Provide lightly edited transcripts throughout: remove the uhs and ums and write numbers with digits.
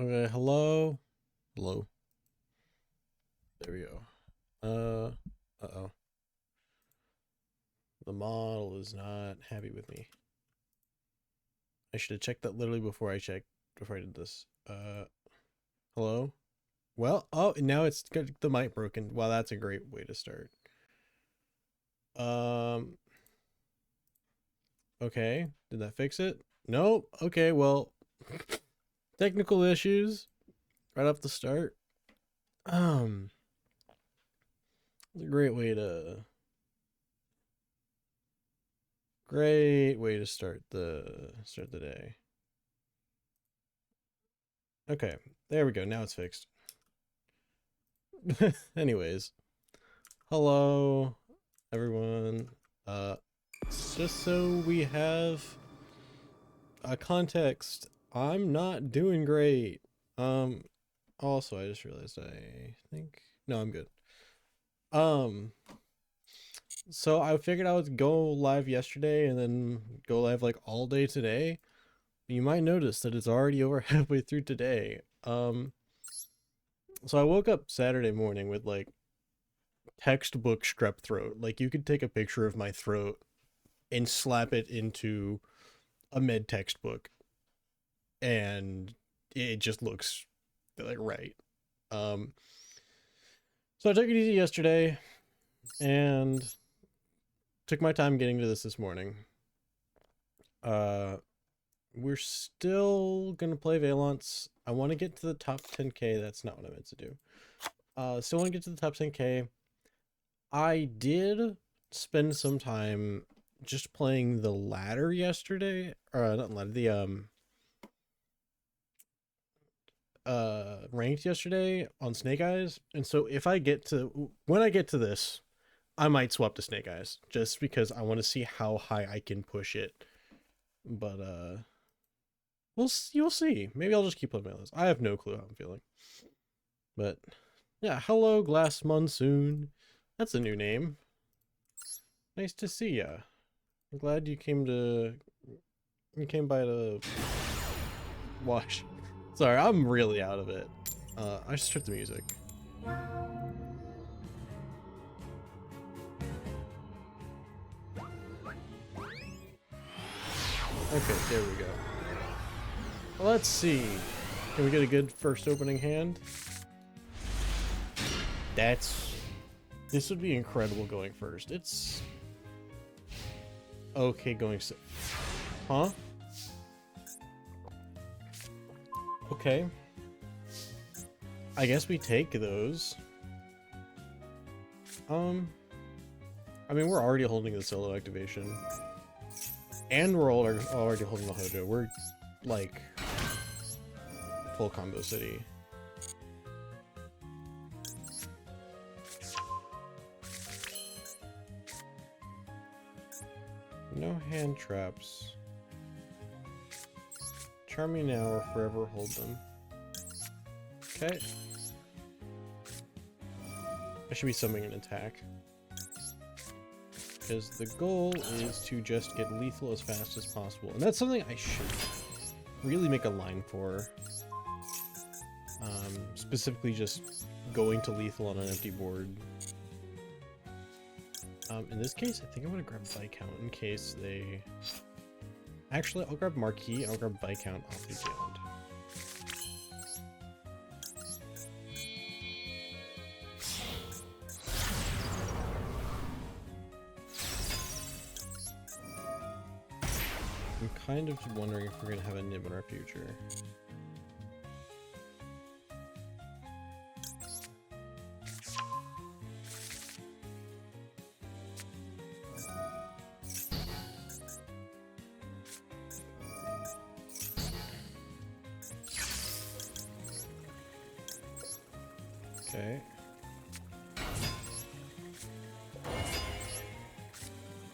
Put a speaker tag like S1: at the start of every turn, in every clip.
S1: Okay, hello? Hello. There we go. Uh-oh. The model is not happy with me. I should have checked that literally before I did this. Hello? Well, oh, now it's got the mic broken. Wow, that's a great way to start. Um, okay. Did that fix it? Nope. Okay, well, technical issues right off the start. Um, it's a great way to start the day. Okay, there we go. Now it's fixed. Anyways, hello everyone. Uh, just so we have a context, I'm not doing great. Um, Also, I just realized I think no, I'm good. Um, so I figured I would go live yesterday and then go live like all day today. You might notice that it's already over halfway through today. So I woke up Saturday morning with like textbook strep throat. Like you could take a picture of my throat and slap it into a med textbook and it just looks like right. Um so I took it easy yesterday and took my time getting to this morning. Uh we're still gonna play Vaylantz. I want to get to the top 10k. That's not what I meant to do. Still want to get to the top 10k. I did spend some time just playing the ladder yesterday, or not ladder, the ranked yesterday on Snake Eyes. And so if I get to when I get to this, I might swap to Snake Eyes just because I want to see how high I can push it. But you'll see. Maybe I'll just keep playing my list. I have no clue how I'm feeling. But yeah, hello Glass Monsoon. That's a new name. Nice to see ya. I'm glad you came by to watch. Sorry, I'm really out of it. I should start the music. Okay, there we go. Well, let's see. Can we get a good first opening hand? This would be incredible going first. It's okay going so. Huh? Okay. I guess we take those. I mean, we're already holding the solo activation. And we're already holding the Hojo. We're, like, full combo city. No hand traps. Charm me now or forever hold them. Okay. I should be summoning an attack. Because the goal is to just get lethal as fast as possible. And that's something I should really make a line for. Specifically just going to lethal on an empty board. In this case, I think I'm going to grab Viscount in case they... Actually, I'll grab Marquis and I'll grab Viscount off the island. I'm kind of wondering if we're going to have a Nib in our future. Okay.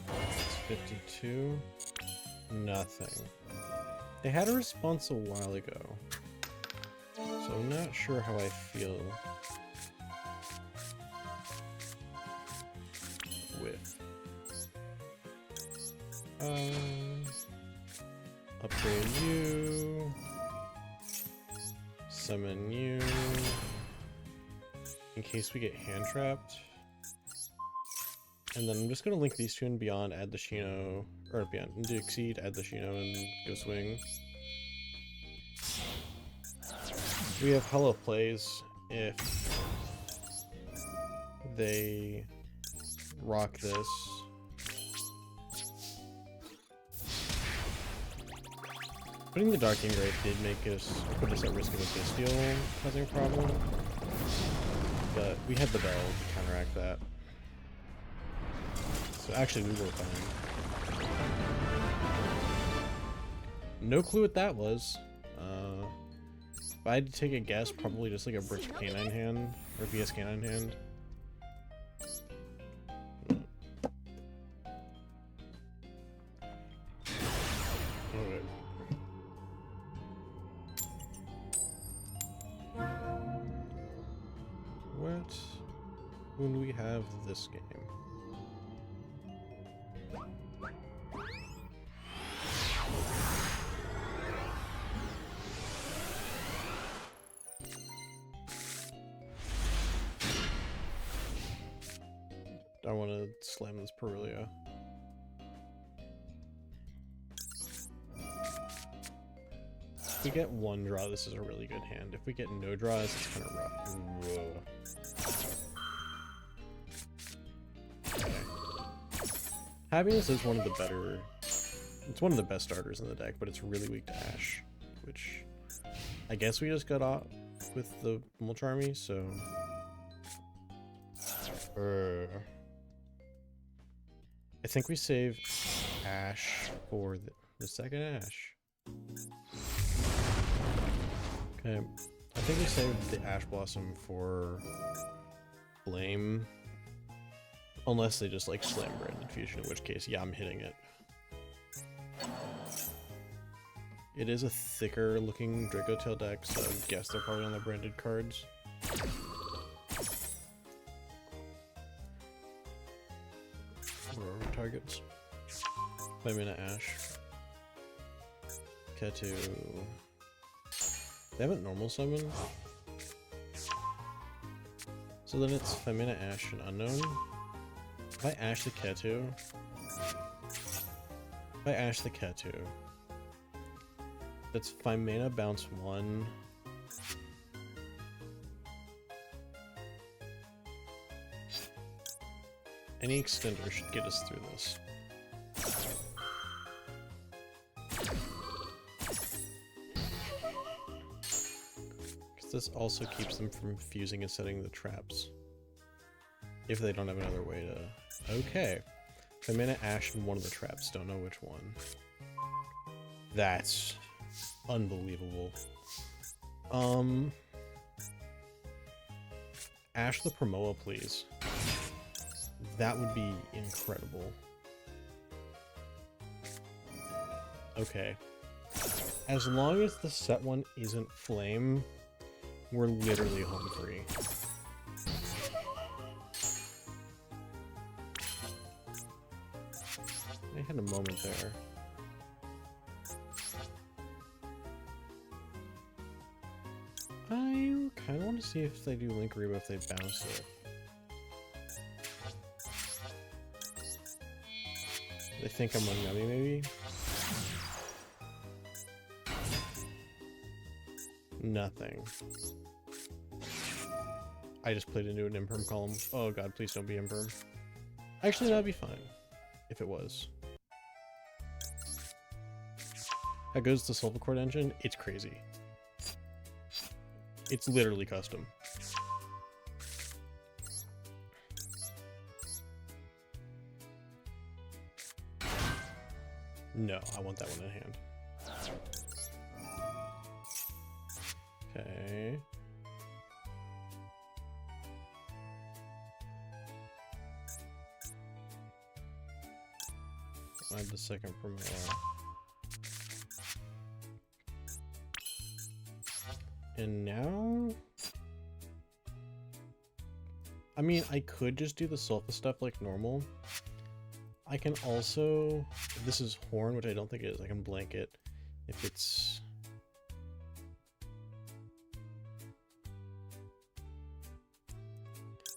S1: It's 52. Nothing. They had a response a while ago, so I'm not sure how I feel with upgrade you, summon you in case we get hand trapped. And then I'm just gonna link these two in Beyond, add the Shino, or Beyond, into Exceed, add the Shino, and go swing. We have hella plays if they rock this. Putting the Dark Ingrate did put us at risk of a Bestial causing a problem, but we had the Bell to counteract that. So actually we were fine. No clue what that was. If I had to take a guess, probably just like a Bridge Canine hand, or VS Canine hand. Alright. When we have this game. I want to slam this Perulia. If we get one draw, this is a really good hand. If we get no draws, it's kind of rough. Okay. Happiness is one of the better... It's one of the best starters in the deck, but it's really weak to Ash, which I guess we just got off with the Mulch Army, so... I think we save Ash for the second Ash. Okay, I think we saved the Ash Blossom for Flame. Unless they just like slam Branded Fusion, in which case, yeah, I'm hitting it. It is a thicker looking Draco Tail deck, so I guess they're probably on the branded cards. Where are our targets? 5-mana Ash. Ketu. They haven't normal summoned. So then it's 5-mana Ash and Unknown. If I Ash the Ketu... That's 5-mana, bounce 1. Any extender should get us through this. Because this also keeps them from fusing and setting the traps. If they don't have another way to... Okay. 5-mana Ash and one of the traps, don't know which one. That's unbelievable. Ash the Promoa, please. That would be incredible. Okay. As long as the set one isn't Flame, we're literally home free. I had a moment there. I kind of want to see if they do Link Reba if they bounce it. They think I'm on Yummy, maybe? Nothing. I just played into an Imperm column. Oh god, please don't be Imperm. Actually, that'd be fine. If it was. How goes the Sulfur engine? It's crazy. It's literally custom. No, I want that one in hand. Okay. Add the second Promoa. And now... I mean, I could just do the Sulfa stuff like normal. I can also... If this is Horn, which I don't think it is, I can blanket if it's...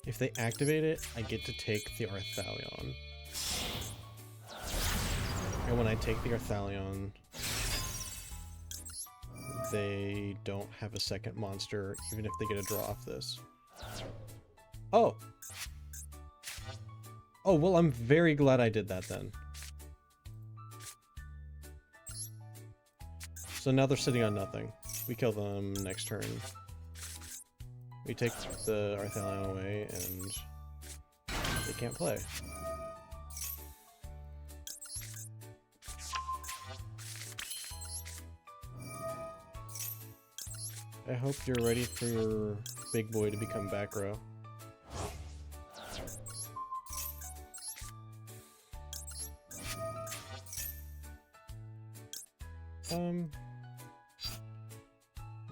S1: If they activate it, I get to take the Arthalion. And when I take the Arthalion, they don't have a second monster, even if they get a draw off this. Oh! Oh, well, I'm very glad I did that then. So now they're sitting on nothing. We kill them next turn. We take the Arthalion away, and they can't play. I hope you're ready for your big boy to become back row.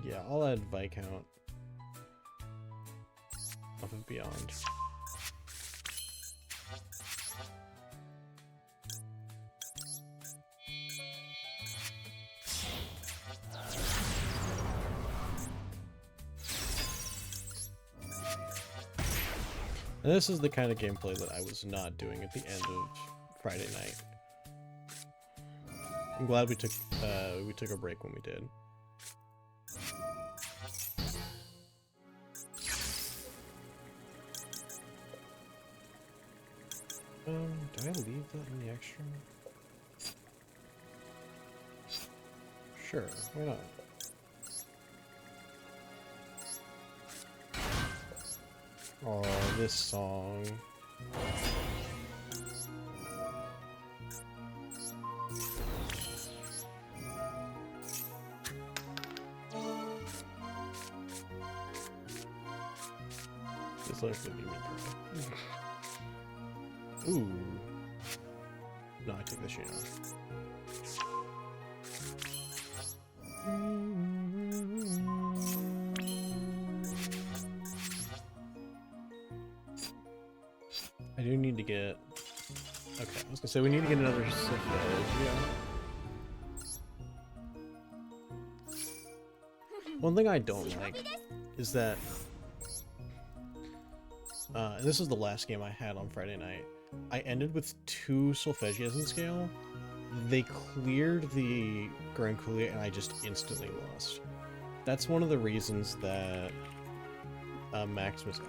S1: Yeah, I'll add Viscount off of Beyond. And this is the kind of gameplay that I was not doing at the end of Friday night. I'm glad we took a break when we did. Do I leave that in the extra? Sure, why not? Oh, this song. This looks like me. Ooh. No, I took the sheen off. I do need to get... Okay, I was gonna say we need to get another Sophia. One thing I don't like is that... and this is the last game I had on Friday night. I ended with 2 Solfeggias in scale. They cleared the Granculia and I just instantly lost. That's one of the reasons that Maximus...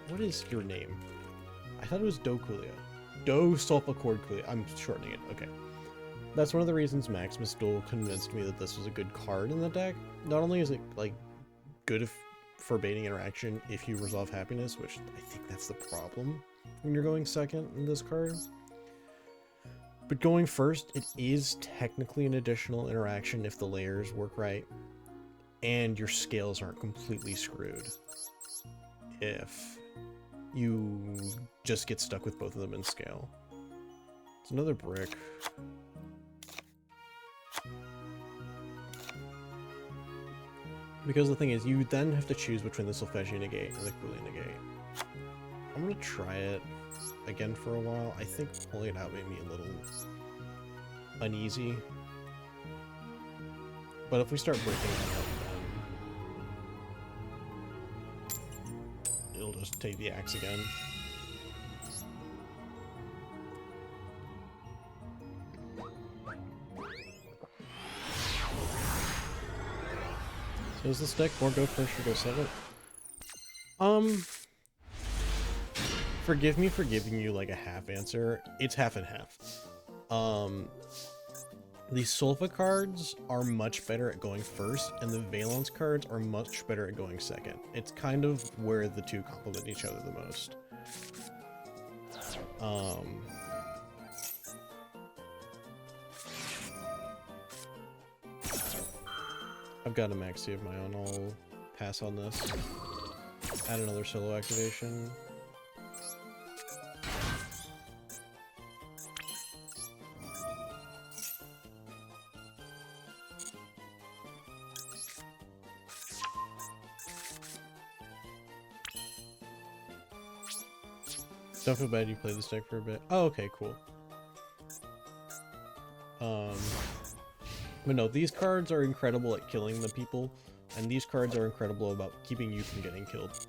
S1: what is your name? I thought it was Dokulia. Do Sulfacord Kulia. I'm shortening it. Okay. That's one of the reasons Maximus Duel convinced me that this was a good card in the deck. Not only is it like good for baiting interaction if you resolve happiness, which I think that's the problem when you're going second in this card. But going first, it is technically an additional interaction if the layers work right, and your scales aren't completely screwed if you just get stuck with both of them in scale. It's another brick. Because the thing is, you then have to choose between the Solfeggia negate and the Kulia negate. I'm gonna try it again for a while. I think pulling it out made me a little uneasy. But if we start breaking it up, then it'll just take the axe again. So is this deck more go first or go second? Forgive me for giving you like a half answer. It's half and half. The Sulfa cards are much better at going first, and the Vaylantz cards are much better at going second. It's kind of where the two complement each other the most. I've got a maxi of my own. I'll pass on this. Add another solo activation. Don't feel bad you played this deck for a bit. Oh, okay, cool. But no, these cards are incredible at killing the people, and these cards are incredible about keeping you from getting killed.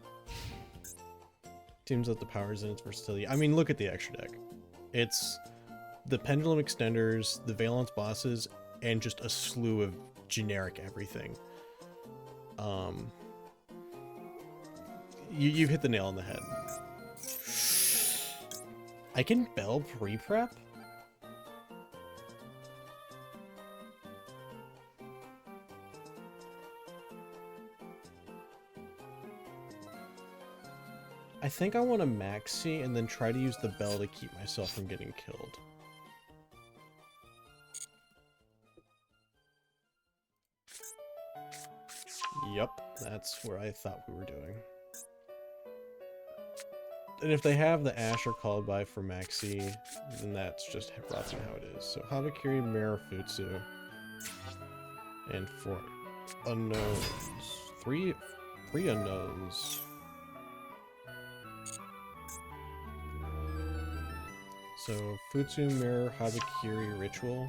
S1: Seems that the power's in its versatility. I mean, look at the extra deck. It's the Pendulum Extenders, the Vaylantz bosses, and just a slew of generic everything. You've hit the nail on the head. I can Bell pre-prep? I think I want to maxi and then try to use the bell to keep myself from getting killed. Yep, that's where I thought we were doing. And if they have the Asher called by for maxi, then that's just roughly how it is. So Habakiri, Marifutsu, and 4 unknowns. Three unknowns. So, Futsu, Mirror, Habakiri, Ritual.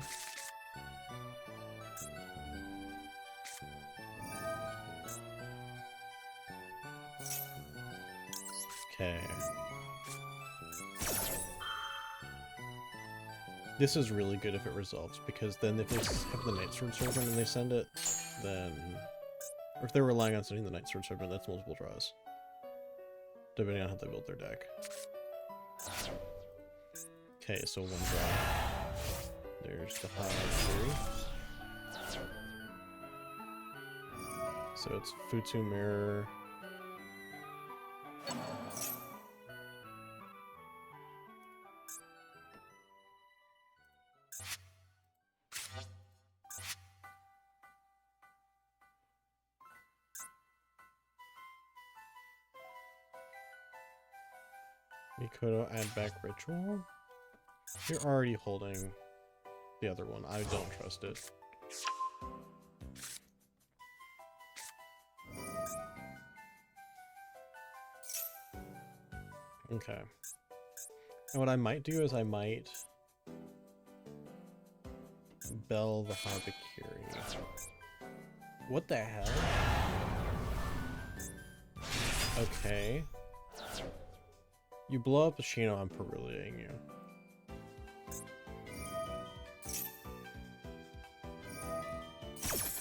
S1: Okay. This is really good if it resolves, because then if they have the Night Sword Serpent and they send it, then... Or if they're relying on sending the Night Sword Serpent, that's multiple draws. Depending on how they build their deck. Okay, so 1 draw. There's the Habakiri. So it's Futsu Mirror. Mikoto, add back Ritual. You're already holding the other one. I don't trust it. Okay. And what I might do is I might Bell the Habakiri. What the hell? Okay. You blow up a Shino, I'm Peruliating you.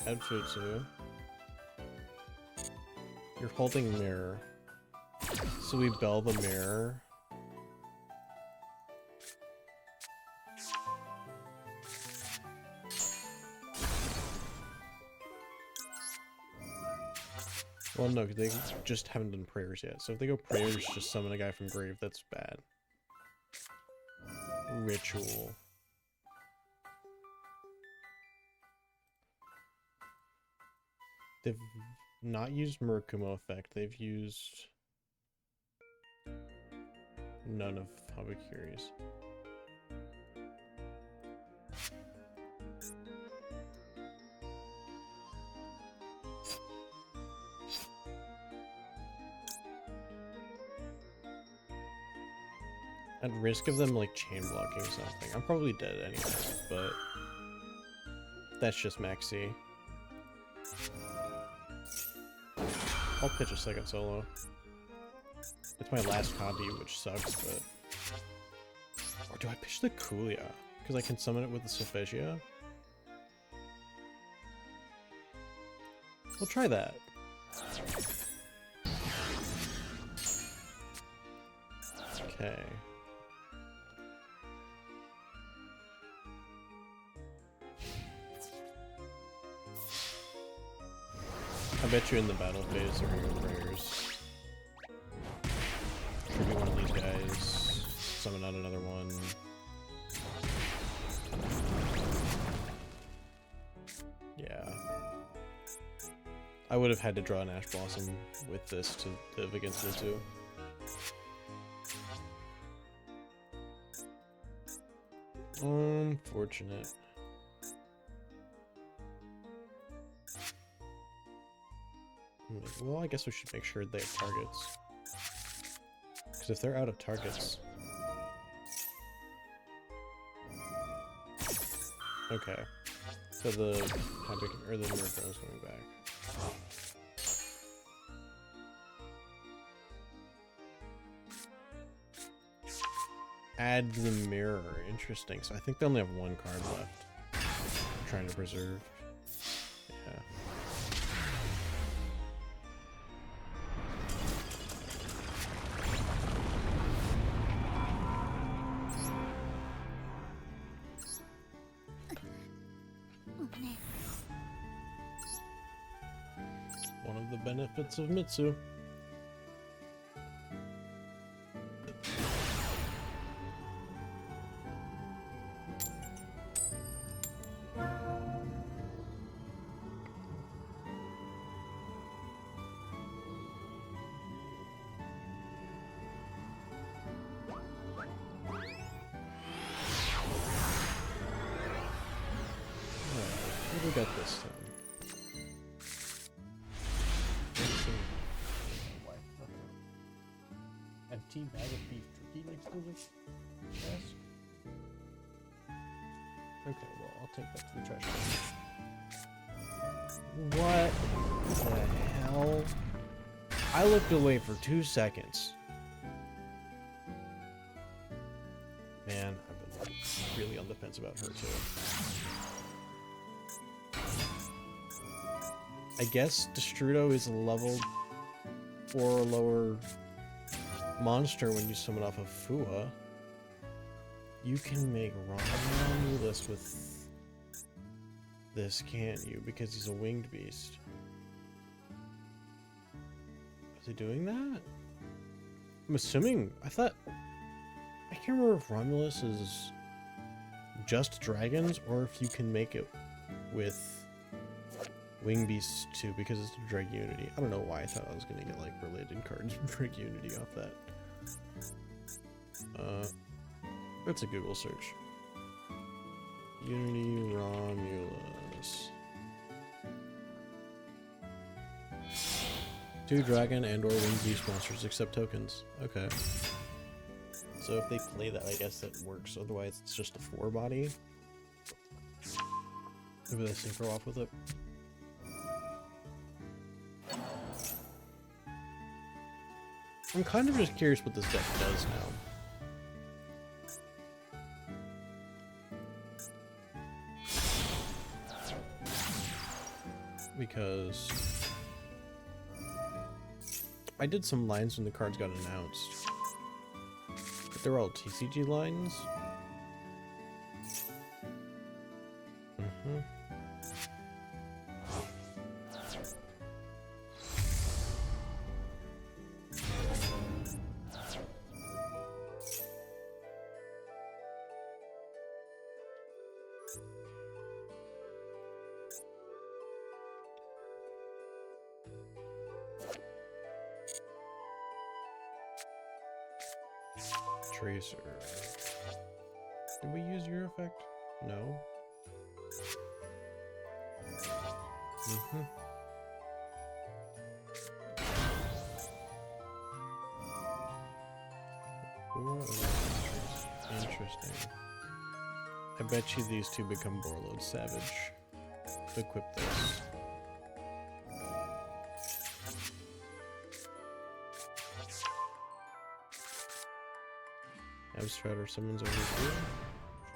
S1: Add Futsu. You're holding Mirror. So we Bell the Mirror. Well, no, they just haven't done prayers yet. So if they go prayers, just summon a guy from grave, that's bad. Ritual. They've not used Murakumo effect. They've used none of Habakiri's. At risk of them like chain blocking something. I'm probably dead anyways, but that's just maxi. I'll pitch a second solo. It's my last copy, which sucks, but... Or do I pitch the Kulia? Because I can summon it with the Solfeggio? We'll try that. Okay. I bet you in the battle phase they're gonna go prayers. Tribute one of these guys, summon out another one. Yeah. I would have had to draw an Ash Blossom with this to live against it too. Unfortunate. Well, I guess we should make sure they have targets. Because if they're out of targets... Okay. So the Miracle is coming back. Add the mirror. Interesting. So I think they only have one card left. I'm trying to preserve. Yeah. One of the benefits of Mitsu. What do we got this time? Empty bag of beef jerky next to this desk? Okay, well, I'll take that to the trash can. What the hell? I looked away for 2 seconds. Man, I've been really on the fence about her too. I guess Destrudo is a level 4 or lower monster when you summon off of Fuwa. You can make Romulus with this, can't you? Because he's a winged beast. Is he doing that? I'm assuming. I can't remember if Romulus is just dragons or if you can make it with wing beasts too, because it's Drag Unity. I don't know why I thought I was gonna get like related cards from Drag Unity off that. That's a Google search. Unity Romulus. 2 dragon and or winged beast monsters accept tokens. Okay. So if they play that, I guess that works. Otherwise, it's just a 4 body. Maybe they synchro off with it. I'm kind of just curious what this deck does now. Because I did some lines when the cards got announced. But they're all TCG lines. Tracer. Did we use your effect? No. Interesting. I bet you these two become Borload Savage. Equip this. Abstratter summons over here.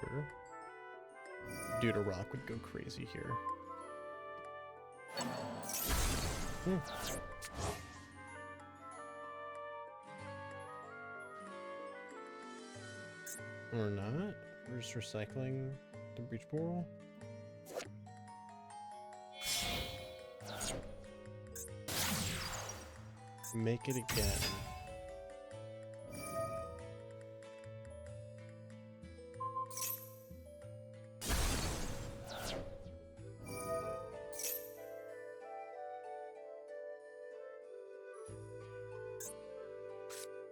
S1: Sure. Dude, a rock would go crazy here. Or not. We're just recycling the breach portal. Make it again.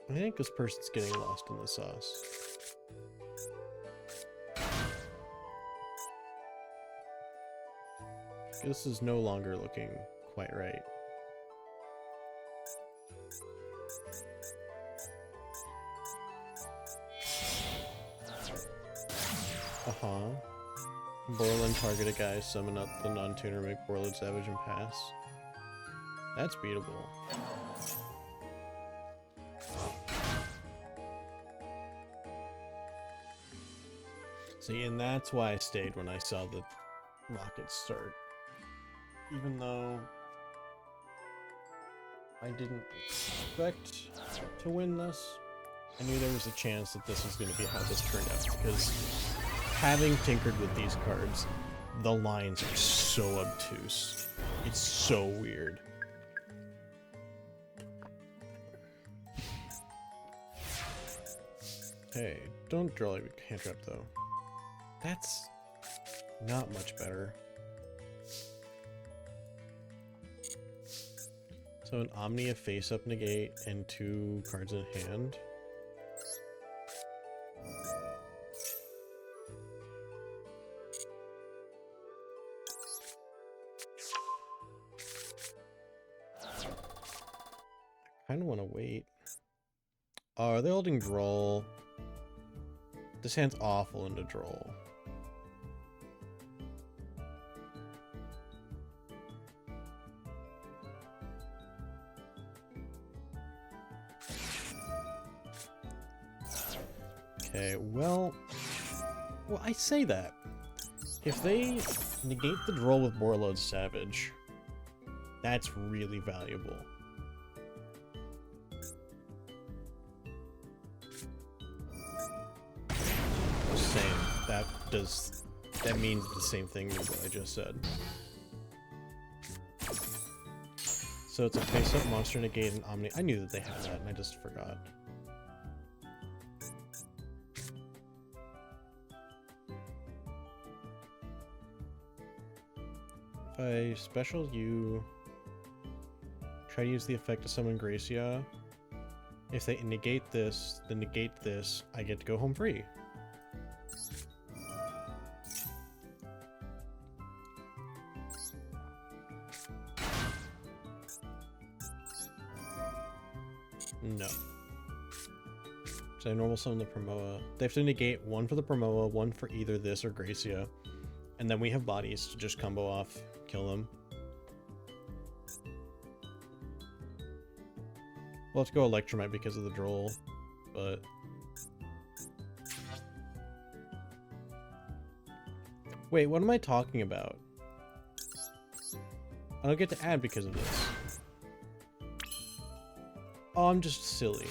S1: I think this person's getting lost in the sauce. This is no longer looking quite right. Borland target a guy, summon up the non-tuner, make Borland Savage and pass. That's beatable. See, and that's why I stayed when I saw the rockets start. Even though I didn't expect to win this, I knew there was a chance that this was going to be how this turned out, because having tinkered with these cards, the lines are so obtuse. It's so weird. Hey, don't draw like a hand trap though. That's not much better. So an Omnia face-up negate and 2 cards in hand. I kind of want to wait. Oh, are they holding Droll? This hand's awful into Droll. Okay, well, I say that. If they negate the Droll with Warlord Savage, that's really valuable. That means the same thing as what I just said. So it's a face-up monster negate and Omni. I knew that they had that and I just forgot. If I special you, try to use the effect to summon Gracia. If they negate this, then negate this, I get to go home free. No. So I normal summon the Promoa. They have to negate 1 for the Promoa, 1 for either this or Gracia. And then we have bodies to just combo off, kill them. We'll have to go Electromite because of the Droll, but... Wait, what am I talking about? I don't get to add because of this. Oh, I'm just silly.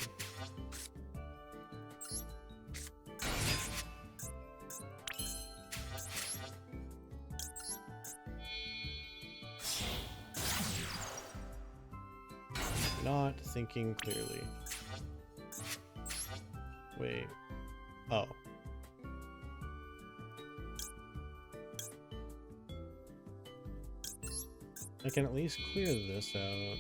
S1: Not thinking clearly. Wait. Oh. I can at least clear this out.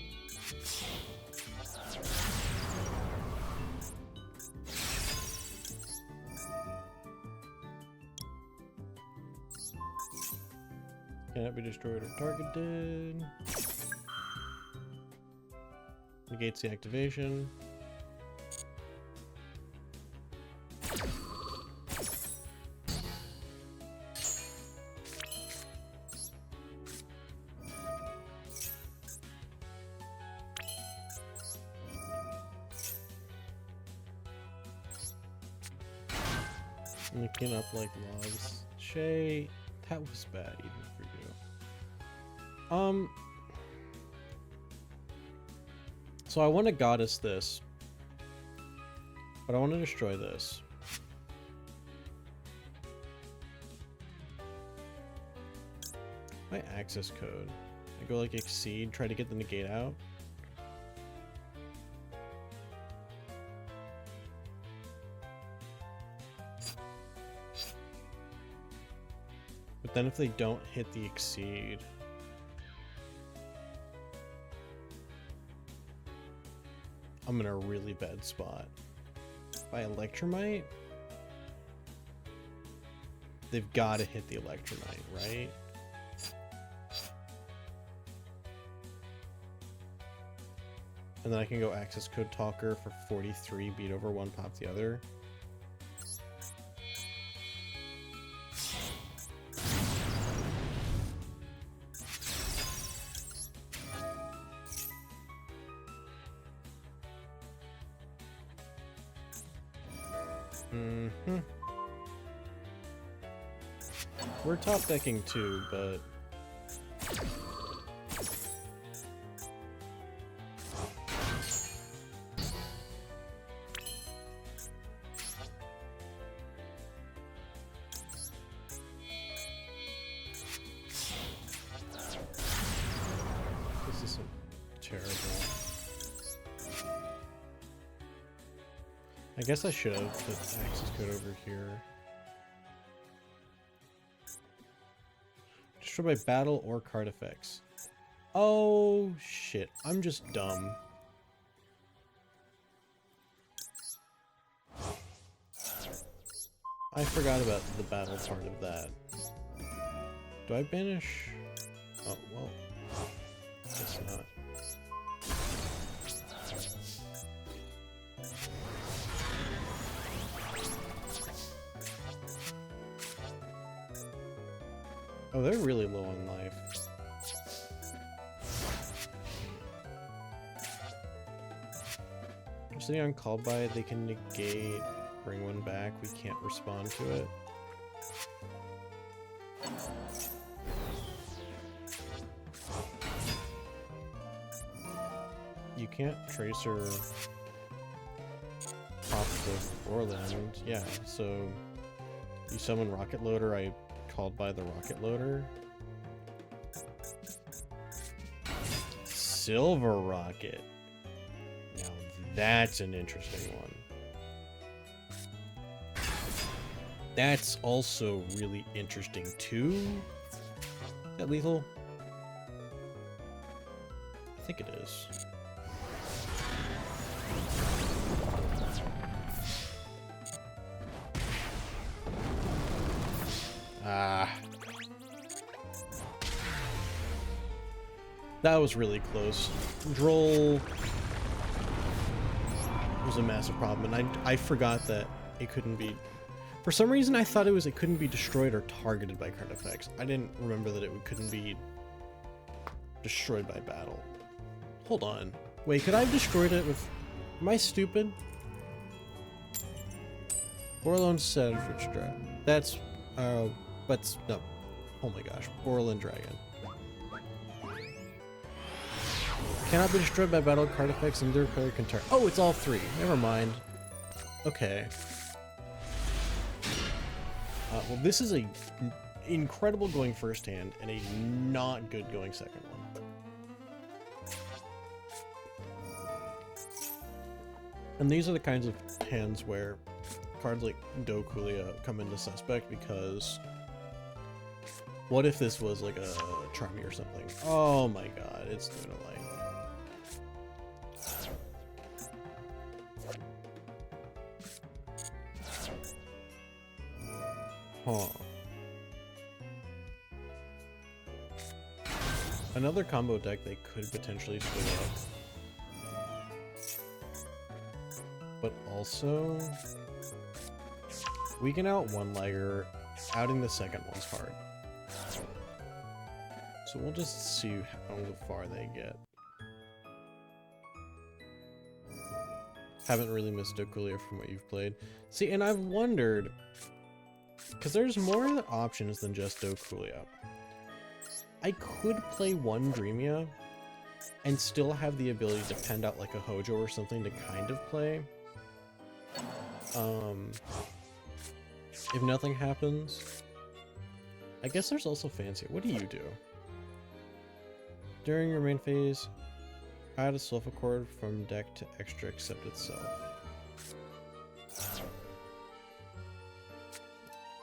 S1: Cannot be destroyed or targeted. Negates the activation. Looking up like logs. Shay, that was bad even for you. So I want to goddess this, but I want to destroy this. My access code. I go like exceed, try to get the negate out. But then if they don't hit the exceed, I'm in a really bad spot. By Electromite? They've got to hit the Electromite, right? And then I can go access code talker for 43, beat over one, pop the other. We're top decking too, but this isn't terrible. I guess I should have put access code over here. Destroyed by battle or card effects. Oh shit, I'm just dumb. I forgot about the battle part of that. Do I banish? Oh, well. Guess not. Oh, they're really low on life. If sitting on call by, they can negate, bring one back, we can't respond to it. You can't tracer off the Orland, yeah, so you summon Rocket Loader, I called by the Rocket Loader. Silver Rocket. Now that's an interesting one. That's also really interesting too. Is that lethal? I think it is. That was really close. Droll was a massive problem, and I forgot that it couldn't be... For some reason, I thought it couldn't be destroyed or targeted by card effects. I didn't remember that it couldn't be destroyed by battle. Hold on. Wait, could I have destroyed it with... Am I stupid? Borderlands Savage Dragon. That's... no. Oh my gosh. Borderland Dragon. Cannot be destroyed by battle card effects, and either player can turn. Oh, it's all three. Never mind. Okay. Well, this is a incredible going first hand and a not good going second one. And these are the kinds of hands where cards like Dokulia come into suspect, because what if this was like a Charmy or something? Oh my god, it's Lunalight. Huh. Another combo deck they could potentially swing up. But also, we can out one legger, outing the second one's hard. So we'll just see how far they get. Haven't really missed Dokulia from what you've played. See, and I've wondered, because there's more options than just Dokulia. I could play one Dreamia and still have the ability to pend out like a Hojo or something to kind of play. If nothing happens. I guess there's also Fancy. What do you do? During your main phase, add a Sulfur Chord from deck to extra except itself.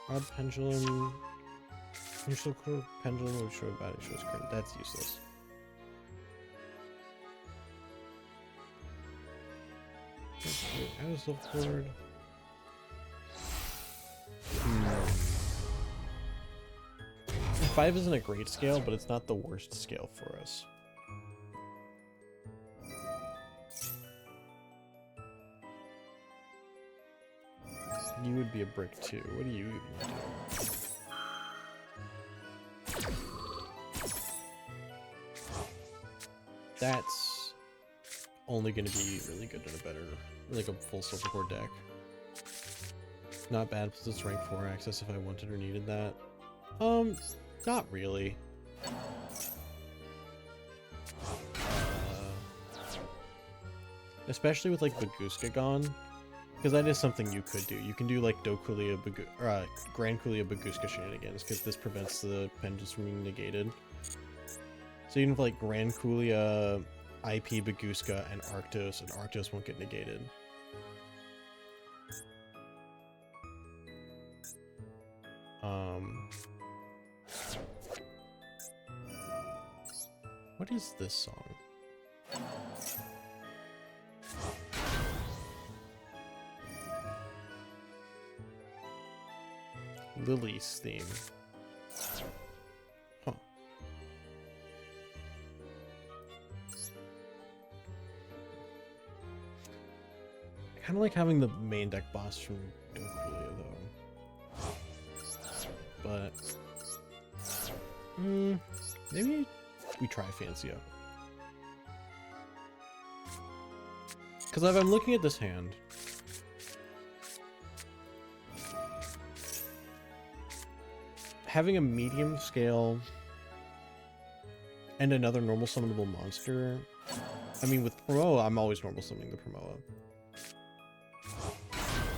S1: Odd Pendulum. Neutral Pendulum will show body shows current. That's useless. Add a Sulfur Chord. 5 isn't a great scale, but it's not the worst scale for us. You would be a brick too. What do you even do? That's only going to be really good in a better, like a full Silver Core deck. Not bad because it's rank 4 access if I wanted or needed that. Not really. Especially with like Baguska gone, because that is something you could do. You can do like Grand Kulia Baguska shenanigans, because this prevents the pendulums from being negated. So even if like Grand Kulia, IP Baguska, and Arctos won't get negated. What is this song? Lily's theme. Huh. I kind of like having the main deck boss from Dokulia though. But maybe we try Fancia. Because if I'm looking at this hand, having a medium scale and another normal summonable monster, I mean with Promoa, I'm always normal summoning the Promoa.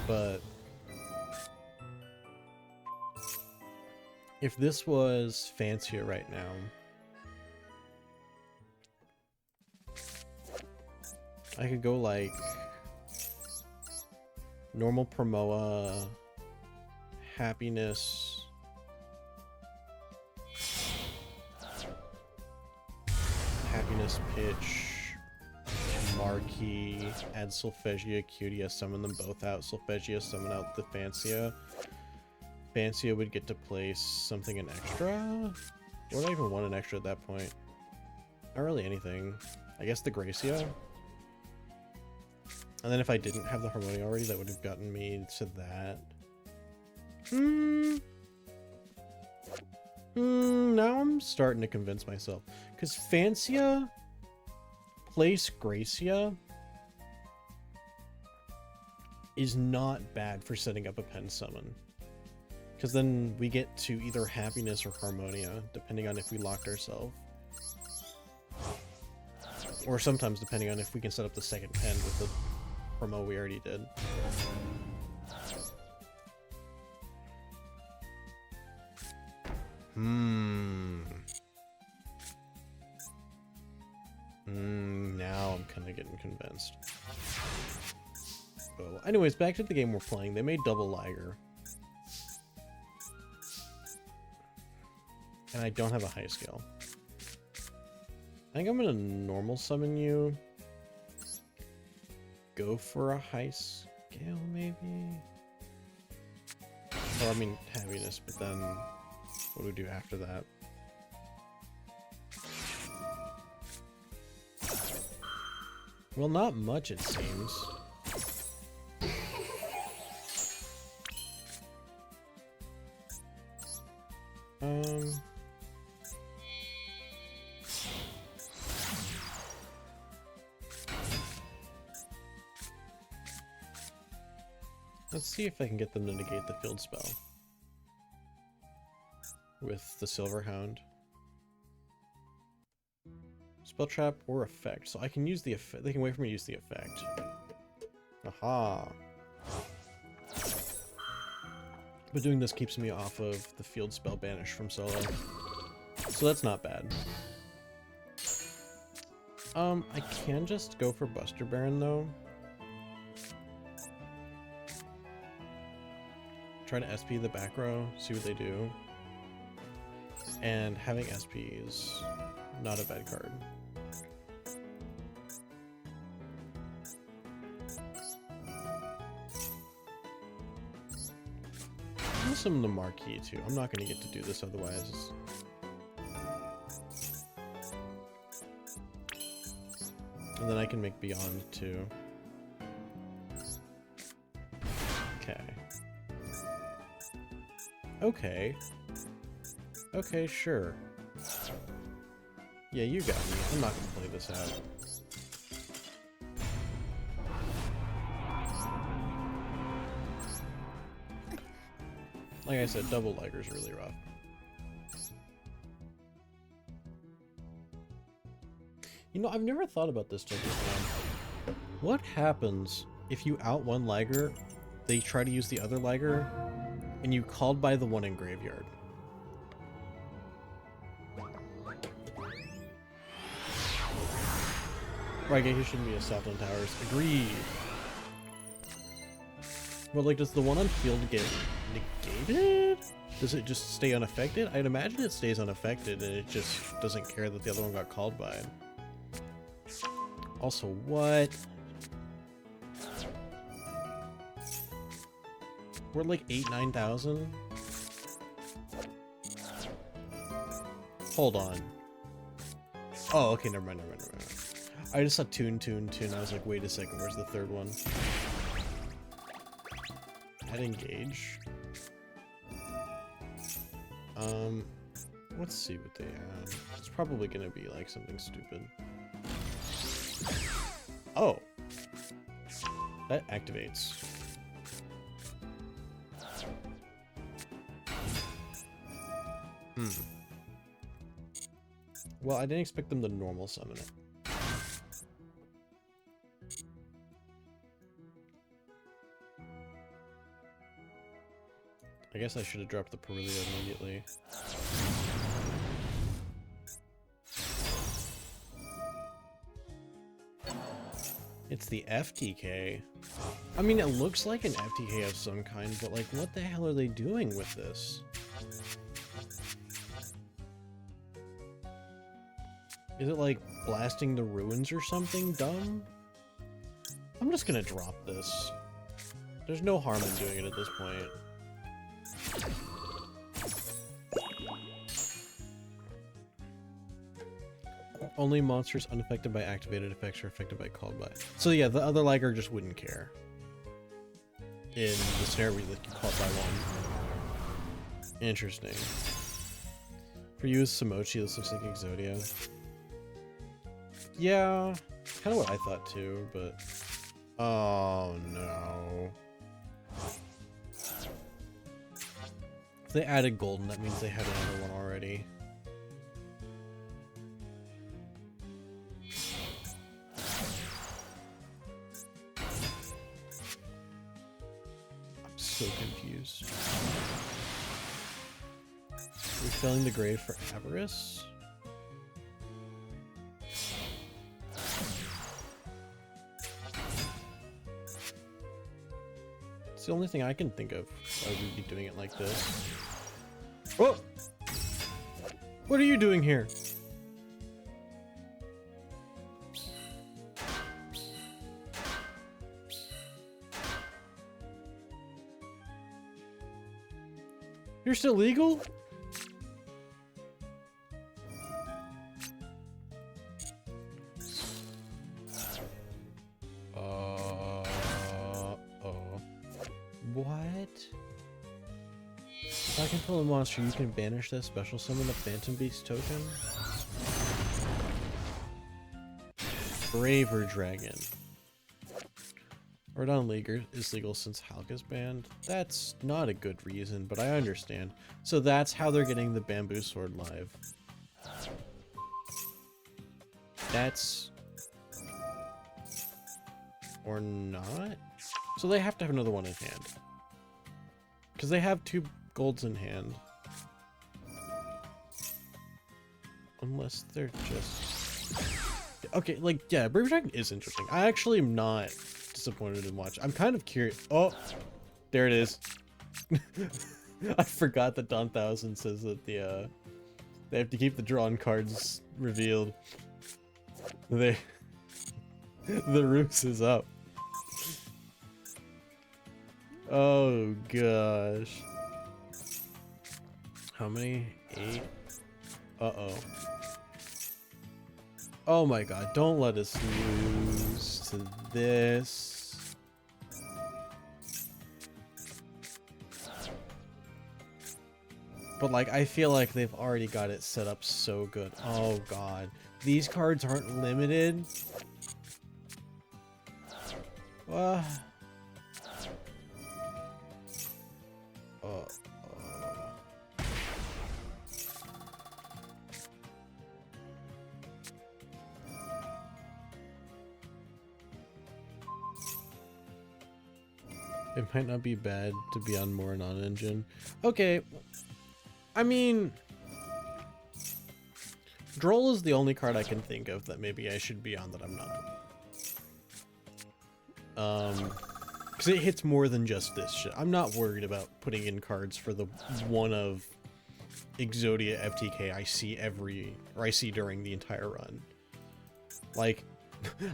S1: But if this was Fancia right now, I could go like normal Promoa, Happiness, Pitch, Marquee, add Solfegia, Cutia, summon them both out. Solfegia, summon out the Fancia. Fancia would get to place something an extra? Would I even want an extra at that point? Not really anything. I guess the Gracia? And then if I didn't have the Harmonia already, that would have gotten me to that. Now I'm starting to convince myself. Because Fancia place Gracia is not bad for setting up a pen summon. Because then we get to either Happiness or Harmonia, depending on if we locked ourselves. Or sometimes depending on if we can set up the second pen with the promo we already did. Now I'm kind of getting convinced. Oh, anyways, back to the game we're playing. They made double Liger. And I don't have a high scale. I think I'm gonna normal summon you. Go for a high scale, maybe? Or, I mean, Happiness, but then what do we do after that? Well, not much, it seems. Let's see if I can get them to negate the field spell with the Silver Hound. Spell trap or effect. So I can use the effect. They can wait for me to use the effect. Aha. But doing this keeps me off of the field spell banish from solo. So that's not bad. I can just go for Buster Baron though. Try to SP the back row, see what they do. And having SP is not a bad card. I'm gonna summon the Marquee too. I'm not gonna get to do this otherwise. And then I can make Beyond too. Okay. Okay. Okay, sure. Yeah, you got me. I'm not gonna play this out. Like I said, double Liger's really rough. You know, I've never thought about this till just now. What happens if you out one Liger, they try to use the other Liger, and you called by the one in graveyard? Right, he shouldn't be a Southland Towers. Agreed. Well, like, does the one on field get negated? Does it just stay unaffected? I'd imagine it stays unaffected and it just doesn't care that the other one got called by it. Also, what? We're like 9,000? Hold on. Oh, okay, never mind. I just saw Toon. I was like, wait a second, where's the third one? At engage. Let's see what they have. It's probably gonna be like something stupid. Oh! That activates. Well, I didn't expect them to normal summon it. I guess I should have dropped the Perulia immediately. It's the FTK. I mean, it looks like an FTK of some kind, but like, what the hell are they doing with this? Is it like blasting the ruins or something dumb? I'm just gonna drop this. There's no harm in doing it at this point. Only monsters unaffected by activated effects are affected by called by. So yeah, the other Liger just wouldn't care. In the scenario where you called by one. Interesting. For you as Samochi, this looks like Exodia. Yeah, kind of what I thought too, but... Oh no. If they added Golden, that means they had another one already. I'm so confused. We're filling the grave for Avarice? It's the only thing I can think of why we'd be doing it like this. Oh! What are you doing here? You're still legal? What? If I control a monster, you can banish that special summon the Phantom Beast token? Braver Dragon. Rodon Leaguer is legal since Hulk is banned. That's not a good reason, but I understand. So that's how they're getting the Bamboo Sword live. That's... Or not? So they have to have another one in hand. Because they have 2 golds in hand. Unless they're just... Okay, like, yeah, Braver Dragon is interesting. I actually am not disappointed in watching. I'm kind of curious. Oh, there it is. I forgot that Don Thousand says that the they have to keep the drawn cards revealed. The ruse is up. Oh gosh. How many? 8? Uh-oh. Oh my god, don't let us lose to this. But like, I feel like they've already got it set up so good. Oh god. These cards aren't limited. It might not be bad to be on more non-engine. Okay, I mean, Droll is the only card I can think of that maybe I should be on that I'm not. Because it hits more than just this shit. I'm not worried about putting in cards for the one of Exodia FTK I see during the entire run. Like,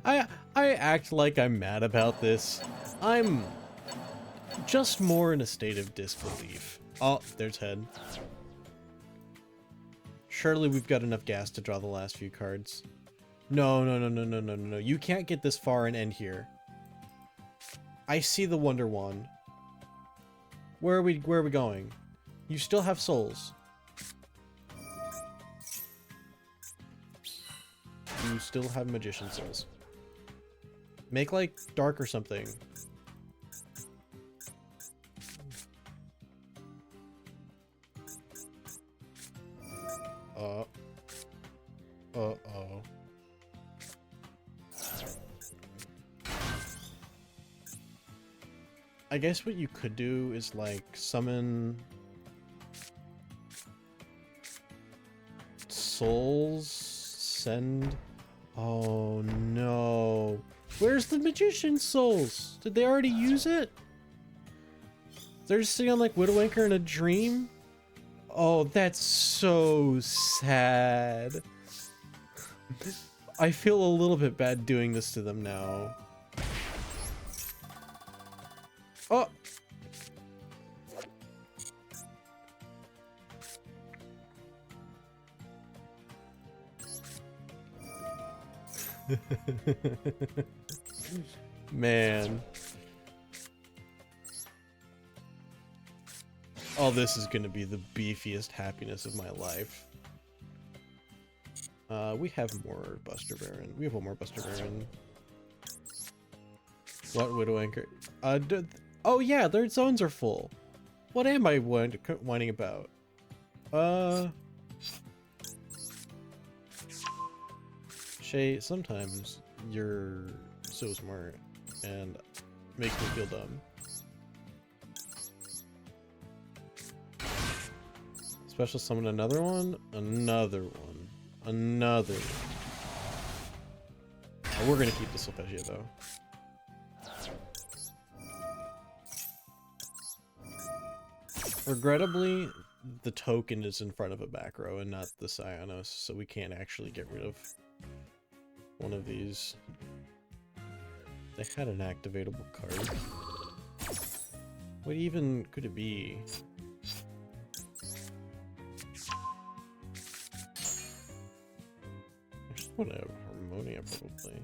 S1: I act like I'm mad about this. I'm just more in a state of disbelief. Oh, there's head. Surely we've got enough gas to draw the last few cards. No, no, no, no, no, no, no, no. You can't get this far and end here. I see the Wonder Wand. Where are we going? You still have souls. You still have magician souls. Make like dark or something. Uh-oh. I guess what you could do is like summon souls, send. Oh no. Where's the magician souls? Did they already use it? They're just sitting on like Widow Anchor in a dream? Oh, that's so sad. I feel a little bit bad doing this to them now. Oh! Man. Oh, this is gonna be the beefiest happiness of my life. We have more Buster Baron. We have one more Buster Baron. What Widow Anchor? Oh yeah, their zones are full. What am I whining about? Shay, sometimes you're so smart and makes me feel dumb. Special summon another one? Another one. Another one. Oh, we're gonna keep the Solfegia though. Regrettably, the token is in front of a back row and not the Psionos, so we can't actually get rid of one of these. They had an activatable card. What even could it be? I just want a Harmonia, probably.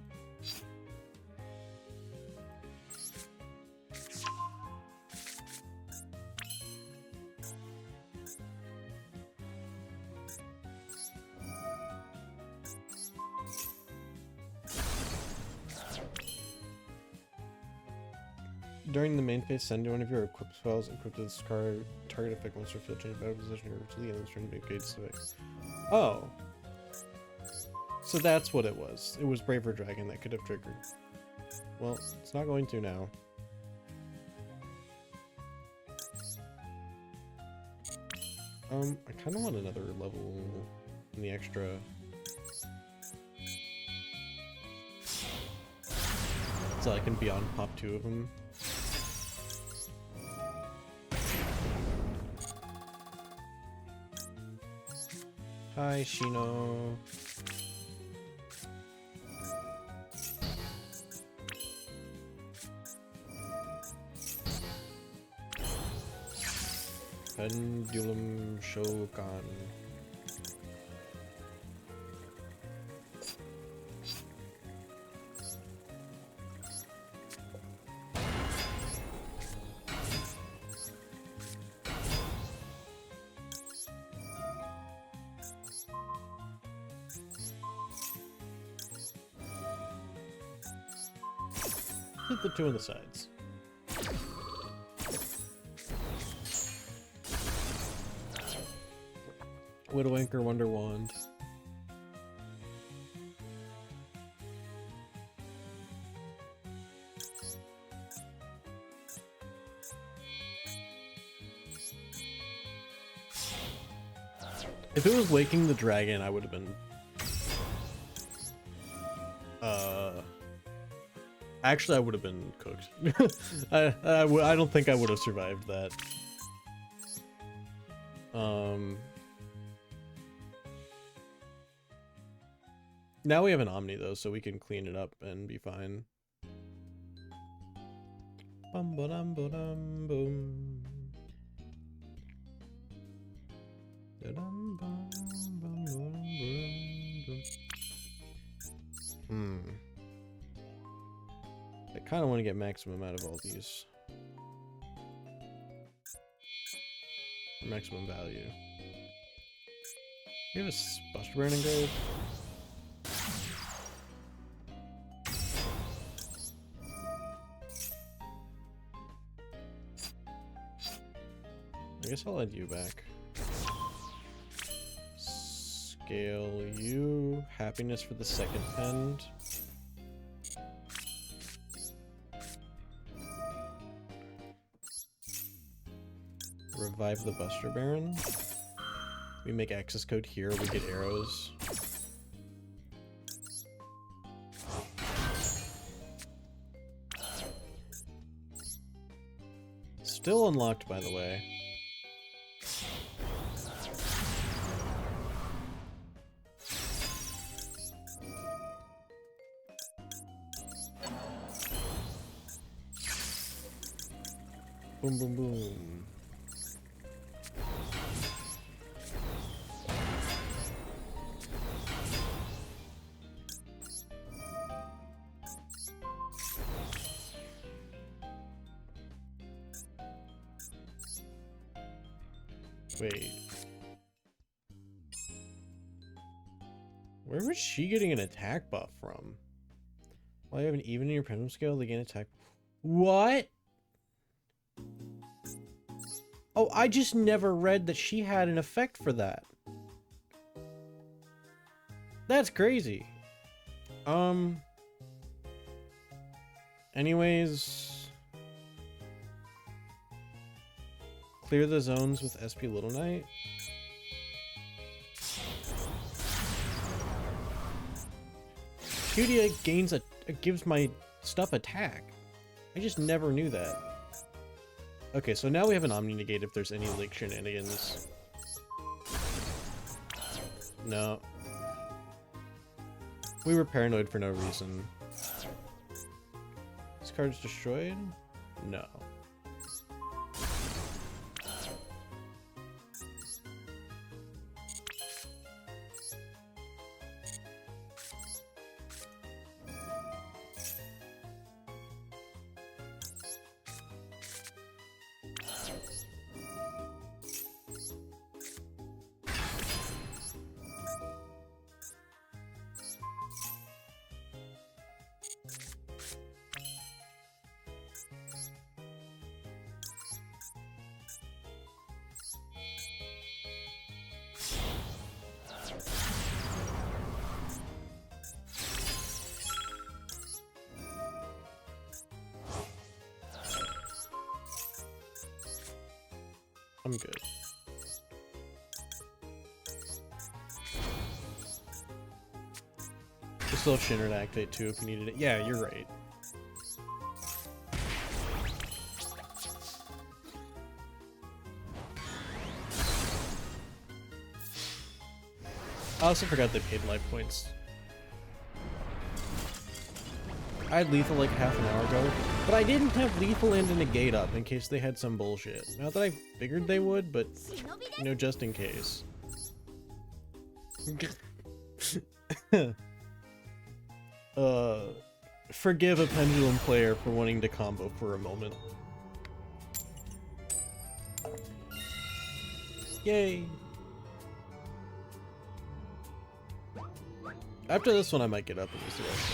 S1: During the main phase, send one of your equipped spells equipped with this card. Target effect monster field change battle position or to the end of the turn to make gates effects. Oh. So that's what it was. It was Braver Dragon that could have triggered. Well, it's not going to now. I kind of want another level in the extra. So I can beyond pop 2 of them. Hi, Shino. Pendulum Shogun. Hit the 2 on the sides. Widow Anchor, Wonder Wand. If it was Waking the Dragon, I would have been... Actually, I would have been cooked. I don't think I would have survived that. Now we have an Omni, though, so we can clean it up and be fine. Bum ba dum ba dum boom. Da dum bum bum bum bum. I kind of want to get maximum out of all these. Maximum value. We have a Buster Baron engraved. I guess I'll add you back. Scale you. Happiness for the second end. Revive the Buster Baron. We make access code here, we get arrows. Still unlocked, by the way. Boom, boom, boom. Wait. Where was she getting an attack buff from? Well, you have an even in your pendulum scale, they gain attack. What? Oh, I just never read that she had an effect for that. That's crazy. Anyways. Clear the zones with SP Little Knight. Cutia gains gives my stuff attack. I just never knew that. Okay, so now we have an Omni negate if there's any Link shenanigans. No. We were paranoid for no reason. This card's destroyed? No. I'm good. We still have Shinra to activate too if we needed it. Yeah, you're right. I also forgot they paid life points. I had lethal like half an hour ago, but I didn't have lethal and a negate up in case they had some bullshit. Not that I figured they would, but you know, just in case. Forgive a pendulum player for wanting to combo for a moment. Yay! After this one, I might get up and use the rest.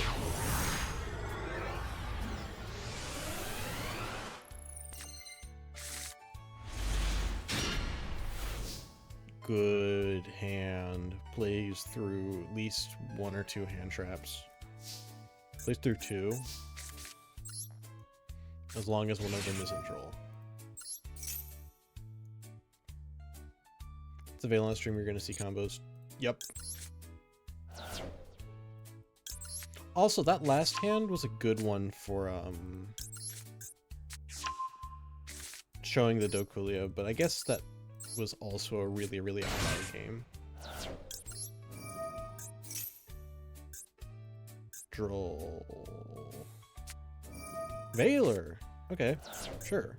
S1: Good hand. Plays through at least 1 or 2 hand traps. Plays through 2. As long as one of them is in troll. the Vaylantz stream, you're gonna see combos. Yep. Also, that last hand was a good one for showing the Dokulia, but I guess that was also a really, really online game. Droll. Valor. Okay, sure.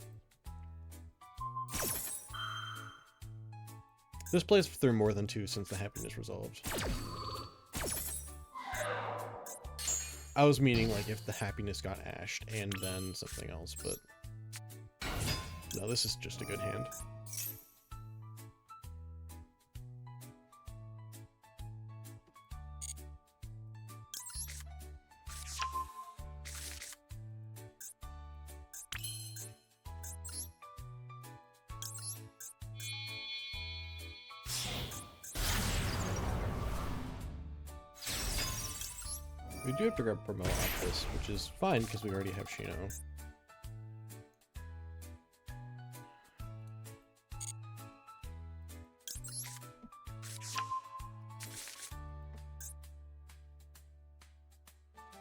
S1: This plays through more than 2 since the happiness resolved. I was meaning like if the happiness got ashed and then something else, but no, this is just a good hand. We do have to grab promote off this, which is fine because we already have Shino.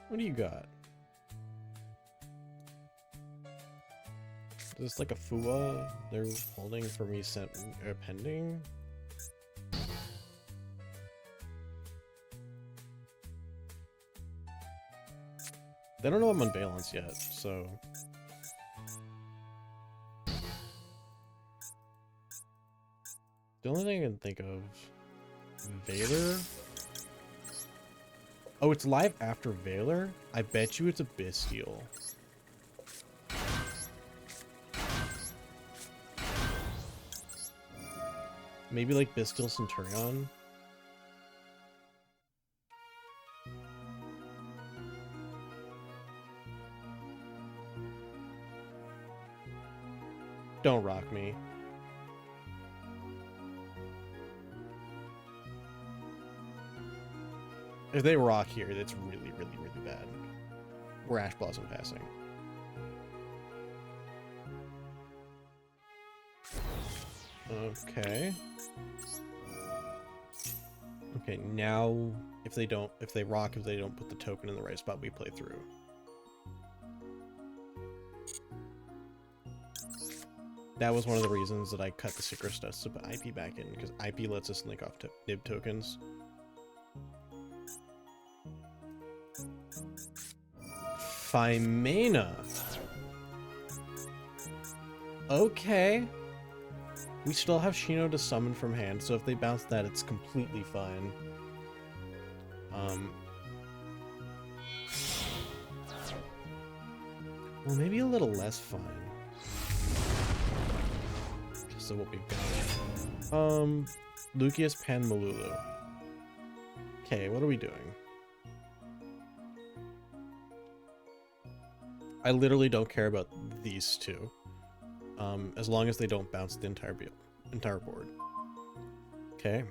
S1: What do you got? Is this like a Fua they're holding for me pending? They don't know I'm on Vaylantz yet, so... The only thing I can think of... Valor? Oh, it's live after Valor? I bet you it's a Bestial. Maybe like Bestial Centurion? Don't rock me. If they rock here, that's really, really, really bad. We're Ash Blossom passing. Okay. Okay, now if they don't put the token in the right spot, we play through. That was one of the reasons that I cut the Secret Stuff to put IP back in, because IP lets us link off to nib tokens. Phimena. Okay. We still have Shino to summon from hand, so if they bounce that, it's completely fine. Well, maybe a little less fine. So what we've got. Lucius Pan Malulu. Okay, what are we doing? I literally don't care about these two. As long as they don't bounce the entire board. Okay.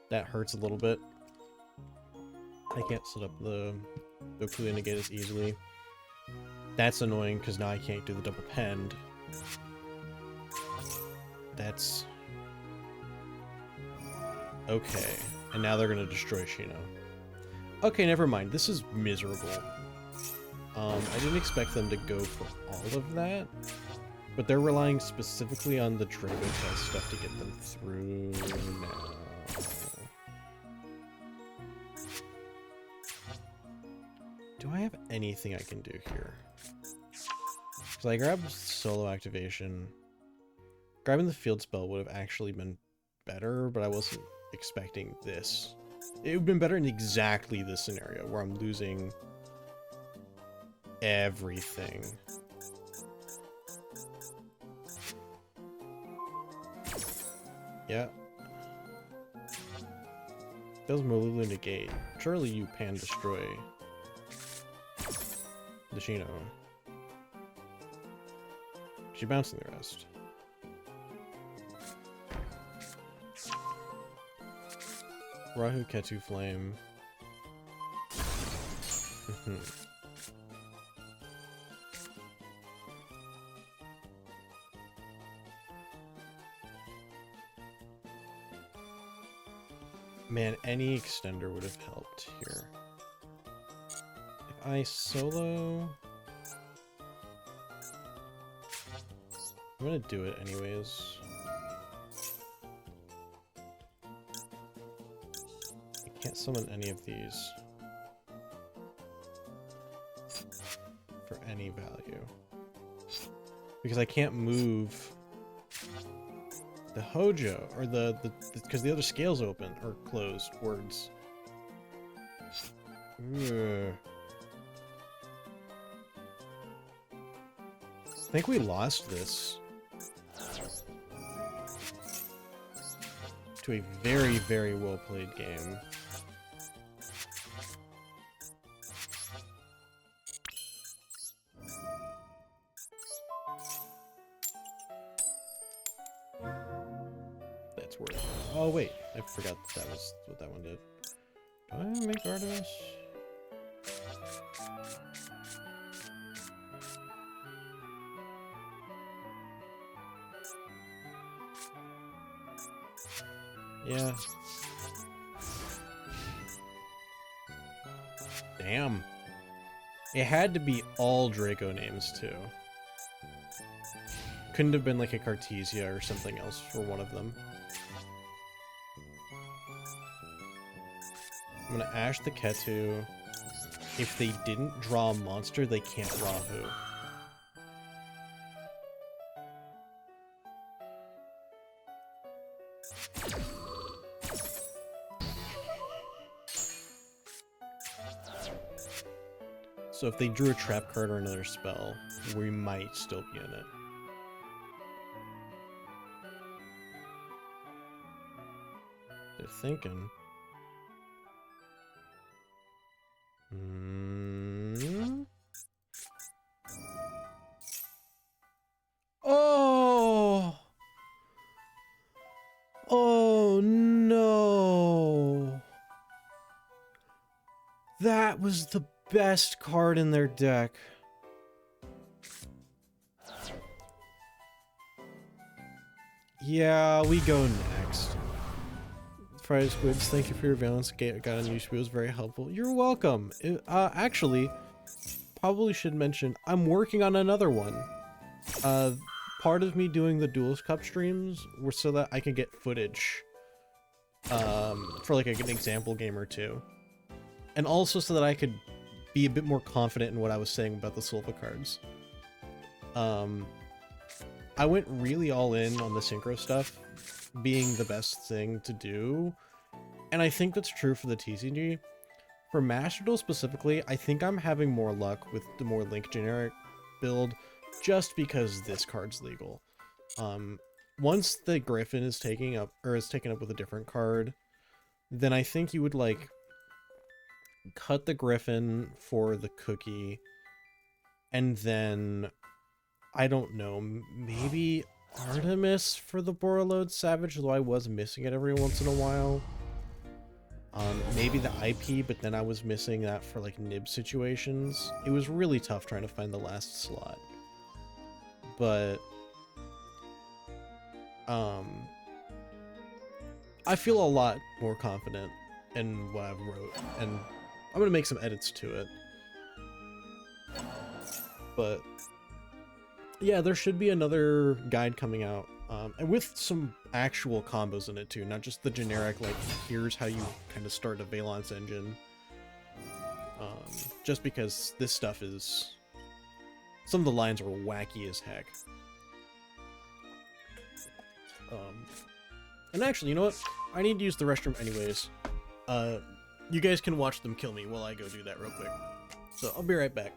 S1: That hurts a little bit. I can't set up the Dokulia negate as easily. That's annoying because now I can't do the double pend. That's... okay. And now they're going to destroy Shino. Okay, never mind. This is miserable. I didn't expect them to go for all of that, but they're relying specifically on the Drago test stuff to get them through now. Do I have anything I can do here? So I grabbed solo activation. Grabbing the field spell would have actually been better, but I wasn't expecting this. It would have been better in exactly this scenario where I'm losing everything. Yeah. Does Malulu negate? Surely you pan destroy the Shino. She bouncing the rest. Rahu Ketu Flame. Man, any extender would have helped here. If I solo... I'm gonna do it anyways. I can't summon any of these for any value. Because I can't move the Hojo, or because the other scale's open, or closed, words. Ugh. I think we lost this to a very, very well played game. That's worth it. Oh wait, I forgot that was what that one did. Do I make Artemis? Yeah. Damn. It had to be all Draco names, too. Couldn't have been like a Cartesia or something else for one of them. I'm gonna Ash the Ketu. If they didn't draw a monster, they can't Rahu. So if they drew a trap card or another spell, we might still be in it. They're thinking. Oh! Oh no! That was the best card in their deck. Yeah, we go next. Friday Squids, thank you for your Vaylantz. Got a new spiel, it was very helpful. You're welcome. Actually, probably should mention, I'm working on another one. Part of me doing the Duelist Cup streams were so that I can get footage for like an example game or two. And also so that I could be a bit more confident in what I was saying about the Silva cards. I went really all in on the synchro stuff being the best thing to do, and I think that's true for the TCG. For Master Duel specifically, I think I'm having more luck with the more Link generic build, just because this card's legal. Once the Griffin is taken up with a different card, then I think you would like cut the Griffin for the cookie, and then I don't know, maybe Artemis for the Borreload Savage, though I was missing it every once in a while. Maybe the IP, but then I was missing that for like nib situations. It was really tough trying to find the last slot. But I feel a lot more confident in what I've wrote, and I'm gonna make some edits to it. But yeah, there should be another guide coming out, and with some actual combos in it too, not just the generic, like, here's how you kind of start a Vaylantz engine. Just because this stuff is... some of the lines are wacky as heck. And actually, you know what? I need to use the restroom anyways. You guys can watch them kill me while I go do that real quick. So, I'll be right back.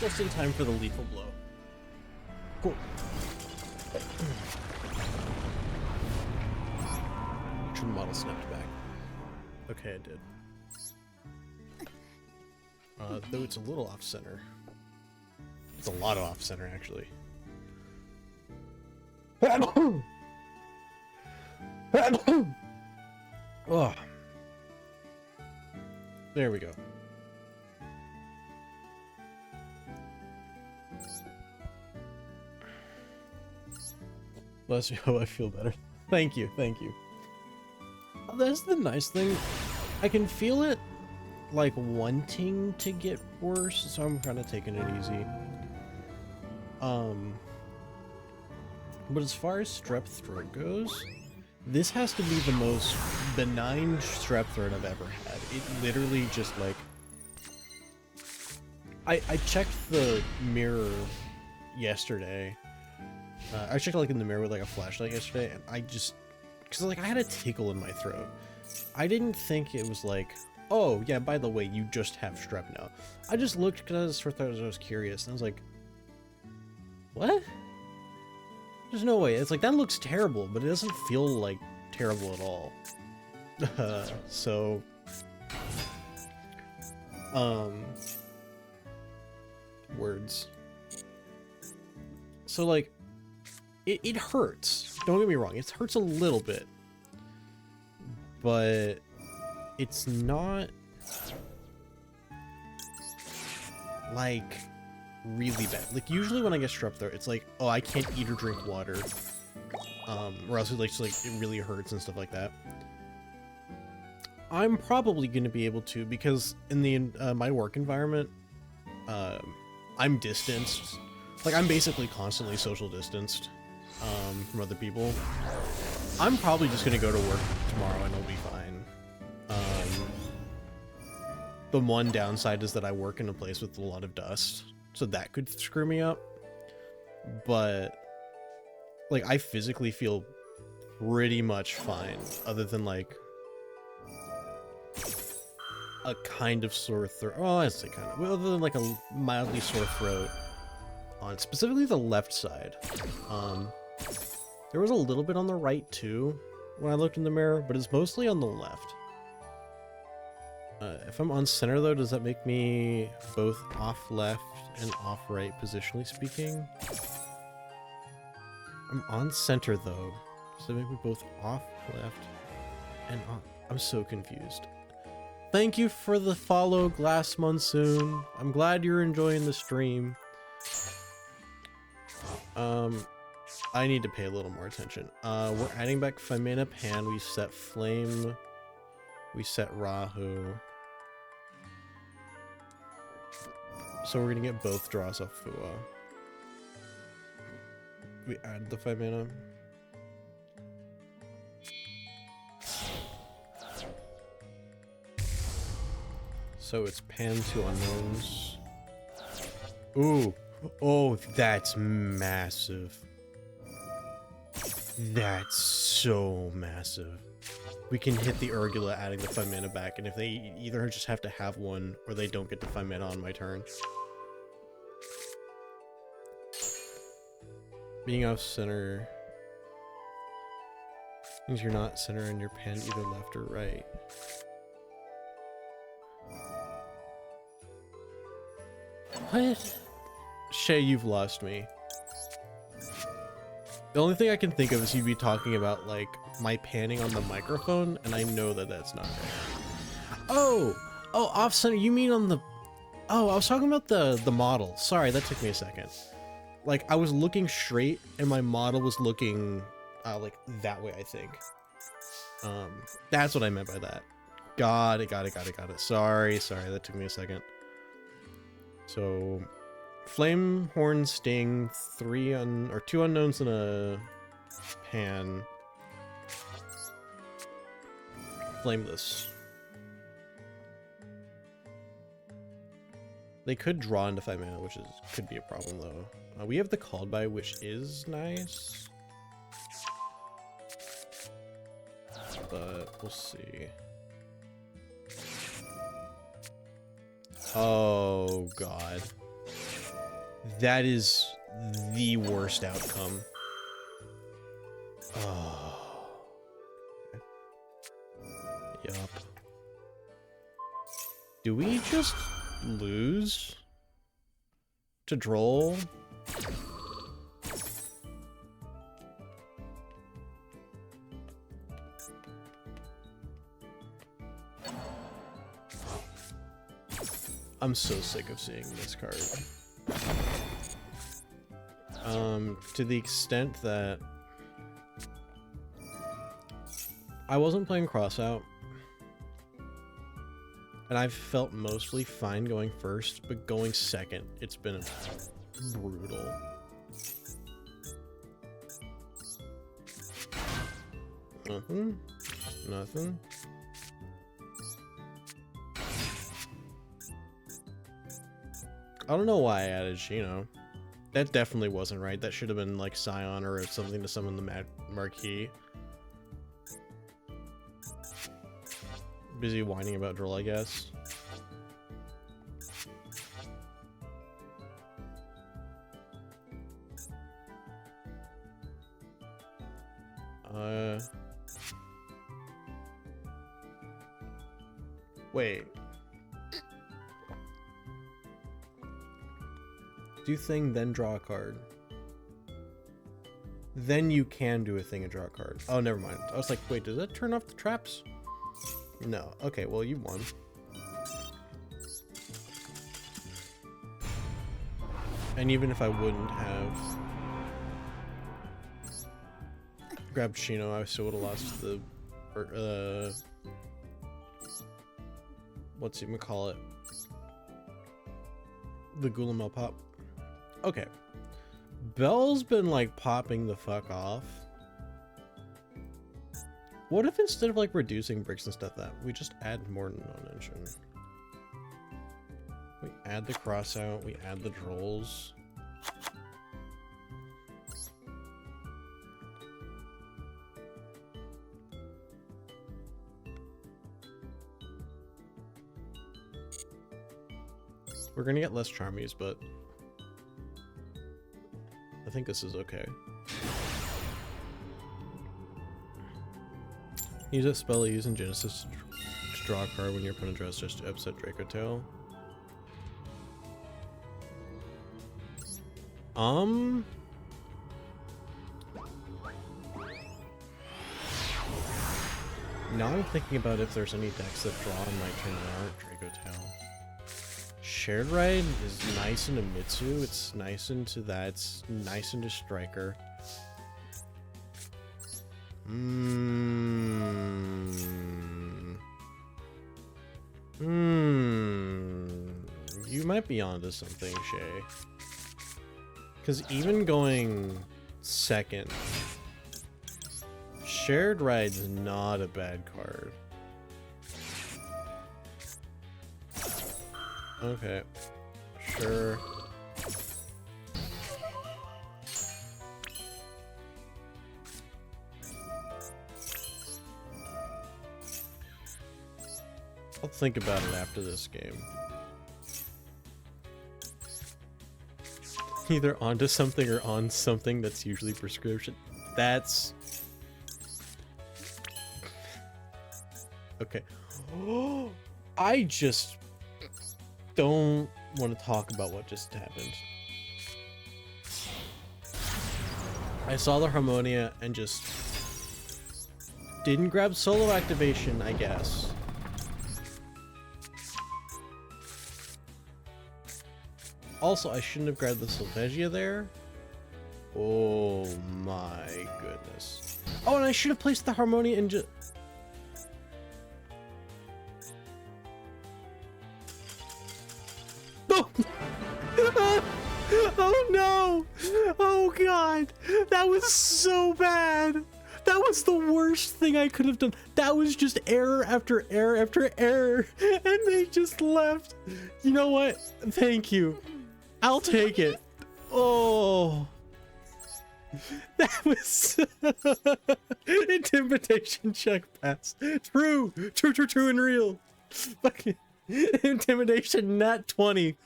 S1: Just in time for the lethal blow. Cool. Make sure the model snapped back. Okay, it did. Though it's a little off-center. It's a lot of off-center, actually. Oh. There we go. Bless you. Oh, I feel better. Thank you. Thank you. Oh, that's the nice thing. I can feel it, like, wanting to get worse, so I'm kind of taking it easy. But as far as strep throat goes, this has to be the most benign strep throat I've ever had. It literally just, like... I checked the mirror yesterday. I checked, like, in the mirror with, like, a flashlight yesterday, and I just... Because, like, I had a tickle in my throat. I didn't think it was, like, oh, yeah, by the way, you just have strep now. I just looked because I was curious, and I was like, what? There's no way. It's like, that looks terrible, but it doesn't feel, like, terrible at all. So... Words. So, like, it hurts. Don't get me wrong, it hurts a little bit. But it's not like really bad. Like usually when I get strep throat, it's like, oh, I can't eat or drink water, or else it really hurts and stuff like that. I'm probably going to be able to, because in the my work environment, I'm distanced. Like I'm basically constantly social distanced from other people. I'm probably just gonna go to work tomorrow and I'll be fine. The one downside is that I work in a place with a lot of dust, so that could screw me up. But, like, I physically feel pretty much fine, other than, like, a kind of sore throat. Oh, I say kind of. Well, other than, like, a mildly sore throat on specifically the left side. There was a little bit on the right too when I looked in the mirror, but it's mostly on the left. If I'm on center though, does that make me both off left and off right positionally speaking? I'm on center though. Does that make me both off left and on? I'm so confused. Thank you for the follow, Glass Monsoon. I'm glad you're enjoying the stream. I need to pay a little more attention. We're adding back Femina Pan. We set Flame. We set Rahu. So we're gonna get both draws off Fua. We add the Femina. So it's Pan to unknowns. Ooh. Oh, that's massive. That's so massive. We can hit the Urgula adding the 5 mana back, and if they either just have to have one or they don't get the 5 mana on my turn. Being off center means you're not centering your pan either left or right. What? Shay, you've lost me. The only thing I can think of is you'd be talking about, like, my panning on the microphone, and I know that that's not there. Oh! Oh, off-center, you mean on the... Oh, I was talking about the model. Sorry, that took me a second. Like, I was looking straight, and my model was looking, like, that way, I think. That's what I meant by that. Got it. Sorry, that took me a second. So... Flame, Horn, Sting, 2 unknowns and a pan. Flameless. They could draw into 5 mana, which could be a problem though. We have the Called By, which is nice. But we'll see. Oh god. That is the worst outcome. Oh. Yup. Do we just lose to Droll? I'm so sick of seeing this card. To the extent that I wasn't playing Crossout, and I've felt mostly fine going first, but going second, it's been brutal. Nothing. Nothing. I don't know why I added Shino. That definitely wasn't right. That should have been like Scion or something to summon the Marquee. Busy whining about Droll, I guess. Wait. Do thing, then draw a card. Then you can do a thing and draw a card. Oh, never mind. I was like, wait, does that turn off the traps? No. Okay, well, you won. And even if I wouldn't have grabbed Shino, I still would have lost the... what's you call it? The Gulamel pop. Okay. Bell's been like popping the fuck off. What if instead of like reducing bricks and stuff that we just add more non-engine? We add the Crossout, we add the Drolls. We're gonna get less Charmies, but I think this is okay. Use that spell you use in Genesis to draw a card when your opponent draws just to upset Draco Tail. Now I'm thinking about if there's any decks that draw on my turn that aren't Draco Tail. Shared Ride is nice into Mitsu, it's nice into that, it's nice into Striker. You might be onto something, Shay. Because even going second, Shared Ride's not a bad card. Okay, sure. I'll think about it after this game. Either onto something or on something that's usually prescription. That's... Okay. I just don't want to talk about what just happened. I saw the Harmonia and just didn't grab solo activation, I guess. Also, I shouldn't have grabbed the Sylvegia there. Oh my goodness. Oh, and I should have placed the Harmonia in just... Oh! Oh no! Oh god! That was so bad! That was the worst thing I could have done. That was just error after error after error. And they just left. You know what? Thank you. I'll take it. Oh. That was intimidation check pass. True and real. Fucking intimidation nat 20.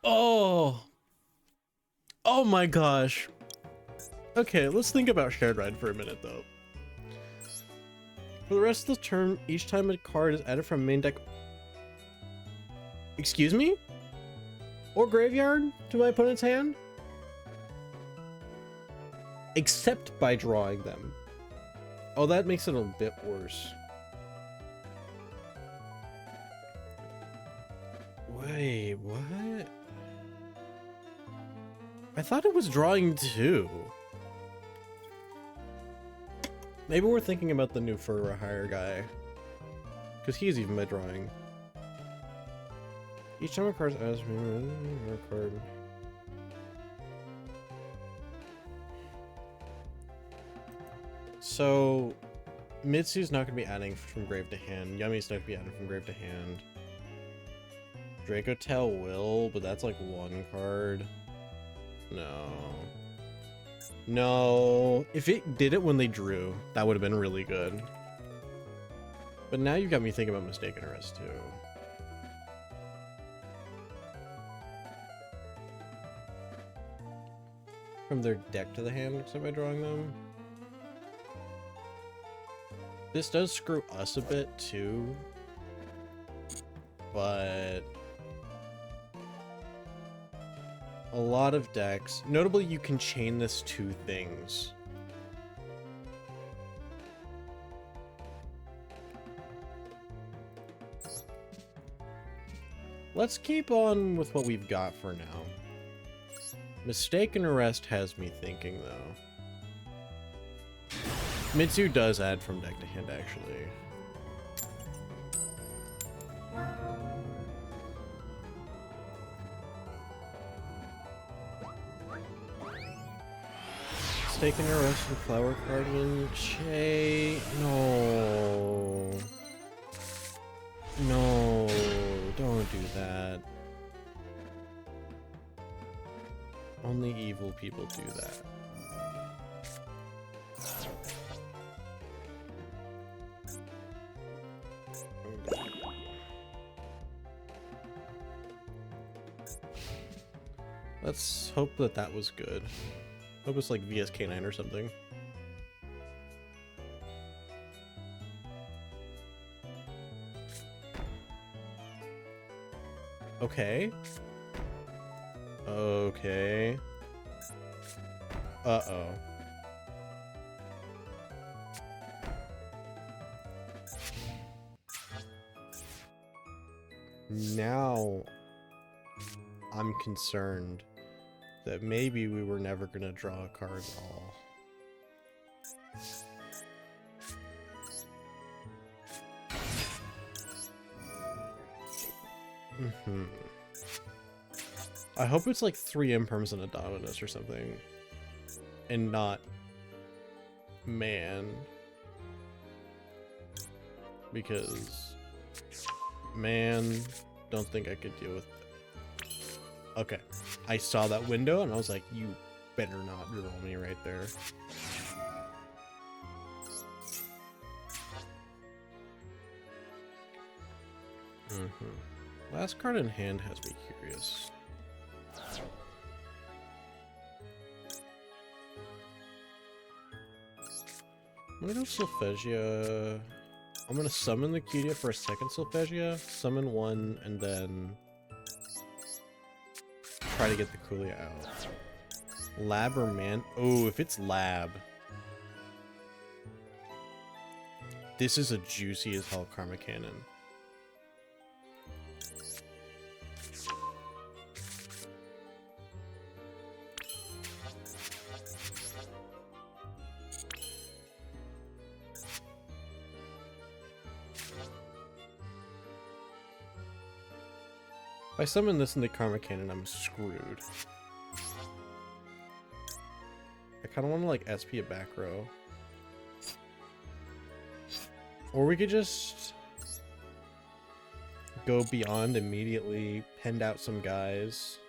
S1: Oh. Oh my gosh. Okay, let's think about Shared Ride for a minute, though. For the rest of the turn, each time a card is added from main deck... Excuse me? Or graveyard to my opponent's hand? Except by drawing them. Oh, that makes it a bit worse. Wait, what? I thought it was drawing too. Maybe we're thinking about the new for a hire guy. Because he's even by drawing. Each time a card adds a card. So Mitsu's not gonna be adding from grave to hand. Yumi's not gonna be adding from grave to hand. Dracotel will, but that's like one card. No. No. If it did it when they drew, that would have been really good. But now you've got me thinking about Mistaken Arrest too. From their deck to the hand, except by drawing them. This does screw us a bit too. But a lot of decks, notably you can chain this to things. Let's keep on with what we've got for now. Mistaken Arrest has me thinking though. Mitsu does add from deck to hand actually. Mistaken Arrest and Flower Guardian. Che. No. No. Don't do that. Only evil people do that. Let's hope that that was good. Hope it's like VSK9 or something. Okay. Okay. Uh-oh. Now I'm concerned that maybe we were never gonna draw a card at all. I hope it's like 3 imperms and a Dominus or something. And not man. Because man, don't think I could deal with it. Okay. I saw that window and I was like, you better not draw me right there. Last card in hand has me curious. I'm gonna go Solfegia. I'm gonna summon the Cutia for a second Solfegia, summon one, and then try to get the Coolia out. Lab or man? Oh, if it's lab. This is a juicy as hell Karma Cannon. If I summon this in the Karma Cannon, I'm screwed. I kind of want to like SP a back row. Or we could just go beyond immediately, pend out some guys.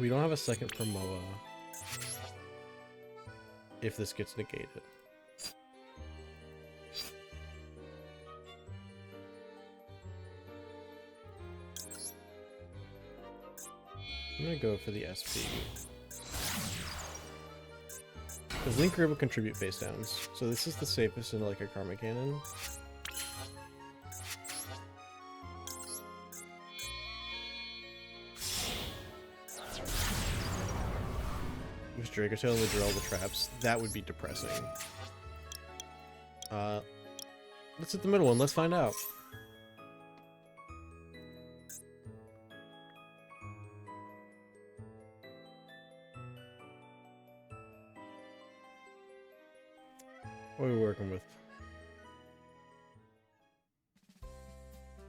S1: We don't have a second for Moa if this gets negated. I'm gonna go for the SP. Because Linker will contribute face downs, so this is the safest in like a Karma Cannon. Use Draco Tail to draw all the traps. That would be depressing. Let's hit the middle one. Let's find out. What are we working with?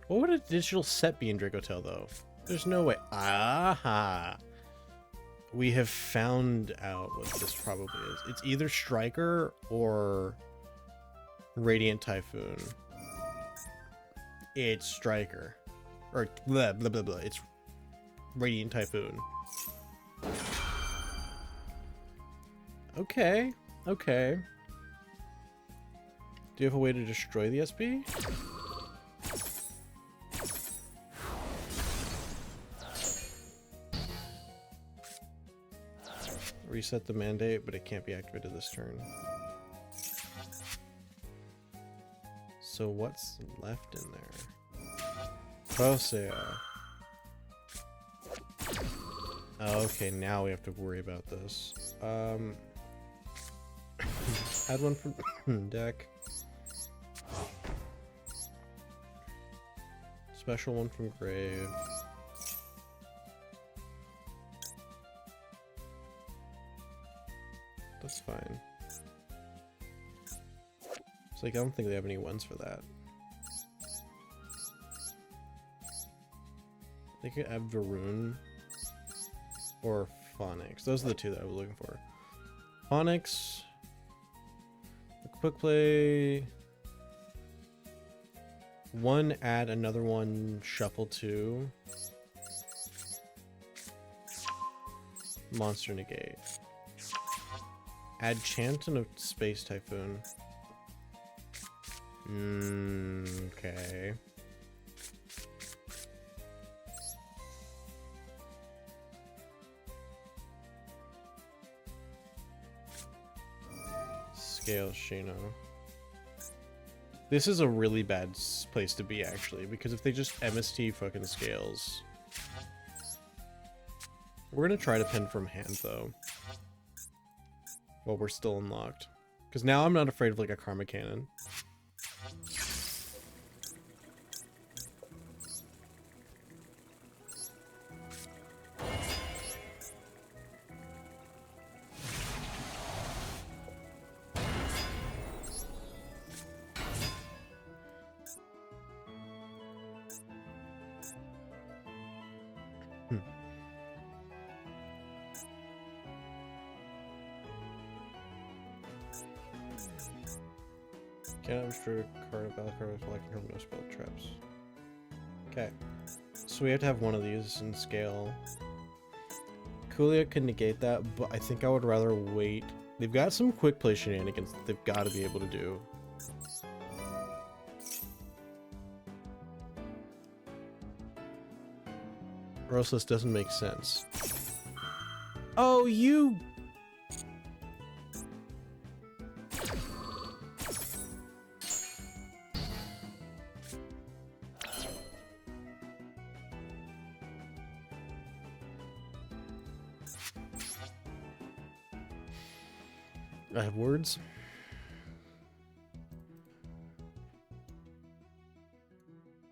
S1: What would a digital set be in Draco Tail, though? There's no way. Aha! We have found out what this probably is. It's either Striker or Radiant Typhoon. It's Striker. Or blah, blah, blah, blah. It's Radiant Typhoon. Okay. Okay. Do you have a way to destroy the SP? Reset the mandate, but it can't be activated this turn. So what's left in there? Posea. Okay, now we have to worry about this. Add one from deck. Special one from grave. That's fine. It's like, I don't think they have any ones for that. They could add Varun or Phonics. Those are the two that I was looking for. Phonics. Quick play. One, add another one, shuffle two. Monster negate. Add Chant and a Space Typhoon. Okay. Scale Shino. This is a really bad place to be, actually, because if they just MST fucking Scales... We're gonna try to pen from hand, though. While we're still unlocked. Because now I'm not afraid of, like, a Karma Cannon. Cannot restrict a card of battle card with like no spell traps. Okay. So we have to have one of these in scale. Coolio can negate that, but I think I would rather wait. They've got some quick play shenanigans that they've got to be able to do. Or else this doesn't make sense. Oh, you... I have words.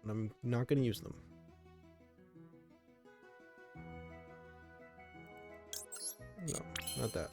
S1: I'm not going to use them. No, not that.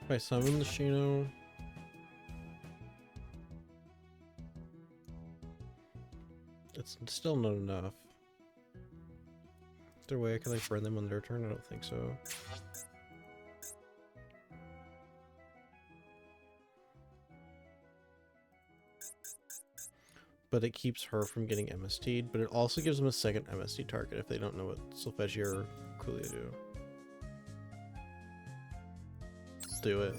S1: If I summon the Shino, it's still not enough. Is there a way I can like burn them on their turn? I don't think so. But it keeps her from getting MST'd, but it also gives them a second MST target if they don't know what Solfeggio or Coolio do. Do it.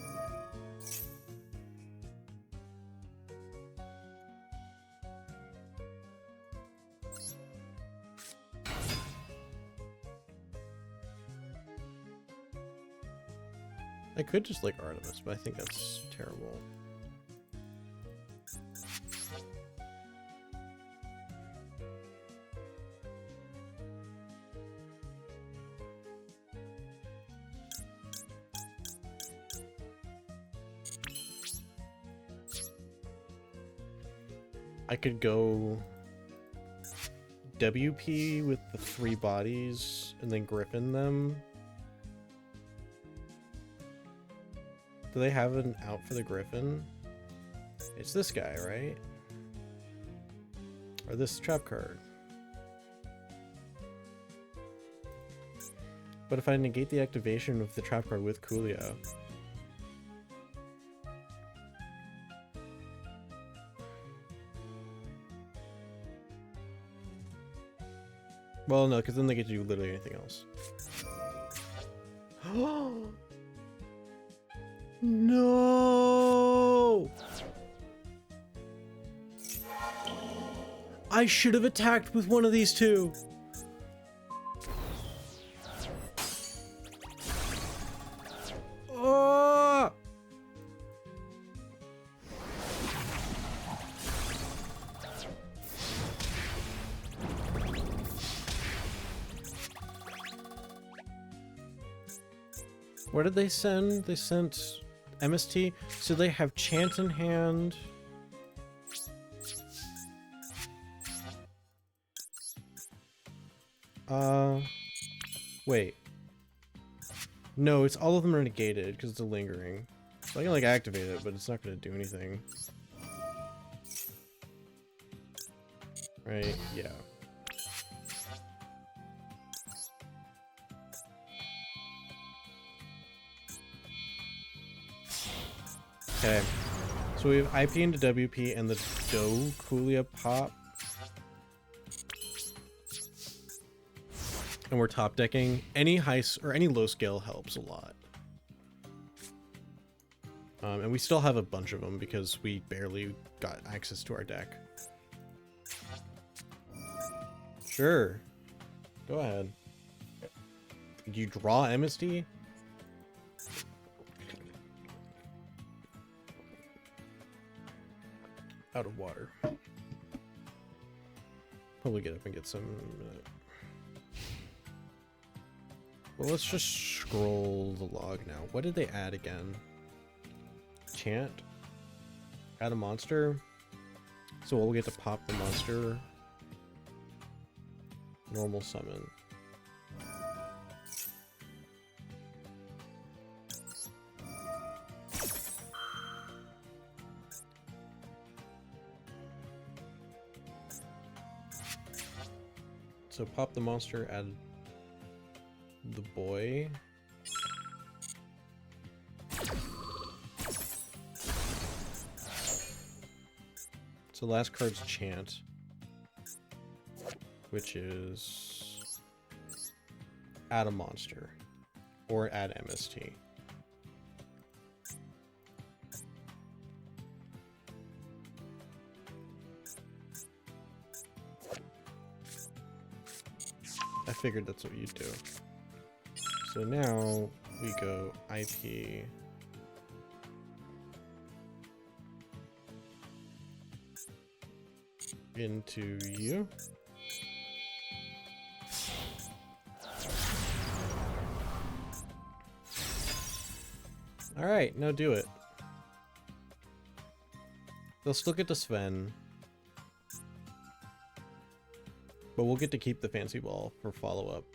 S1: I could just like Artemis, but I think that's terrible. I could go WP with the 3 bodies and then Griffin them. Do they have an out for the Griffin? It's this guy, right? Or this trap card. But if I negate the activation of the trap card with Coolio. Well, no, because then they get to do literally anything else. No! I should have attacked with one of these two. Oh! What did they send? They sent MST, so they have Chant in hand. Wait. No, it's all of them are negated because it's a lingering. So I can like activate it, but it's not going to do anything. Right? Yeah. Okay, so we have IP into WP and the Do Coolio pop. And we're top decking. Any high or any low scale helps a lot. And we still have a bunch of them because we barely got access to our deck. Sure. Go ahead. Did you draw MSD? Out of water. Probably get up and get some. Well, let's just scroll the log now. What did they add again? Chant? Add a monster? So we'll get to pop the monster. Normal summon. So pop the monster, add the boy. So last card's Chant, which is add a monster or add MST. I figured that's what you'd do. So now we go IP into you. All right, now do it. They'll still get to Sven. But we'll get to keep the fancy ball for follow-up.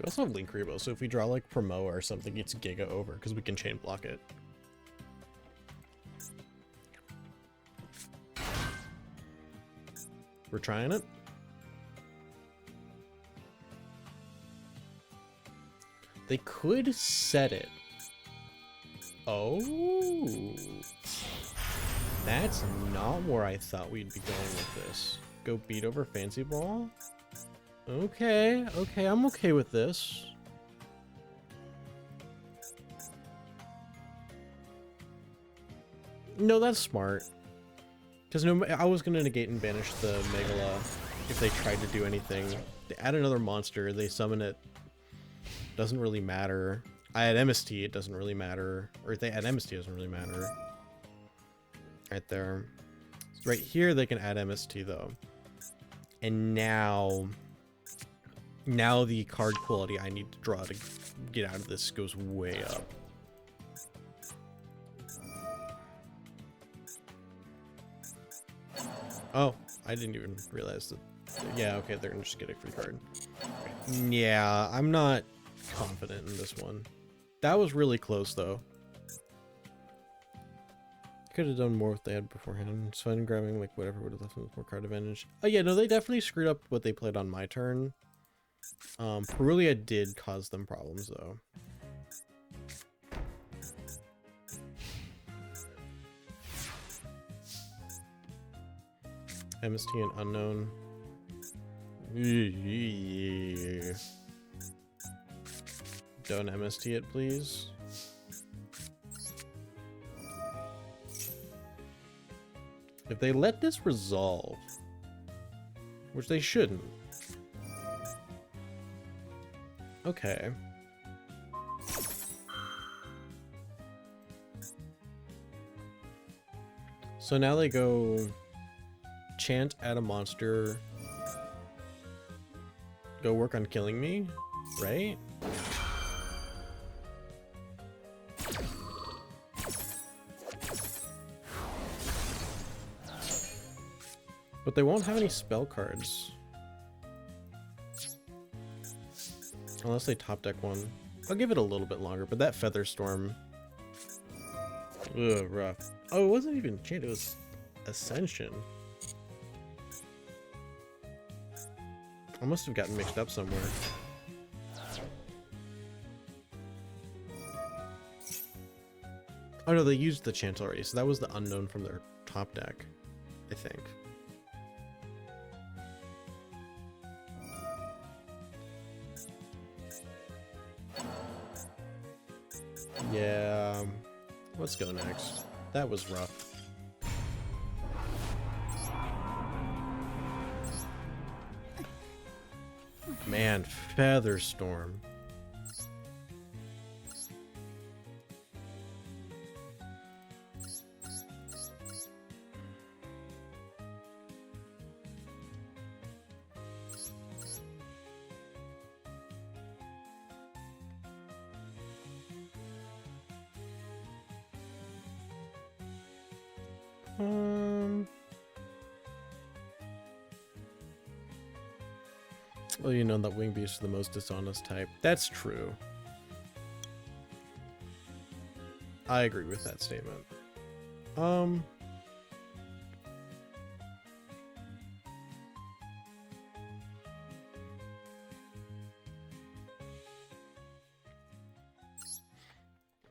S1: We also have Link Rebo, so if we draw like Promo or something, it's Giga over because we can chain block it. We're trying it. They could set it. Oh. That's not where I thought we'd be going with this. Go beat over Fancy Ball? Okay, okay, I'm okay with this. No, that's smart. Because no, I was going to negate and banish the Megala if they tried to do anything. They add another monster, they summon it. Doesn't really matter. I add MST, it doesn't really matter. Or if they add MST, it doesn't really matter. Right there. So right here, they can add MST though. And now the card quality I need to draw to get out of this goes way up. Oh, I didn't even realize that. Yeah, okay, they're gonna just get a free card. Yeah, I'm not confident in this one. That was really close though. Could have done more if they had beforehand. It's fine grabbing like whatever would have left them with more card advantage. Oh yeah, no, they definitely screwed up what they played on my turn. Perulia did cause them problems though. MST and Unknown. Don't MST it, please. If they let this resolve, which they shouldn't. Okay. So now they go chant, add a monster, go work on killing me, right? But they won't have any spell cards. Unless they top deck one. I'll give it a little bit longer, but that Featherstorm. Ugh, rough. Oh, it wasn't even chant, it was Ascension. I must have gotten mixed up somewhere. Oh no, they used the chant already, so that was the Unknown from their top deck, I think. Yeah, let's go next. That was rough. Man, Featherstorm. Well, you know that Wing Beast is the most dishonest type. That's true. I agree with that statement.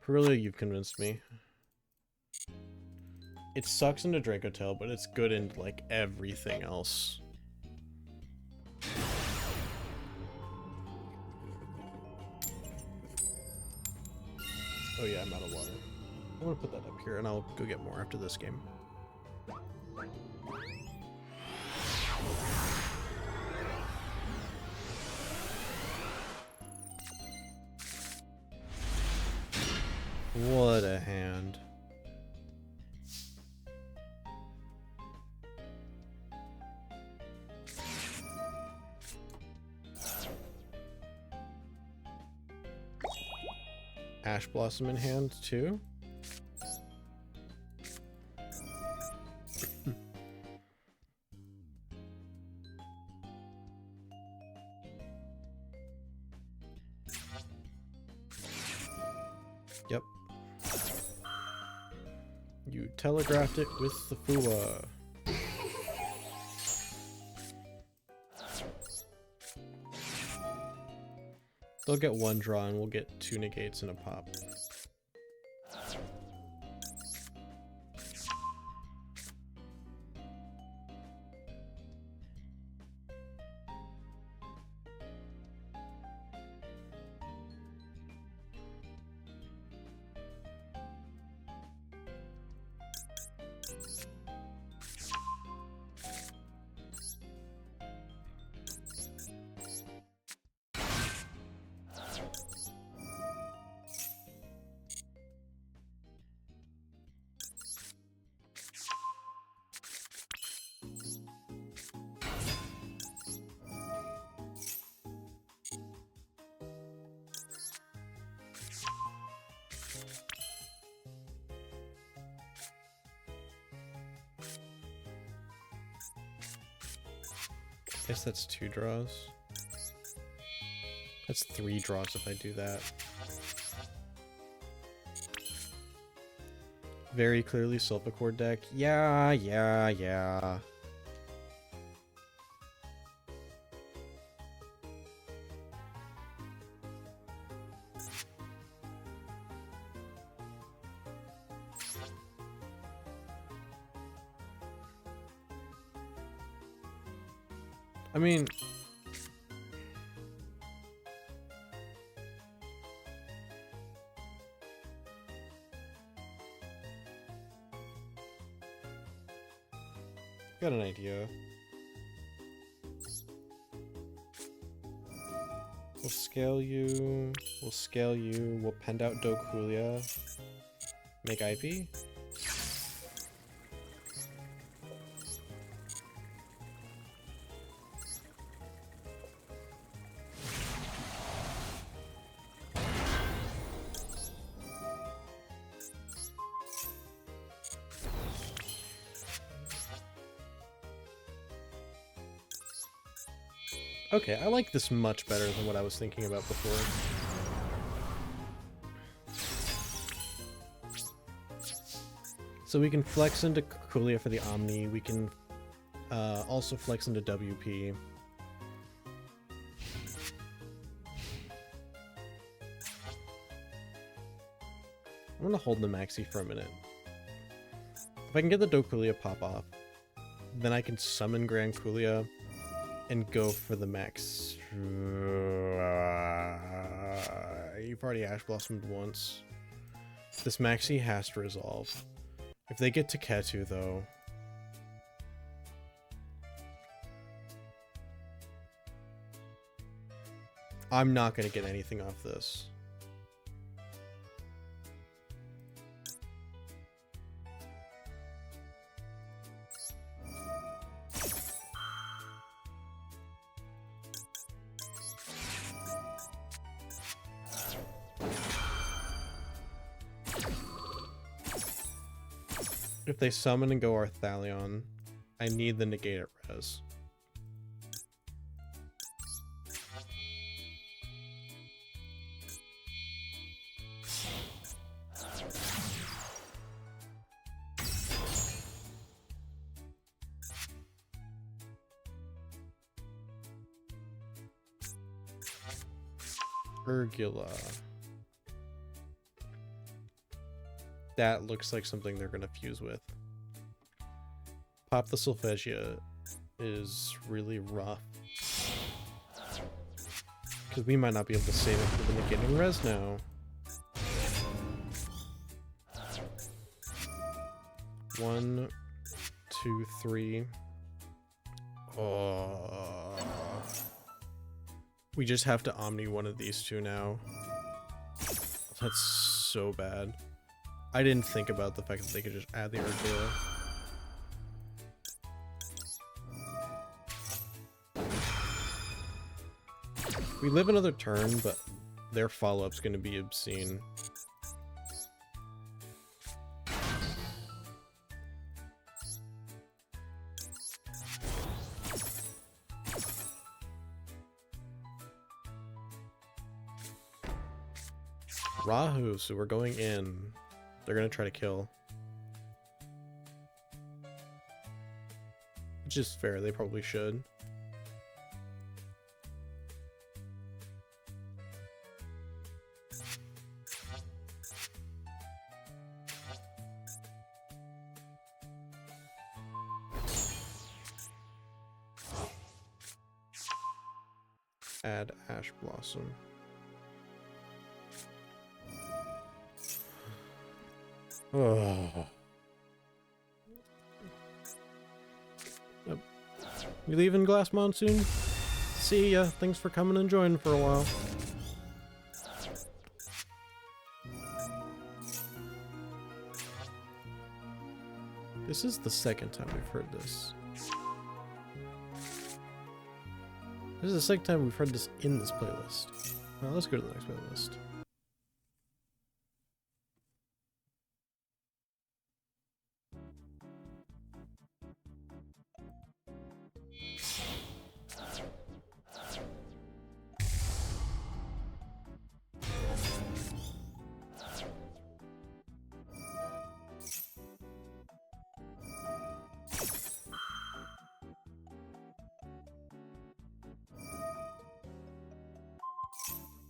S1: Really, you've convinced me. It sucks into Dracotail, but it's good in like everything else. Oh yeah, I'm out of water. I'm gonna put that up here and I'll go get more after this game. What a hand. Ash Blossom in hand, too? You telegraphed it with the Fua. They'll get one draw and we'll get 2 negates and a pop. Guess that's 2 draws. That's 3 draws if I do that. Very clearly Sulfur deck. Yeah. I mean, got an idea. We'll scale you, we'll pend out Dokulia, make IP. Okay, I like this much better than what I was thinking about before. So we can flex into Kukulia for the Omni, we can also flex into WP. I'm gonna hold the Maxi for a minute. If I can get the Dokulia pop off, then I can summon Grand Kulia and go for the max. You've already Ash Blossomed once. This Maxi has to resolve. If they get to Ketu, though... I'm not going to get anything off this. If they summon and go Arthalion, I need the negate at res. Urgula. That looks like something they're gonna fuse with. Pop the Solfegia is really rough. Because we might not be able to save it for the negating res now. One, two, three. Oh. We just have to Omni one of these two now. That's so bad. I didn't think about the fact that they could just add the Urgula. We live another turn, but their follow-up's going to be obscene. Rahu, so we're going in. They're going to try to kill. Which is fair, they probably should. Add Ash Blossom. Oh. Yep. You leaving, Glass Monsoon? See ya. Thanks for coming and joining for a while. This is the second time we've heard this. This is the second time we've heard this in this playlist. Well, let's go to the next playlist.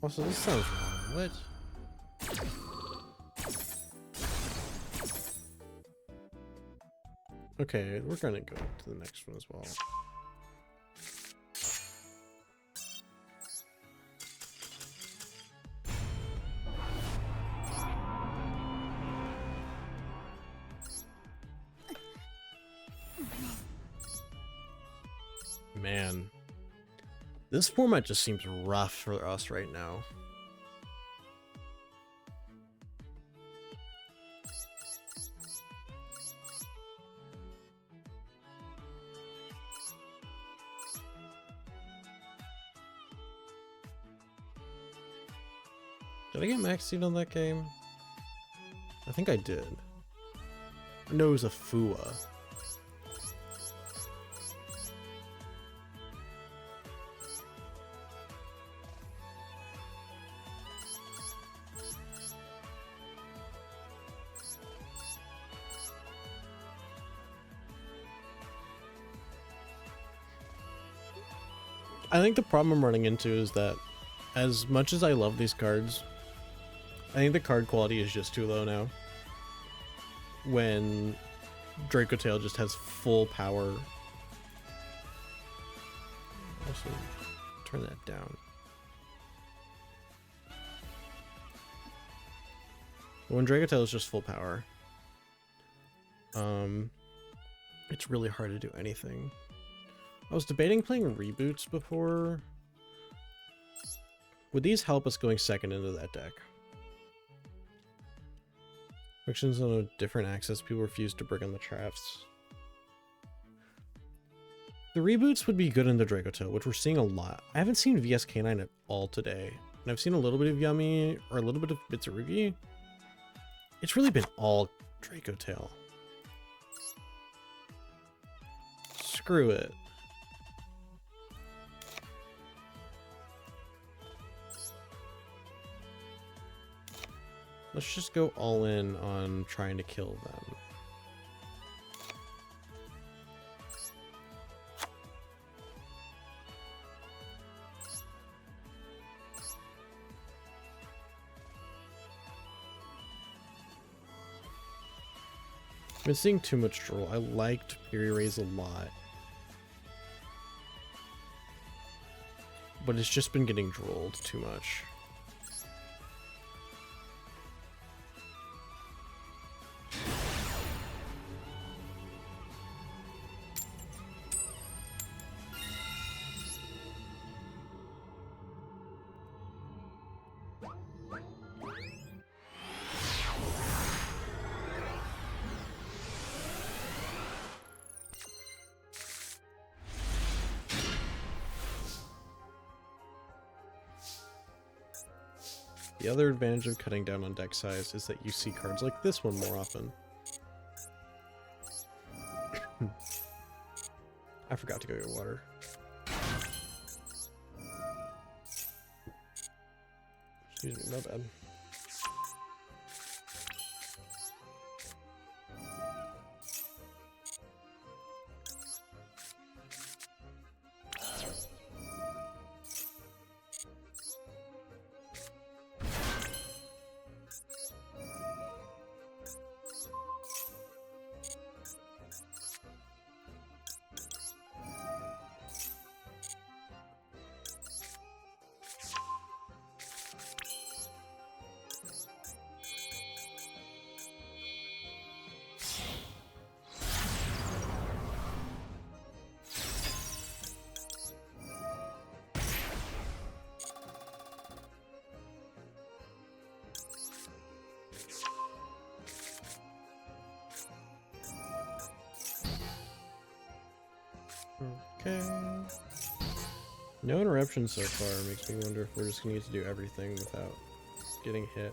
S1: Also, this sounds wrong. What? Okay, we're gonna go to the next one as well. Man. This format just seems rough for us right now. Did I get max seed on that game? I think I did. No, it was a Fua. I think the problem I'm running into is that as much as I love these cards, I think the card quality is just too low now. When Draco Tail just has full power. Also, turn that down. When Draco Tail is just full power, it's really hard to do anything. I was debating playing reboots before. Would these help us going second into that deck? Frictions on a different access, people refuse to bring on the traps. The reboots would be good in the Draco Tail, which we're seeing a lot. I haven't seen VSK9 at all today. And I've seen a little bit of Yummy, or a little bit of Bitsurugi. It's really been all Draco Tail. Screw it. Let's just go all in on trying to kill them. I've been seeing too much drool. I liked Fury Rays a lot. But it's just been getting drooled too much. The other advantage of cutting down on deck size is that you see cards like this one more often. I forgot to go get water. Excuse me, my bad. Okay. No interruptions so far. Makes me wonder if we're just gonna get to do everything without getting hit.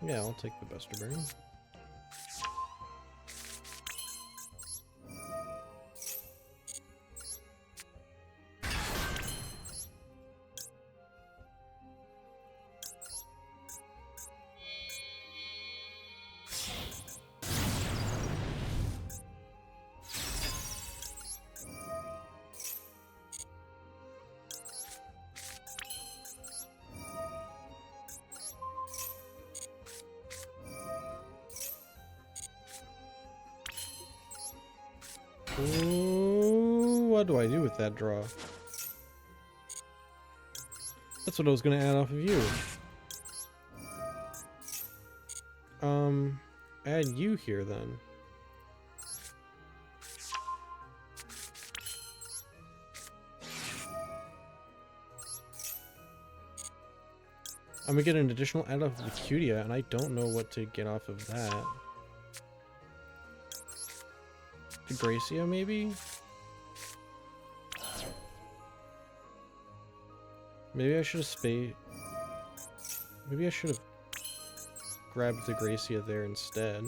S1: Yeah, I'll take the Buster Burn. Ooh, what do I do with that draw? That's what I was gonna add off of you. Add you here then. I'm gonna get an additional add off of the Cutia, and I don't know what to get off of that. The Gracia, maybe? Maybe I should have Maybe I should have grabbed the Gracia there instead.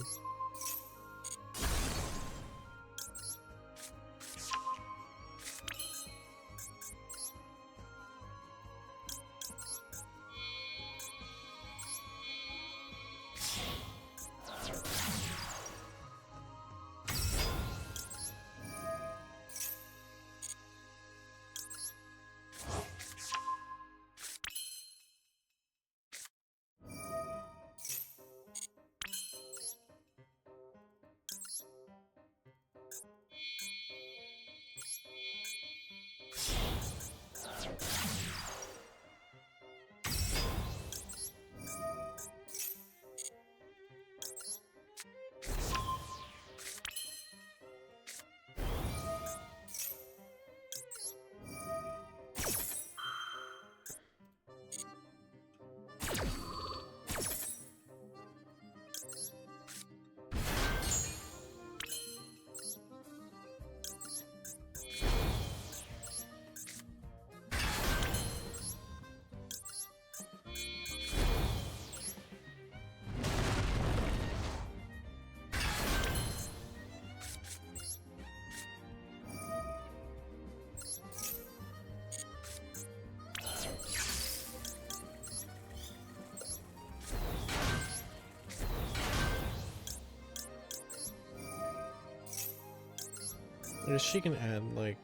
S1: I guess she can add, like,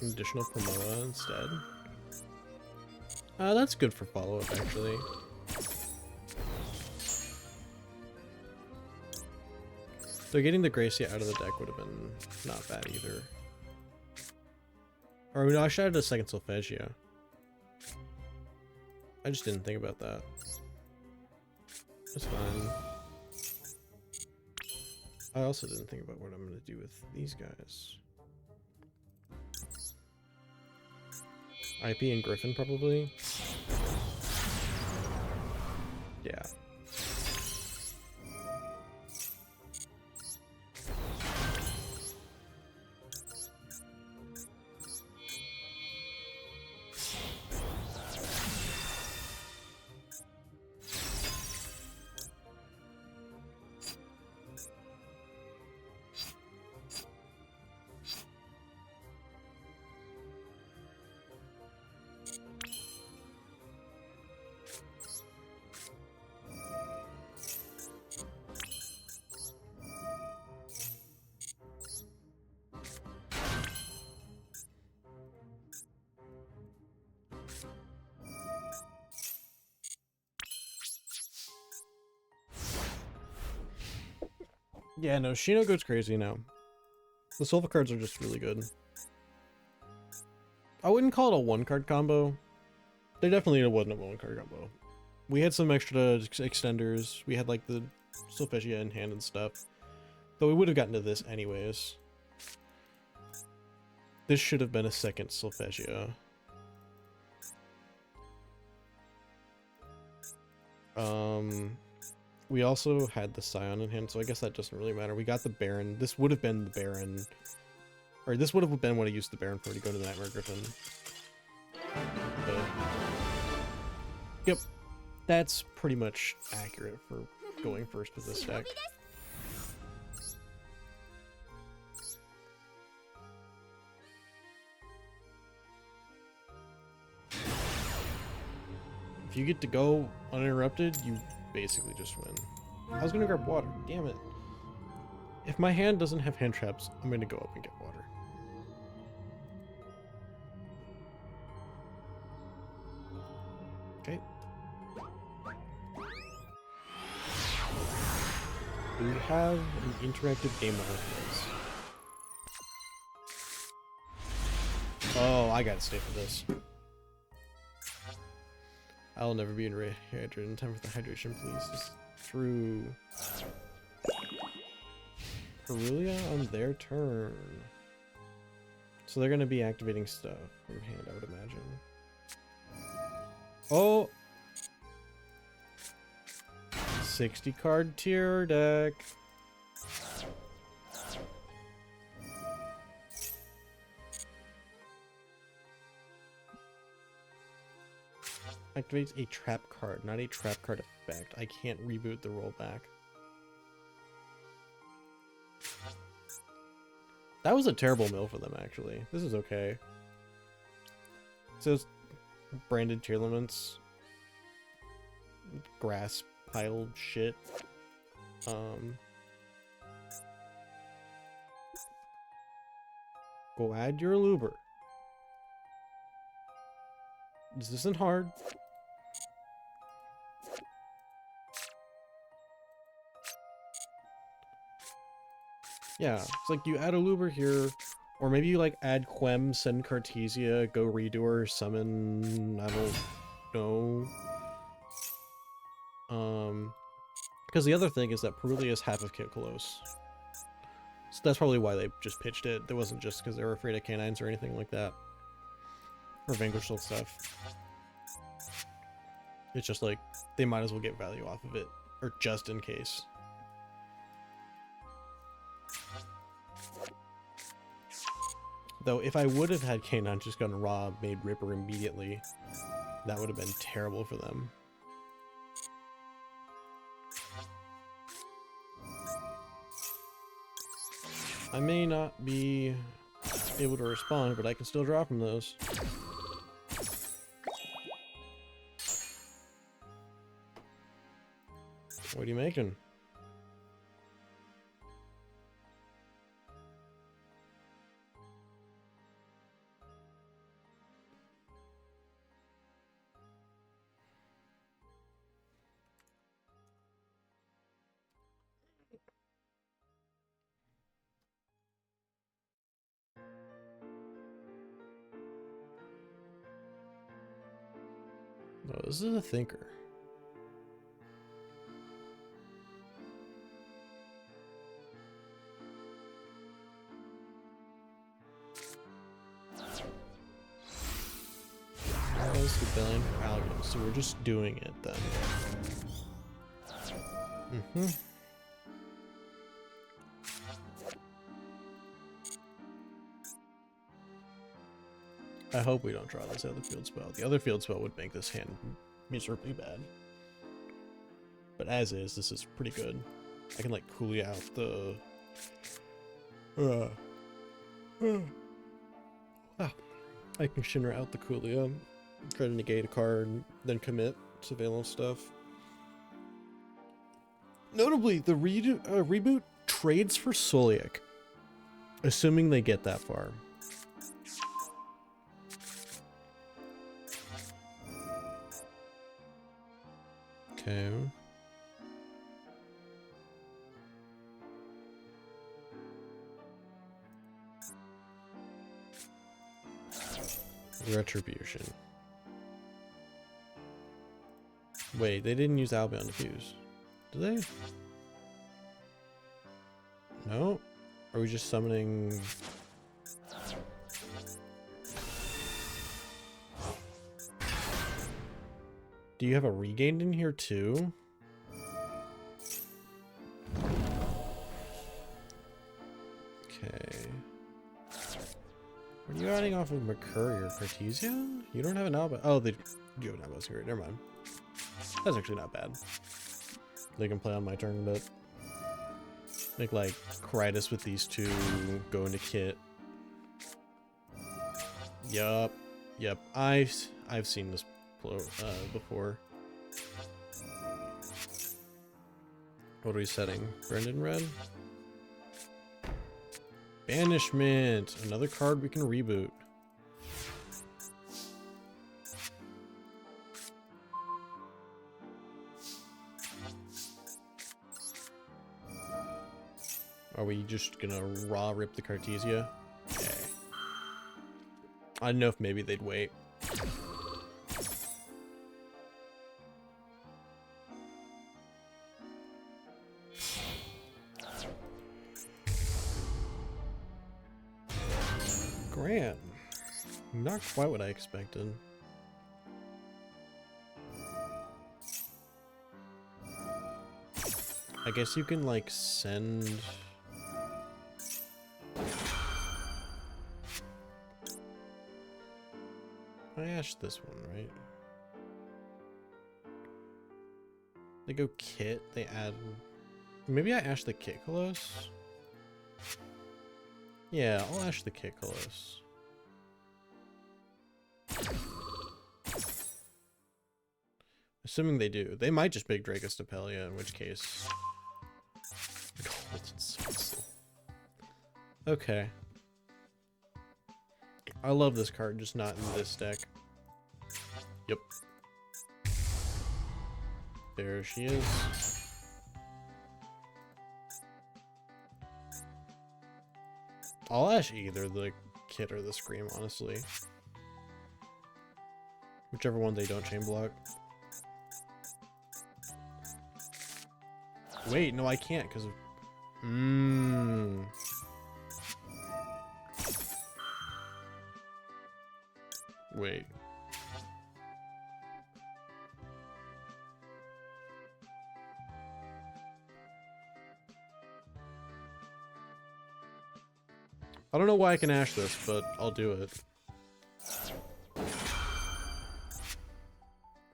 S1: an additional Promoa instead. That's good for follow-up, actually. So getting the Gracia out of the deck would have been not bad either. Or, no, I should have added a second Solfeggio. I just didn't think about that. That's fine. I also didn't think about what I'm going to do with these guys. IP and Griffin, probably. Yeah. Yeah, no, Shino goes crazy now. The Silva cards are just really good. I wouldn't call it a one-card combo. They definitely wasn't a one-card combo. We had some extra extenders. We had, like, the Solfeggia in hand and stuff. Though we would have gotten to this anyways. This should have been a second Solfeggio. We also had the Scion in hand, so I guess that doesn't really matter. We got the Baron. This would have been the Baron. Or this would have been what I used the Baron for to go to the Nightmare Griffin. But, yep. That's pretty much accurate for going first with this deck. If you get to go uninterrupted, you basically just win. I was gonna grab water, damn it. If my hand doesn't have hand traps, I'm gonna go up and get water. Okay. We have an interactive game on our place. Oh, I gotta stay for this. I'll never be rehydrated in time for the hydration, please. Just through Perulia on their turn. So they're gonna be activating stuff from hand, I would imagine. Oh! 60 card tier deck. Activates a trap card, not a trap card effect. I can't reboot the rollback. That was a terrible mill for them, actually. This is okay. It says branded tier limits. Grass piled shit. Go add your Luber. This isn't hard. Yeah, it's like you add a Luber here, or maybe you like add Quem, send Cartesia, go Redoer, summon, I don't know. Because the other thing is that Perulia is half of Kitkalos. So that's probably why they just pitched it. It wasn't just because they were afraid of canines or anything like that. Or Vanquishal stuff. It's just like, they might as well get value off of it. Or just in case. Though, if I would have had Canine just gone raw, made Ripper immediately, that would have been terrible for them. I may not be able to respond, but I can still draw from those. What are you making? No, this is a thinker. That was the billion for Albion, so we're just doing it then. I hope we don't draw this other field spell. The other field spell would make this hand miserably bad. But as is, this is pretty good. I can like Cooley out the... I can Shinra out the Cooley, try to negate a card, then commit to Vaylantz stuff. Notably, the reboot trades for Soliak, assuming they get that far. Okay. Retribution. Wait, they didn't use Albion to fuse. Did they? No? Are we just summoning... Do you have a regained in here too? Okay. Are you adding off of McCurry or Cartesia? You don't have an Alba. Oh, they do have an Alba here. Never mind. That's actually not bad. They can play on my turn a bit. Make like Critus with these two, go into Kit. Yup. Yep. I've seen this before. What are we setting? Brendan Red? Banishment! Another card we can reboot. Are we just gonna raw rip the Cartesia? Okay. I don't know if maybe they'd wait. Grant. Not quite what I expected. I guess you can like send... I ashed this one, right? They go Kit, they add... Maybe I ash the Kit Colossus? Yeah, I'll ash the Kit Colossus. Assuming they do. They might just big Draco Stapelia, in which case... Golden Soul. Okay. I love this card, just not in this deck. Yep. There she is. I'll ash either the Kit or the Scream, honestly. Whichever one they don't chain block. Wait, no, I can't because of... Wait. I don't know why I can ash this, but I'll do it.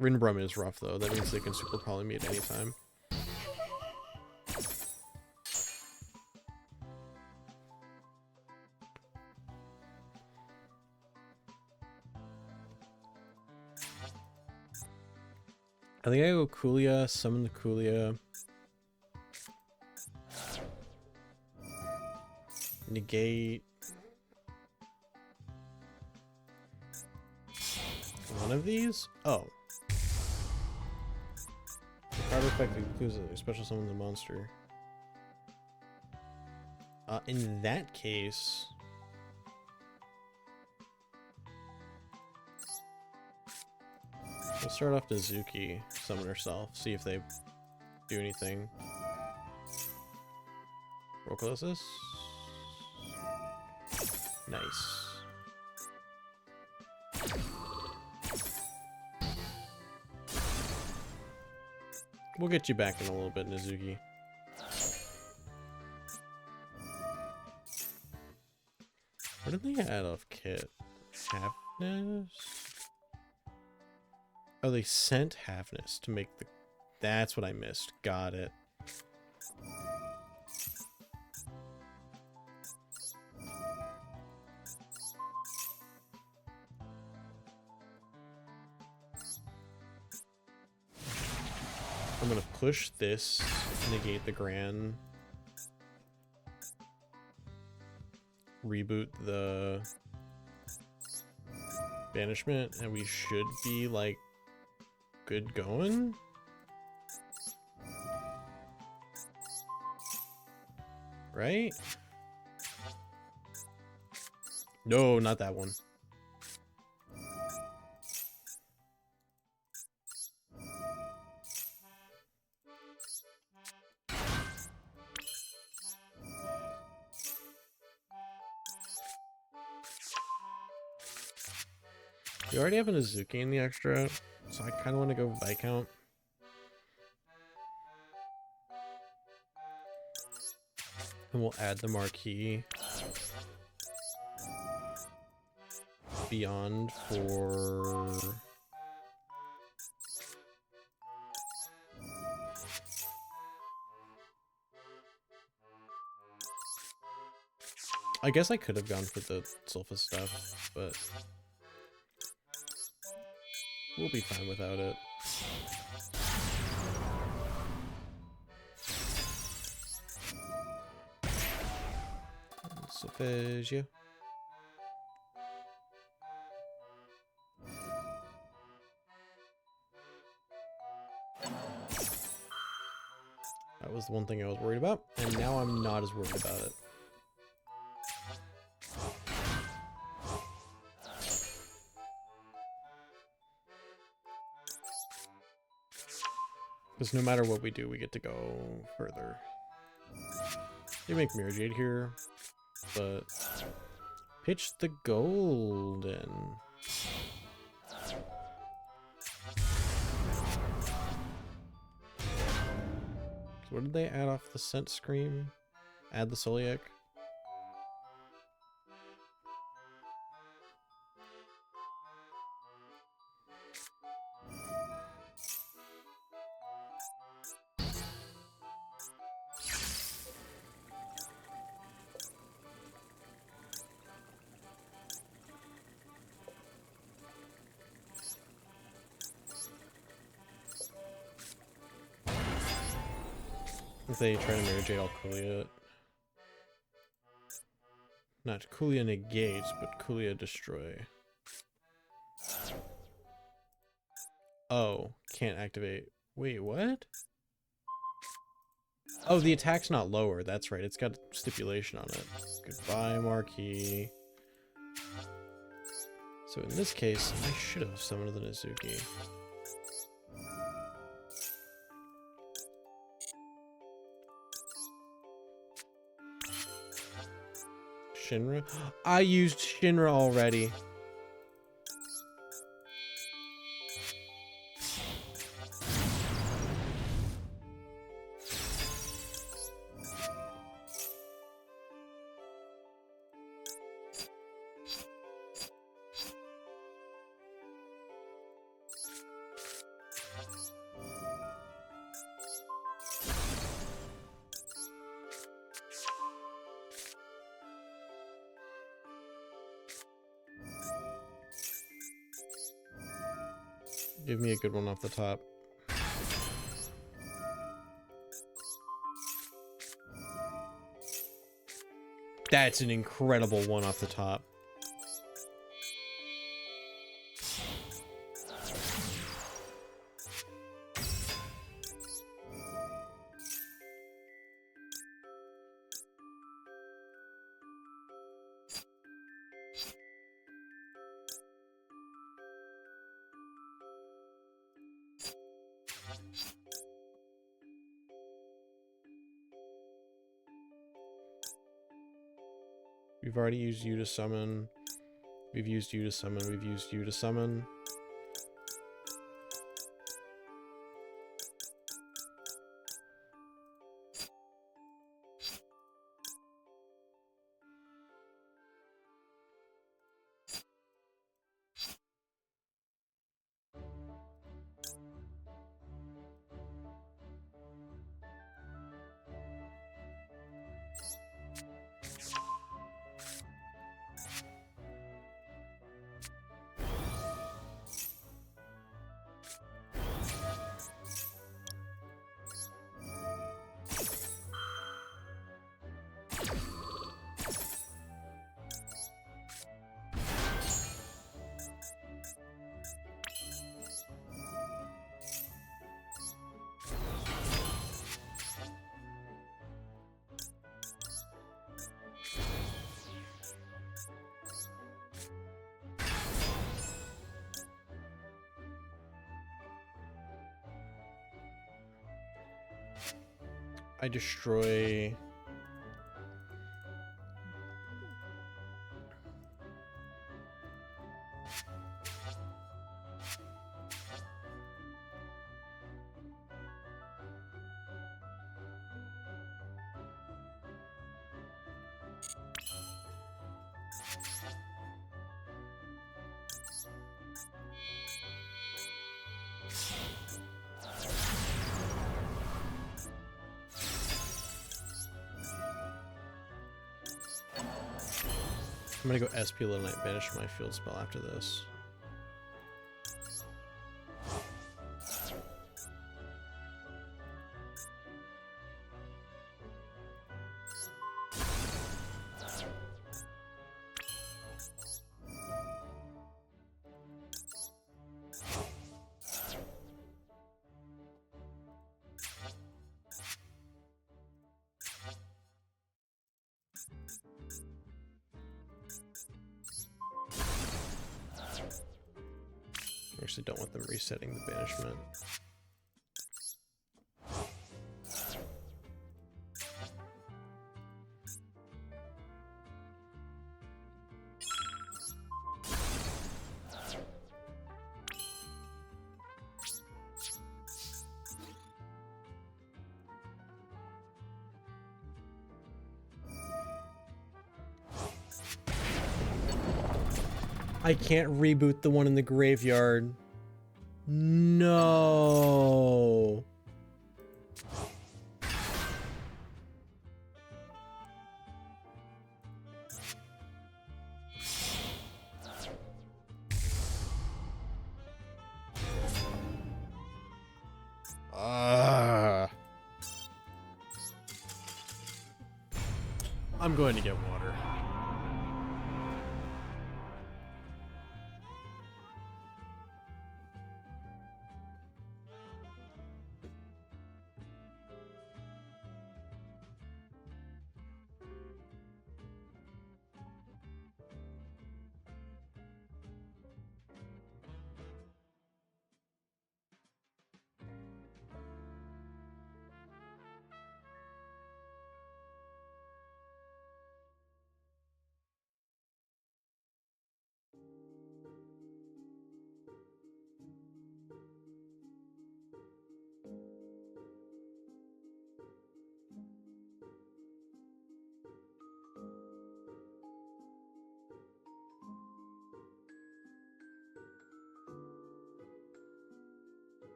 S1: Rinbrum is rough though. That means they can super poly me at any time. I think I go Kulia, summon the Kulia. Negate one of these? Oh. The card effect includes a special summon the monster. In that case... Let's start off Nizuki, summon herself, see if they do anything. Roll Colossus. Nice. We'll get you back in a little bit, Nizuki. What did they add off Kit? Halfness? Oh, they sent Halfness to make the... That's what I missed. Got it. I'm gonna push this, negate the Grand, reboot the banishment, and we should be like good going. Right? No, not that one. You already have an Azuki in the extra. So I kind of want to go Viscount. And we'll add the Marquis beyond for... I guess I could have gone for the Sulfa stuff, but we'll be fine without it. Solfeggio. That was the one thing I was worried about, and now I'm not as worried about it. Because no matter what we do, we get to go further. They make Mirror Jade here, but pitch the golden. So what did they add off the Scent Scream? Add the Soliac? If they try to Mirror Jade, I'll Kulia it. Not Kulia negates, but Kulia destroy. Oh, can't activate. Wait, what? Oh, the attack's not lower. That's right. It's got stipulation on it. Goodbye, Marquis. So in this case, I should have summoned the Nizuki. Shinra? I used Shinra already. Give me a good one off the top. That's an incredible one off the top. We've already used you to summon. We've used you to summon. We've used you to summon. I destroy... I'm gonna go SP Little Knight, banish my field spell after this. I actually don't want them resetting the banishment. I can't reboot the one in the graveyard. No. I'm going to get water.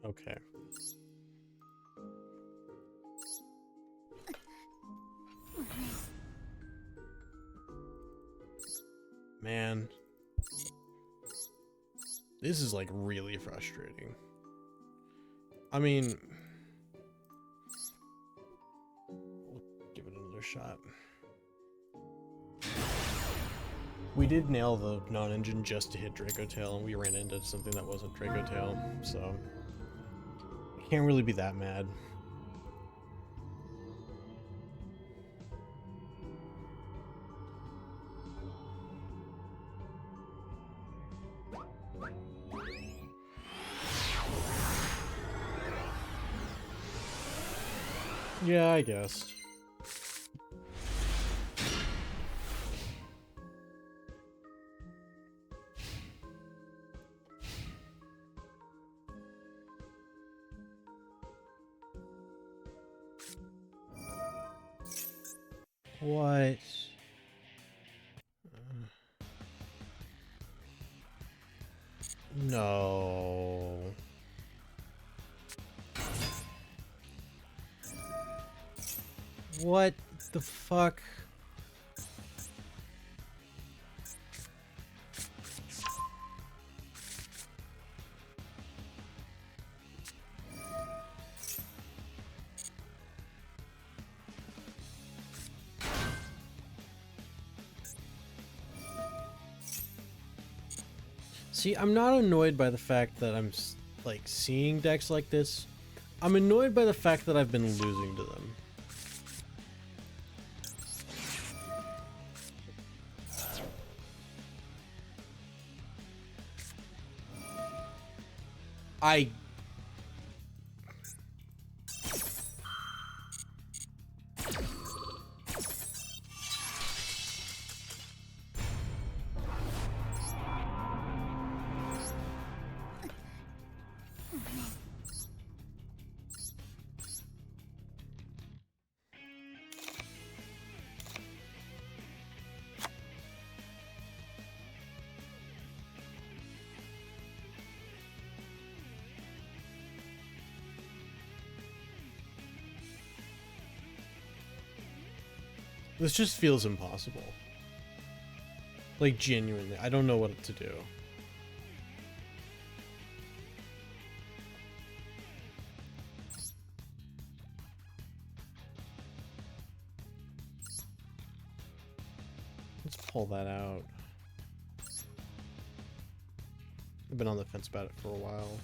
S1: Okay. Man. This is like really frustrating. I mean, we'll give it another shot. We did nail the non-engine just to hit Draco Tail, and we ran into something that wasn't Draco Tail, so I can't really be that mad. Yeah, I guess. What? No. What the fuck? See, I'm not annoyed by the fact that I'm like seeing decks like this. I'm annoyed by the fact that I've been losing to them. I This just feels impossible. Like, genuinely, I don't know what to do. Let's pull that out. I've been on the fence about it for a while.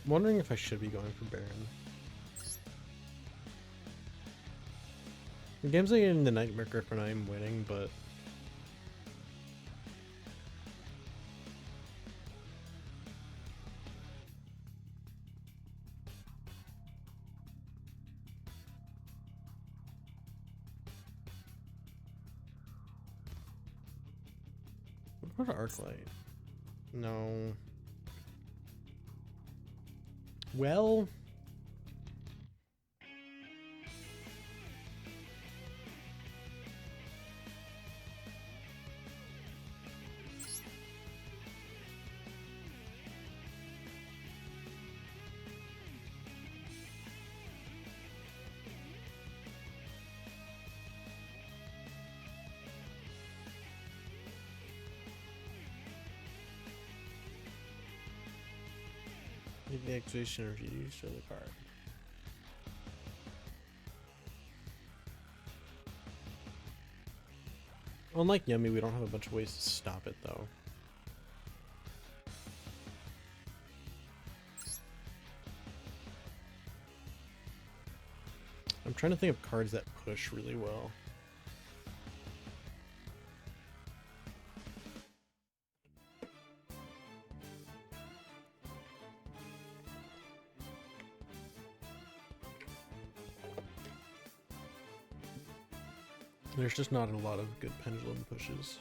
S1: I'm wondering if I should be going for Baron. The games I get in the Nightmare Griffin, I am winning, but what about Arclight? No. Well, the activation of use for the card. Unlike Yummy, we don't have a bunch of ways to stop it, though. I'm trying to think of cards that push really well. There's just not a lot of good pendulum pushes.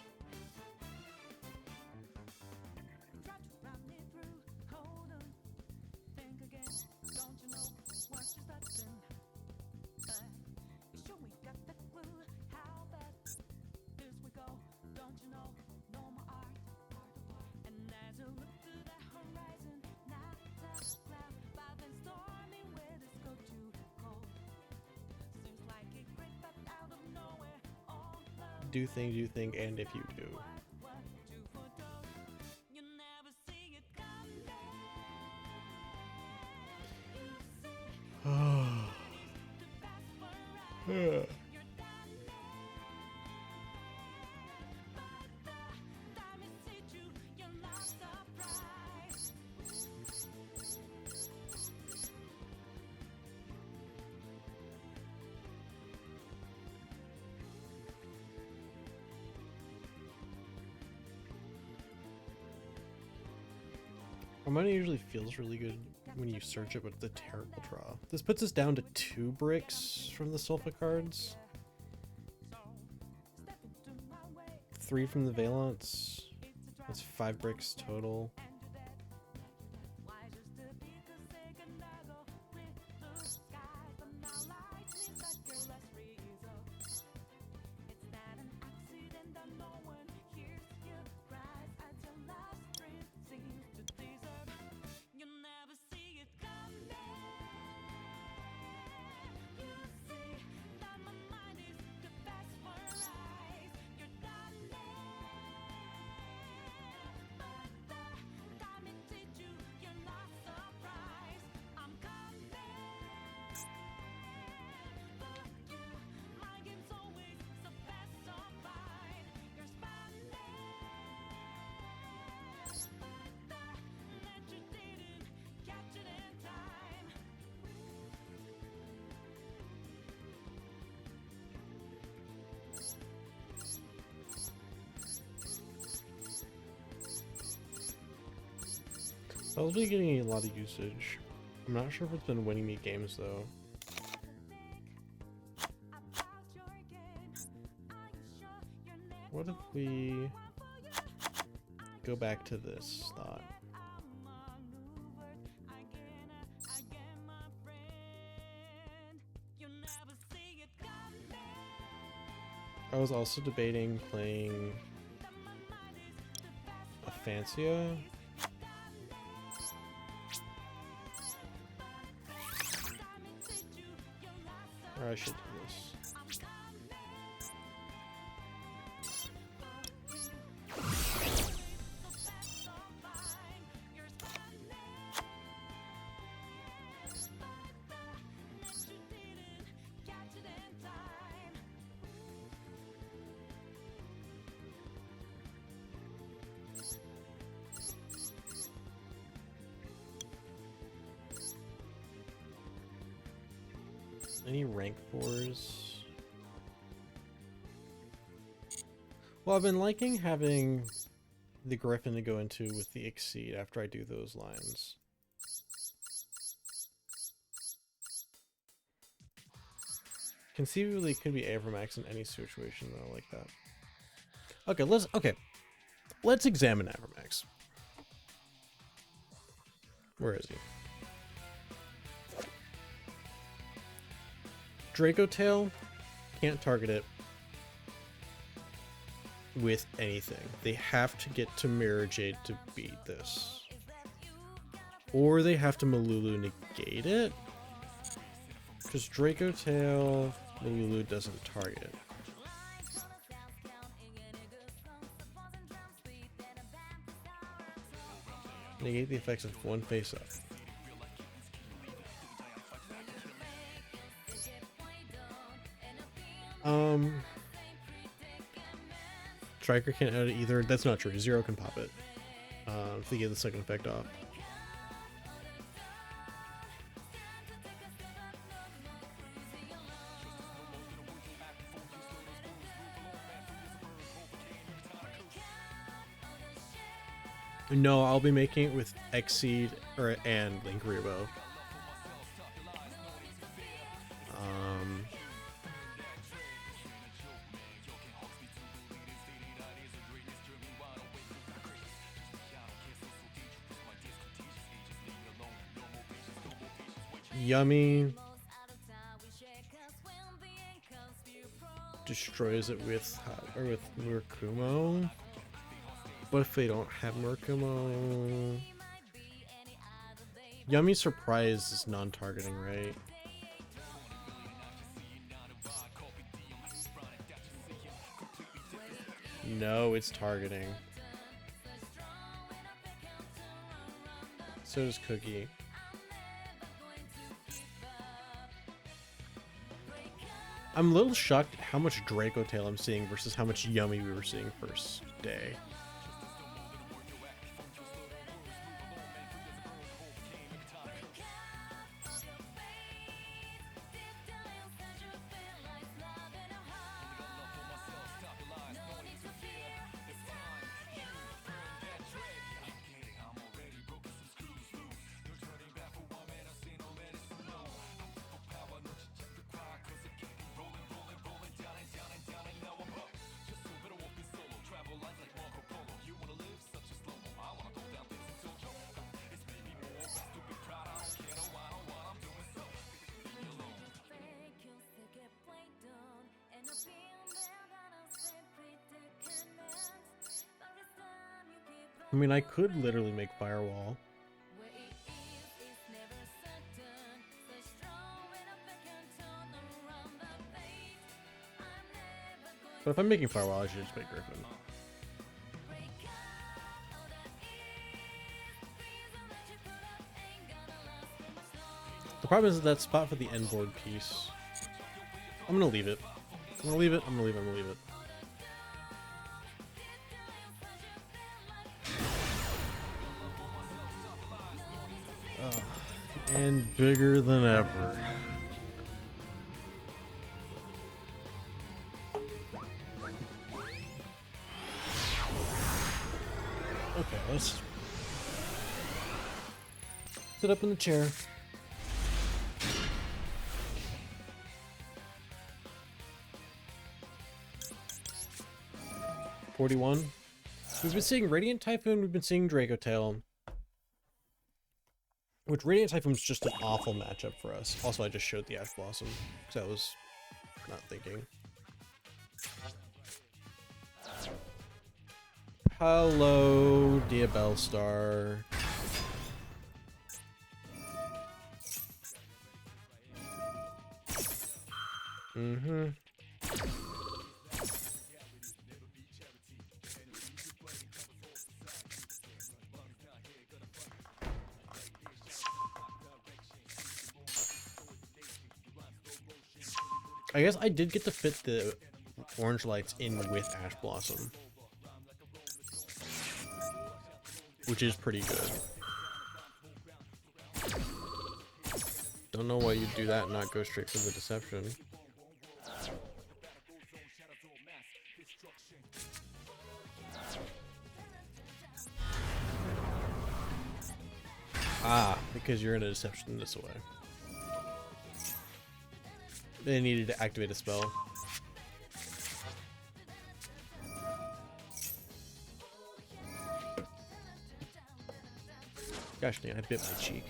S1: Do think, and if you do. Money usually feels really good when you search it, but it's a terrible draw. This puts us down to 2 bricks from the Sulfa cards. 3 from the Vaylantz. That's 5 bricks total. I'll be getting a lot of usage. I'm not sure if it's been winning me games though. What if we go back to this thought? I was also debating playing a Fancia. Or I should do this. Any rank 4s? Well, I've been liking having the Griffin to go into with the Exceed after I do those lines. Conceivably could be Avermax in any situation though, like that. Okay, let's examine Avermax. Where is he? Draco Tail, can't target it with anything. They have to get to Mirror Jade to beat this. Or they have to Malulu negate it. Because Draco Tail, Malulu doesn't target. Negate the effects of one face up. Striker can't add it either. That's not true. Zero can pop it. If they get the second effect off. No, I'll be making it with Exceed and Link Rubo. Yummy destroys it with Murakumo, but if they don't have Murakumo, Yummy Surprise is non-targeting, right? No, it's targeting. So does Cookie. I'm a little shocked at how much Draco Tail I'm seeing versus how much Yummy we were seeing first day. I mean, I could literally make Firewall. But if I'm making Firewall, I should just make Griffin. The problem is that spot for the end board piece. I'm gonna leave it. I'm gonna leave it. I'm gonna leave it. I'm gonna leave it. And bigger than ever. Okay, let's sit up in the chair. 41. We've been seeing Radiant Typhoon, we've been seeing Draco Tail. Which Radiant Typhoon's just an awful matchup for us. Also, I just showed the Ash Blossom, because I was not thinking. Hello, Diabellstar. Mm-hmm. I guess I did get to fit the orange lights in with Ash Blossom, which is pretty good. Don't know why you'd do that and not go straight for the Deception. Ah, because you're in a Deception this way. They needed to activate a spell. Gosh dang, I bit my cheek.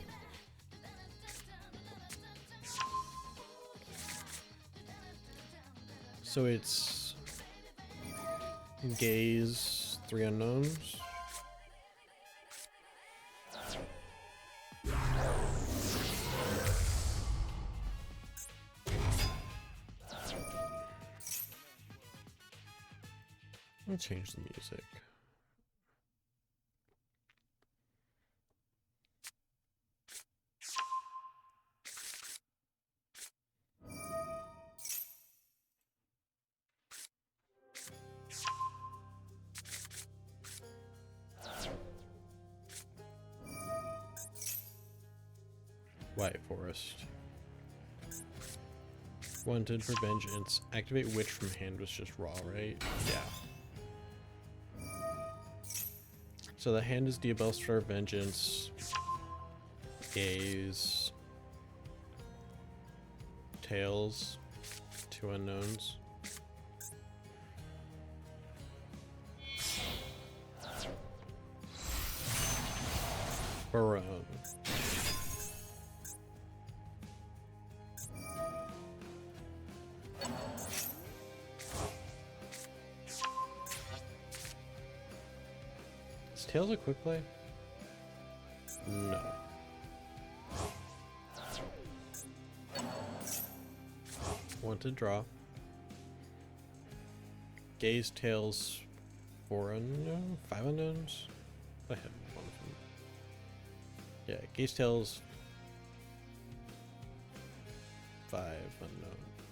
S1: So it's Gaze, 3 unknowns. I'll change the music. White Forest. Wanted for vengeance. Activate Witch from hand was just raw, right? Yeah. So the hand is Diabellstar Vengeance. Gaze. Tails. 2 unknowns. Barone. Is Tails a quick play? No. Want to draw. Gaze Tails 4 unknown? 5 unknowns? I have one of them. Yeah, Gaze Tails 5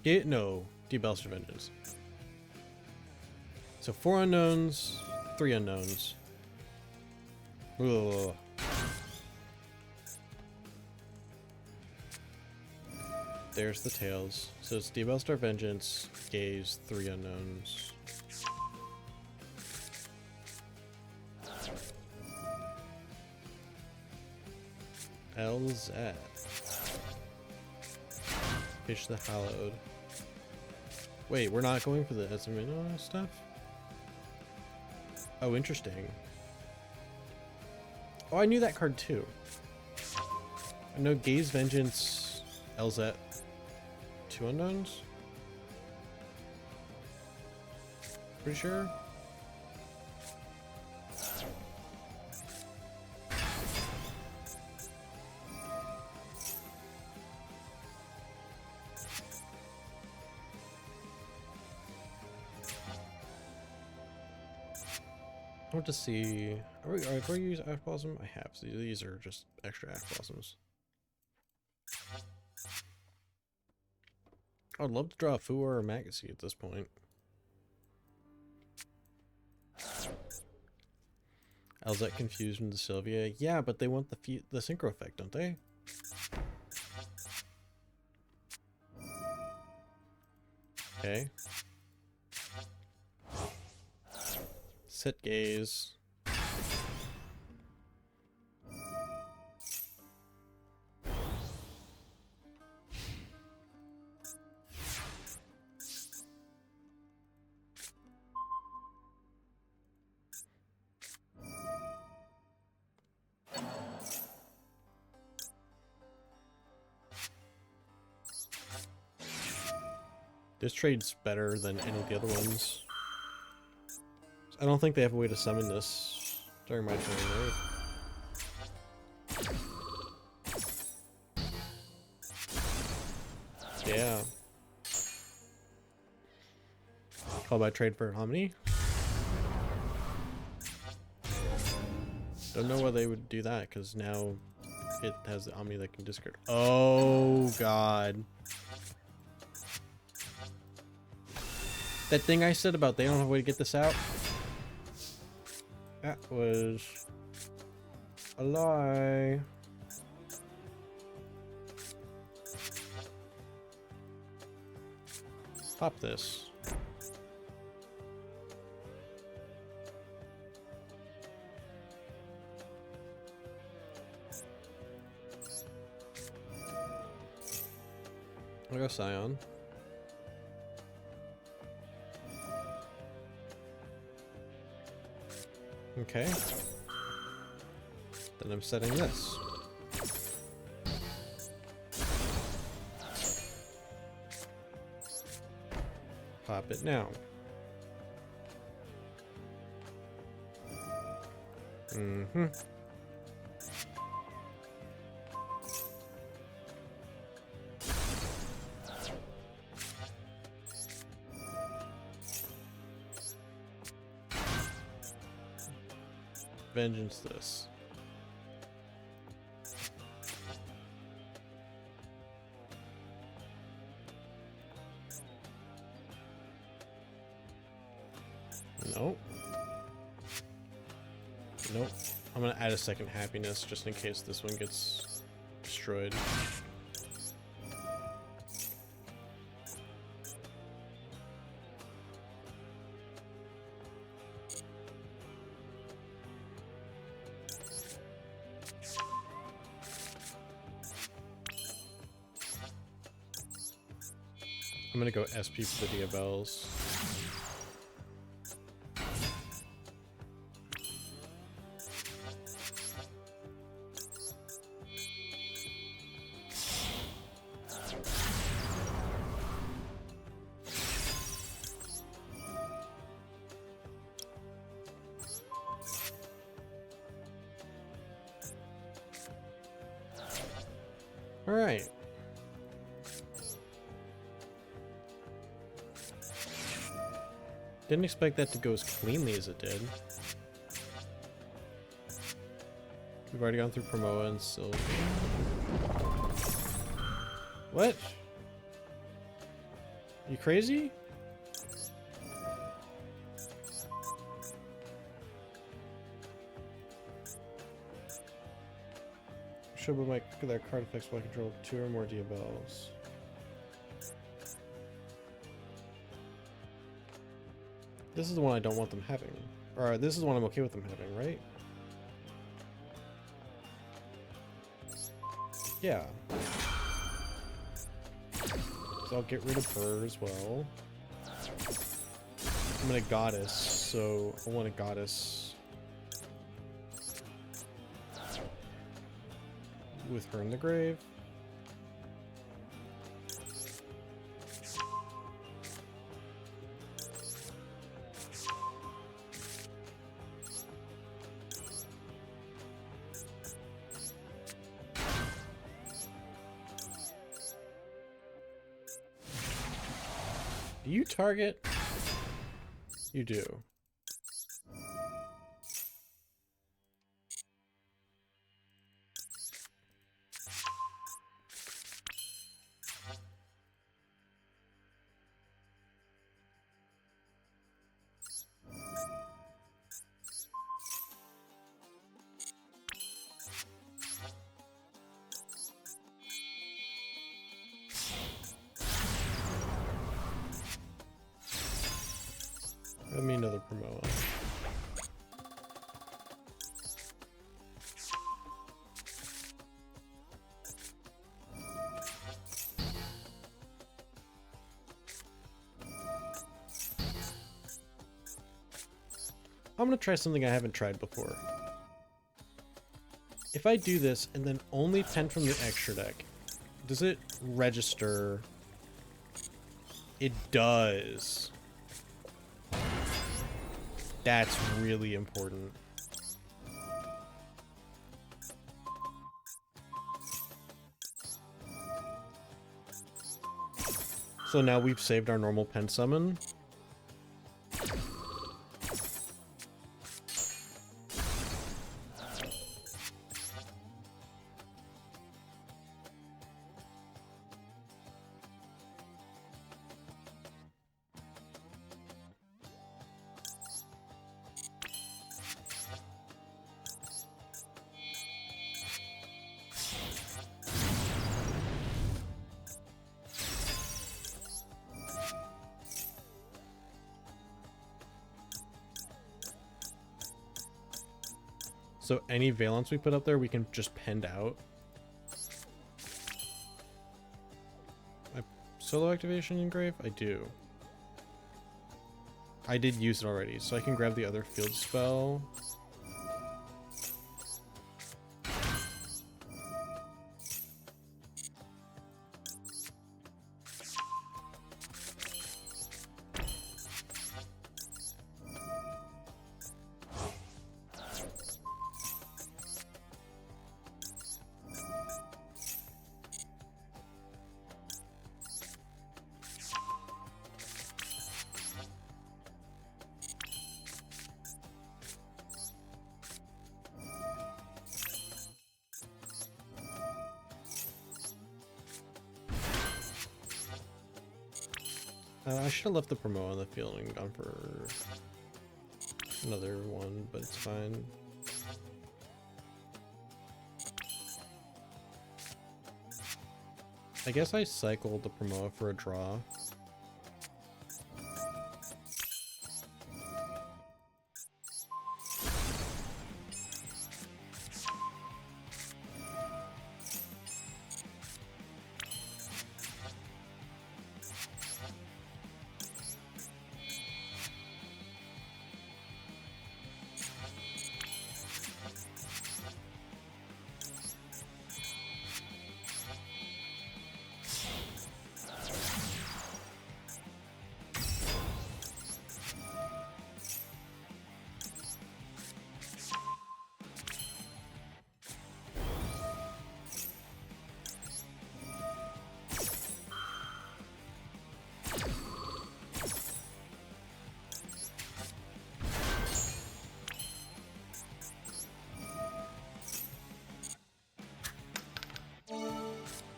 S1: unknown. No, Diabellstar Vengeance. So 4 unknowns, 3 unknowns. Ugh. There's the Tails. So it's Diabellstar Vengeance, Gaze, 3 unknowns. LZ. Fish the Hallowed. Wait, we're not going for the Esmino stuff? Oh, interesting. Oh, I knew that card too. I know Gaze Vengeance, LZ, 2 unknowns? Pretty sure? I want to see. Have we used Ash Blossom? I have. So these are just extra Ash Blossoms. I'd love to draw a Fu or a Magazine at this point. Elzette confused into Sylvia. Yeah, but they want the synchro effect, don't they? Okay. Set gaze. This trade's better than any of the other ones. I don't think they have a way to summon this during my turn, right? Yeah. Call by trade for Harmony. Don't know why they would do that, because now it has the Omni that can discard. Oh, God. That thing I said about they don't have a way to get this out? That was a lie. Pop this. I'll go Scion. Okay. Then I'm setting this. Pop it now. Mm-hmm. Vengeance this. Nope. Nope. I'm gonna add a second happiness just in case this one gets destroyed. I'm gonna go SP for the Diabels. All right. Didn't expect that to go as cleanly as it did. We've already gone through Promoa and Sylvia. What? You crazy? Show my their card effects while I control 2 or more Diabels. This is the one I don't want them having. Or this is the one I'm okay with them having, right? Yeah. So I'll get rid of her as well. I'm gonna Goddess, so I want a Goddess with her in the grave. Do you target? You do. I'm gonna try something I haven't tried before. If I do this and then only pen from the extra deck, does it register? It does. That's really important. So now we've saved our normal pen summon. So any Vaylantz we put up there, we can just pend out. My solo activation engrave? I do. I did use it already, so I can grab the other field spell. I should have left the promo on the field and gone for another one, but it's fine. I guess I cycled the promo for a draw.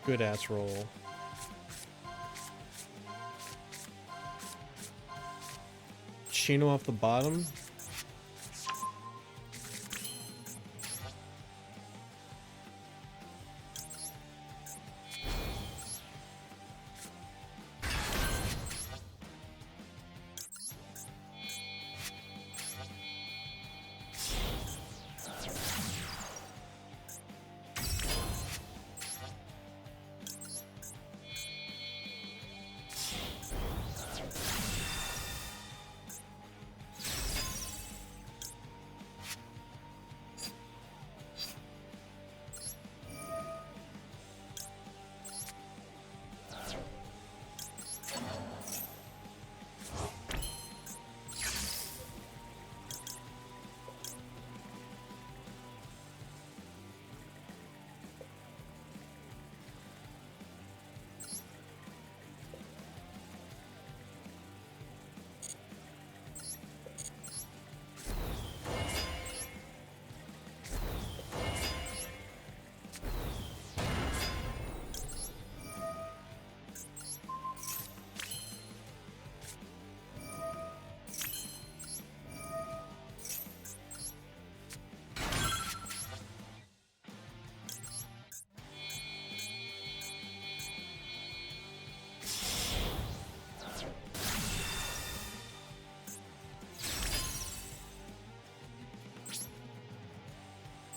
S1: Good ass roll. Chino off the bottom.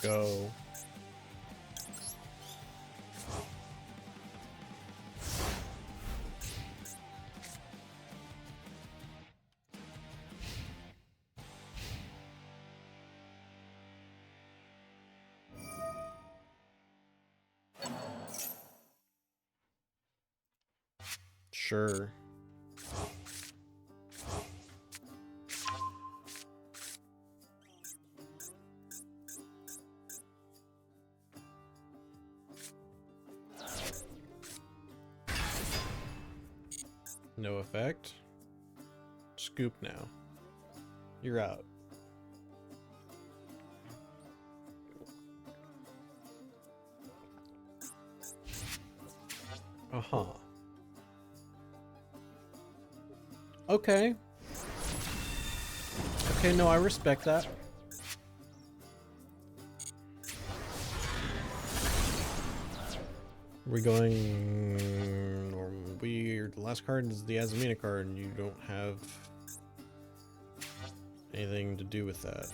S1: Go. Sure. No effect. Scoop now. You're out. Uh-huh. Okay. Okay, no, I respect that. We're going... Weird. The last card is the Azamina card, and you don't have anything to do with that.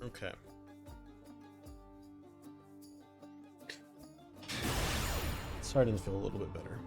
S1: Okay. Starting to feel a little bit better.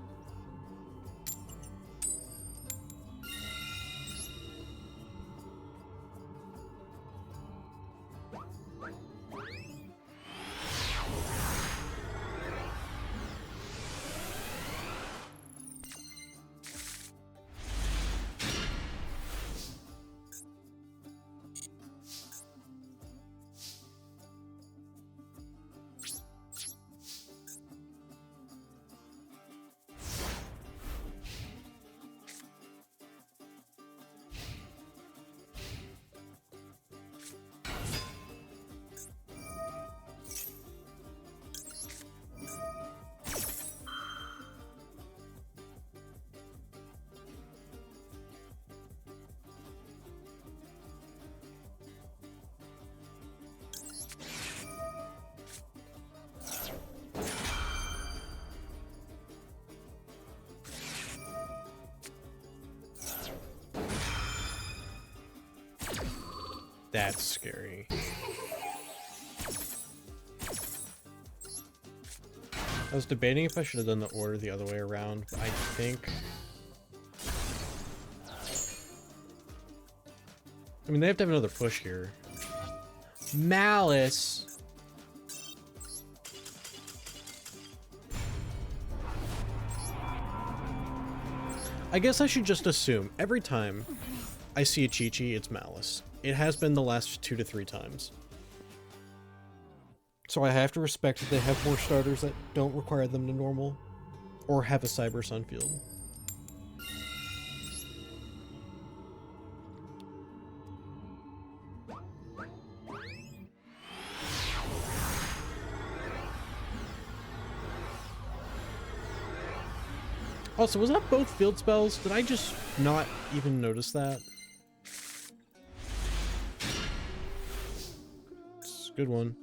S1: That's scary. I was debating if I should have done the order the other way around, but I think... I mean, they have to have another push here. Malice! I guess I should just assume every time I see a Chi-Chi, it's Malice. It has been the last 2 to 3 times. So I have to respect that they have more starters that don't require them to normal, or have a Cyber Sunfield. Also, was that both field spells? Did I just not even notice that? It's a good one.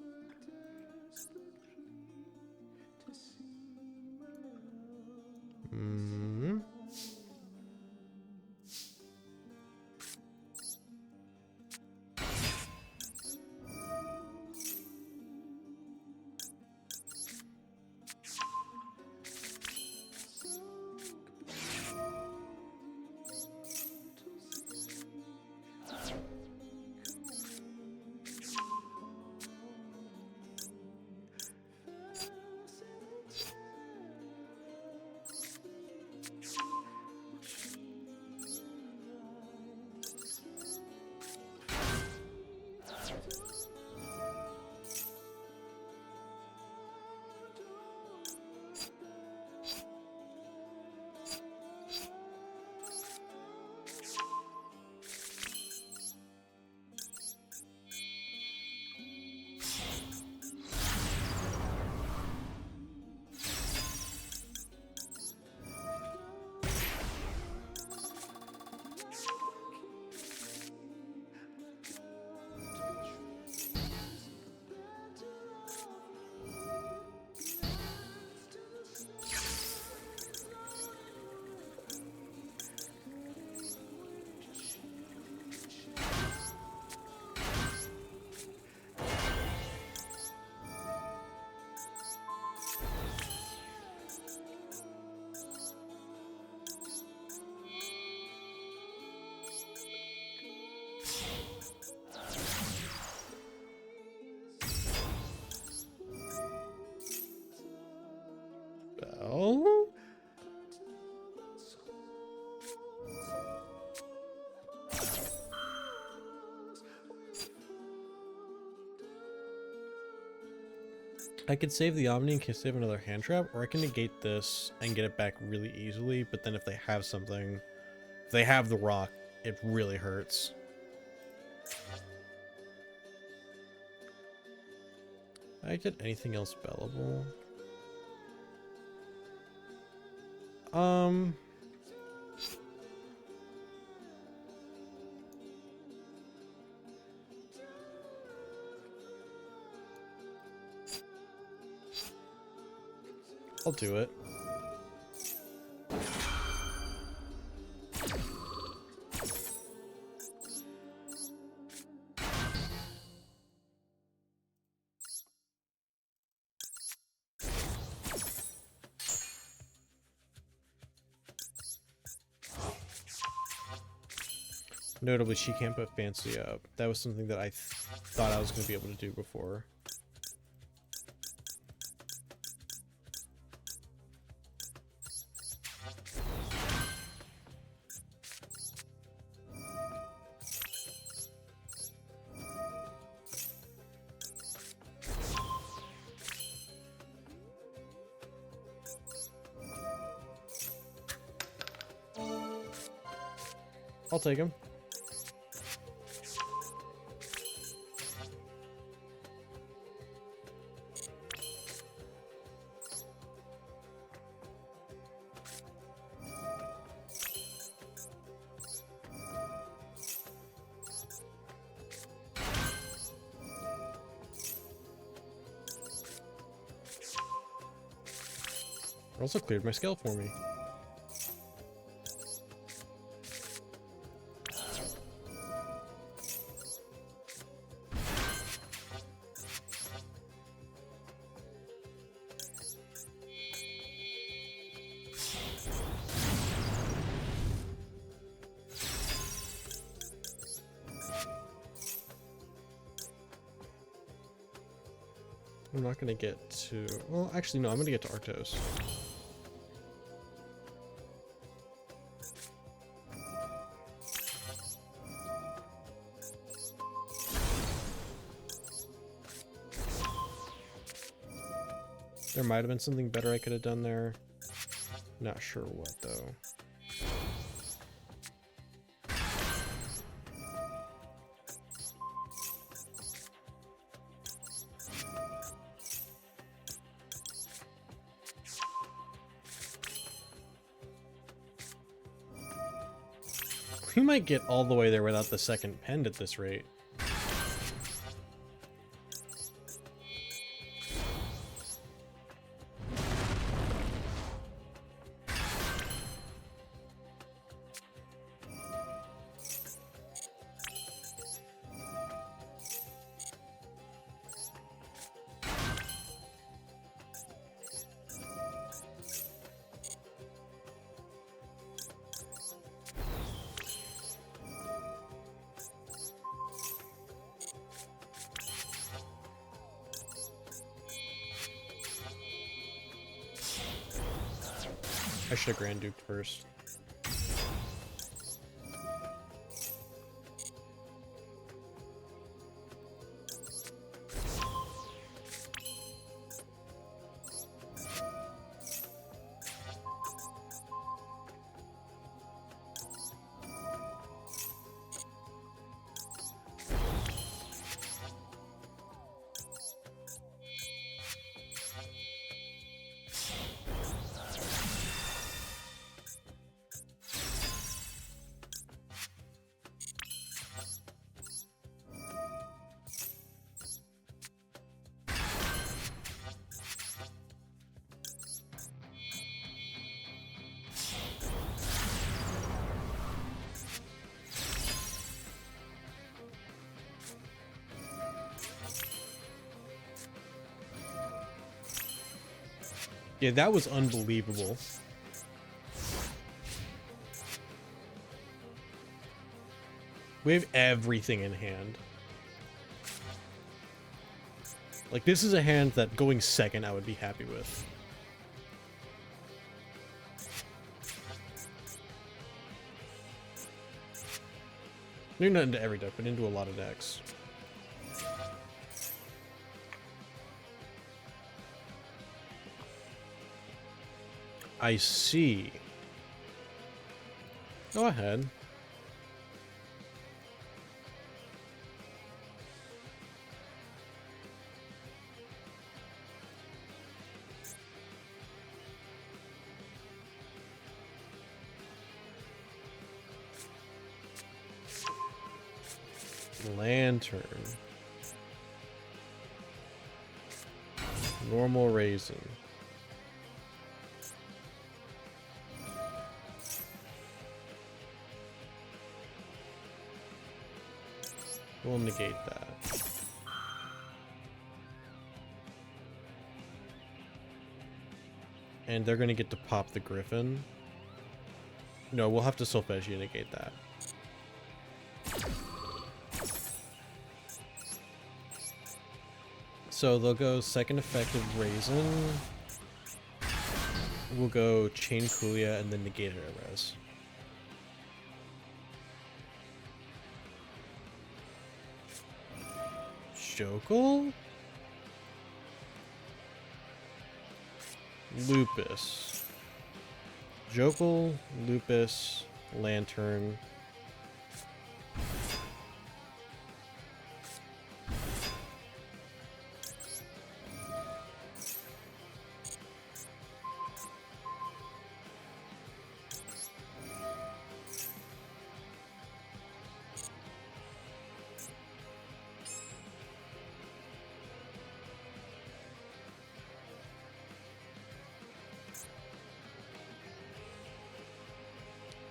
S1: I could save the Omni in case they have another hand trap, or I can negate this and get it back really easily, but then if they have something, if they have the rock, it really hurts. I did anything else bellable? I'll do it. Notably, she can't put fancy up. That was something that I thought I was going to be able to do before. I'll take him. Also cleared my scale for me. I'm not gonna get to... Well, actually, no, I'm gonna get to Arctos. There might have been something better I could have done there. Not sure what, though. We might get all the way there without the second pend at this rate. I should have Grand Duked first. Yeah, that was unbelievable. We have everything in hand. Like, this is a hand that going second I would be happy with. Maybe not into every deck, but into a lot of decks. I see. Go ahead. Lantern. Normal raisin. We'll negate that. And they're gonna get to pop the Griffin. No, we'll have to Solfeggio negate that. So they'll go second effective Raisin. We'll go Chain Kulia and then negate her res. Jokel? Lupus. Jokel, Lupus, Lantern.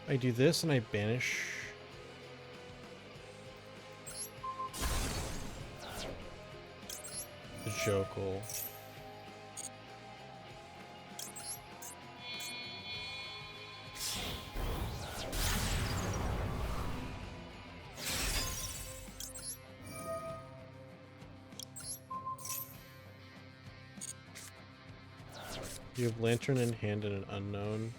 S1: I do this and I banish. The Jokel. You have Lantern in hand and an unknown.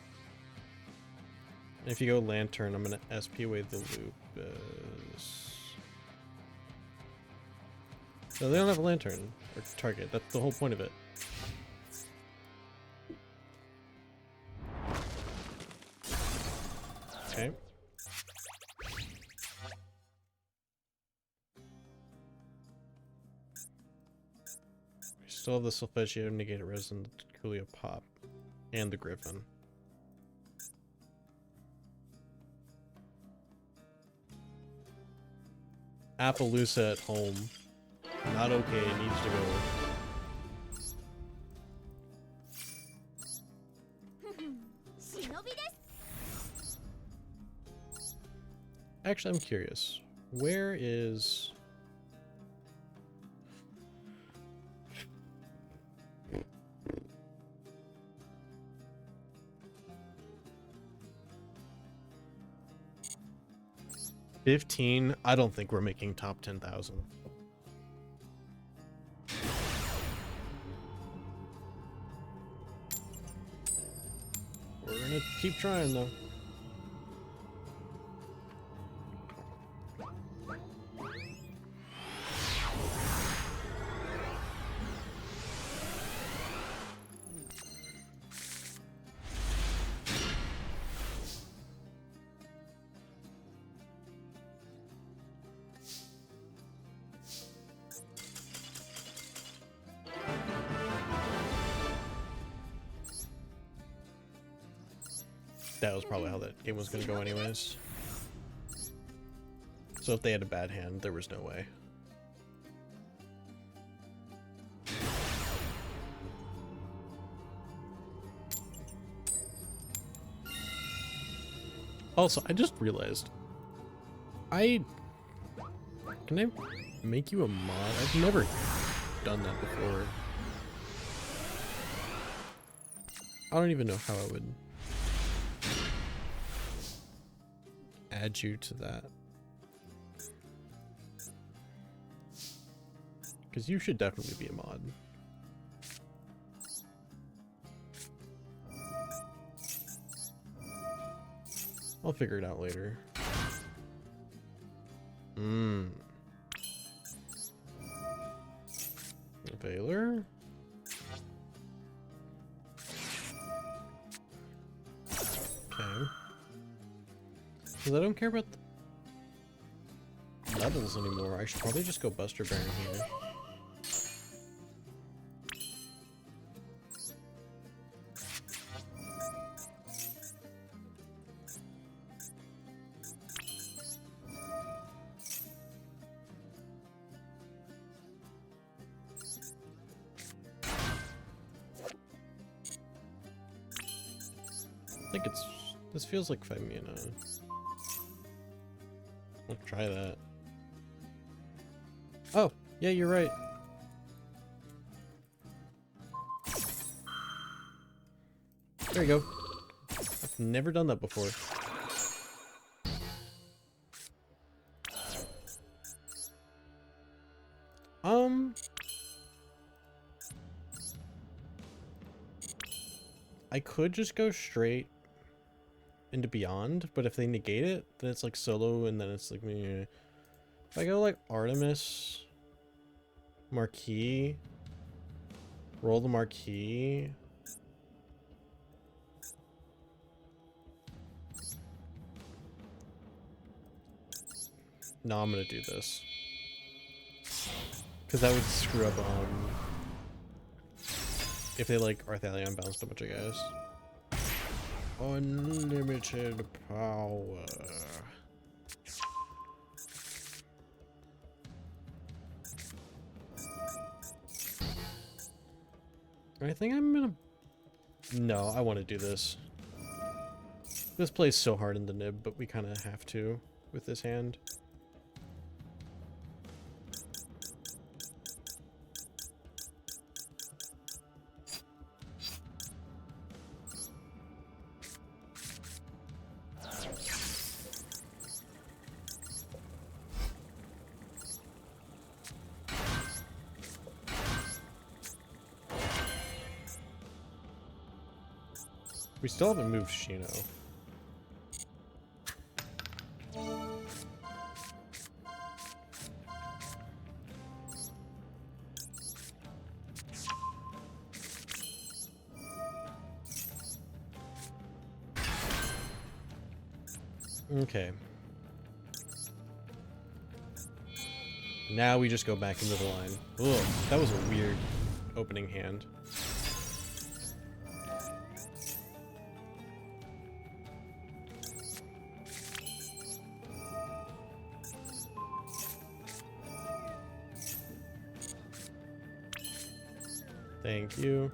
S1: And if you go Lantern, I'm gonna SP away the Lupus. No, they don't have a Lantern or target. That's the whole point of it. Okay. We still have the Solfeggio, Negated Resin, Kulia Pop, and the Griffin. Appaloosa at home. Not okay, it needs to go. Actually, I'm curious. Where is... $15? I don't think we're making top 10,000. We're gonna keep trying though. That was probably how that game was going to go anyways. So if they had a bad hand, there was no way. Also, I just realized, can I make you a mod? I've never done that before. I don't even know how I would add you to that. Because you should definitely be a mod. I'll figure it out later. Veiler? Okay. Because I don't care about the levels anymore. I should probably just go Buster Baron here. I think it's... This feels like 5 mana. I'll try that. Oh, yeah, you're right. There you go. I've never done that before. I could just go straight into Beyond, but if they negate it, then it's like solo, and then it's like meh. If I go like Artemis, Marquee, roll the Marquee. No, I'm gonna do this. Because that would screw up if they like Arthalion bounced a bunch of guys. Unlimited power. I think I'm gonna... No, I want to do this. This plays so hard in the nib, but we kind of have to with this hand. We still haven't moved Shino. Okay. Now we just go back into the line. Ugh, that was a weird opening hand. Thank you.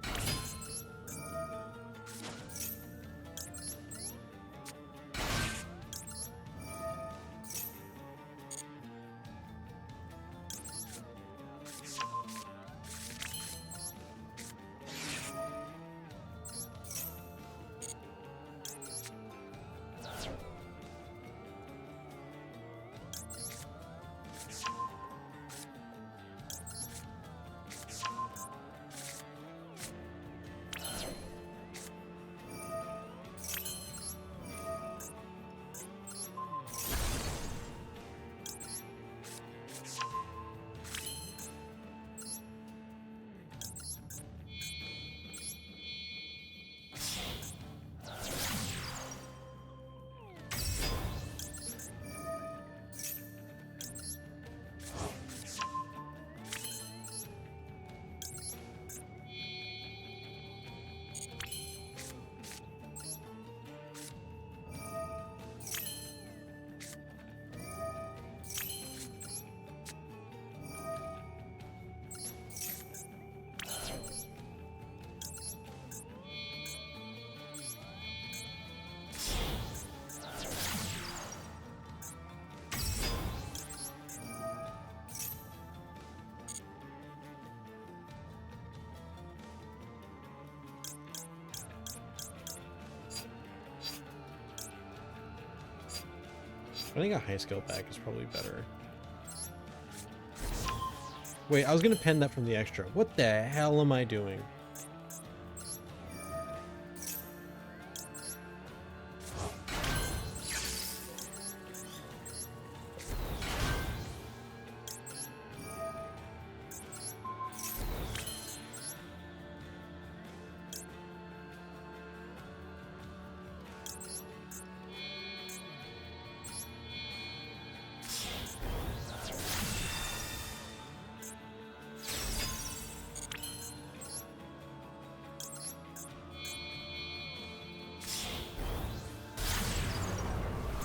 S1: I think a high scale back is probably better. Wait, I was gonna pen that from the extra. What the hell am I doing?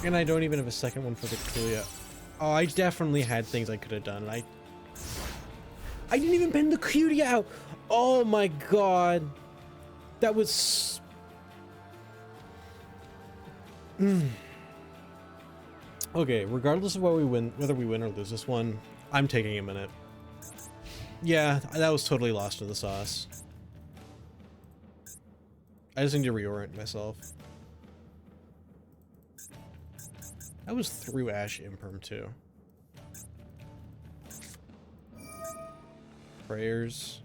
S1: And I don't even have a second one for the Kuya. Oh, I definitely had things I could have done. I didn't even pen the Kuya out. Oh my god. That was... Okay, regardless of what we win, whether we win or lose this one, I'm taking a minute. Yeah, that was totally lost in the sauce. I just need to reorient myself. That was through Ash Imperm too. Prayers.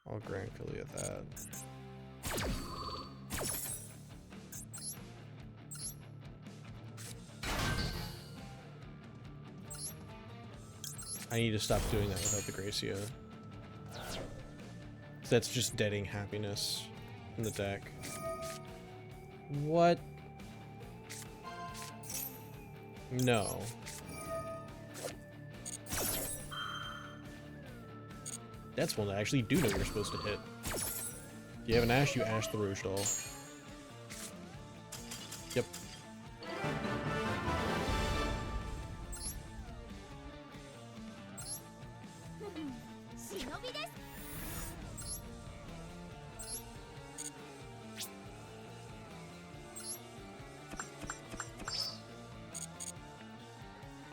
S1: I'll grant Philia that. I need to stop doing that without the Gracia. That's just deading happiness in the deck. What? No. That's one that I actually do know you're supposed to hit. If you have an Ash, you Ash the Rouge Doll. Yep.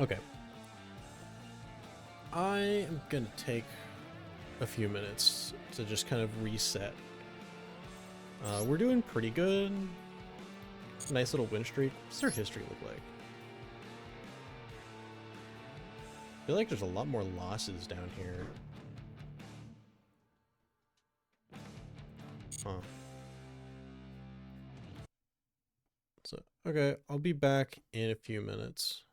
S1: Okay. I am gonna take a few minutes to just kind of reset. We're doing pretty good. Nice little win streak. What's their history look like? I feel like there's a lot more losses down here. Huh. So, okay, I'll be back in a few minutes.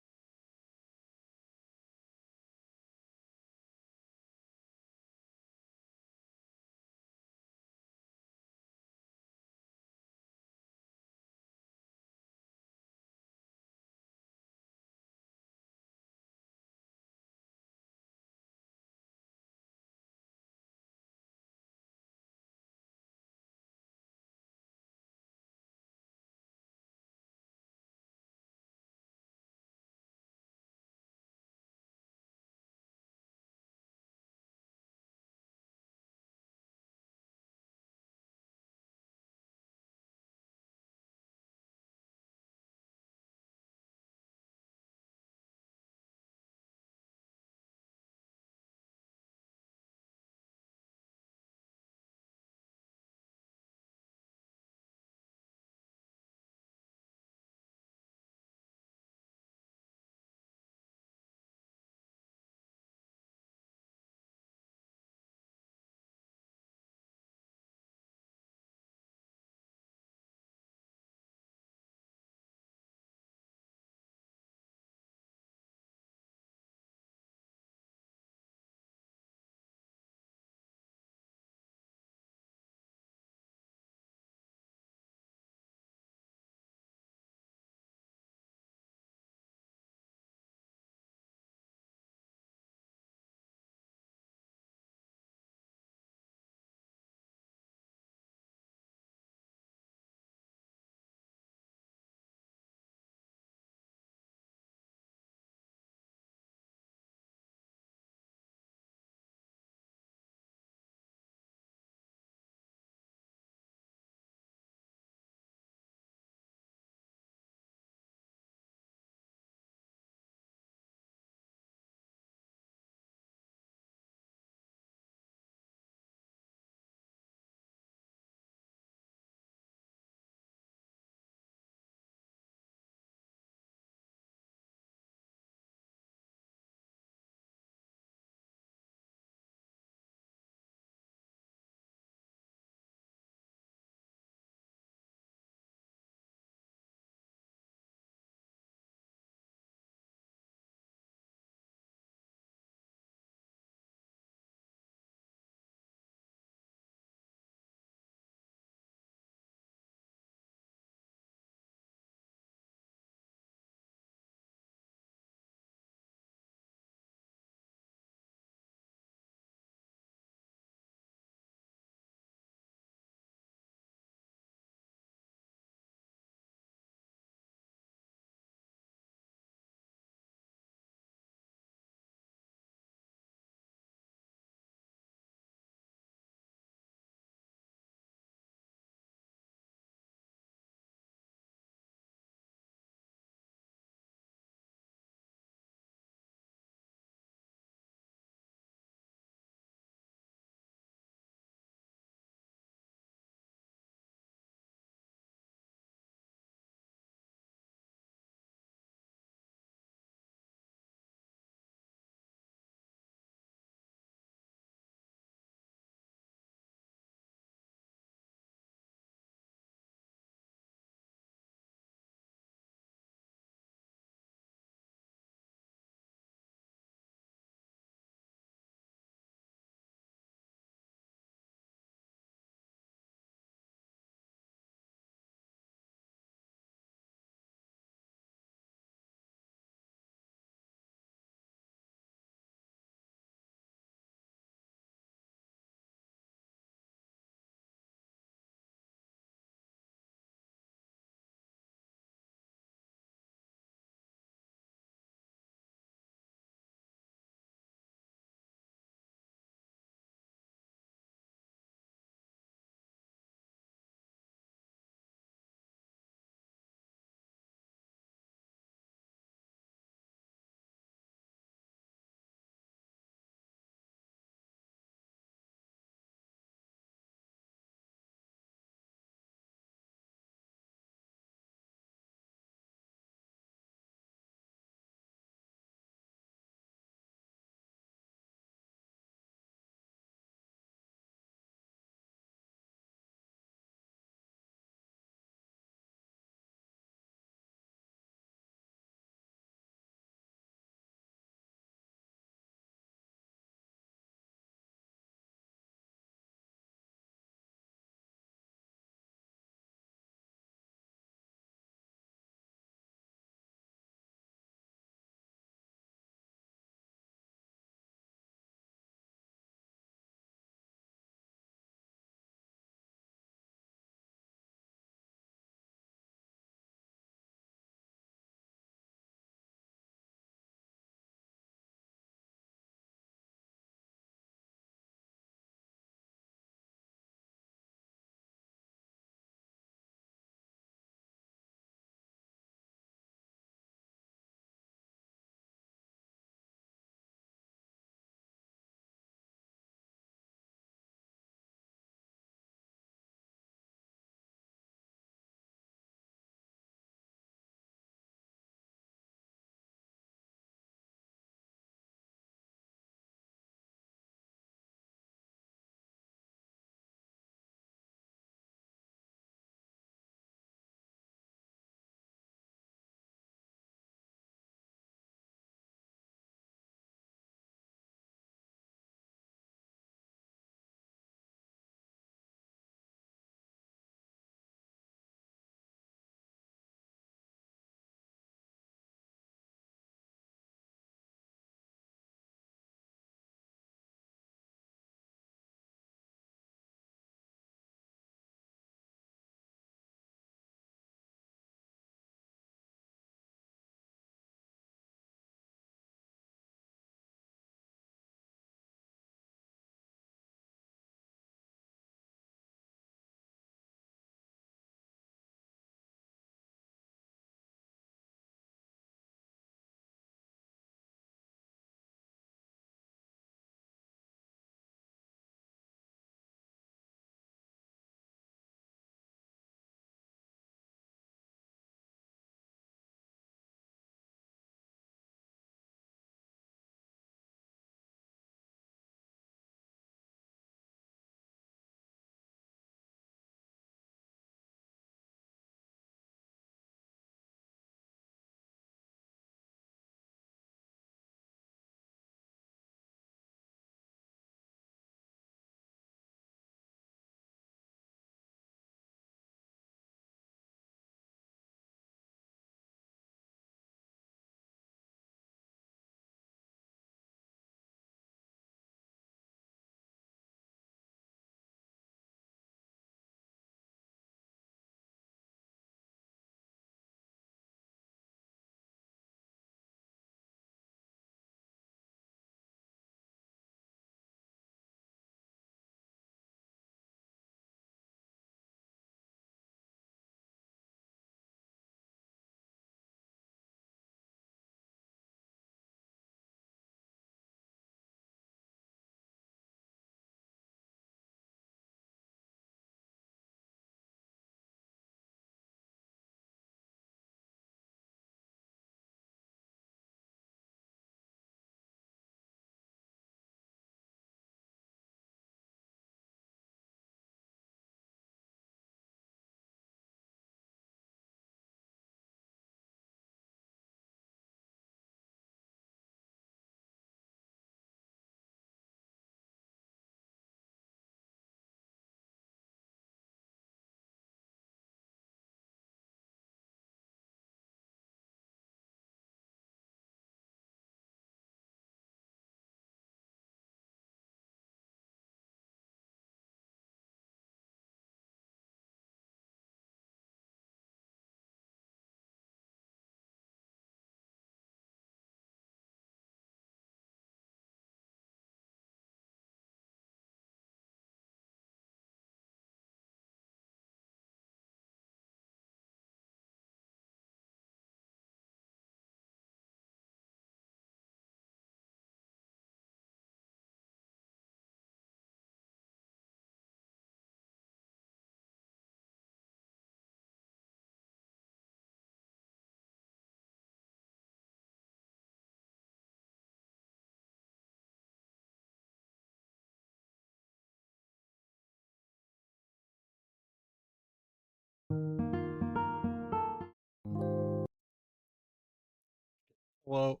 S1: Well,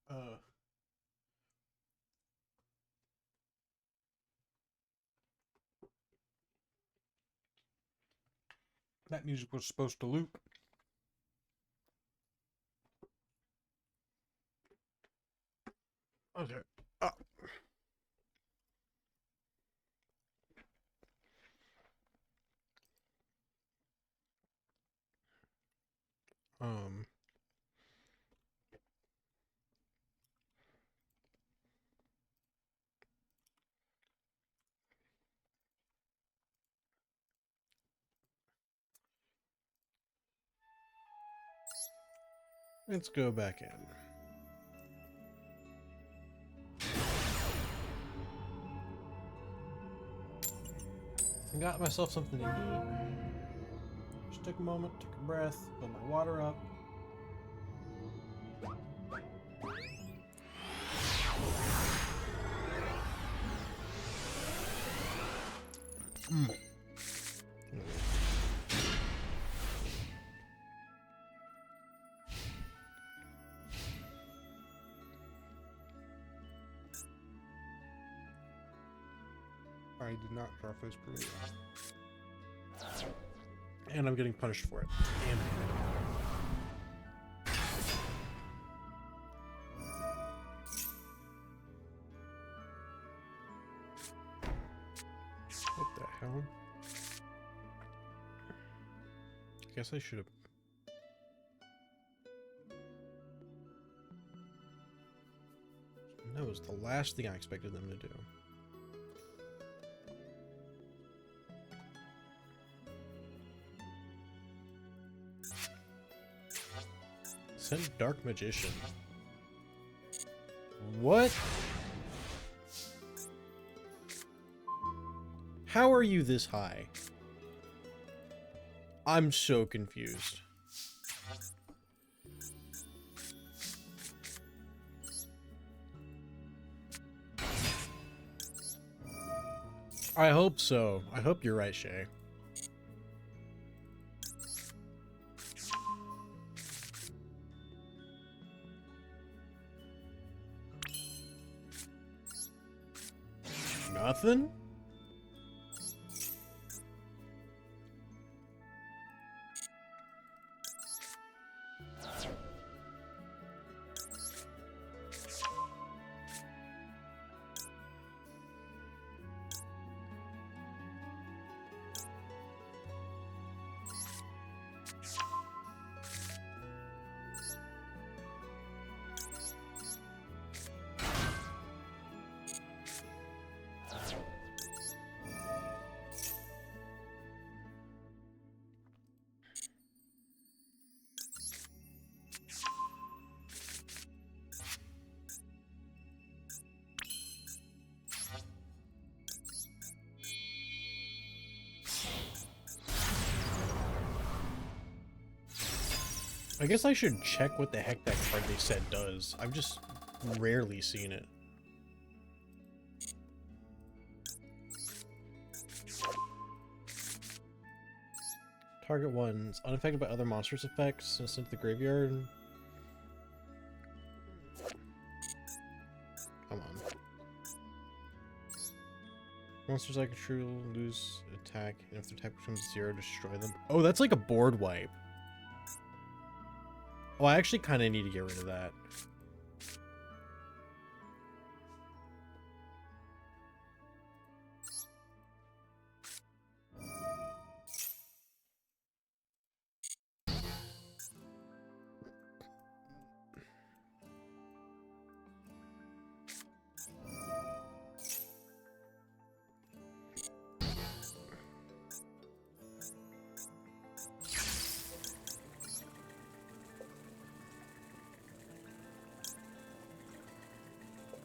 S1: uh,
S2: That music was supposed to loop.
S1: okay. Uh, um, let's go back in. Got myself something to eat. Just took a moment, took a breath, put my water up. Mm.
S2: I did not draw face pretty well.
S1: And I'm getting punished for it. Damn it. What the hell? I guess I should have. That was the last thing I expected them to do. Send Dark Magician. What? How are you this high? I'm so confused. I hope so. I hope you're right, Shay. Nothing? I guess I should check what the heck that card they said does. I've just rarely seen it. Target one is unaffected by other monsters' effects and sent to the graveyard. Come on. Monsters I control lose attack, and if their attack becomes 0, destroy them. Oh, that's like a board wipe. Oh, I actually kind of need to get rid of that.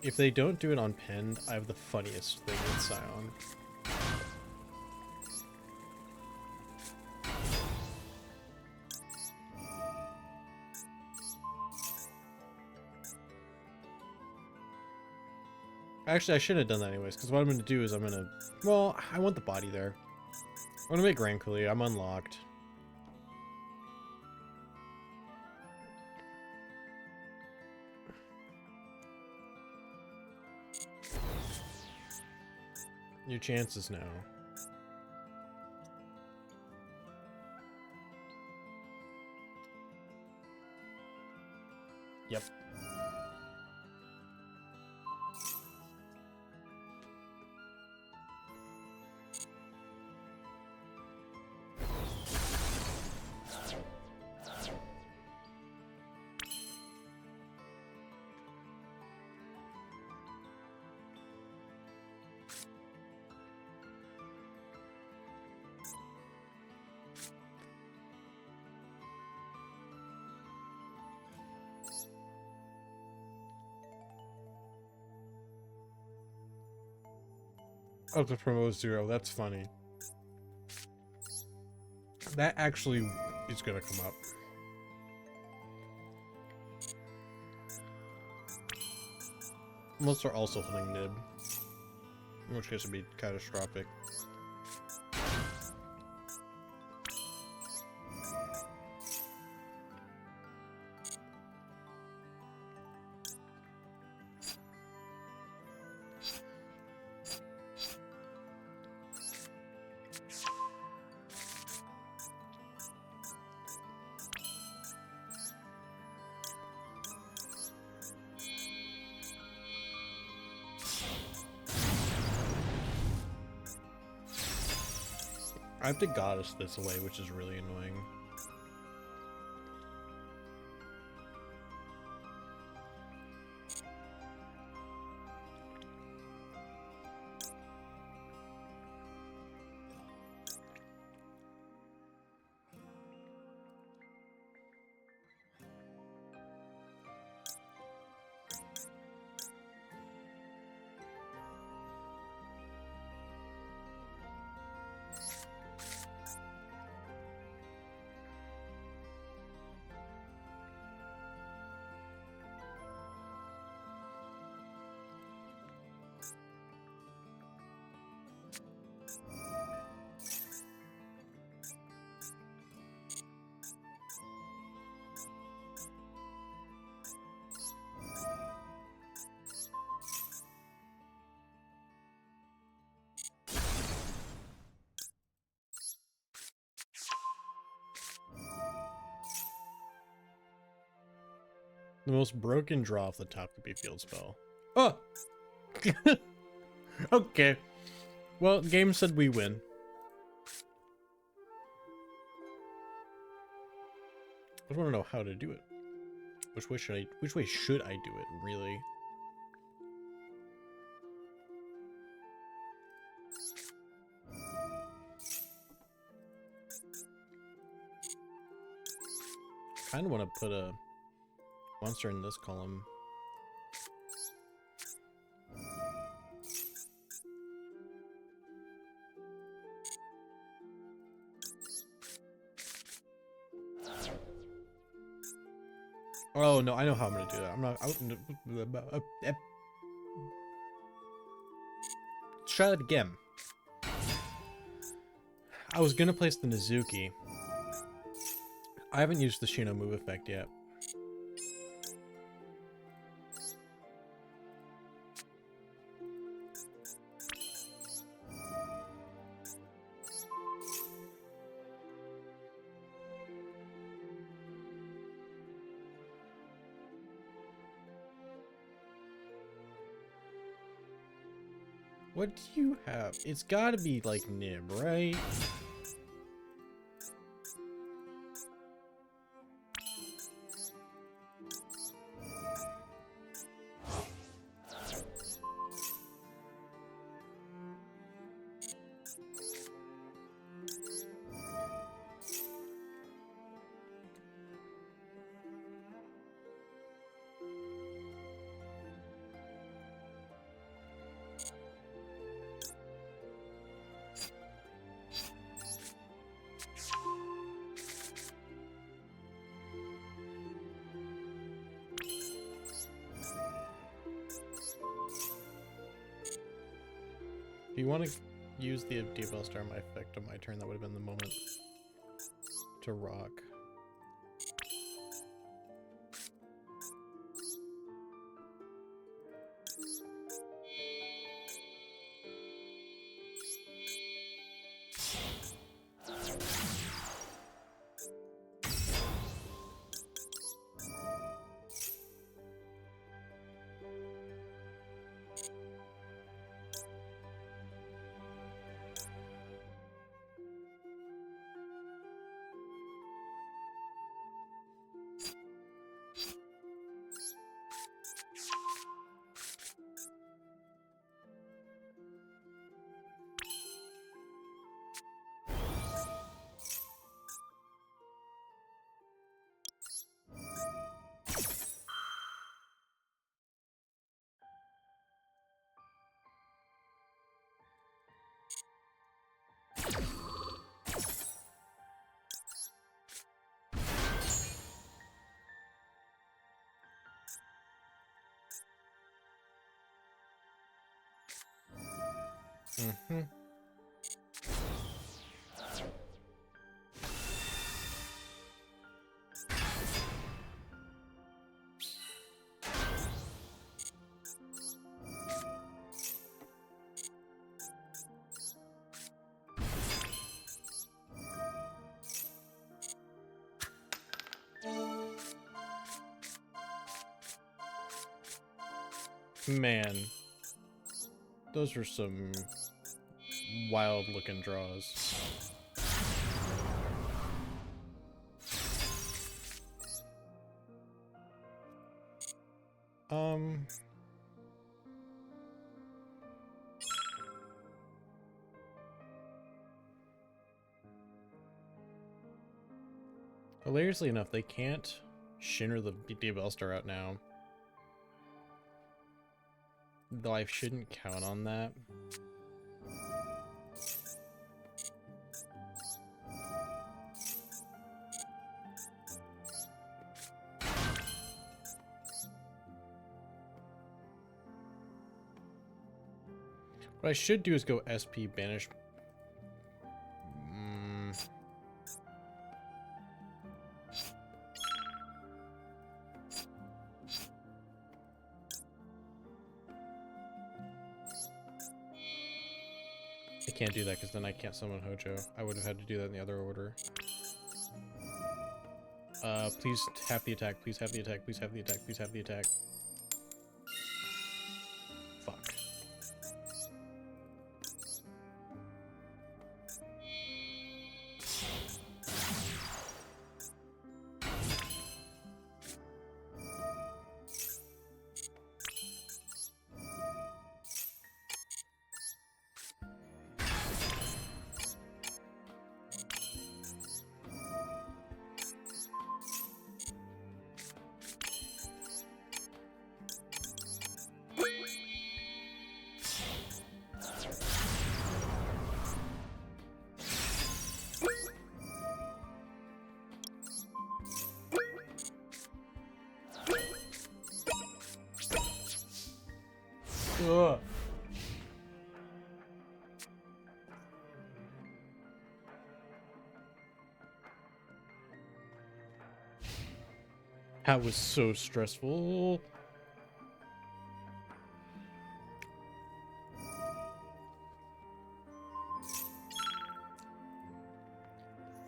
S1: If they don't do it on Penned, I have the funniest thing with Scion. Actually, I shouldn't have done that anyways, because what I'm going to do is I'm going to... Well, I want the body there. I'm going to make Rankuli. I'm unlocked. Your chances now. Yep. Oh, to promote 0. That's funny. That actually is gonna come up. Unless they're also holding nib. In which case it'd be catastrophic. I have to goddess this away, which is really annoying. The most broken draw off the top could be field spell. Oh! Okay. Well, game said we win. I just want to know how to do it. Which way should I do it, really? I kind of want to put a monster in this column. Oh no, I know how I'm gonna do that. I'm not. Let's try that again. I was gonna place the Nizuki. I haven't used the Shino move effect yet. What do you have? It's gotta be like Nib, right? If you want to use the Devo Star my effect on my turn, that would have been the moment to rock. Mm-hmm. Man, those were some wild looking draws. Hilariously enough, they can't Shinner the Diabell Star out now. Though I shouldn't count on that. What I should do is go SP Banish. I can't do that because then I can't summon Hojo. I would have had to do that in the other order. Please have the attack, please have the attack, please have the attack, please have the attack. Fuck. Ugh. That was so stressful.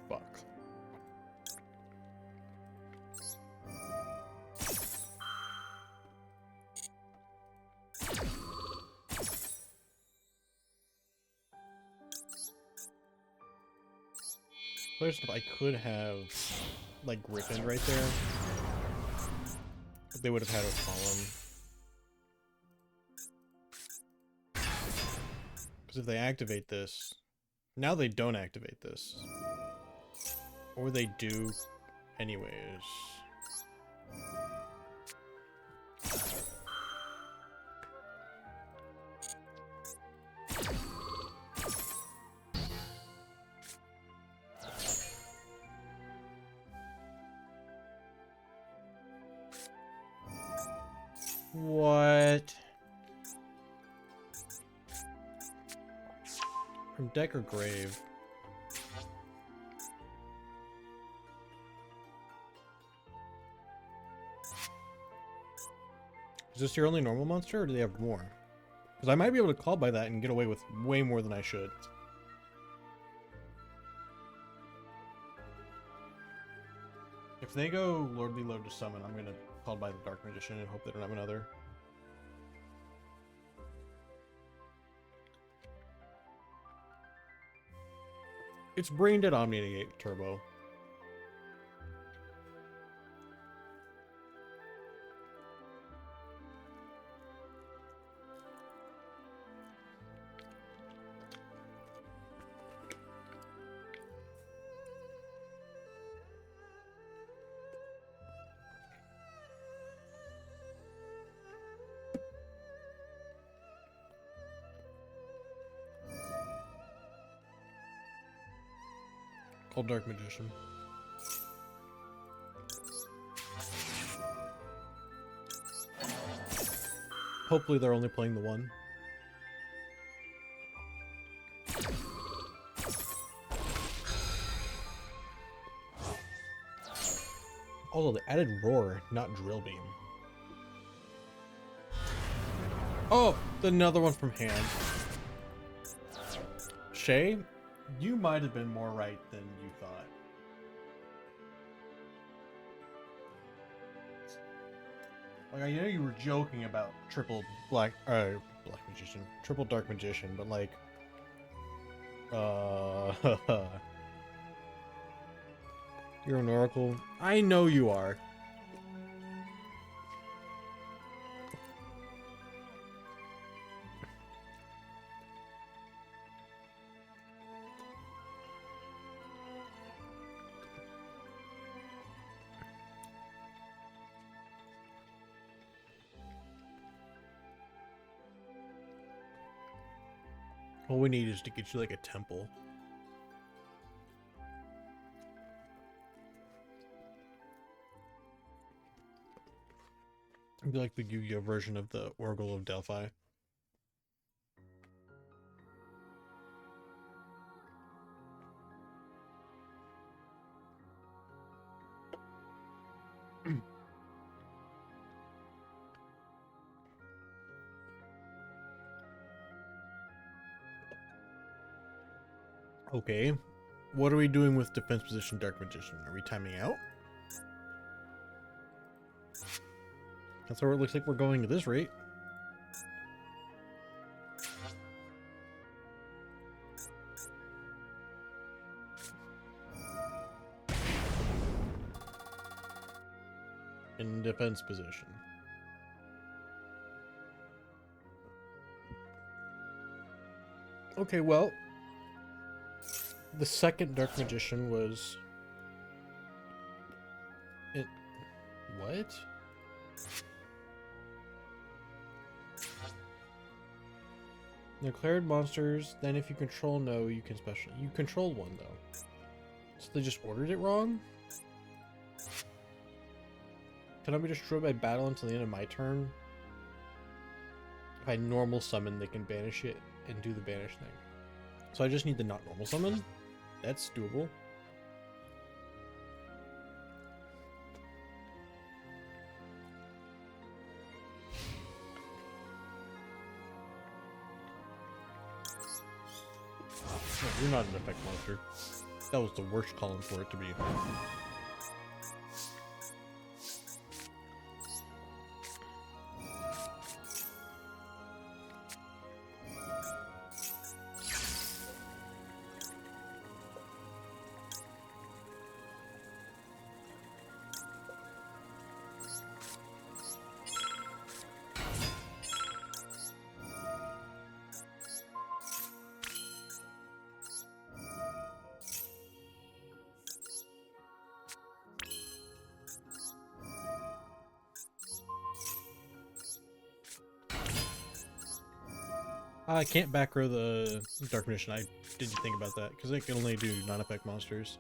S1: Fuck. There's stuff I could have, like, Griffin right there. If they would have had a column. Because if they activate this, now they don't activate this. Or they do anyways. What? From deck or grave? Is this your only normal monster, or do they have more? Because I might be able to call by that and get away with way more than I should. If they go Lordly Load to summon, I'm gonna call by the Dark Magician and hope they don't have another. It's Brain Dead Omni Negate Turbo. Called Dark Magician. Hopefully they're only playing the one. Oh, they added roar, not drill beam. Oh, another one from hand. Shay, you might have been more right than you thought. Like, I know you were joking about triple black magician, triple dark magician, but like, you're an oracle. I know you are. All we need is to get you like a temple. It'd be like the Yu-Gi-Oh version of the Oracle of Delphi. Okay, what are we doing with defense position Dark Magician? Are we timing out? That's where it looks like we're going at this rate. In defense position. Okay, well, the second Dark Magician was... What? Declared monsters, then if you control no, you can special. You control one, though. So they just ordered it wrong? Can I be destroyed by battle until the end of my turn? If I normal summon, they can banish it and do the banish thing. So I just need the not normal summon? That's doable. No, you're not an effect monster. That was the worst column for it to be. I can't back row the Dark Magician. I didn't think about that, because it can only do non-effect monsters.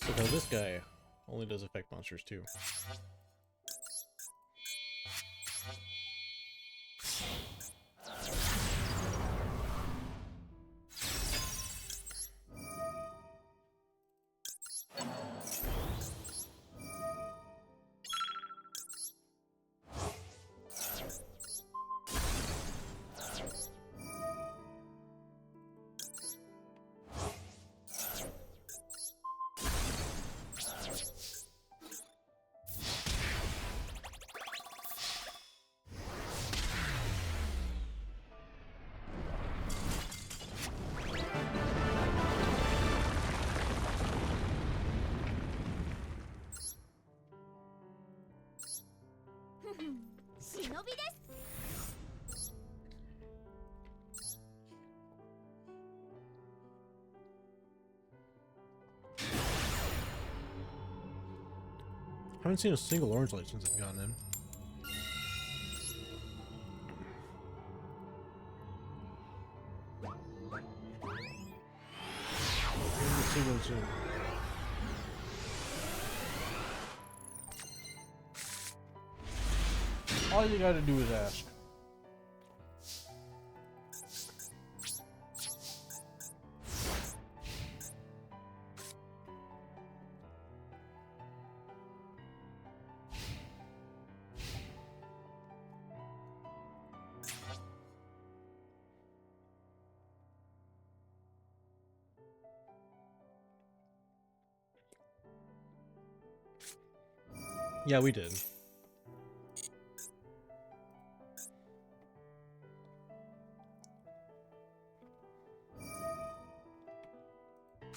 S1: So now this guy only does effect monsters too. Haven't seen a single orange light since I've gotten in. We'll see one soon. All you gotta do is ask. Yeah, we did.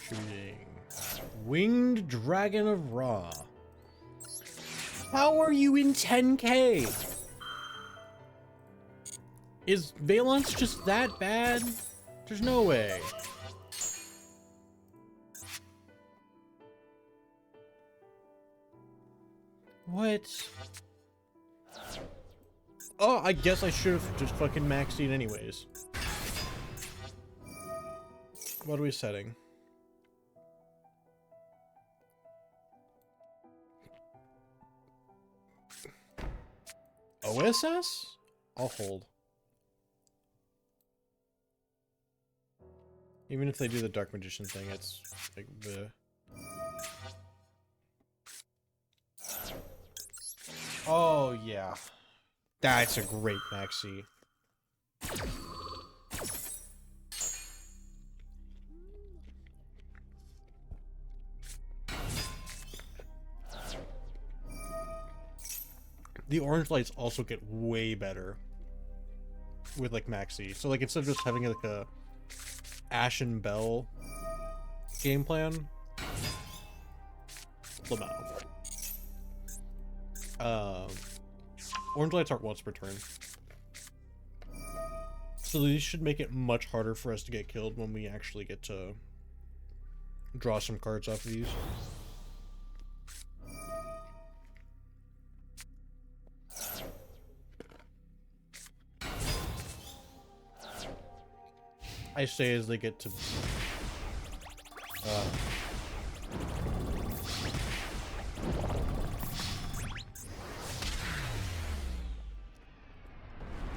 S1: Shooting. Winged Dragon of Ra. How are you in 10k? Is Vaylantz just that bad? There's no way. What? Oh, I guess I should have just fucking maxed it anyways. What are we setting? OSS? I'll hold. Even if they do the Dark Magician thing, it's like the... Oh, yeah. That's a great maxi. The orange lights also get way better with like maxi. So like instead of just having like a Ashen Bell game plan, Lamau. Orange lights aren't once per turn. So these should make it much harder for us to get killed when we actually get to draw some cards off of these. I say as they get to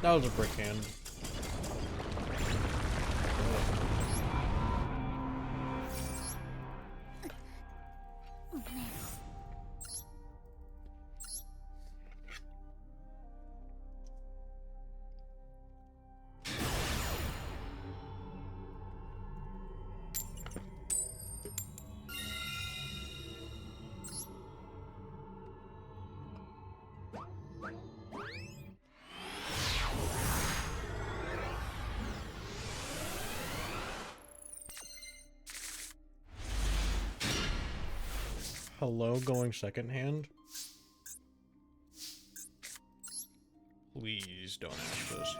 S1: that was a brick hand. Hello, going second hand? Please don't ask this.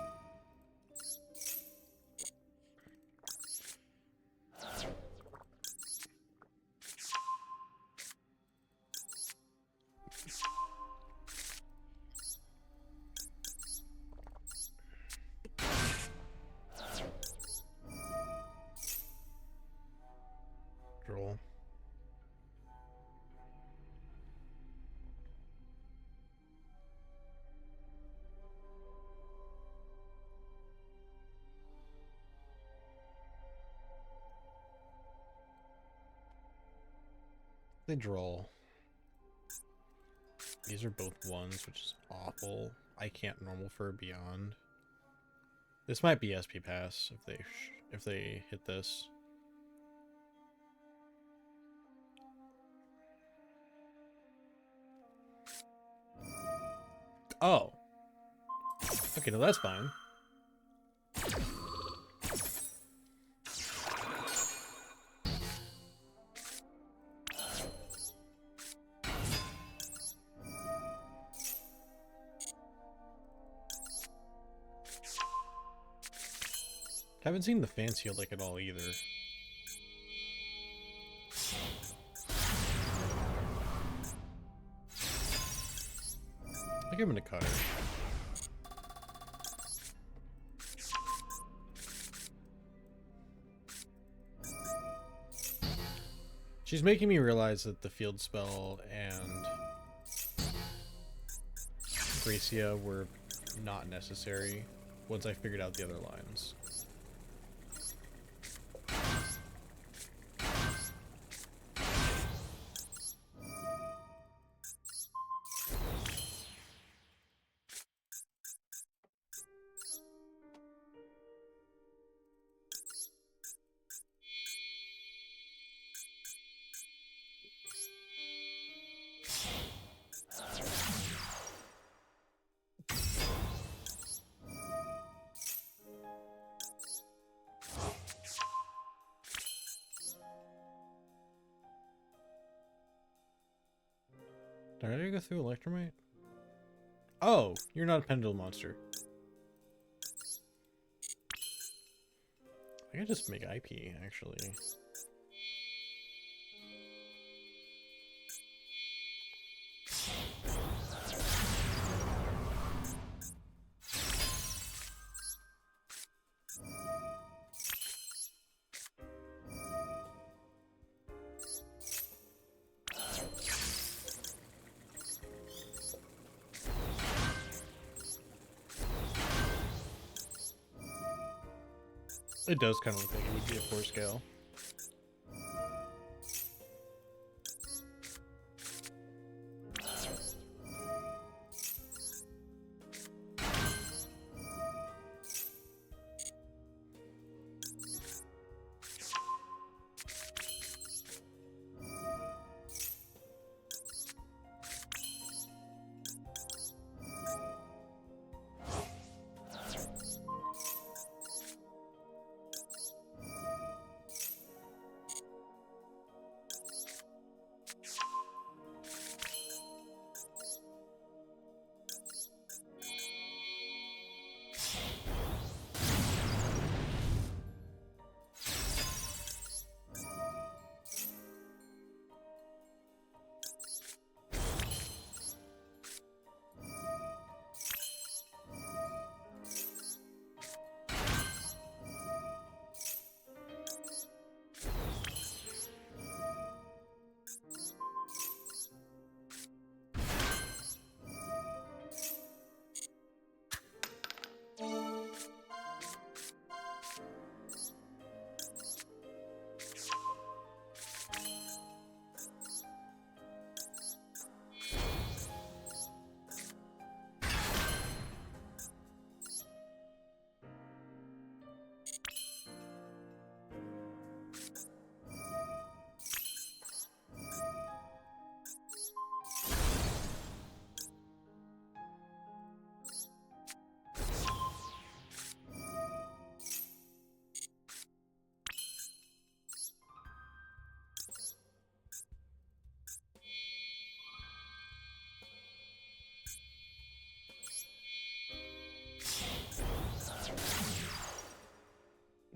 S1: Draw. They draw. These are both ones, which is awful. I can't normal for beyond. This might be SP pass if they hit this. Oh. Okay, no, that's fine. Haven't seen the fans heal like at all either. think I'm gonna cut her. She's making me realize that the field spell and Gracia were not necessary once I figured out the other lines. Did I go through Electromite? Oh, you're not a pendulum monster. I could just make IP, actually. It does kind of look like it would be a 4 scale.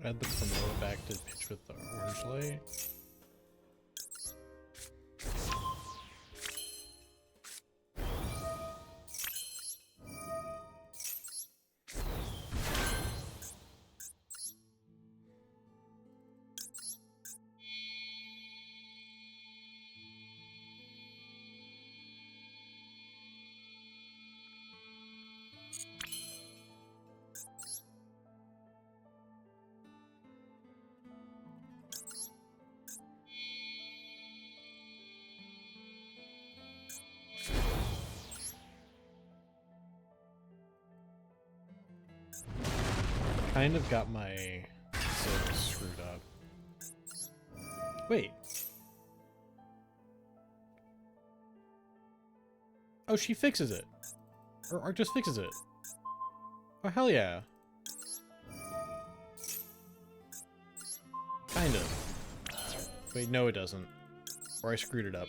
S1: Add the promote back to pitch with the orange light. Kind of got my sales screwed up. Wait. Oh, she fixes it. Or just fixes it. Oh, hell yeah. Kind of. Wait, no it doesn't. Or I screwed it up.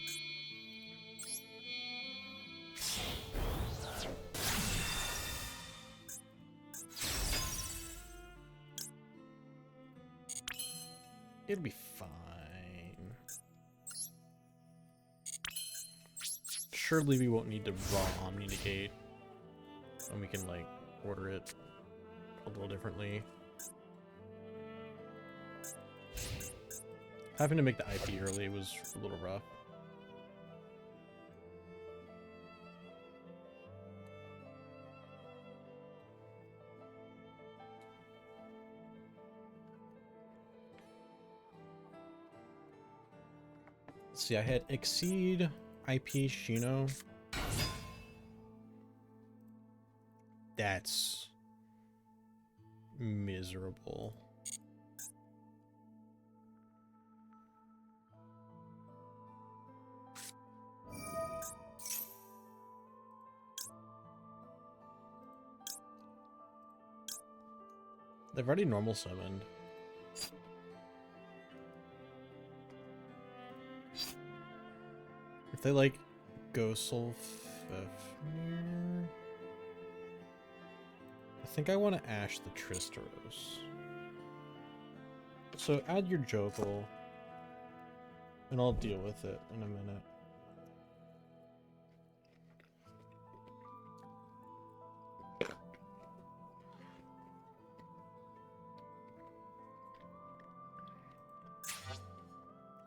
S1: It'll be fine. Surely we won't need to raw Omni negate And we can like order it a little differently. Having to make the IP early was a little rough. Let's see, I had Exceed, IP Shino. That's miserable. They've already normal summoned. If they like go Sulfafnir, I think I want to Ash the Tristeros. So add your Jokel, and I'll deal with it in a minute.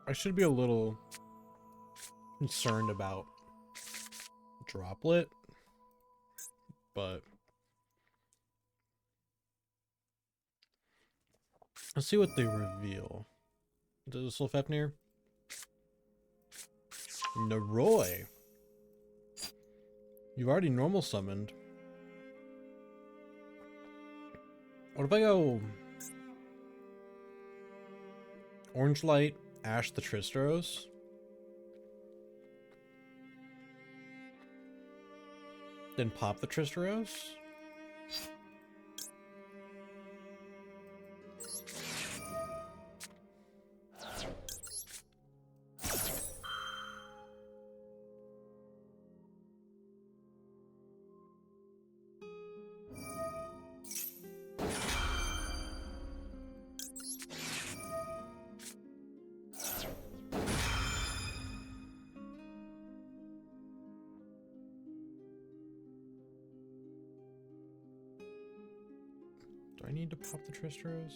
S1: I should be a little concerned about Droplet, but let's see what they reveal. Does Sulfafnir? Naroi. You've already normal summoned. What if I go Orange Light, Ash the Tristeros? Then pop the Tristeros? Do I need to pop the Tristeros?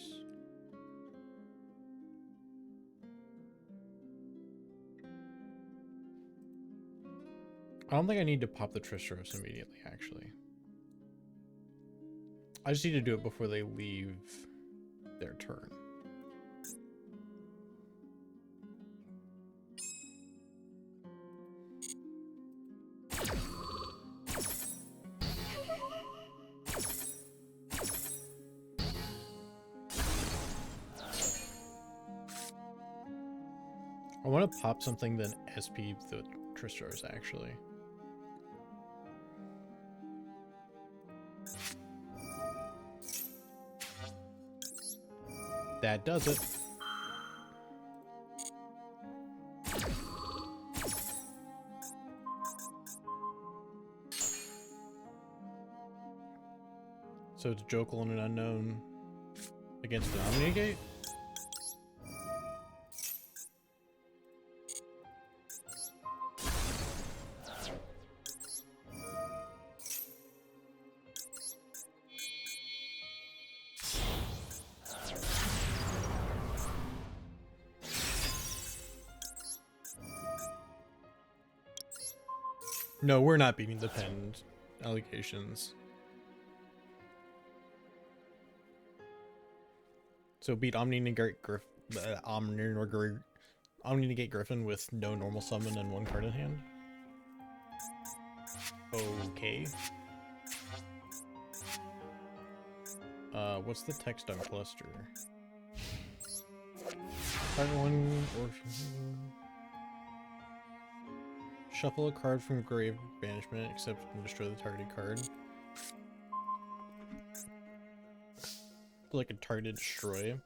S1: I don't think I need to pop the Tristeros immediately, actually. I just need to do it before they leave their turn. I want to pop something then SP the Tristeros, actually. That does it. So it's Jokel and an unknown against the Omnigate? No, we're not beating the penned allegations. So beat Omni-Negate Omni-Negate Griffin with no normal summon and one card in hand? Okay. What's the text on cluster? Target one or shuffle a card from grave banishment, except and destroy the targeted card. Like a targeted destroy.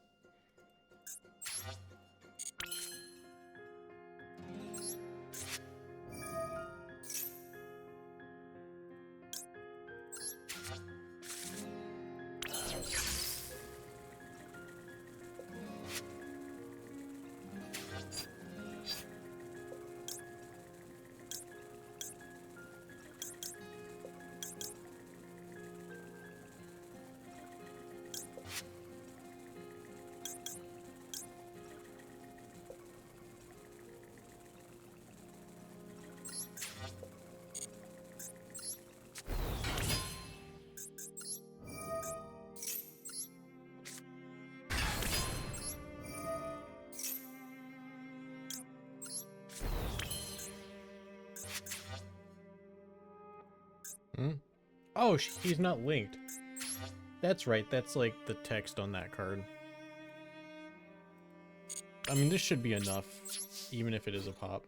S1: Hmm? Oh, he's not linked. That's right, that's like the text on that card. I mean, this should be enough, even if it is a pop.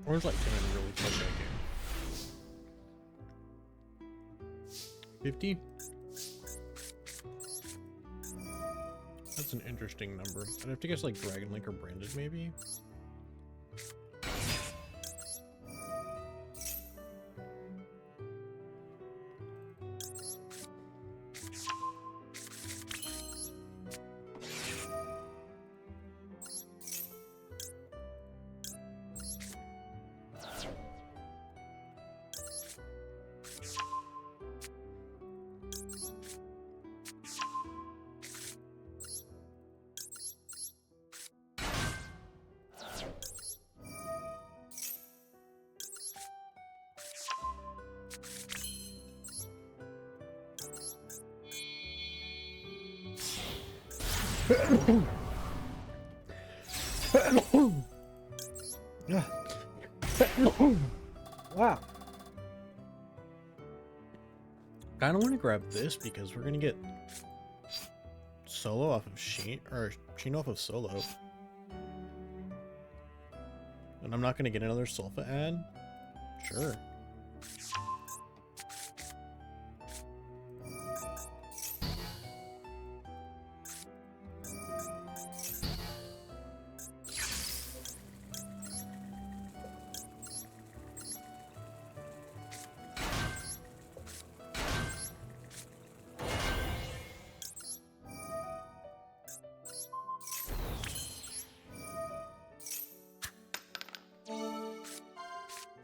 S1: Orange Light Cannon really played that game. 50? That's an interesting number. I'd have to guess like Dragon Link or Branded maybe? Wow. Kind of want to grab this because we're gonna get Solo off of Sheen, or Sheen off of Solo, and I'm not gonna get another Sulfa ad. Sure.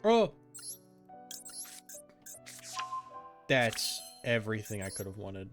S1: Oh! That's everything I could have wanted.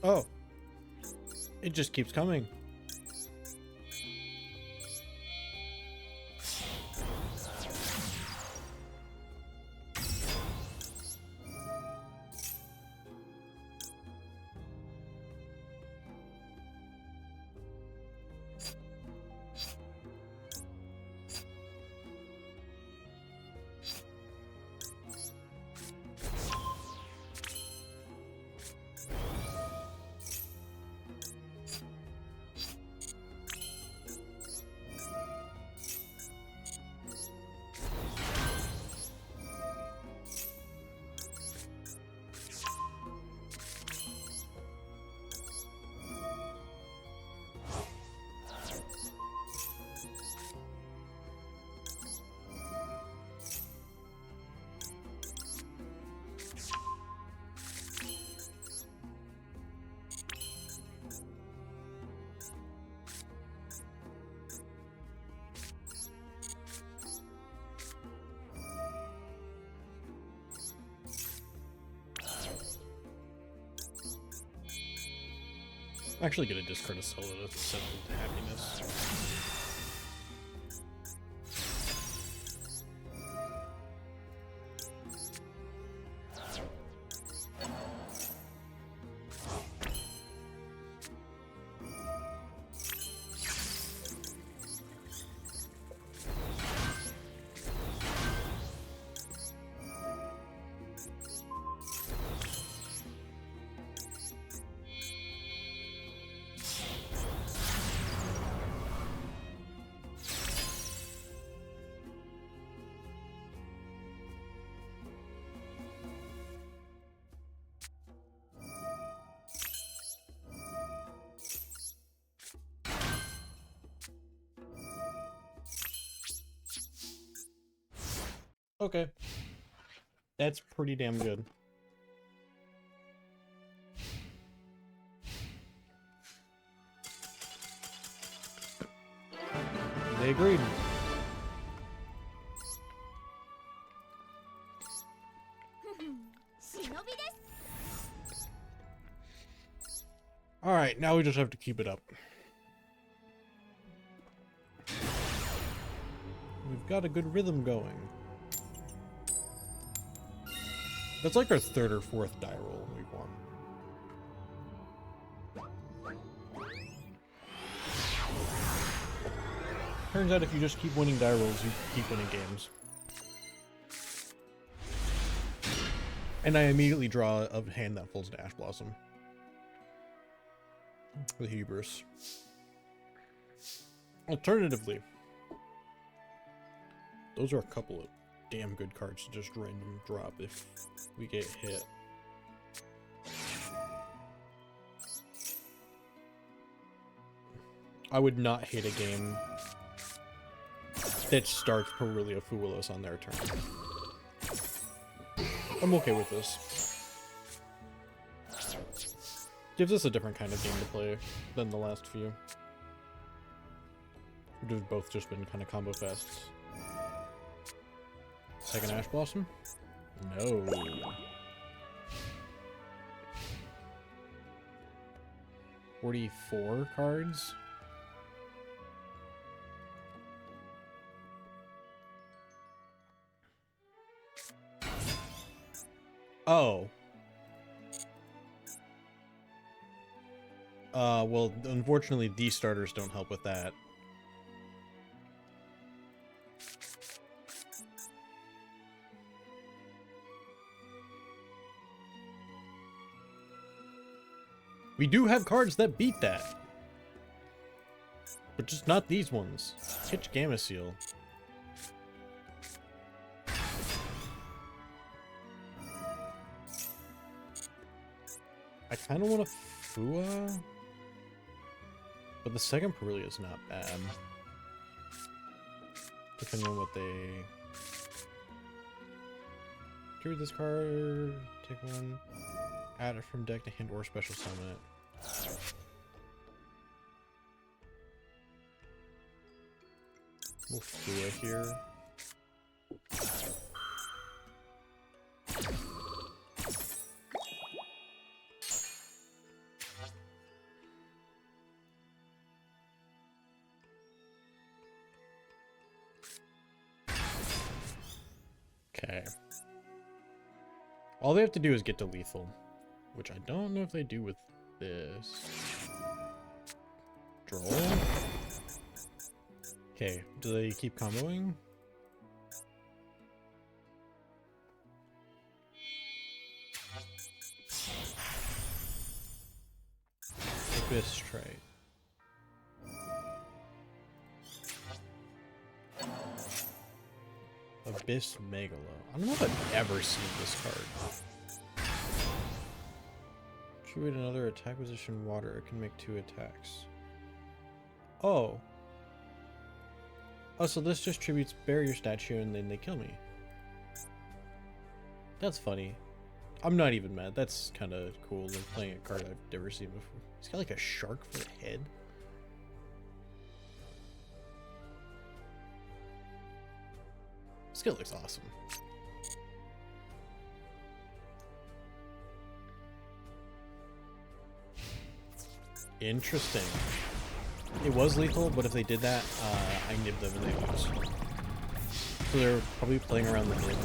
S1: Oh. It just keeps coming. I'm actually gonna discard a solo to send them to happiness. Okay. That's pretty damn good. They agreed. Alright, now we just have to keep it up. We've got a good rhythm going. That's like our third or fourth die roll we've won. Turns out if you just keep winning die rolls, you keep winning games. And I immediately draw a hand that falls to Ash Blossom. The hubris. Alternatively, those are a couple of damn good cards to just random drop if we get hit. I would not hate a game that starts Perulia Fuelos on their turn. I'm okay with this. Gives us a different kind of game to play than the last few. We've both just been kind of combo fests. Second Ash Blossom? No. $44 cards? Oh. Well, unfortunately, these starters don't help with that. We do have cards that beat that. But just not these ones. Hitch Gamma Seal. I kind of want a Fua. But the second Perulia is not bad. Depending on what they... Read this card, take one, add it from deck to hand or special summon it. We'll Fua here. Okay. All they have to do is get to lethal, which I don't know if they do with this. Draw. Okay, do they keep comboing? Abyss Strike. Abyss Megalo. I don't know if I've ever seen this card. Tribute another attack position water. It can make 2 attacks. Oh. Oh, so this just tributes barrier statue and then they kill me. That's funny. I'm not even mad. That's kind of cool. Like playing a card I've never seen before. He's got like a shark for a head. Skill looks awesome. Interesting. It was lethal, but if they did that, I nibbed them and they lose. So they're probably playing around the mid.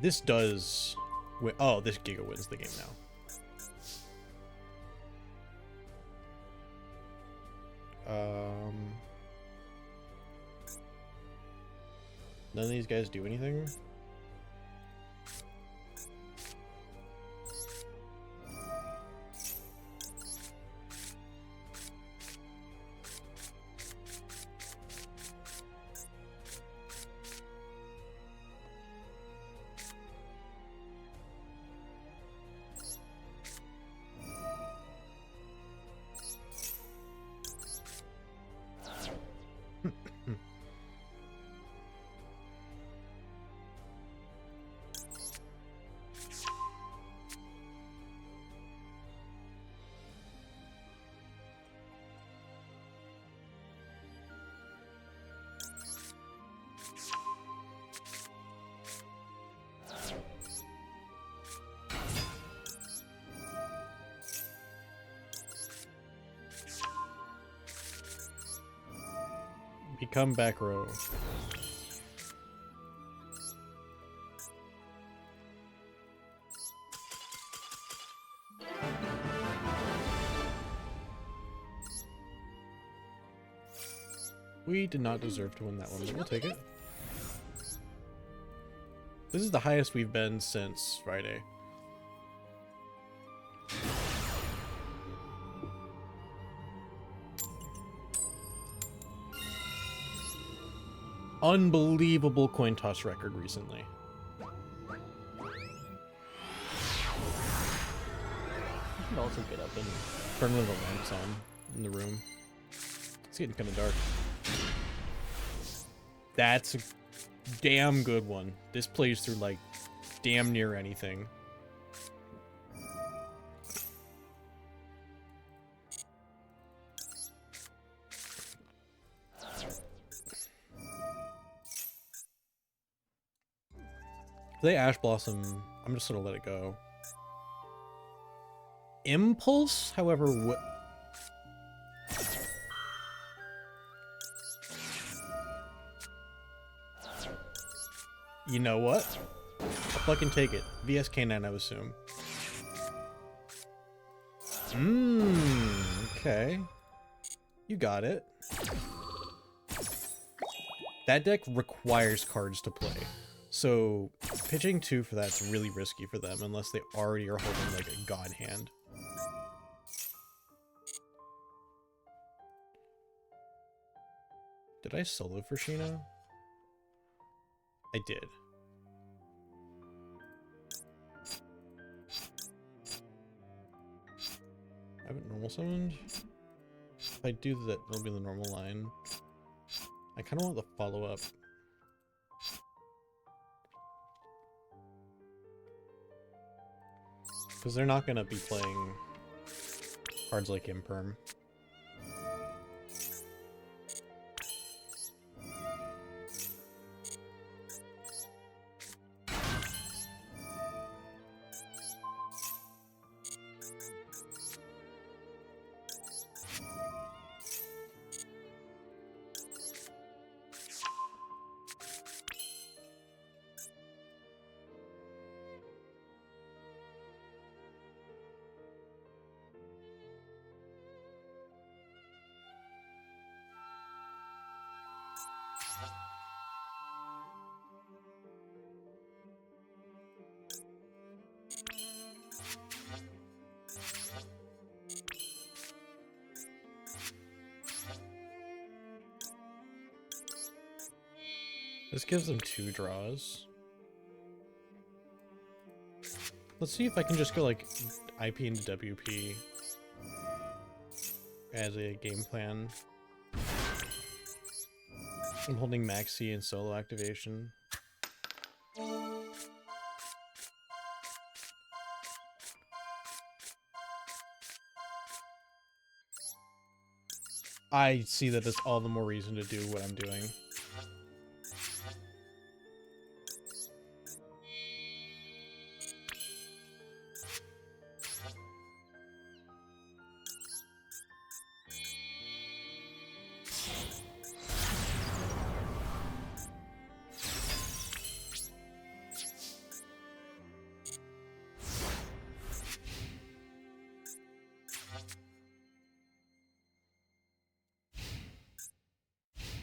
S1: This does... Oh, this Giga wins the game now. None of these guys do anything? Become back row. We did not deserve to win that one, but we'll take it. This is the highest we've been since Friday. Unbelievable coin toss record recently. I can also get up and turn one of the lamps on in the room. It's getting kind of dark. That's a damn good one. This plays through like damn near anything. If they Ash Blossom, I'm just gonna let it go. Impulse, however, you know what? I'll fucking take it. VS K9, I would assume. Okay. You got it. That deck requires cards to play. So, pitching 2 for that's really risky for them, unless they already are holding, like, a god hand. Did I solo for Sheena? I did. I haven't normal summoned? If I do that, it'll be the normal line. I kind of want the follow-up. Because they're not going to be playing cards like Imperm. This gives them 2 draws. Let's see if I can just go like IP into WP as a game plan. I'm holding Maxi and solo activation. I see that as all the more reason to do what I'm doing.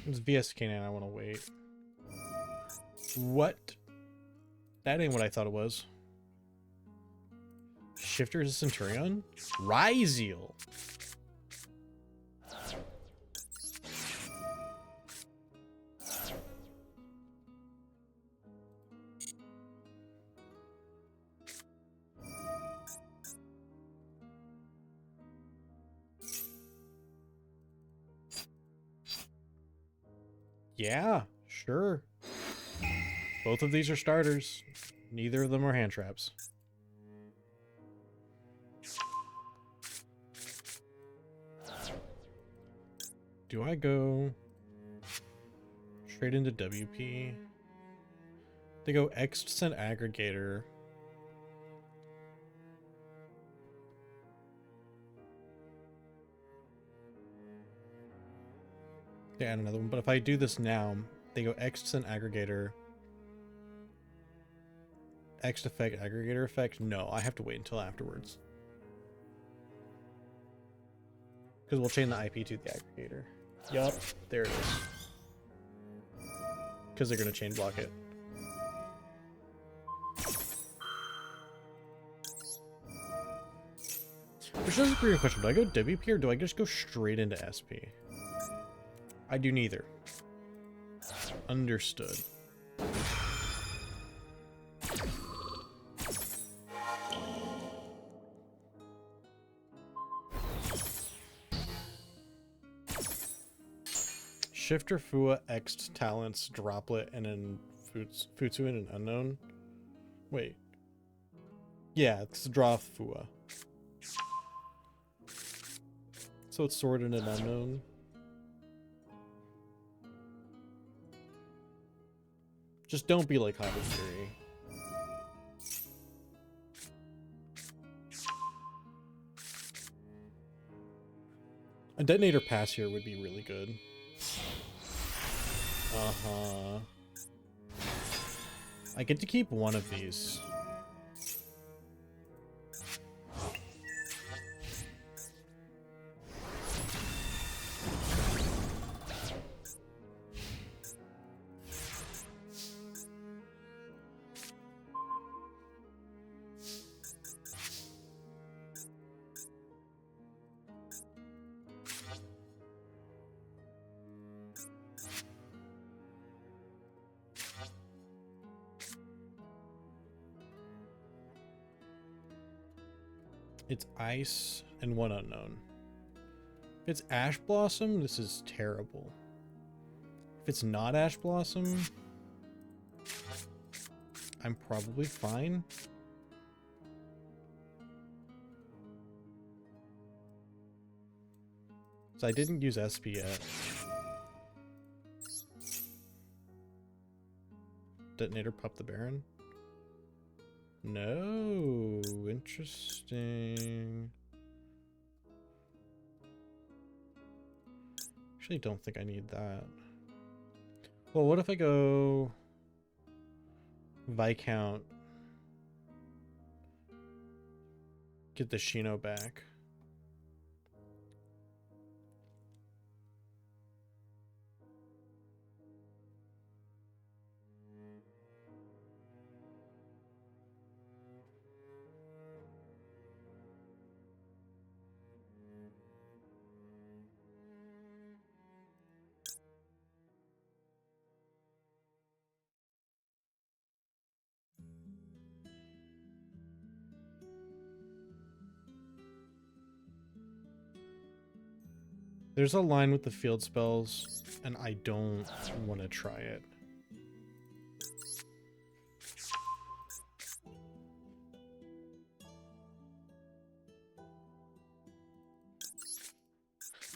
S1: It's VSK9, I want to wait. What? That ain't what I thought it was. Shifter is a Centurion? Ryzeal! Yeah, sure. Both of these are starters. Neither of them are hand traps. Do I go straight into WP? They go X-Descent Aggregator. They add another one, but if I do this now, they go X-Descent Aggregator. X effect, aggregator effect? No, I have to wait until afterwards. Because we'll chain the IP to the aggregator. Yup, there it is. Because they're going to chain block it. Which does agree with a question. Do I go WP or do I just go straight into SP? I do neither. Understood. Shifter, Fua, X talents, Droplet, and then Futsu and an unknown. Wait. Yeah, it's draw Fua. So it's sword and an unknown. Just don't be like Hybrid Fury. A detonator pass here would be really good. Uh-huh. I get to keep one of these. It's ice and one unknown. If it's Ash Blossom, this is terrible. If it's not Ash Blossom, I'm probably fine. So I didn't use SP yet. Detonator Pup the Baron? No, interesting. Actually, don't think I need that. Well, what if I go Viscount, get the Shino back? There's a line with the field spells, and I don't want to try it.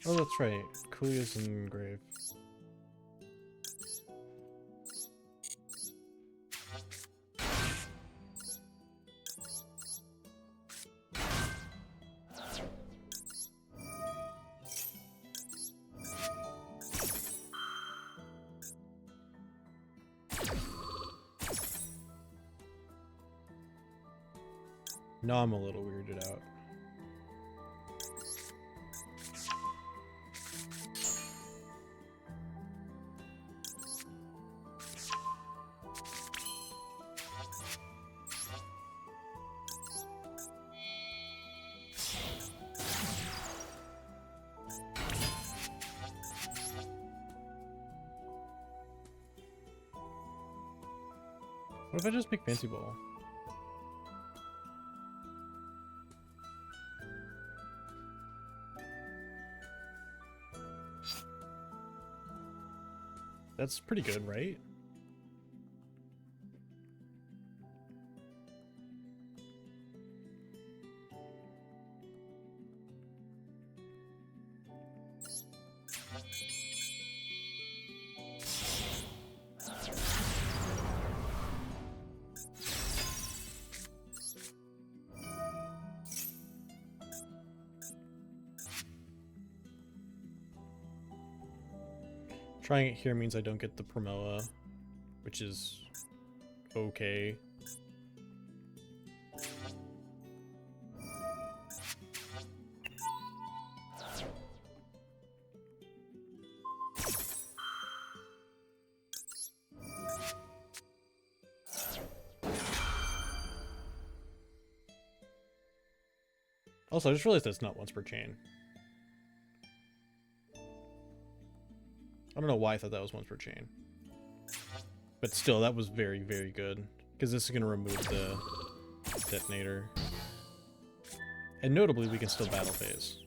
S1: Oh, that's right. Kuya's in grave. Now I'm a little weirded out. What if I just make Fancy Ball? That's pretty good, right? Trying it here means I don't get the Promoa, which is okay. Also, I just realized that's not once per chain. I don't know why I thought that was once per chain. But still, that was very, very good. Because this is going to remove the detonator. And notably, we can still battle phase.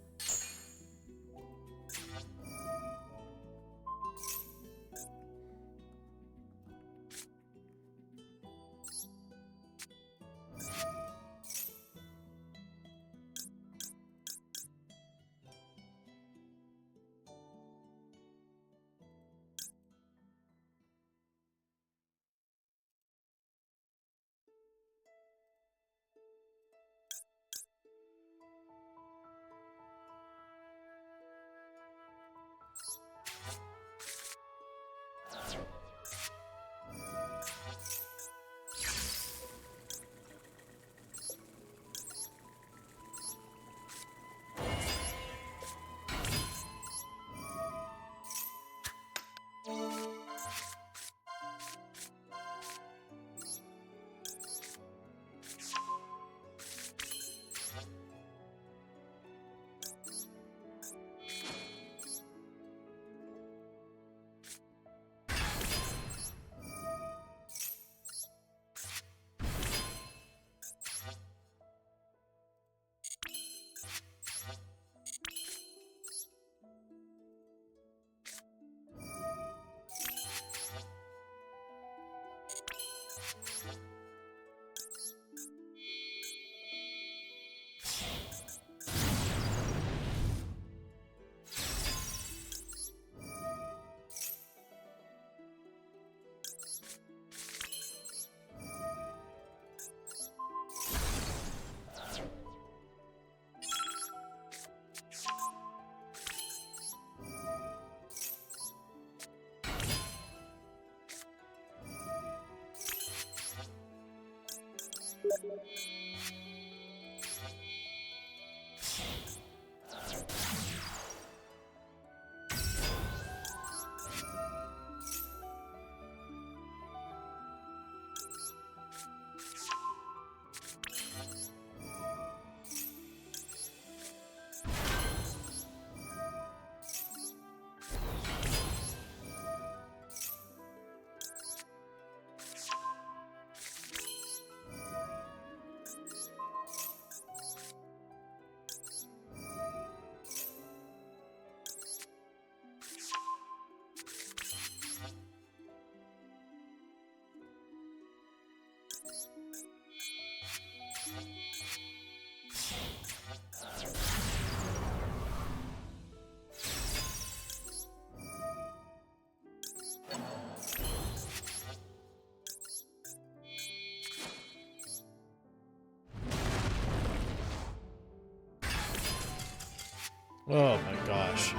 S1: Oh my gosh.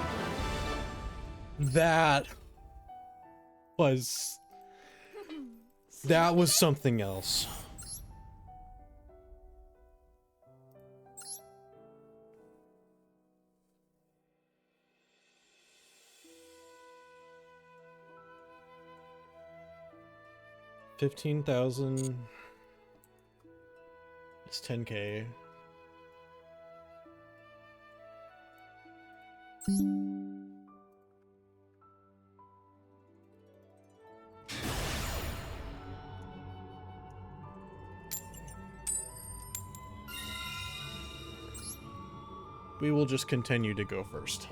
S1: That was something else. $15,000. It's 10K. we will just continue to go first.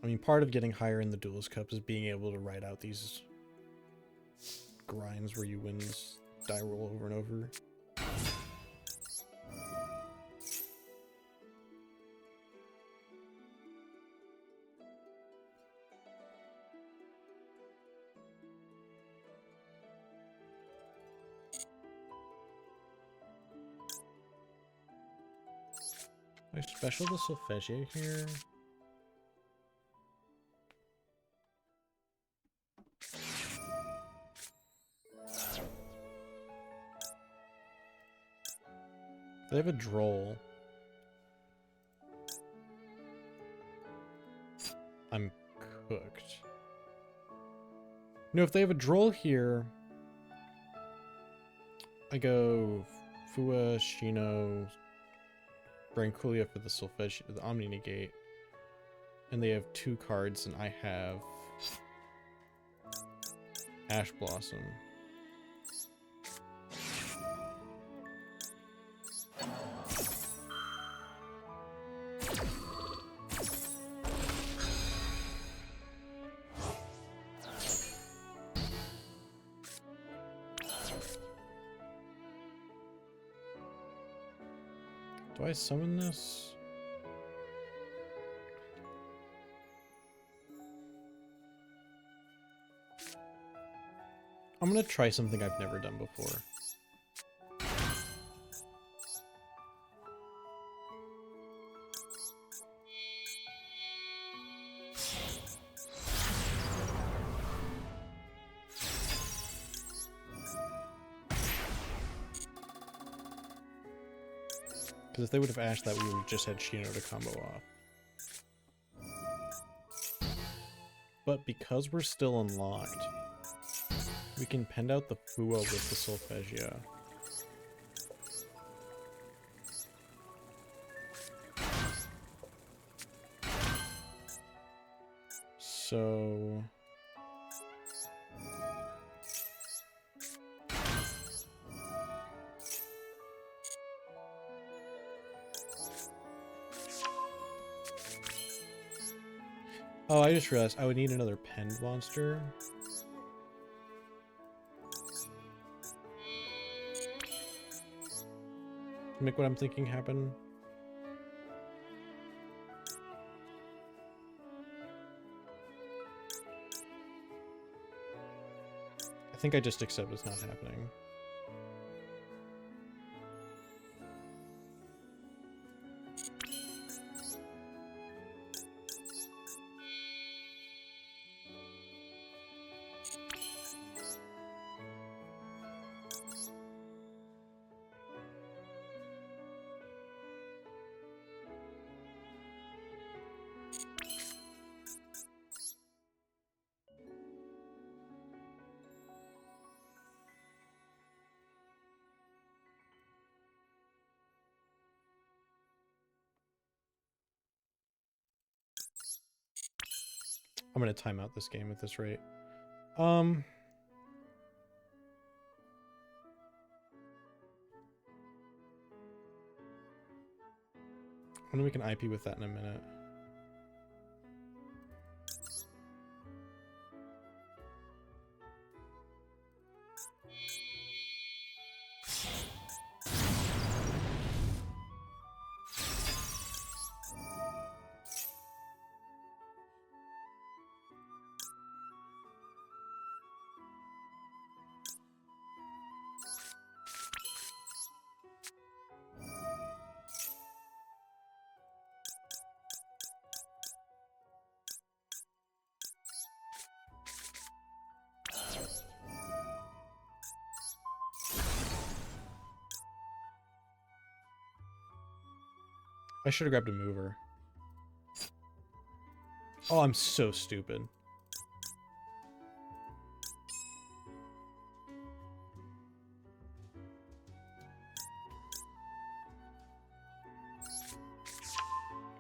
S1: I mean, part of getting higher in the Duelist Cup is being able to ride out these grinds where you win this die roll over and over. I special the Solfeggio here. They have a droll. I'm cooked. No, if they have a droll here, I go Fua, Shino, Branculia for the Solfeggio, the Omni Negate. And they have 2 cards, and I have Ash Blossom. Do I summon this? I'm gonna try something I've never done before. Because if they would have asked that, we would have just had Shino to combo off. But because we're still unlocked, we can pend out the Fua with the Solfeggio. So... Oh, I just realized I would need another penned monster. To make what I'm thinking happen. I think I just accept it's not happening. I'm gonna time out this game at this rate. When we can IP with that in a minute. I should have grabbed a mover. Oh, I'm so stupid.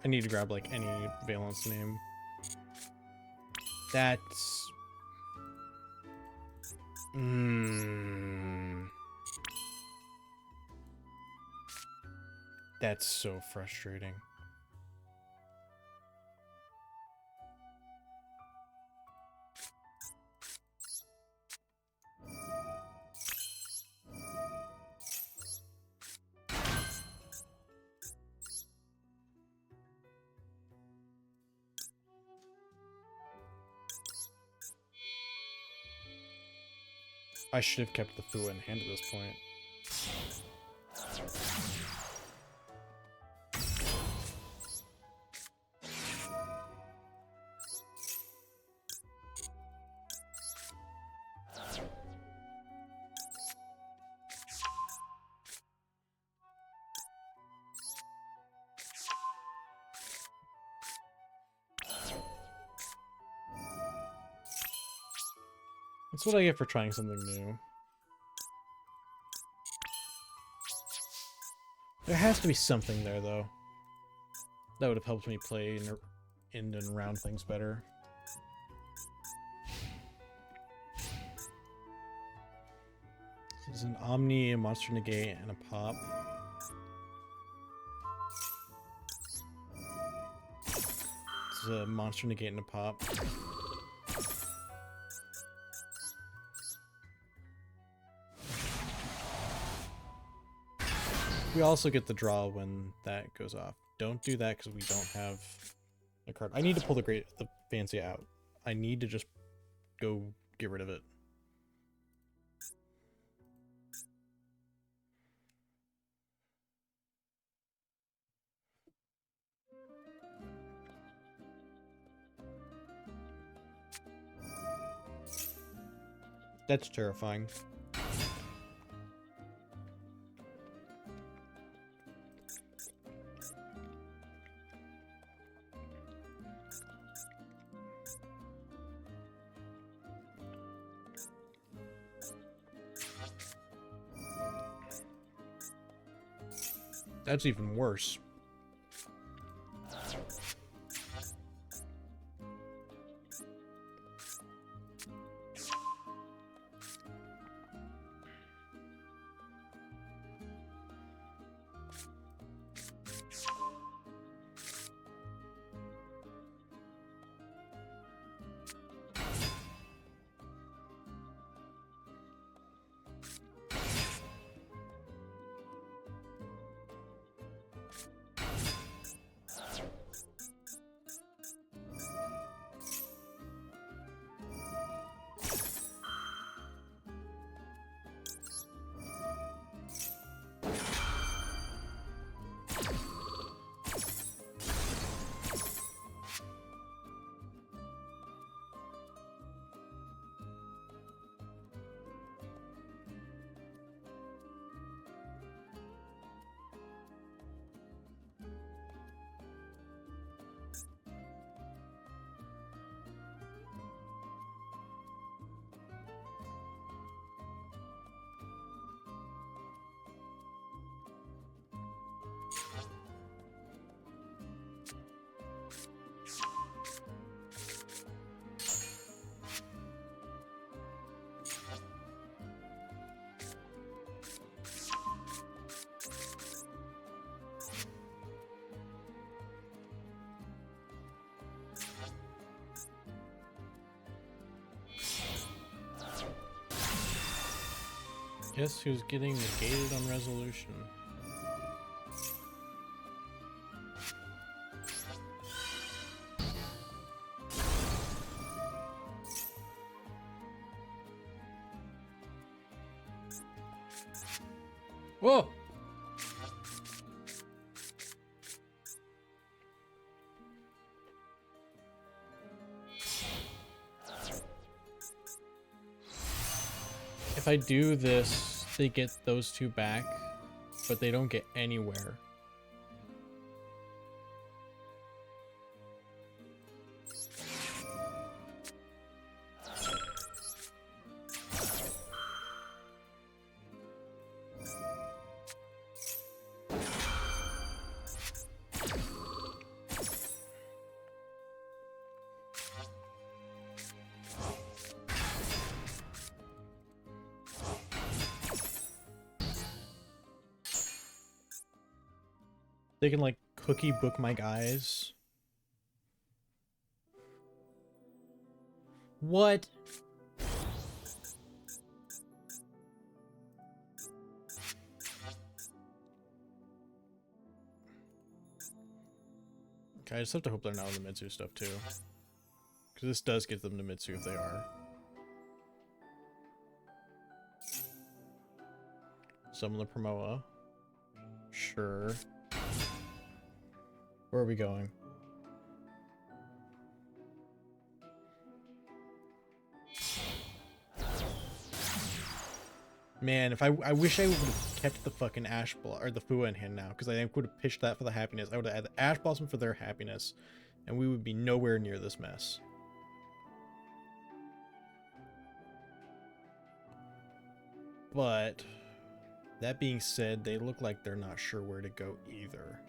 S1: I need to grab like any Vaylantz name. That's... That's so frustrating. I should have kept the Fua in hand at this point. That's what I get for trying something new. There has to be something there, though. That would have helped me play in and around things better. This is an Omni, a Monster Negate, and a Pop. This is a Monster Negate and a Pop. We also get the draw when that goes off. Don't do that because we don't have a card. I need to pull the fancy out. I need to just go get rid of it. That's terrifying. That's even worse. Guess who's getting negated on resolution? Whoa! If I do this, they get those two back, but they don't get anywhere. They can like cookie book my guys. What? Okay, I just have to hope they're not on the Mitsu stuff too. Because this does get them to Mitsu if they are. Summon the Promoa. Sure. Where are we going? Man, if I wish I would have kept the fucking Ash Blossom, or the Fua in hand now, because I would have pitched that for the happiness. I would have had the Ash Blossom for their happiness, and we would be nowhere near this mess. But, that being said, they look like they're not sure where to go either.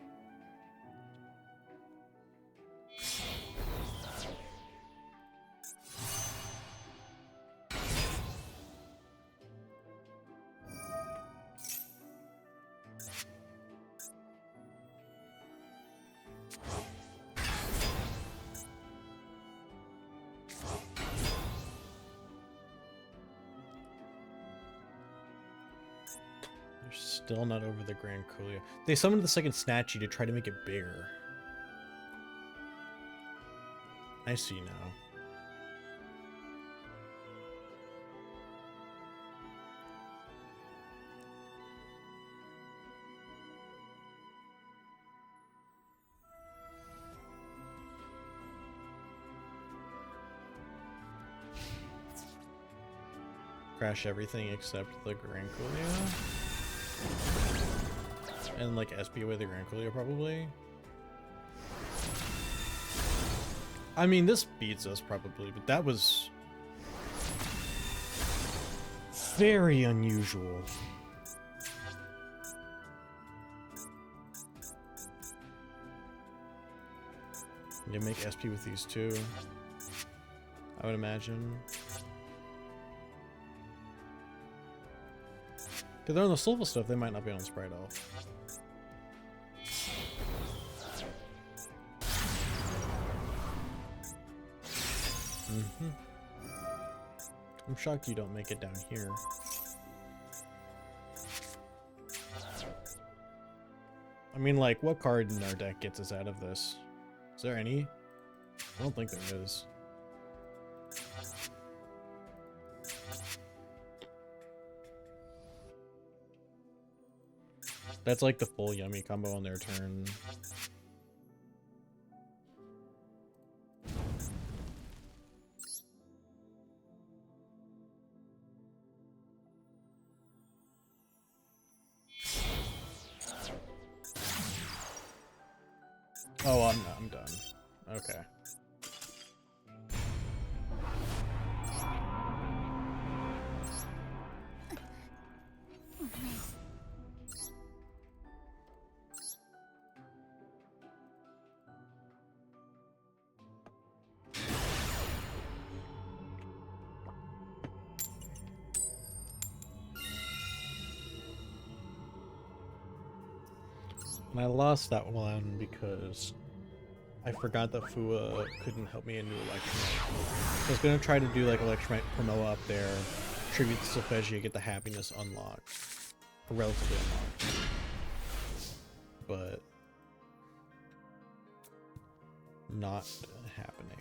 S1: Still not over the Grand Coolio. They summoned the second Snatchy to try to make it bigger. I see now. Crash everything except the Grand Coolio. And like SP away the Grand Coolio probably. I mean, this beats us probably, but that was very unusual. You make SP with these two, I would imagine. If they're on the Silva stuff, they might not be on Sprite Elf. I'm shocked you don't make it down here. I mean, like, what card in our deck gets us out of this? Is there any? I don't think there is. That's like the full yummy combo on their turn. Oh, I'm done. Okay. And I lost that one because I forgot that Fua couldn't help me into Electromite. I was going to try to do like Electromite Promoa up there, tribute to Solfegia, get the happiness unlocked. Or relatively unlocked. But not happening.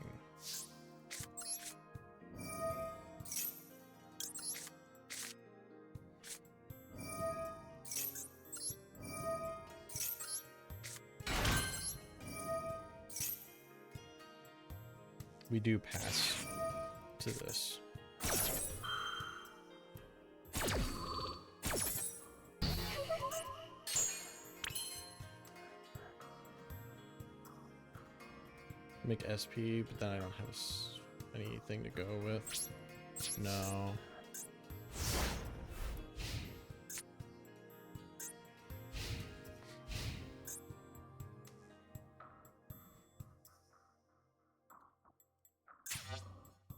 S1: We do pass to this. Make SP, but then I don't have anything to go with. No.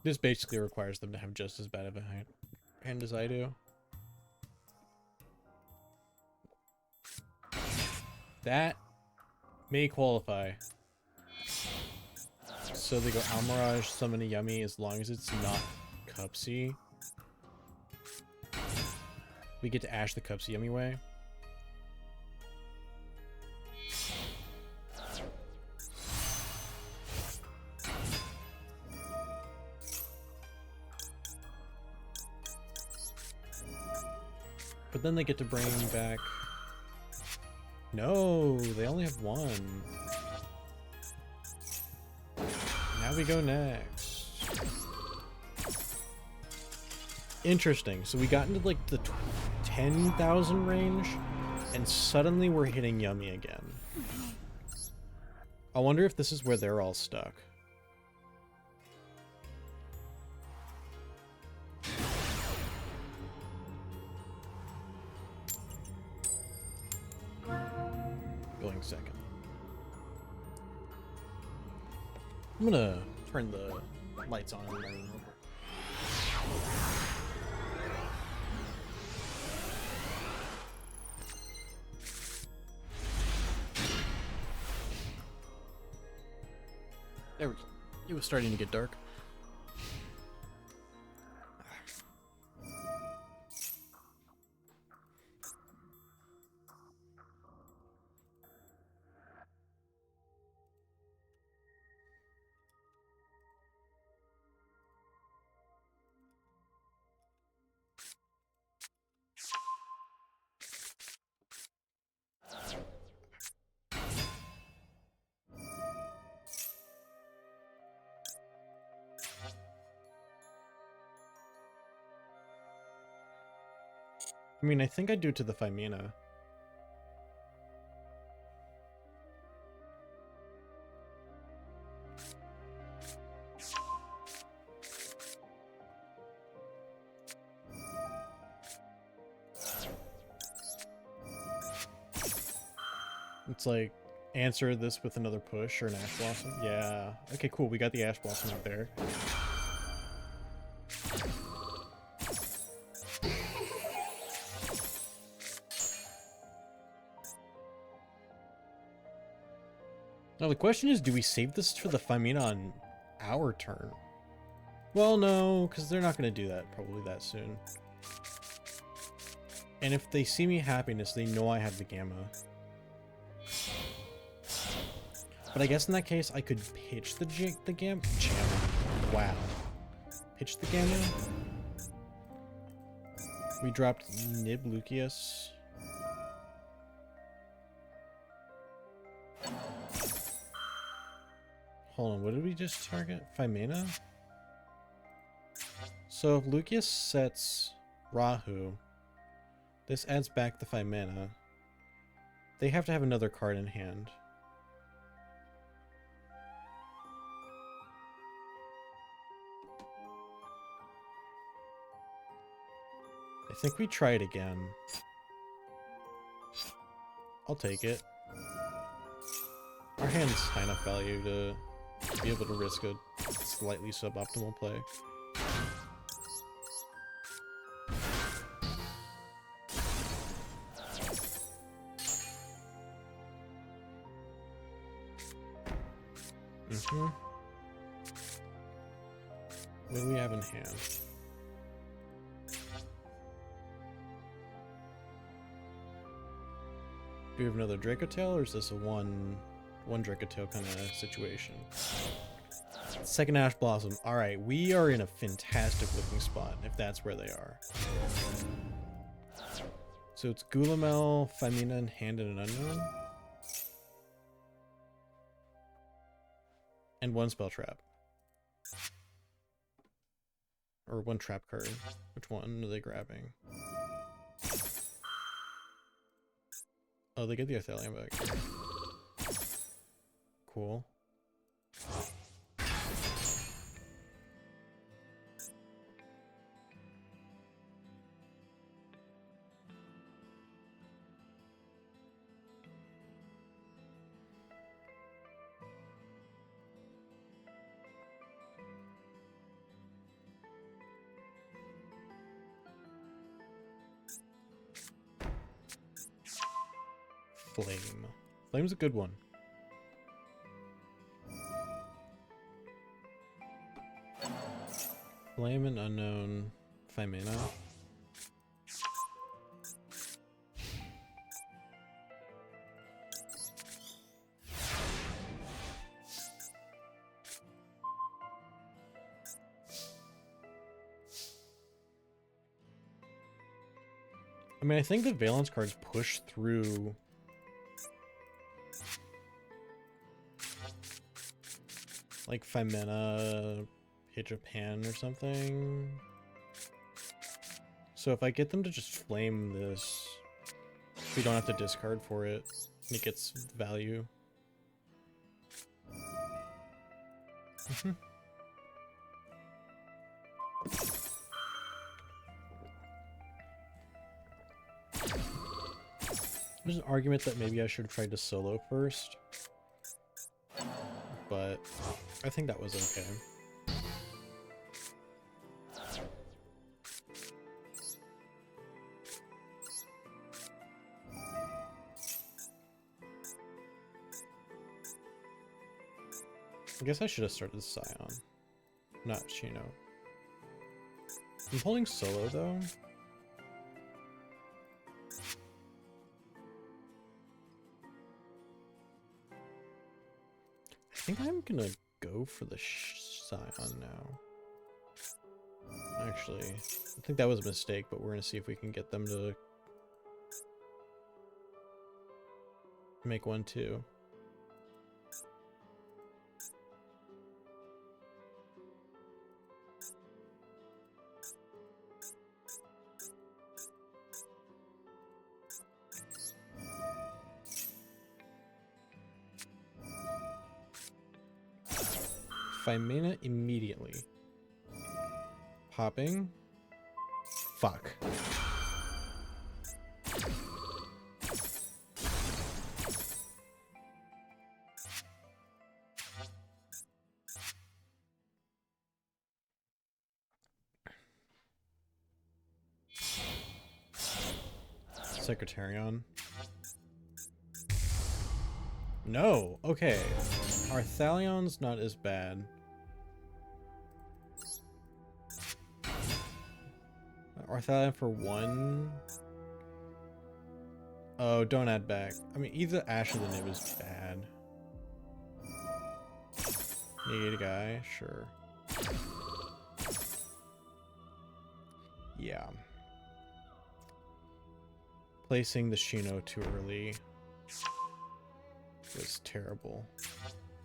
S1: This basically requires them to have just as bad of a hand as I do. That May qualify. So they go Almirage, summon a Yummy as long as it's not Cupsy. We get to Ash the Cupsy Yummy way. But then they get to bring back... No, they only have one. Now we go next. Interesting. So we got into like the 10,000 range, and suddenly we're hitting Yummy again. I wonder if this is where they're all stuck. Going second. I'm gonna turn the lights on in my room. There we go. It was starting to get dark. I mean, I think I do to the Femina. It's like, answer this with another push or an Ash Blossom. Yeah. Okay, cool. We got the Ash Blossom out there. Now the question is, do we save this for the Femina on our turn? Well, no, because they're not going to do that probably that soon. And if they see me happiness, they know I have the Gamma. But I guess in that case, I could pitch the Gamma. Wow. Pitch the Gamma. We dropped Nib Lucius. Hold on, what did we just target? Femina? So if Lucius sets Rahu, this adds back the Femina. They have to have another card in hand. I think we try it again. I'll take it. Our hand's high enough value to be able to risk a slightly suboptimal play. What do we have in hand? Do we have another Dracotail, or is this a one Dracotail kind of situation? Second Ash Blossom. Alright, we are in a fantastic looking spot, if that's where they are. So it's Gulamel, Femina, and Hand in an Unknown. And one spell trap. Or one trap card. Which one are they grabbing? Oh, they get the Athelion back. Cool. Flame. Flame's a good one. Flame an unknown Phimena. I mean, I think the Vaylantz cards push through like Phimena, hit Japan or something. So if I get them to just flame this, we don't have to discard for it. It gets value. There's an argument that maybe I should have tried to solo first, but I think that was okay. I guess I should have started Scion, not Chino. I'm holding solo though. I think I'm gonna go for the Scion now. Actually, I think that was a mistake, but we're gonna see if we can get them to make one too. Phimena immediately. Popping. Fuck. Secretarion. No, okay. Arthalion's not as bad. Arthalion for 1. Oh, don't add back. I mean, either Ash or the Nib is bad. Need a guy? Sure. Yeah. Placing the Shino too early was terrible.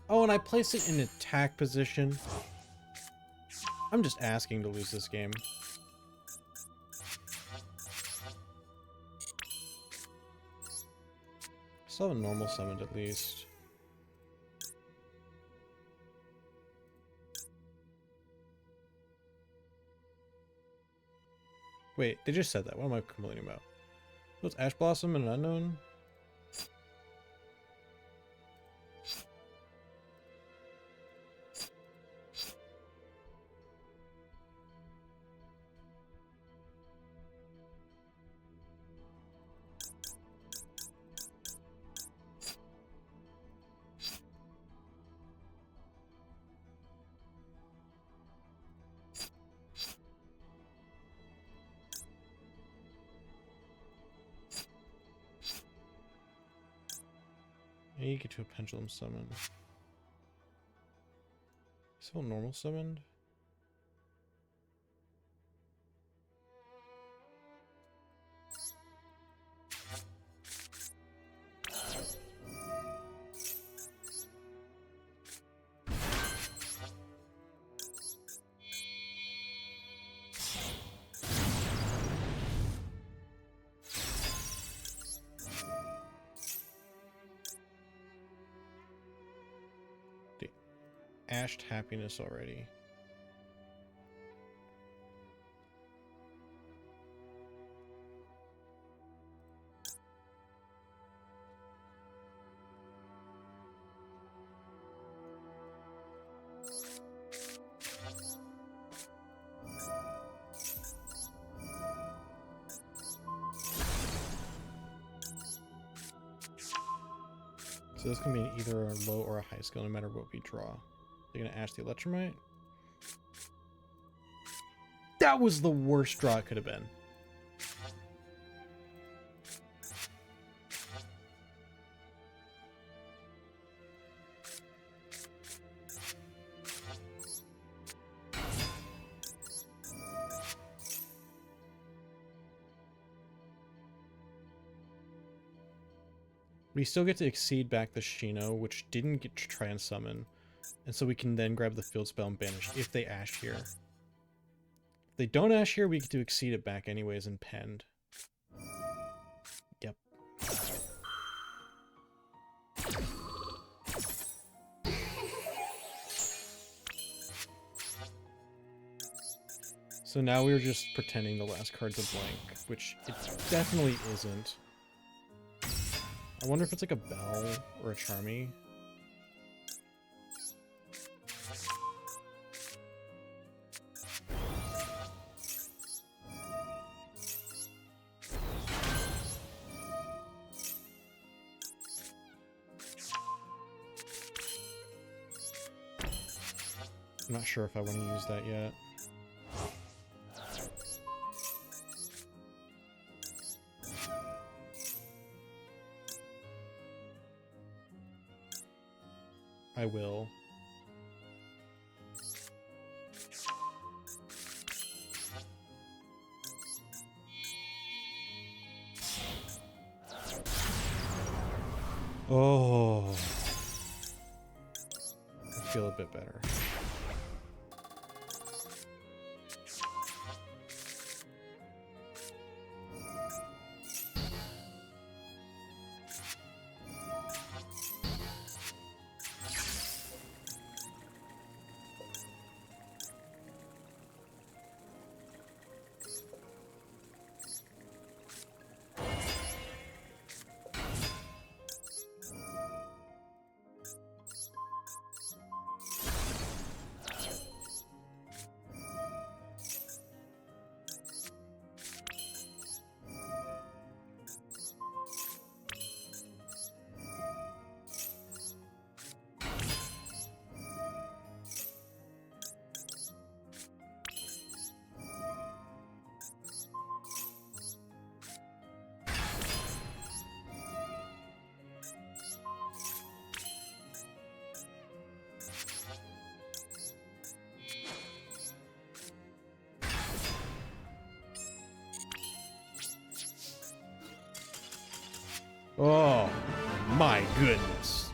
S1: Oh, and I placed it in attack position. I'm just asking to lose this game. Still have a normal summoned at least. Wait, they just said that. What am I complaining about? What's Ash Blossom and an unknown? You get to a pendulum summon. Still normal summoned? Ashed happiness already. So this can be either a low or a high skill no matter what we draw. They're gonna Ash the Electromite. That was the worst draw it could have been. We still get to exceed back the Shino, which didn't get to try and summon. And so we can then grab the field spell and banish if they ash here. If they don't ash here, we get to exceed it back anyways and pend. Yep. So now we're just pretending the last card's a blank, which it definitely isn't. I wonder if it's like a Bell or a Charmy. I'm not sure if I want to use that yet. I will. Oh. I feel a bit better. Oh, my goodness.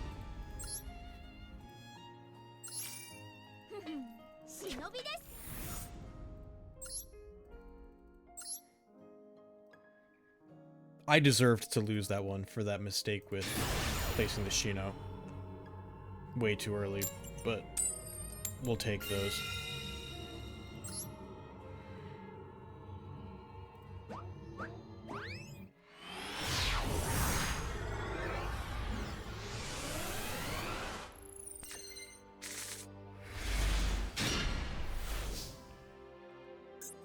S1: I deserved to lose that one for that mistake with placing the Shino way too early, but we'll take those.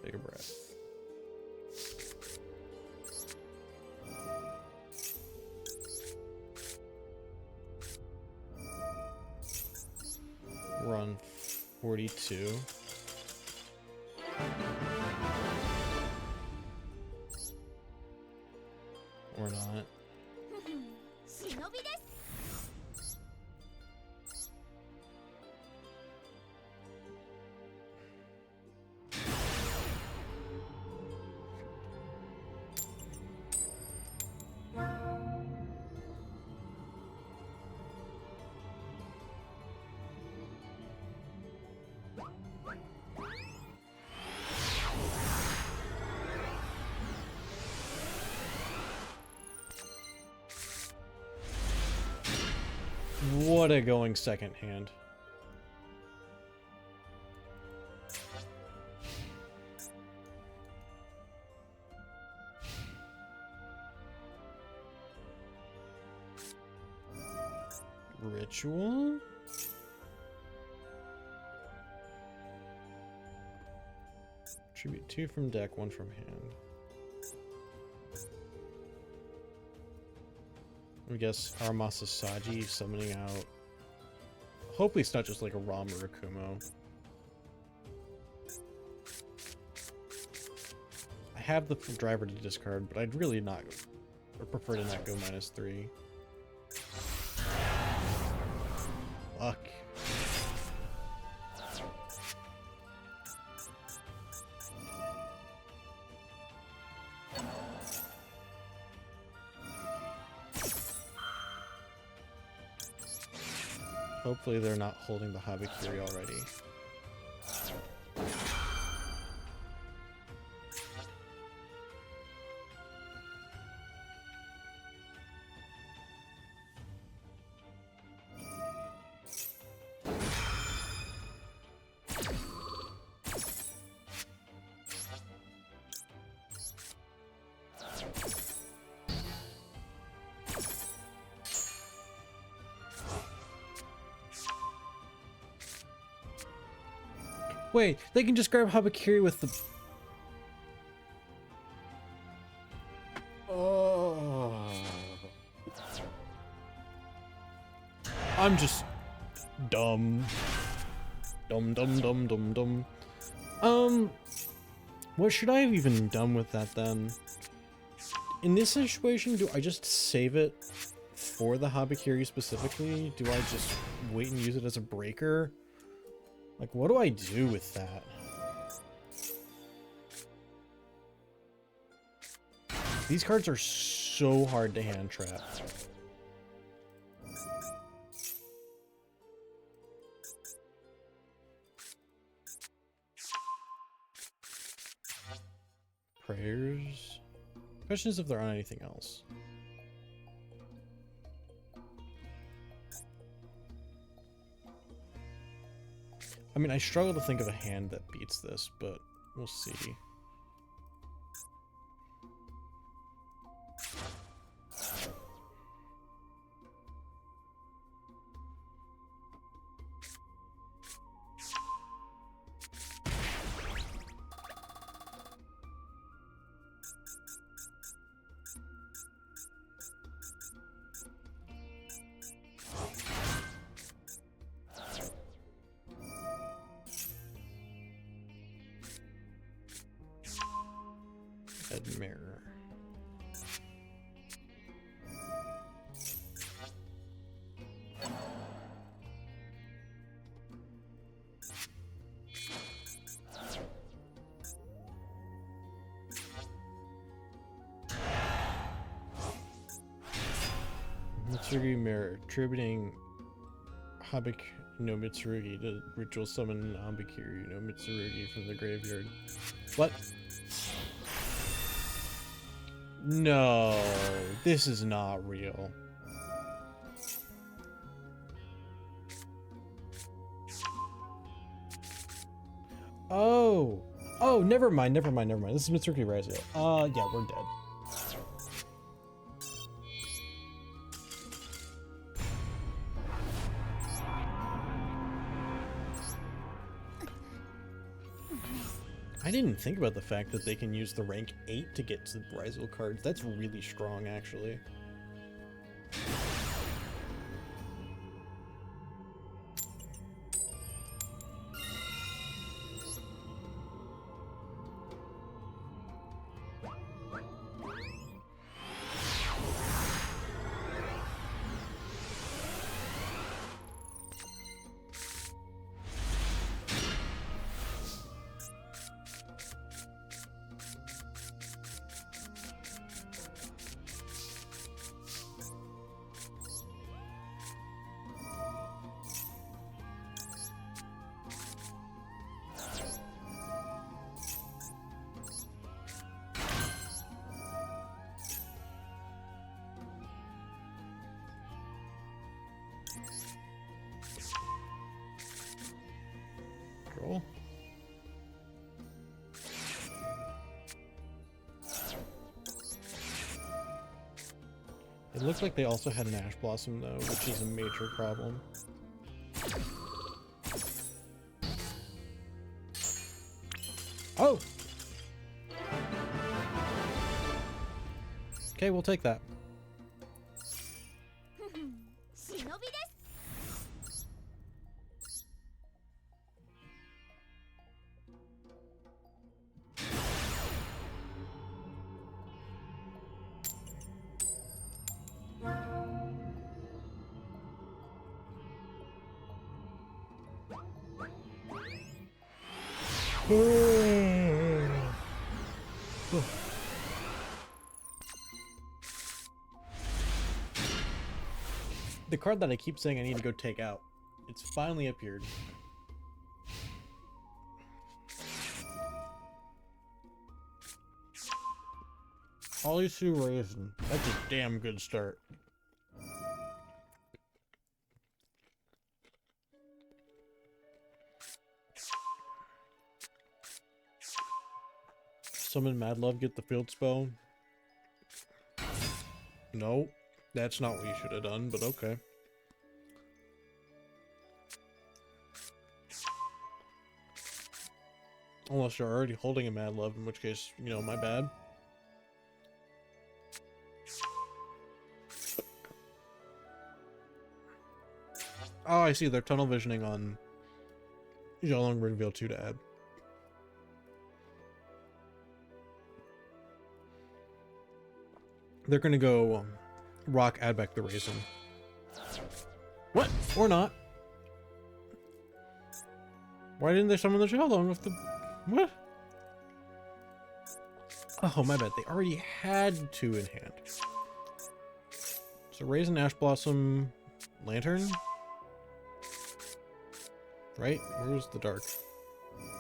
S1: Take a breath. We're on 42. Or not. What a going second hand. Ritual? Tribute 2 from deck, 1 from hand. I guess Aramasa Saji summoning out. Hopefully it's not just like a Ram or a Kumo. have the driver to discard, but I'd really not, or prefer to not go -3. Fuck. Hopefully they're not holding the Habakiri already. Wait, they can just grab Habakiri with the... Oh. I'm just dumb. Dumb. What should I have even done with that then? In this situation, do I just save it for the Habakiri specifically? Do I just wait and use it as a breaker? Like, what do I do with that? These cards are so hard to hand trap. Prayers? Question is if they're on anything else. I mean, I struggle to think of a hand that beats this, but we'll see. Mirror. Mitsurugi Mirror, attributing Habak no Mitsurugi to ritual summon Habakiri no Mitsurugi from the graveyard. What? No, this is not real. Oh, never mind. This is Mitsurugi Raizio. Yeah, we're dead. I didn't think about the fact that they can use the rank 8 to get to the Raizio cards. That's really strong, actually. Cool. It looks like they also had an Ash Blossom though, which is a major problem. Oh! Okay, we'll take that. The card that I keep saying I need to go take out. It's finally appeared. Holisu Raisin. That's a damn good start. Summon Mad Love, get the field spell. No, that's not what you should have done, but okay. Unless you're already holding a Mad Love, in which case, you know, my bad. Oh, I see. They're tunnel visioning on Xiaolong Reveal 2 to add. They're gonna go rock, add back the Raisin. What? Or not. Why didn't they summon the Xiaolong with the... What? Oh, my bad. They already had 2 in hand. So Raisin, Ash Blossom, Lantern? Right? Where was the dark?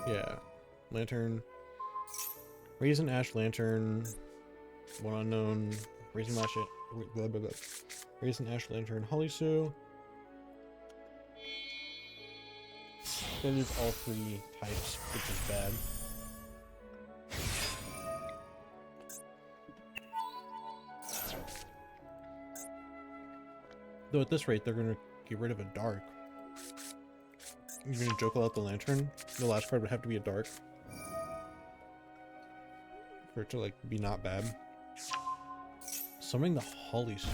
S1: Yeah. Lantern. Raisin, Ash, Lantern. One unknown. Raisin, Ash, blah, blah, blah. Raisin, Ash, Lantern, Holisu. That is all 3 types, which is bad. Though at this rate, they're gonna get rid of a dark. You're gonna joke out the Lantern? The last card would have to be a dark. For it to, like, be not bad. Summoning the Holisu.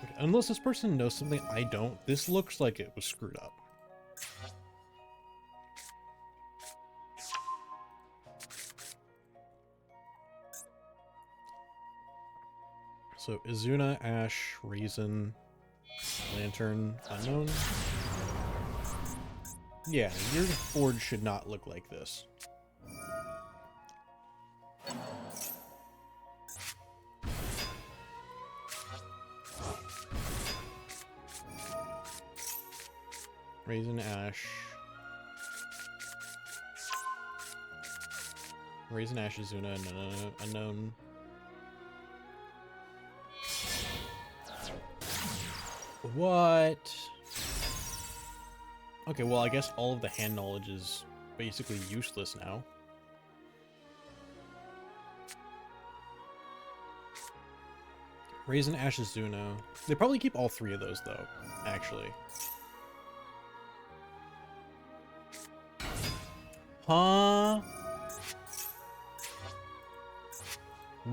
S1: Okay, unless this person knows something I don't, this looks like it was screwed up. So, Izuna, Ash, Raisin, Lantern, Unknown. Yeah, your board should not look like this. Raisin, Ash. Raisin, Ash, Izuna, Unknown. What? Okay, well, I guess all of the hand knowledge is basically useless now. Raisin, Ash, Izuna. They probably keep all 3 of those, though, actually. Huh?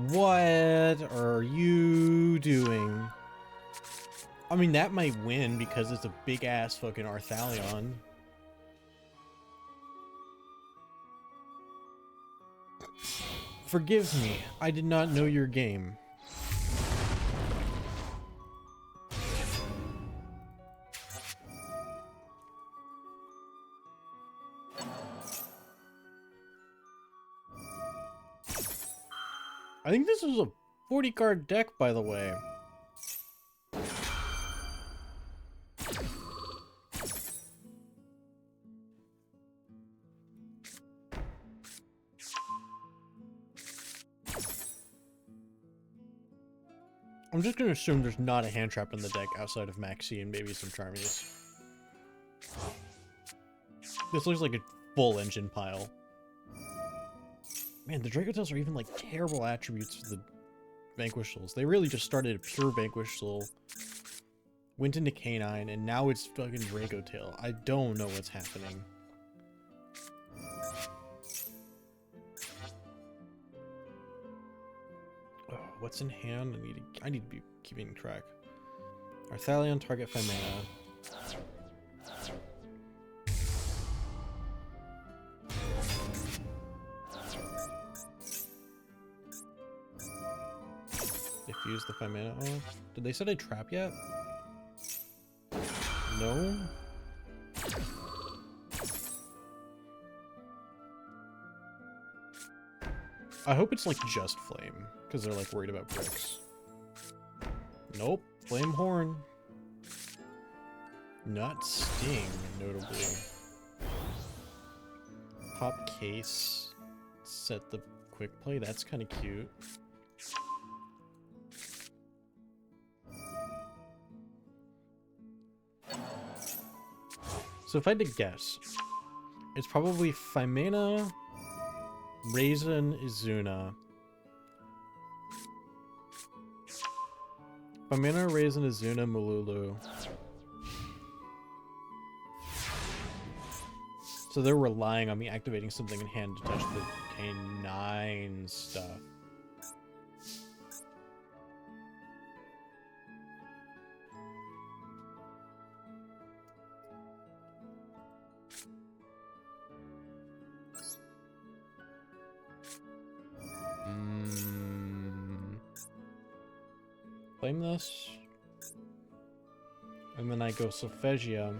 S1: What are you doing? I mean, that might win because it's a big-ass fucking Arthalion. Forgive me, I did not know your game. I think this is a 40-card deck, by the way. I'm just gonna assume there's not a hand trap in the deck outside of Maxi and maybe some Charmies. This looks like a full engine pile. Man, the Dracotails are even like terrible attributes for the Vanquish Souls. They really just started a pure Vanquish Soul, went into Canine, and now it's fucking Dracotail. I don't know what's happening. Oh, what's in hand? I need to be keeping track. Arthalion, target 5 mana. Diffuse the 5 mana off. Did they set a trap yet? No? I hope it's like just flame, because they're like worried about bricks. Nope, flame horn. Not sting, notably. Pop case. Set the quick play, that's kind of cute. So if I had to guess, it's probably Fimena, Raisin, Izuna. Fimena, Raisin, Izuna, Malulu. So they're relying on me activating something in hand to touch the K9 stuff. Flame this. And then I go Solfegia.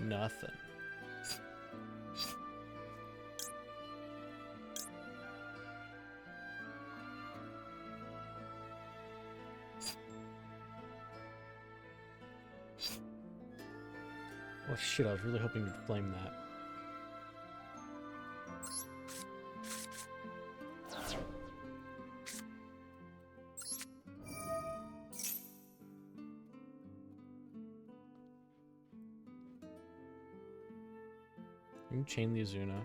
S1: Nothing. Oh shit, I was really hoping you'd flame that. You can chain the Izuna.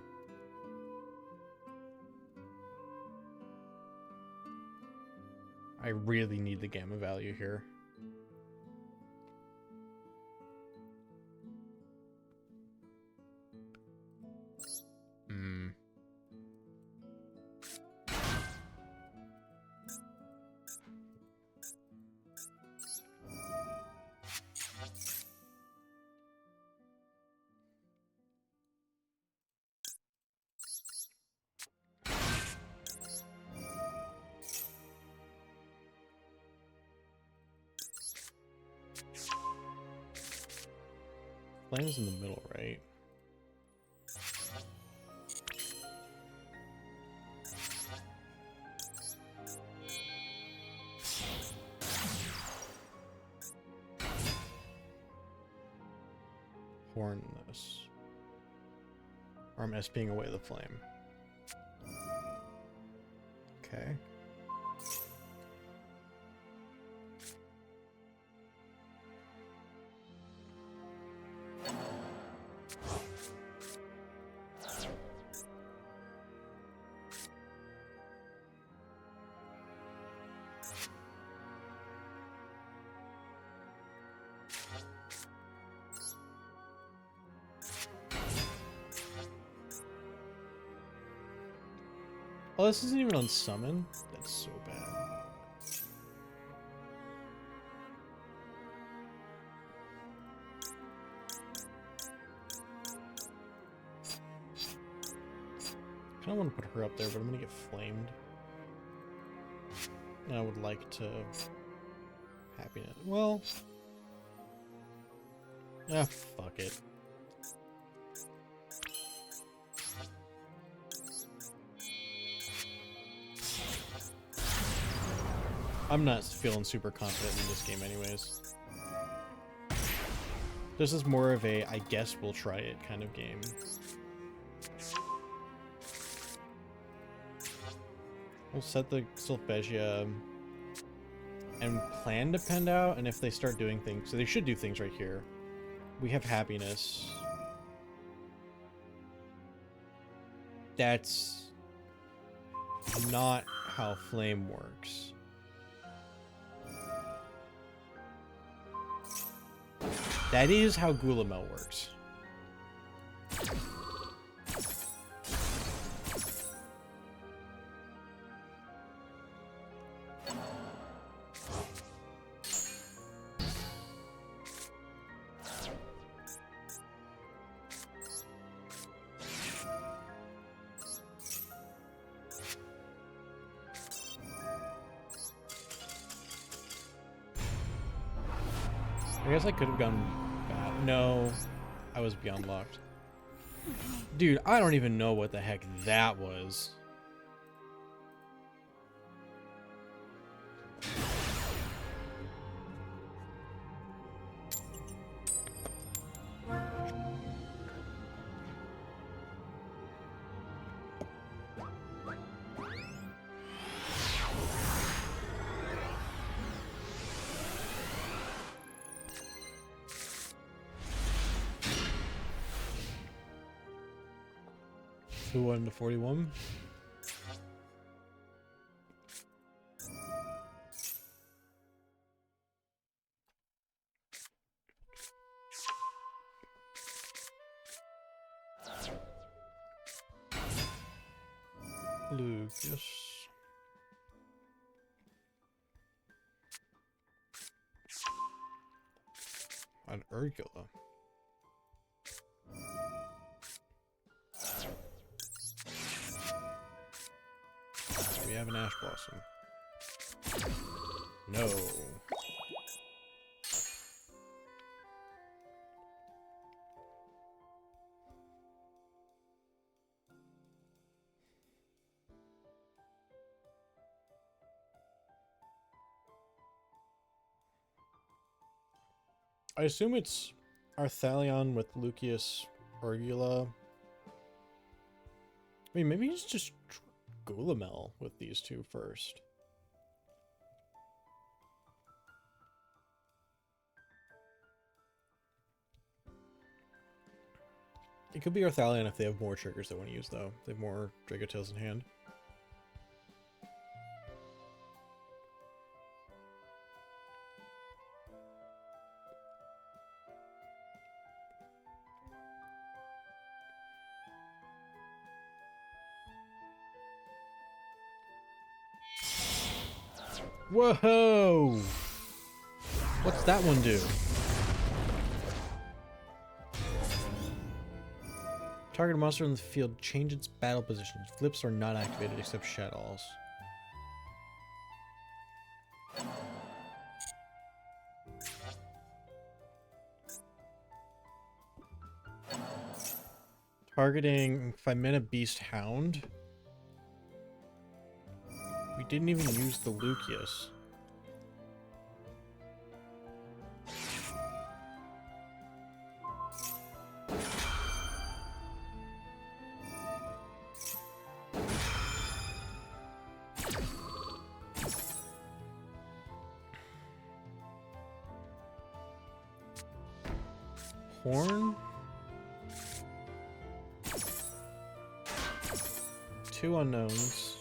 S1: I really need the gamma value here. Flame's in the middle, right? Horn this. Or I'm SPing away the flame. Okay. Oh, this isn't even on summon? That's so bad. I kinda want to put her up there, but I'm gonna get flamed. And I would like to... Happiness. Well... Ah, fuck it. I'm not feeling super confident in this game anyways. This is more of a, I guess we'll try it kind of game. We'll set the Solfegia and plan to pend out, and if they start doing things, so they should do things right here. We have happiness. That's not how flame works. That is how Gulamel works. I guess I could have gone bad. No, I was beyond locked. Dude, I don't even know what the heck that was. Who won the 41? Lucas. An Urgula. We have an Ash Blossom. No. I assume it's Arthalion with Lucius Urgula. I mean, maybe he's just Gulamel with these two first. It could be Arthalion if they have more triggers they want to use, though. They have more Dragotales in hand. Whoa! What's that one do? Target monster in the field change its battle position. Flips are not activated except Shadows. Targeting 5-mana Beast Hound. We didn't even use the Lucius. Horn? 2 unknowns.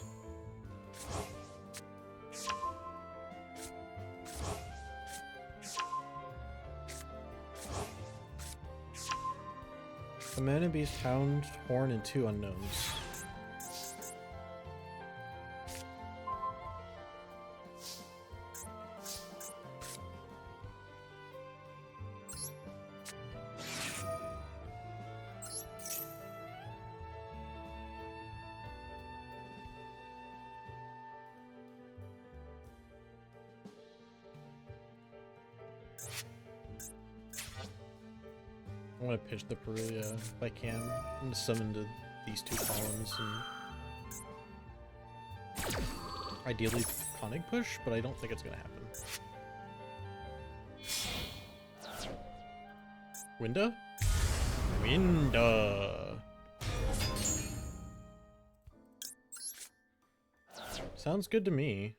S1: The Mana Beast, Hound, Horn, and 2 unknowns. I want to pitch the Perulia if I can. I'm going to summon to these 2 columns and ideally Conic push, but I don't think it's going to happen. Winda? Winda! Sounds good to me.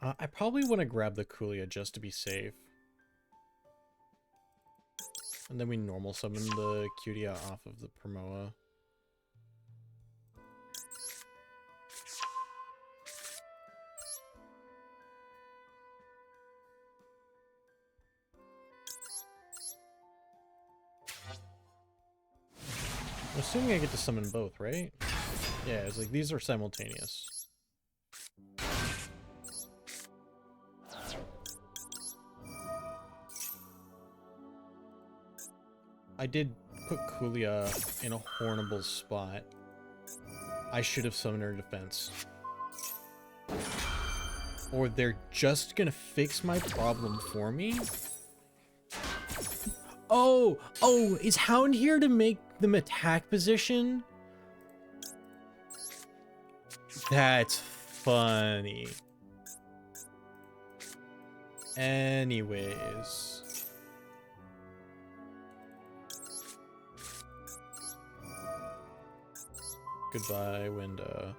S1: I probably want to grab the Kulia just to be safe. And then we normal summon the Cutia off of the Promoa. I'm assuming I get to summon both, right? Yeah, it's like these are simultaneous. I did put Kulia in a hornable spot. I should have summoned her defense. Or they're just gonna fix my problem for me? Oh, is Hound here to make them attack position? That's funny. Anyways. Goodbye, Winda.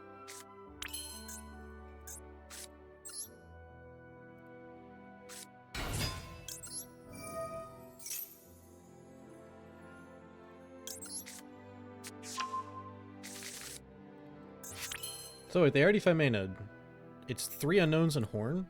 S1: So wait, they already 5 mana. It's 3 unknowns and Horn?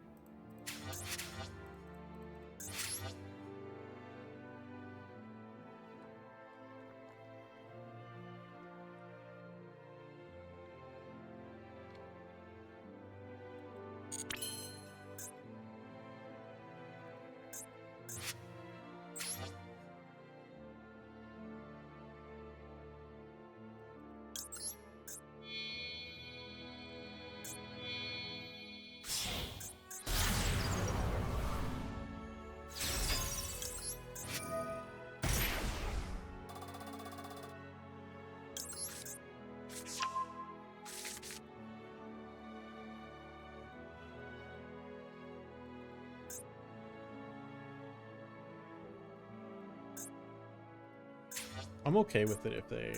S1: I'm okay with it if they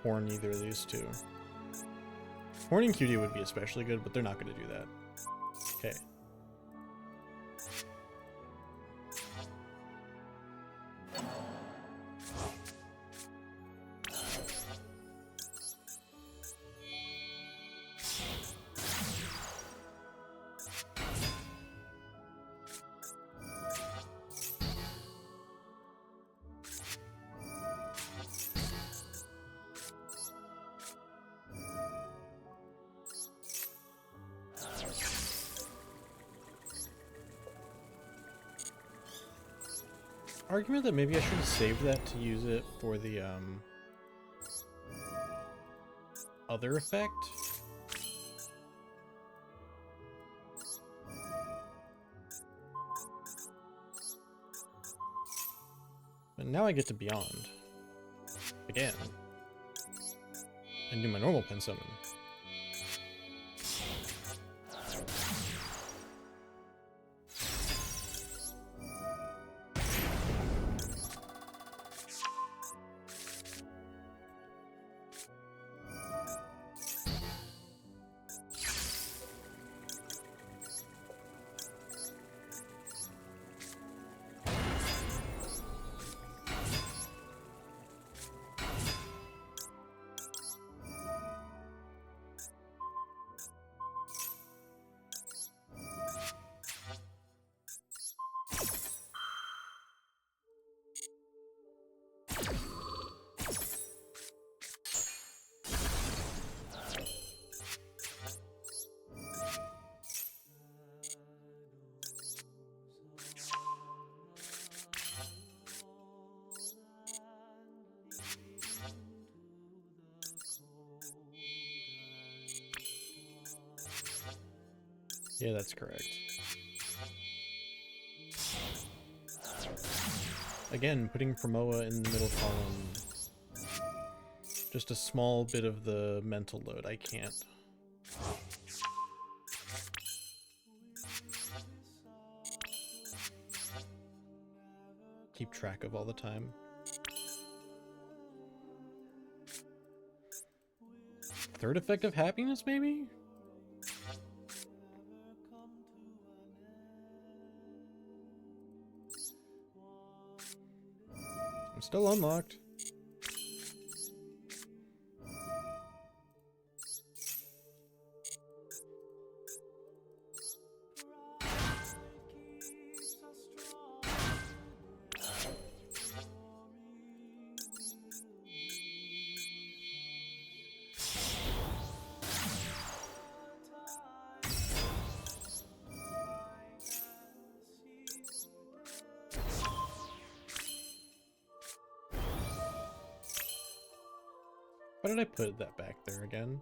S1: horn either of these two. Horning QD would be especially good, but they're not going to do that. Okay. Argument that maybe I should have saved that to use it for the other effect. But now I get to Beyond again and do my normal pen summon. Yeah, that's correct. Again, putting Promoa in the middle column. Just a small bit of the mental load. I can't. Keep track of all the time. Third effect of happiness, maybe? I'm still unlocked. Why did I put that back there again?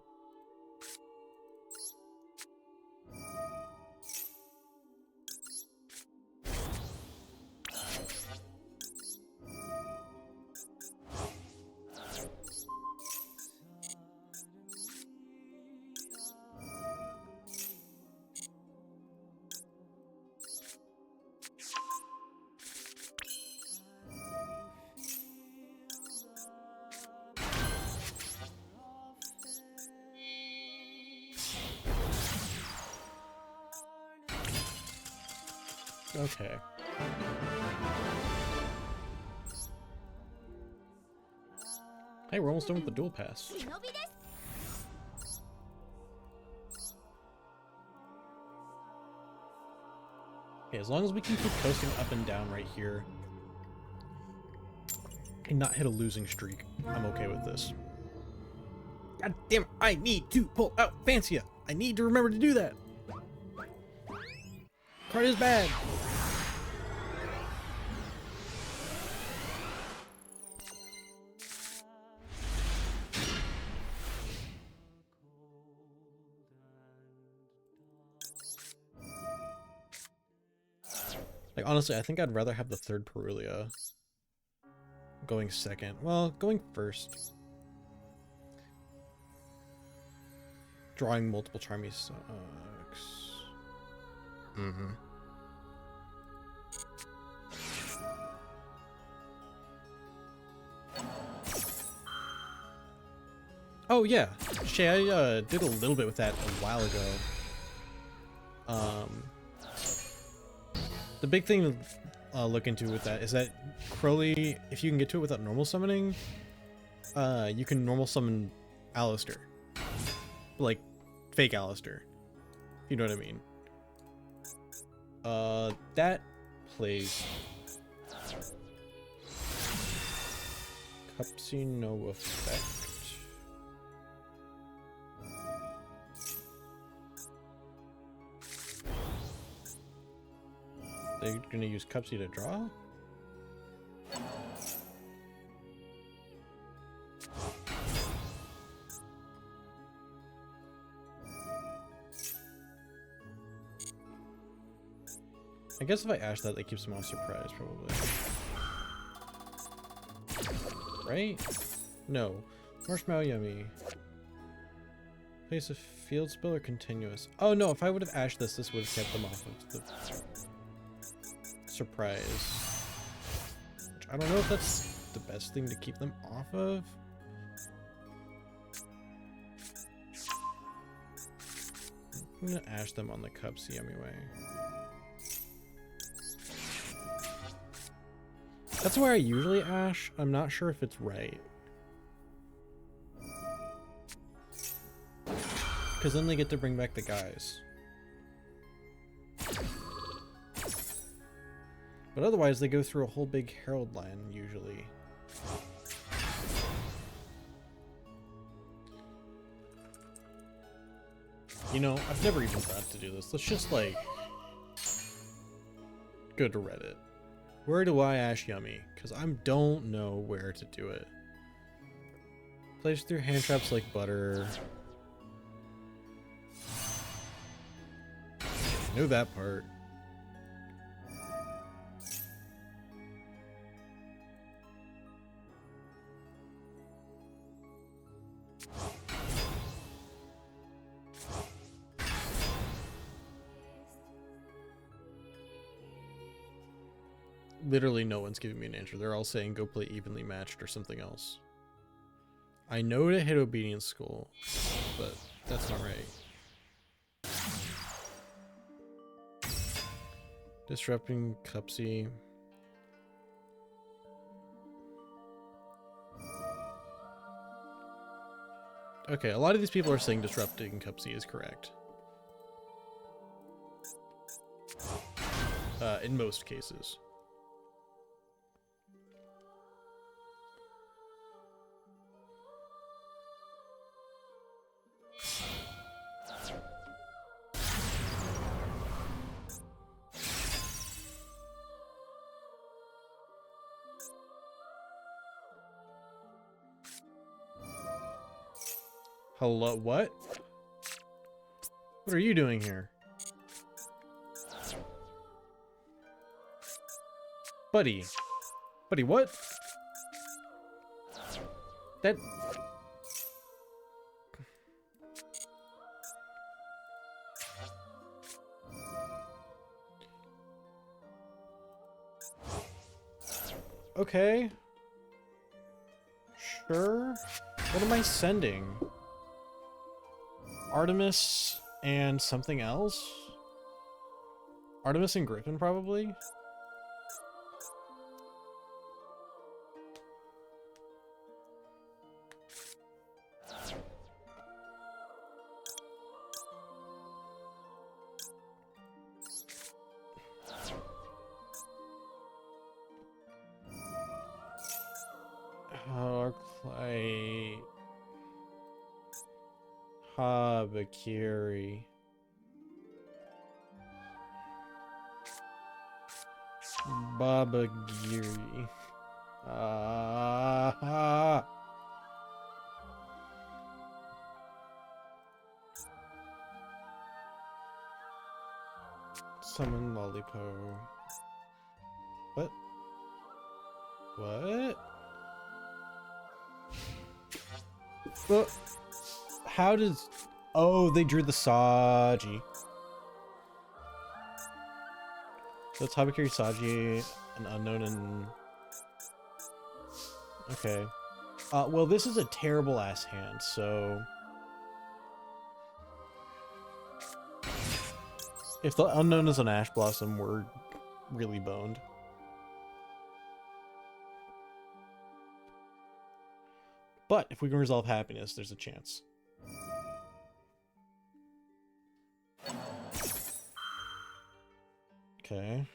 S1: Okay. Hey, we're almost done with the dual pass. Okay, as long as we can keep coasting up and down right here and not hit a losing streak, I'm okay with this. God damn it, I need to pull out Fancia. I need to remember to do that. Card is bad. Like, honestly, I think I'd rather have the third Perulia going second. Well, going first. Drawing multiple Charmy sucks. Mm-hmm. Oh, yeah. Shay, I did a little bit with that a while ago. The big thing to look into with that is that Crowley, if you can get to it without normal summoning, you can normal summon Alistair. Like, fake Alistair. You know what I mean? That plays Cupsy, no effect. They're gonna use Cupsy to draw? I guess if I ash that, keeps them off surprise, probably. Right? No. Marshmallow Yummy. Place a field spell or continuous? Oh no, if I would have ashed this, this would have kept them off of the surprise. Which I don't know if that's the best thing to keep them off of. I'm gonna ash them on the Cupsy anyway. That's where I usually ash. I'm not sure if it's right. Because then they get to bring back the guys. But otherwise, they go through a whole big Herald line, usually. You know, I've never even thought to do this. Let's just, like, go to Reddit. Where do I ash Yummy? Because I don't know where to do it. Plays through hand traps like butter. Know that part. Literally no one's giving me an answer. They're all saying go play evenly matched or something else. I know to hit obedience school, but that's not right. Disrupting Cupsy. Okay, a lot of these people are saying disrupting Cupsy is correct. In most cases. Hello, what? What are you doing here? Buddy. Buddy, what? That... Okay. Sure. What am I sending? Artemis and something else? Artemis and Griffin, probably? Arclight. Habakiri. Babagiri. Summon Lollipo. What? What? But how does... Oh, they drew the Saji. So it's Habakiri, Saji, an unknown, and... Okay. Well, this is a terrible ass hand, so... If the unknown is an Ash Blossom, we're really boned. But if we can resolve happiness, there's a chance. Okay.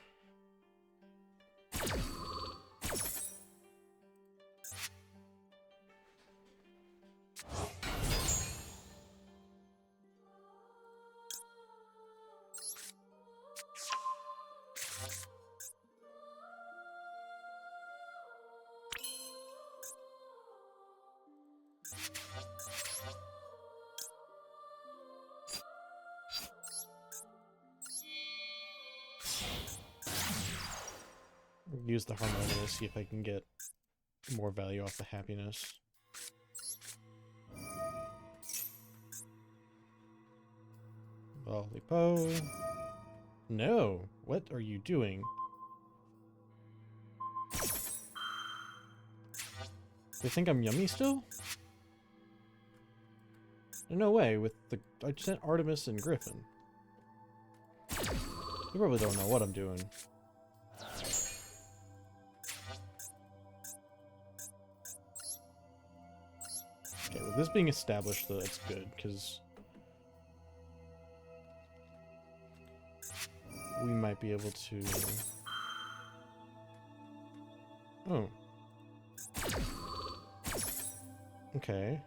S1: Use the Harmonia, see if I can get more value off the happiness. Lollipo. No! What are you doing? They think I'm yummy still? No way, with the... I just sent Artemis and Griffin. You probably don't know what I'm doing. Okay, with this being established, though, it's good, because we might be able to... Oh. Okay.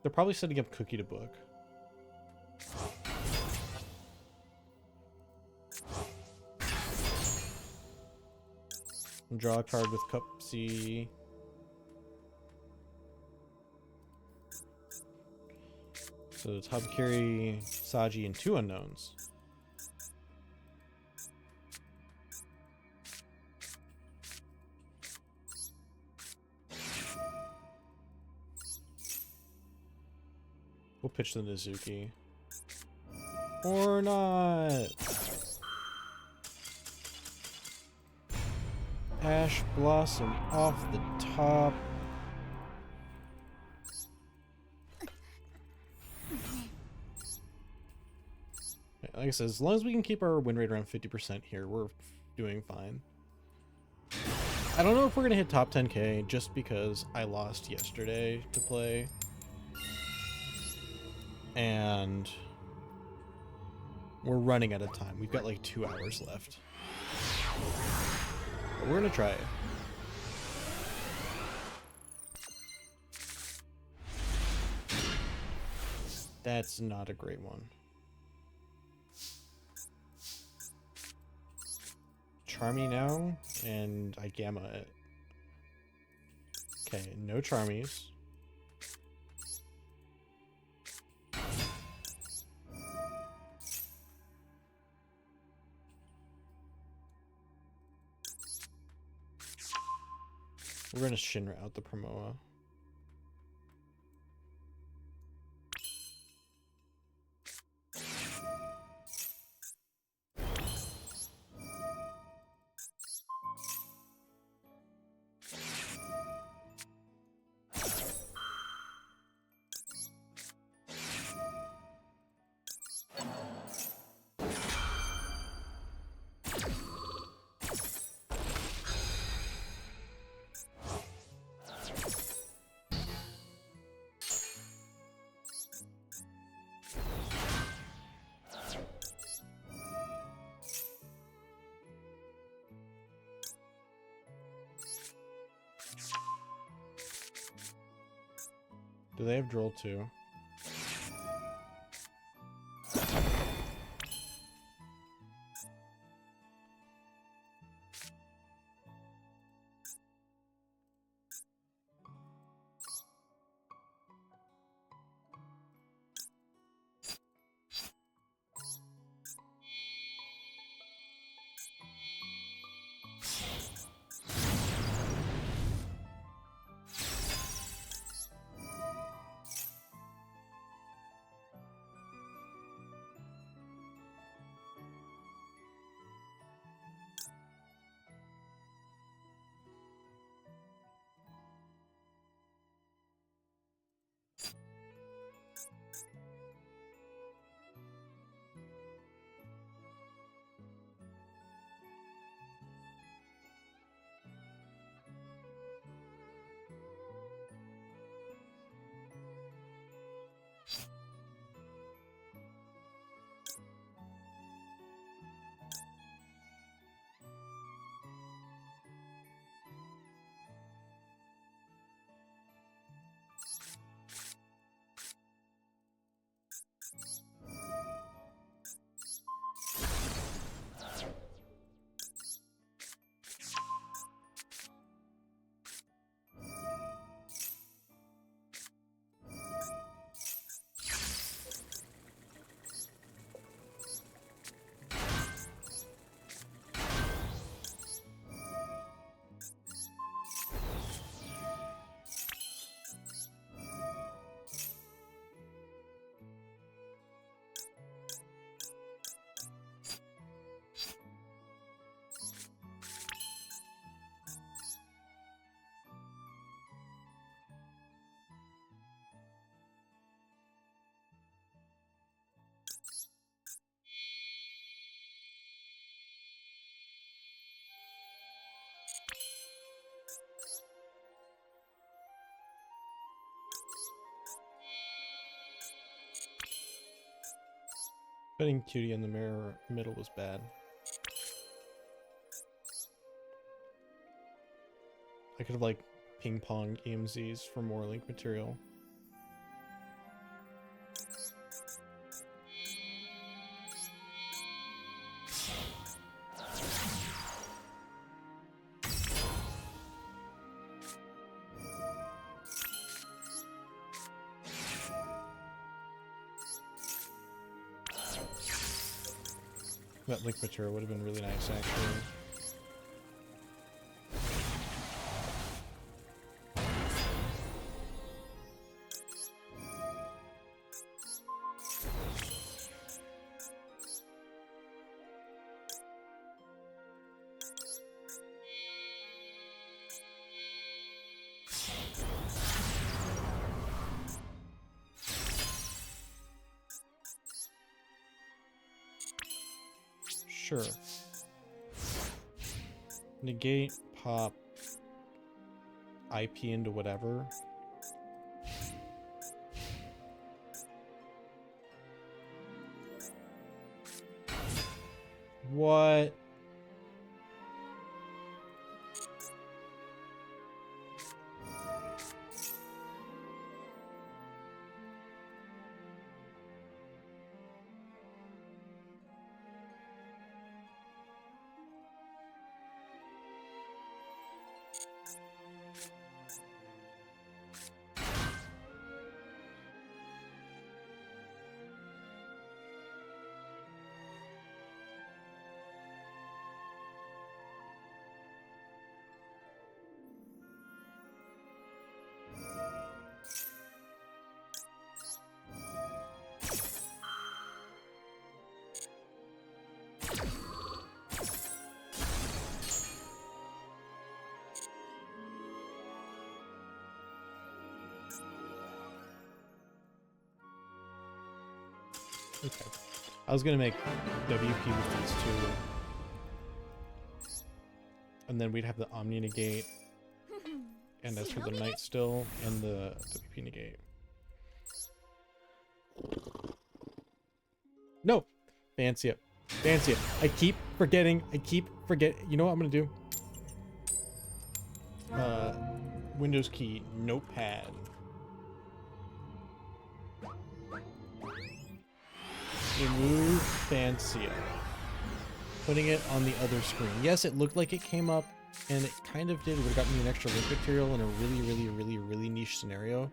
S1: They're probably setting up Cookie to book. Draw a card with Cup C. So it's Habakiri, Saji, and 2 unknowns. We'll pitch the Nizuki. Or not! Ash Blossom off the top. Like I said, as long as we can keep our win rate around 50% here, we're doing fine. I don't know if we're going to hit top 10k just because I lost yesterday to play. And we're running out of time. We've got like 2 hours left. But we're going to try it. That's not a great one. Charmy now, and I gamma it. Okay, no Charmies. We're gonna Shinra out the Promoa. Do they have drill too? Putting Cutie in the middle was bad. I could have like ping-ponged EMZs for more link material. That link material would have been really nice, actually. Sure. Negate, pop, IP into whatever. What? Okay. I was gonna make WP with these two. And then we'd have the Omni negate. And as for the Night Still and the WP negate. No! Fancy it. Fancy it. I keep forgetting. You know what I'm gonna do? Windows key, notepad. Remove Fancia. Putting it on the other screen. Yes, it looked like it came up, and it kind of did. Would have gotten me an extra link material in a really niche scenario.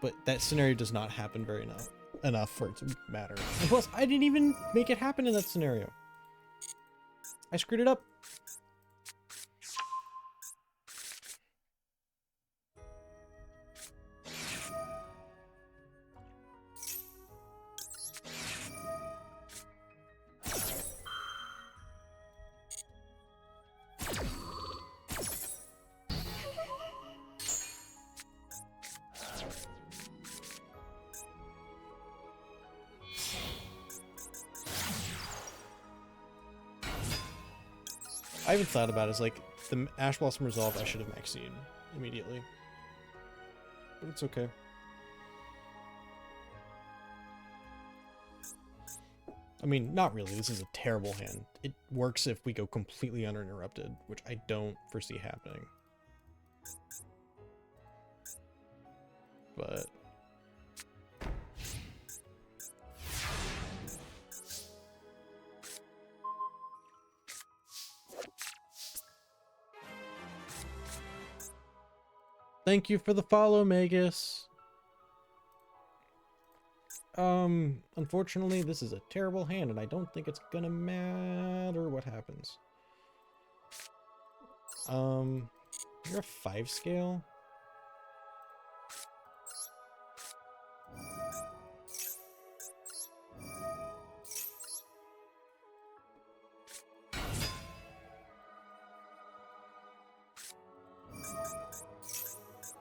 S1: But that scenario does not happen very enough for it to matter. And plus, I didn't even make it happen in that scenario. I screwed it up. I even thought about it as like the Ash Blossom Resolve I should have maxed immediately. But it's okay. I mean, not really. This is a terrible hand. It works if we go completely uninterrupted, which I don't foresee happening. But thank you for the follow, Magus. Unfortunately, this is a terrible hand, and I don't think it's gonna matter what happens. You're a 5 scale?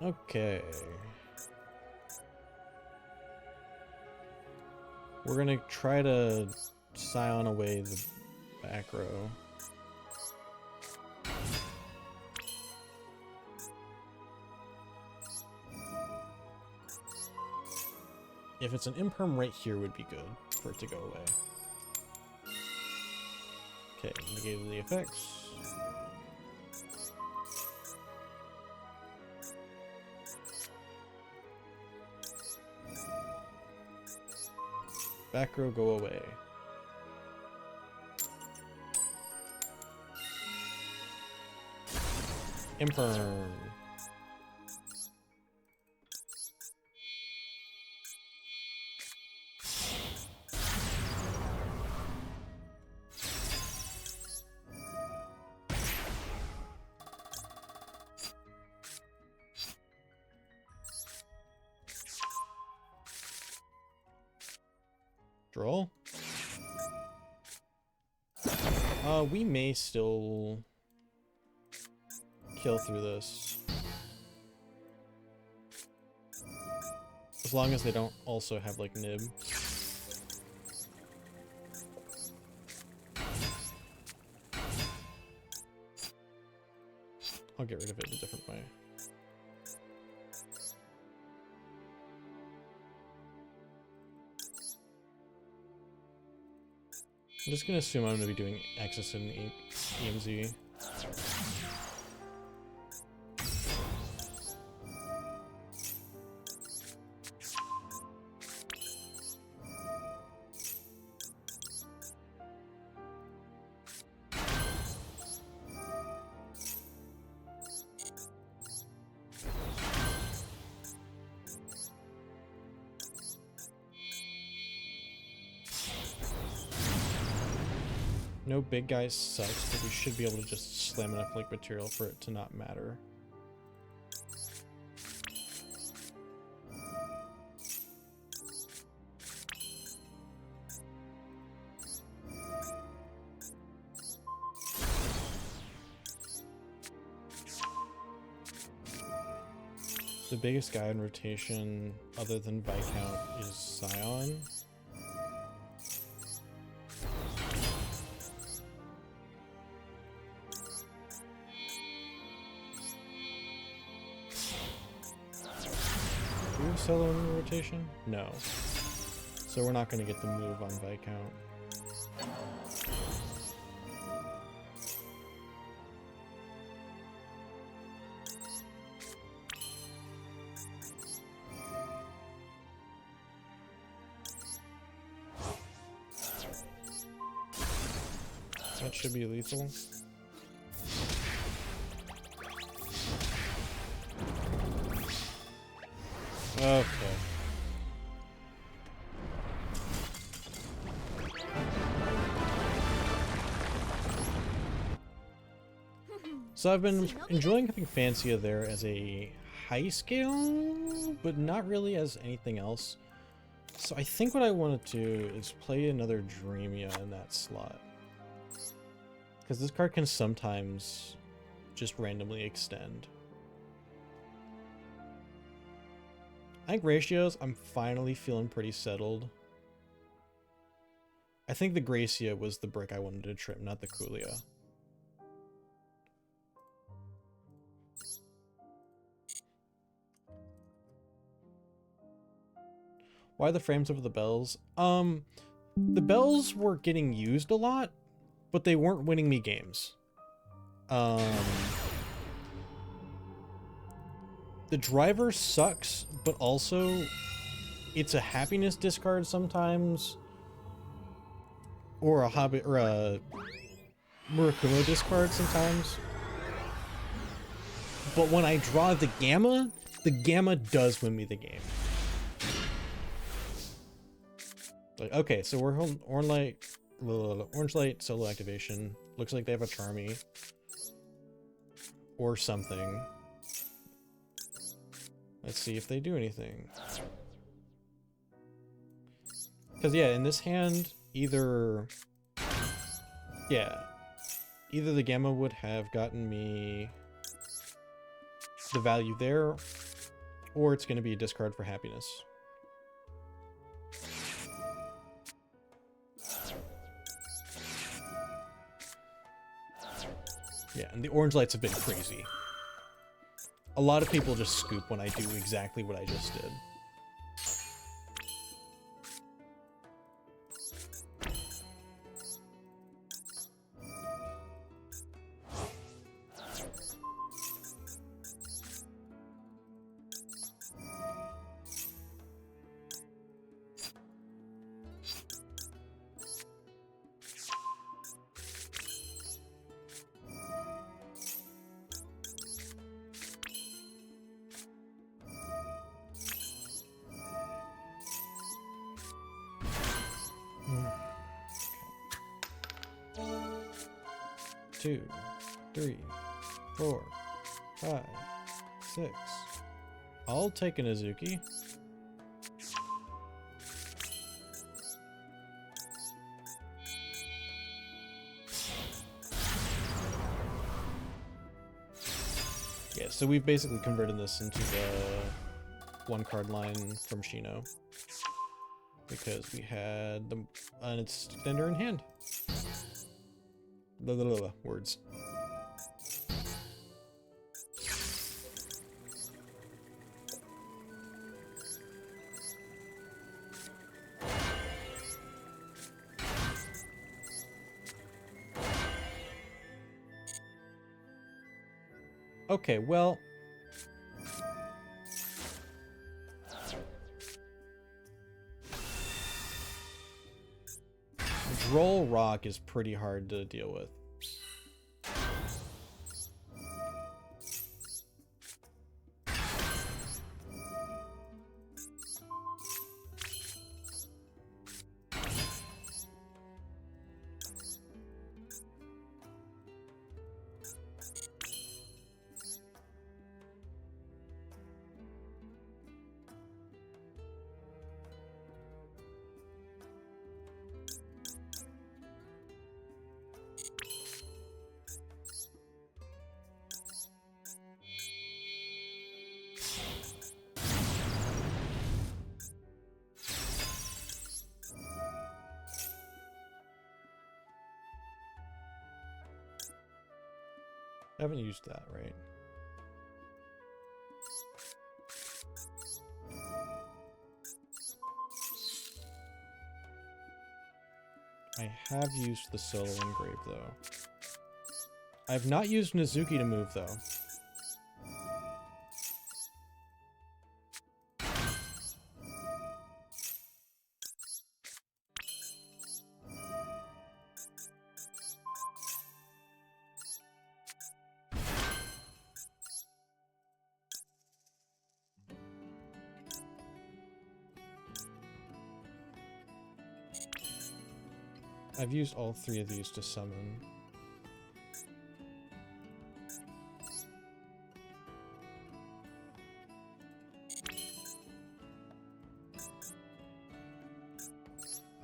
S1: Okay. We're gonna try to Scion away the back row. If it's an imperm right here would be good for it to go away. Okay, negated the effects. Back row, go away. Imperm. Draw. We may still kill through this. As long as they don't also have, like, nib. I'll get rid of it in a different way. I'm just gonna assume I'm gonna be doing Axis and EMZ. No big guys sucks, but we should be able to just slam enough link material for it to not matter. The biggest guy in rotation, other than Viscount, is Scion. Do we have Solo in rotation? No. So we're not going to get the move on Viscount. That should be lethal. Okay. So I've been enjoying having Fancia there as a high scale, but not really as anything else. So I think what I want to do is play another Dreamia in that slot. Because this card can sometimes just randomly extend. I think ratios, I'm finally feeling pretty settled. I think the Gracia was the brick I wanted to trim, not the Kulia. Why the frames over the bells? The bells were getting used a lot, but they weren't winning me games. The driver sucks, but also it's a happiness discard sometimes, or a hobby or a Murakumo discard sometimes. But when I draw the gamma does win me the game. Like, okay, so we're on orange light solo activation. Looks like they have a Charmy or something. Let's see if they do anything. Because yeah, in this hand, either the gamma would have gotten me the value there, or it's going to be a discard for happiness. Yeah, and the orange lights have been crazy. A lot of people just scoop when I do exactly what I just did. Two, three, 4, 5, 6. I'll take an Azuki. Yeah, so we've basically converted this into the one card line from Shino. Because we had an extender in hand. Words. Okay, well, Droll Rock is pretty hard to deal with. I haven't used that, right? I have used the solo engrave, though. I have not used Nizuki to move, though. I've used all 3 of these to summon.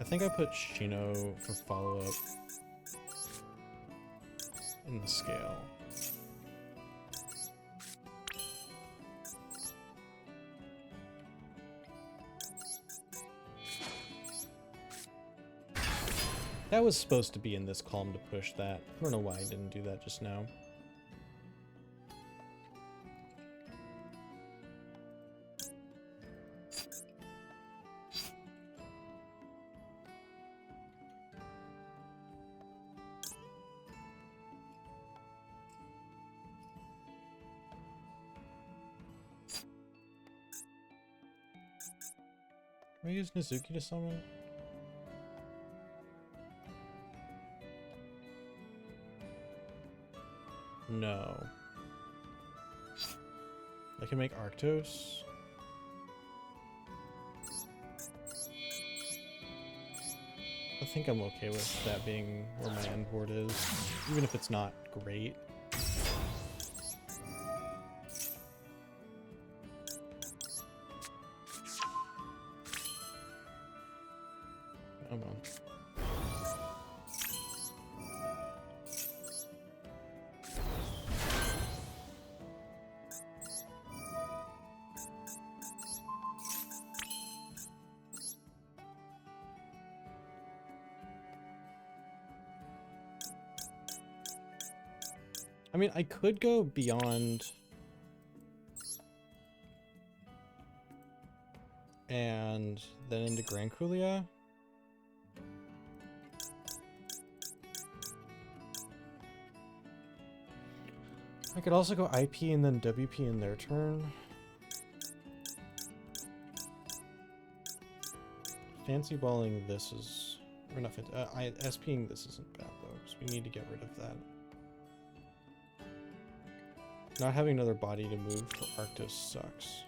S1: I think I put Shino for follow-up in the scale. That was supposed to be in this column to push that. I don't know why I didn't do that just now. Can we use Nizuki to summon? No. I can make Arctos. I think I'm okay with that being where my end board is, even if it's not great. Come on. I mean, I could go beyond and then into Grand Kulia. I could also go IP and then WP in their turn. Fancy balling this is, or not fancy, SPing this isn't bad though, because we need to get rid of that. Not having another body to move for Arctos sucks.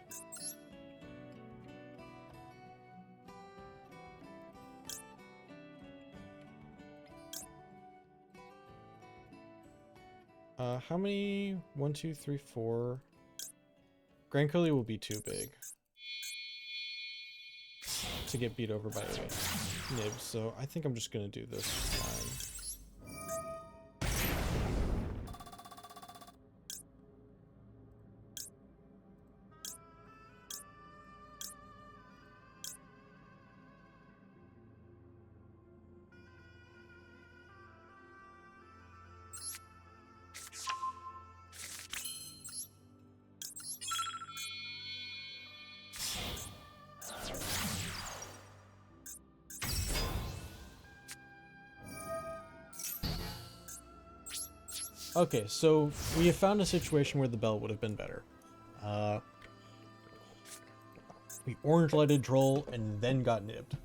S1: How many? 1, 2, 3, 4. Grand Kulia will be too big to get beat over by Nibs, so I think I'm just gonna do this line. Okay, so we have found a situation where the bell would have been better. We orange lighted Droll and then got nibbed.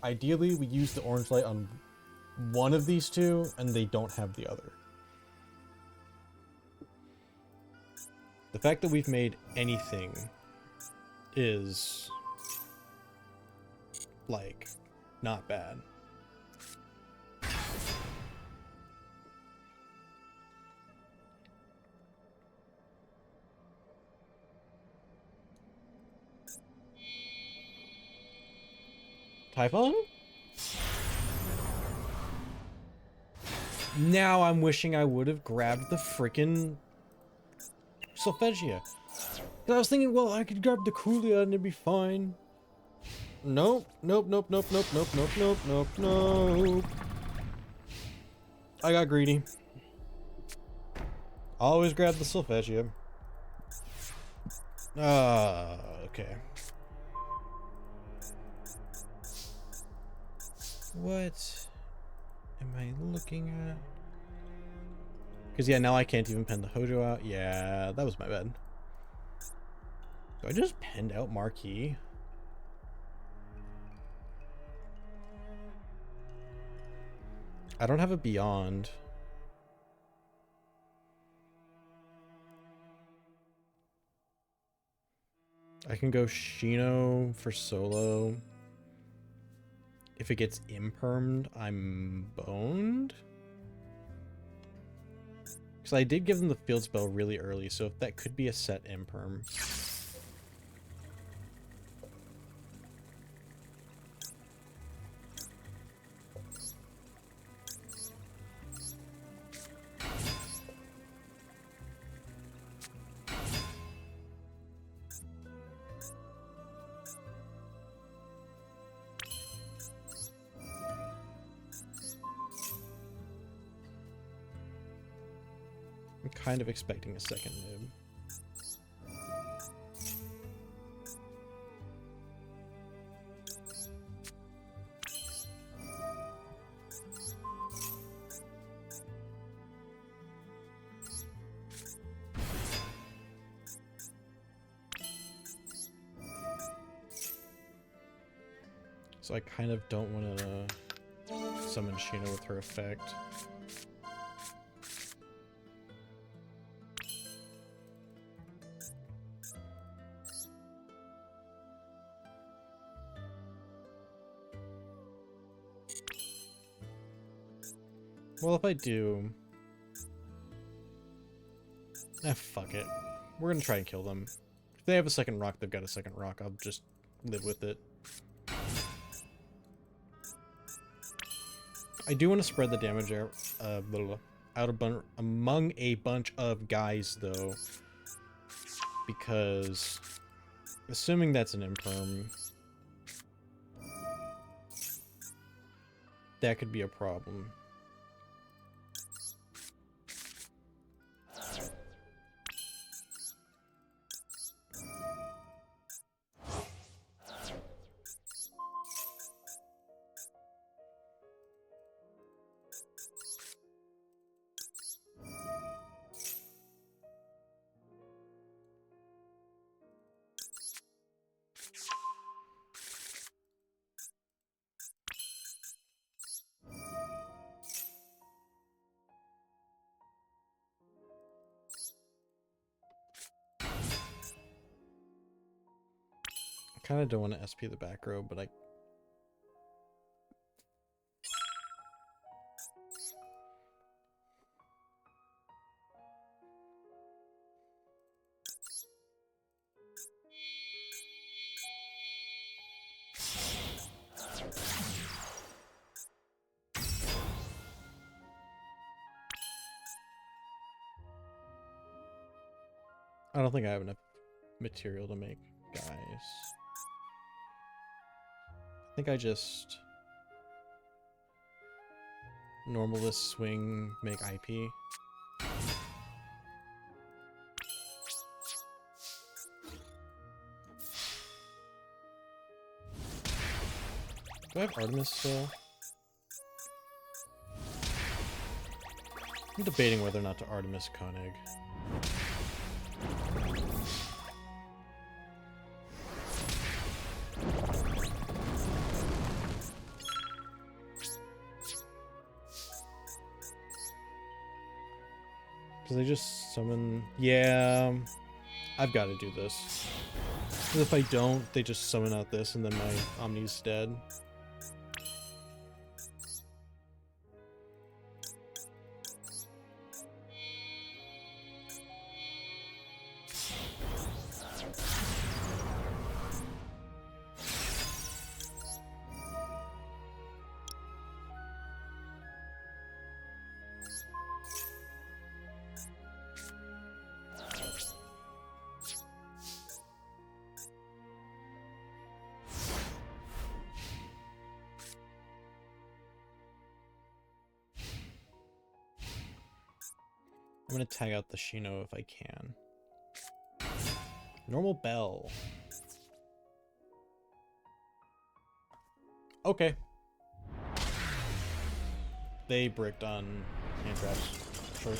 S1: Ideally, we use the orange light on one of these two, and they don't have the other. The fact that we've made anything is, like, not bad. Typhon? Now I'm wishing I would have grabbed the frickin' Solfegia. I was thinking, well, I could grab the Kulia and it'd be fine. Nope, nope, nope, nope, nope, nope, nope, nope, nope, nope. I got greedy. Always grab the Solfegia. Okay. What am I looking at? Because, yeah, now I can't even pen the Hojo out. Yeah, that was my bad. So I just penned out Marquee. I don't have a Beyond. I can go Shino for solo. if it gets impermed, I'm boned. Because I did give them the field spell really early, so if that could be a set imperm. I'm kind of expecting a second nib. So I kind of don't want to summon Sheena with her effect. Well, if I do... fuck it. We're gonna try and kill them. If they have a second rock, they've got a second rock. I'll just live with it. I do want to spread the damage out among a bunch of guys, though. Because... assuming that's an imperm... that could be a problem. Kind of don't want to SP the back row, but I... I don't think I have enough material to make guys. I think I just... normal this swing, make IP. Do I have Artemis still? I'm debating whether or not to Artemis Koenig. Because I just summon... yeah, I've got to do this. Because if I don't, they just summon out this and then my Omni's dead. I'm gonna tag out the Shino if I can. Normal Bell. Okay. They bricked on hand traps. Sure.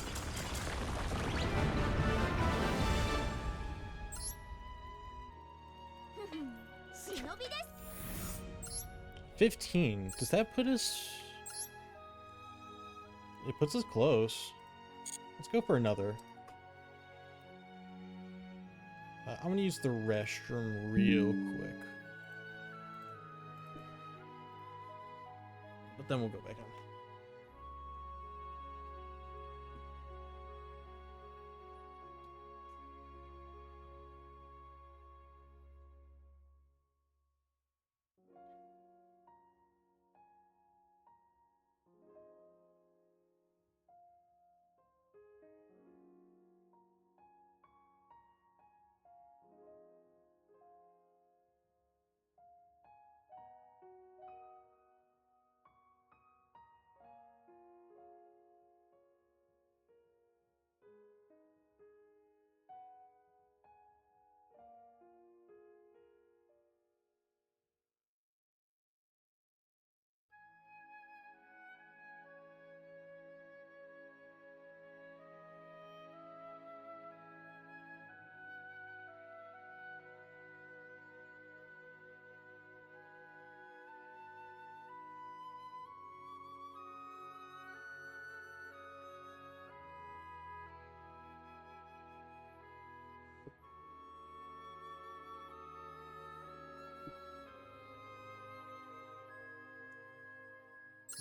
S1: $15. Does that put us... it puts us close. Let's go for another. I'm gonna use the restroom real quick. but then we'll go back in.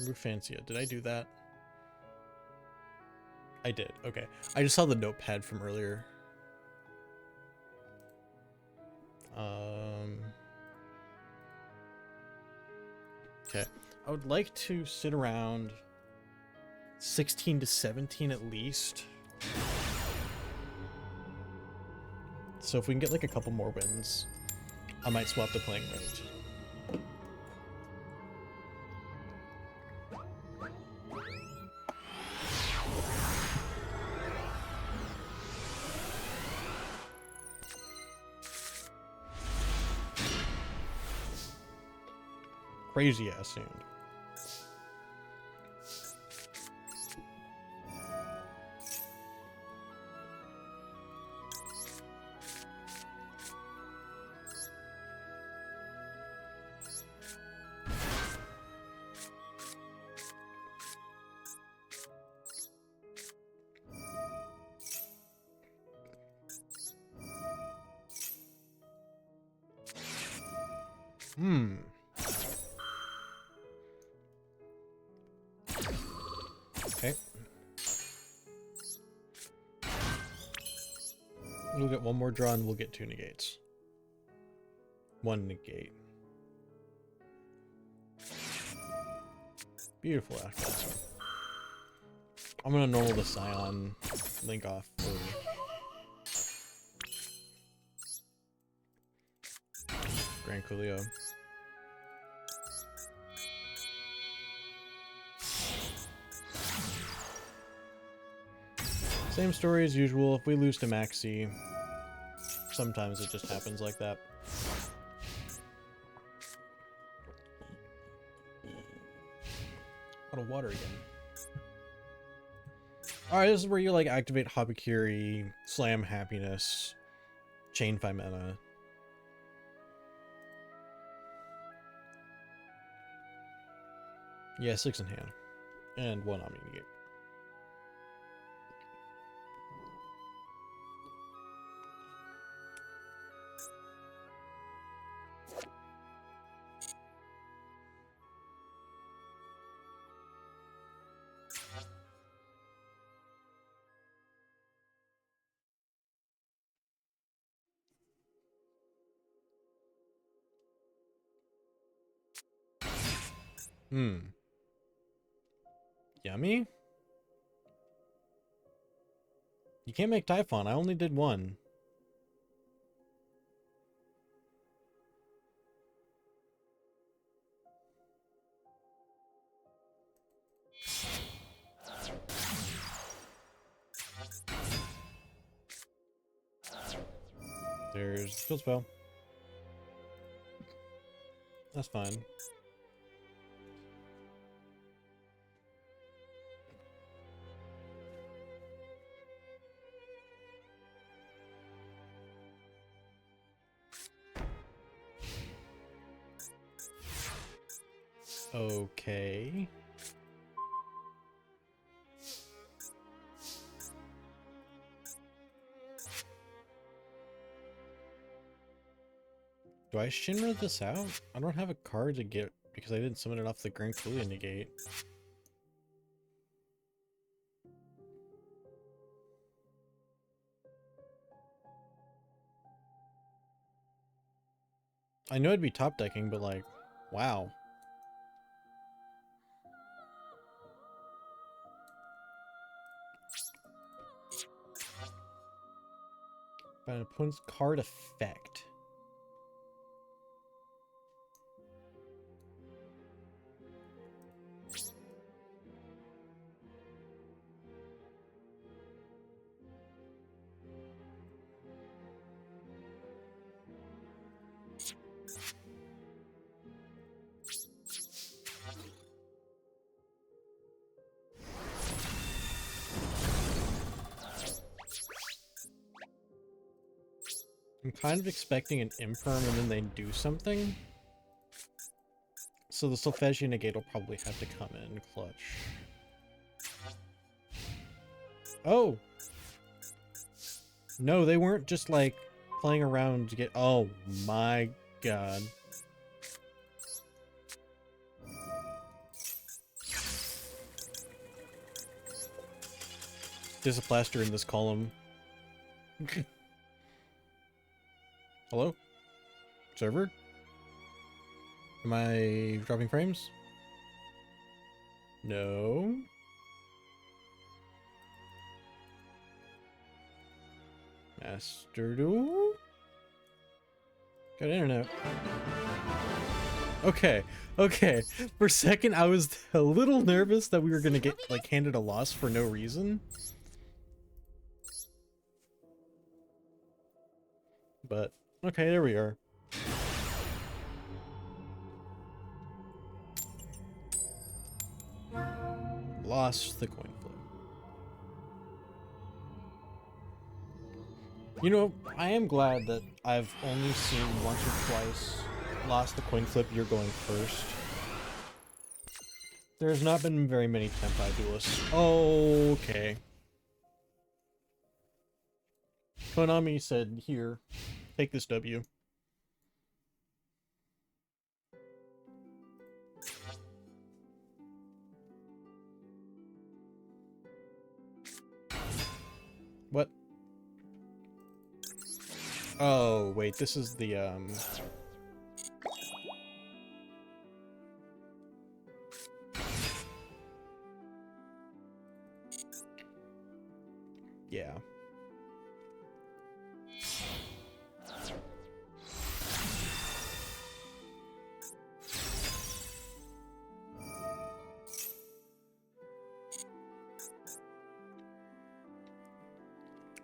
S1: Mood Fancia. Did I do that? I did. Okay. I just saw the notepad from earlier. Okay. I would like to sit around 16 to 17 at least. So if we can get like a couple more wins, I might swap to playing ranked. Crazy ass sound. Okay. We'll get one more draw and we'll get 2 negates. 1 negate. Beautiful after. I'm gonna normal the Scion link off for Grand Coolio. Same story as usual. If we lose to Maxi, sometimes it just happens like that. Out of water again. Alright, this is where you like activate Habakiri, Slam Happiness, Chain Fimena. Yeah, 6 in hand. And 1 Omni Negate. Yummy? You can't make Typhon. I only did 1. There's Field Spell. That's fine. Okay. Do I Shinra this out? I don't have a card to get because I didn't summon it off the Grand Clue Negate. I know I'd be top decking, but like, wow. By an opponent's card effect. I'm kind of expecting an imperm and then they do something. So the Solfeggio Negate will probably have to come in clutch. Oh! No, they weren't just like playing around to get... Oh my god. There's a plaster in this column. Hello? Server? Am I dropping frames? No. Master Duel? Got internet. Okay, okay. For a second, I was a little nervous that we were gonna get, like, handed a loss for no reason. But, okay, there we are. Lost the coin flip. You know, I am glad that I've only seen once or twice lost the coin flip, you're going first. There's not been very many Tempai duelists. Okay. Konami said, here, take this W. What? Oh, wait, this is the, yeah.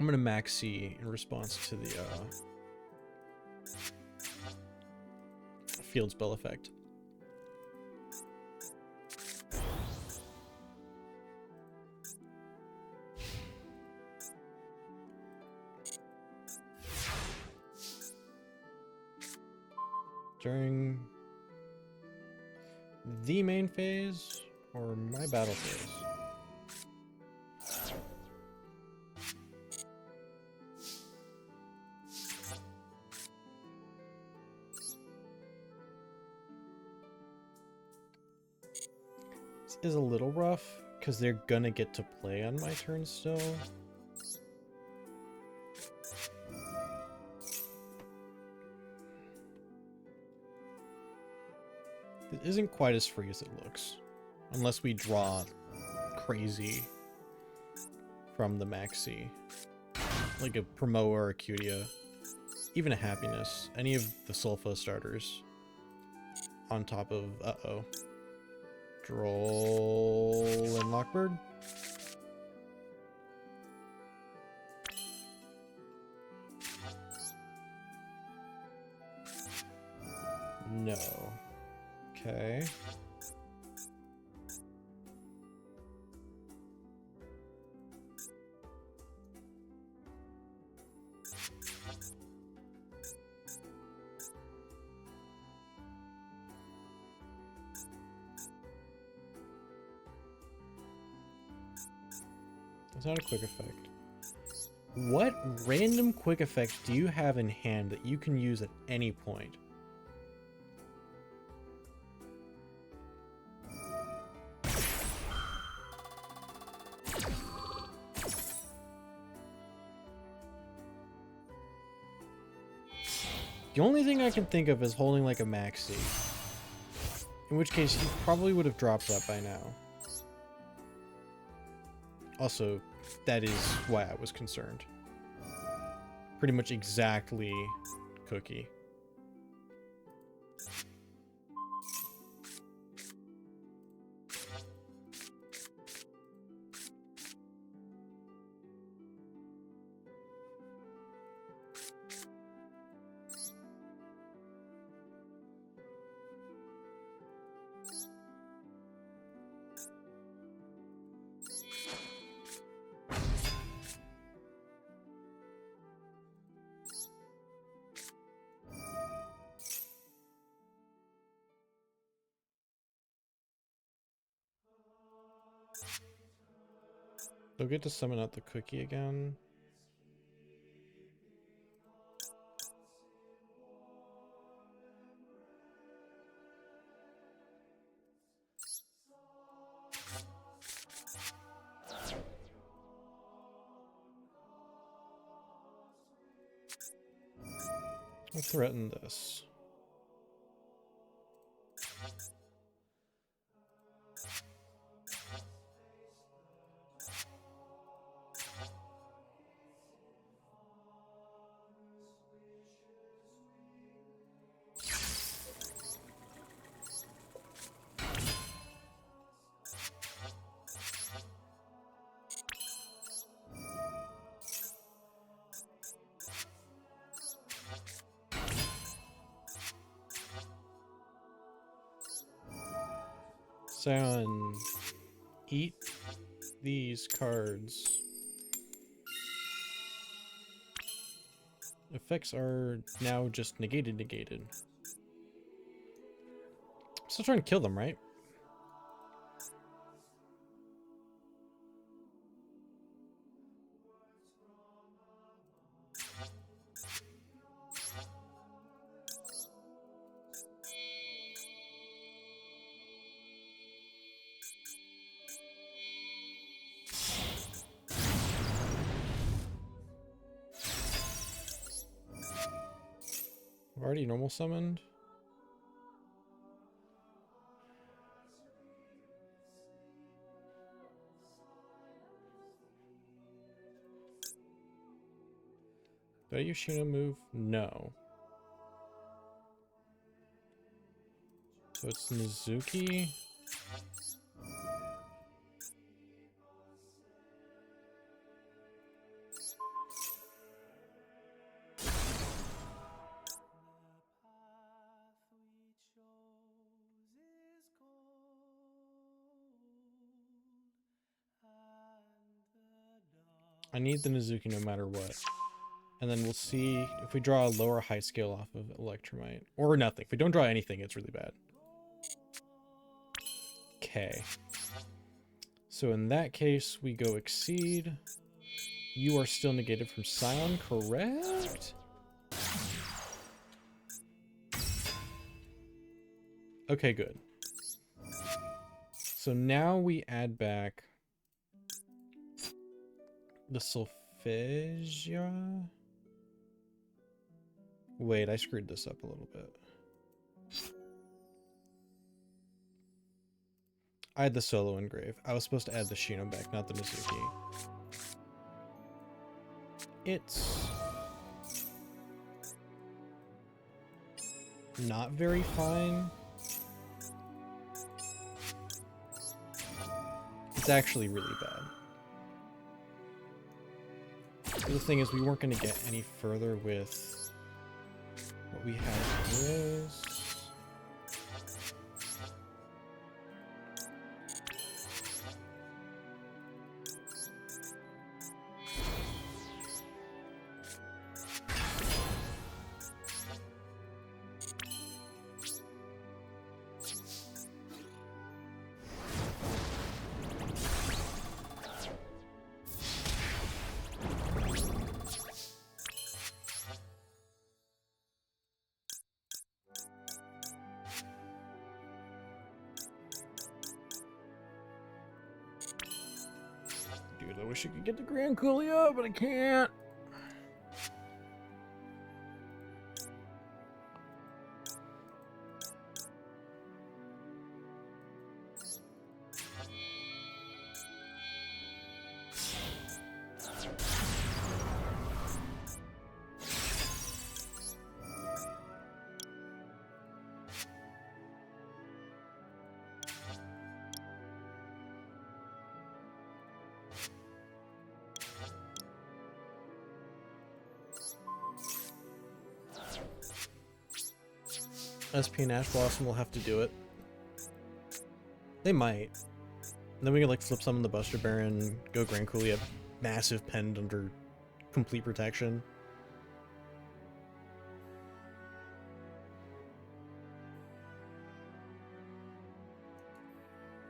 S1: I'm gonna max C in response to the, field spell effect. During the main phase or my battle phase? This is a little rough because they're gonna get to play on my turn still. It isn't quite as free as it looks. Unless we draw crazy from the maxi. Like a Promo or a Cutia. Even a Happiness. Any of the Sulfa starters. On top of... Uh-oh. Droll and Lockbird? No. Okay. It's not a quick effect. What random quick effect do you have in hand that you can use at any point? The only thing I can think of is holding like a maxi. In which case, he probably would have dropped that by now. Also, that is why I was concerned. Pretty much exactly Cookie. They'll get to summon out the Cookie again. I'll threaten this. Sion, eat these cards. Effects are now just negated. I'm still trying to kill them, right? I've already normal summoned. Did I use Shino move? No. So it's Nizuki. I need the Nizuki no matter what. And then we'll see if we draw a lower high scale off of Electromite. Or nothing. If we don't draw anything, it's really bad. Okay. So in that case, we go Exceed. You are still negated from Scion, correct? Okay, good. So now we add back the Solfegia. Wait, I screwed this up a little bit. I had the Solo Engrave. I was supposed to add the Shino back, not the Nizuki. It's not very fine. It's actually really bad. The thing is, we weren't going to get any further with what we had is. Dude, I wish I could get the Grand Coolio, but I can't. SP and Ash Blossom will have to do it. They might. And then we can like flip some in the Buster Baron, go Grand Cooley, have massive Pend under complete protection.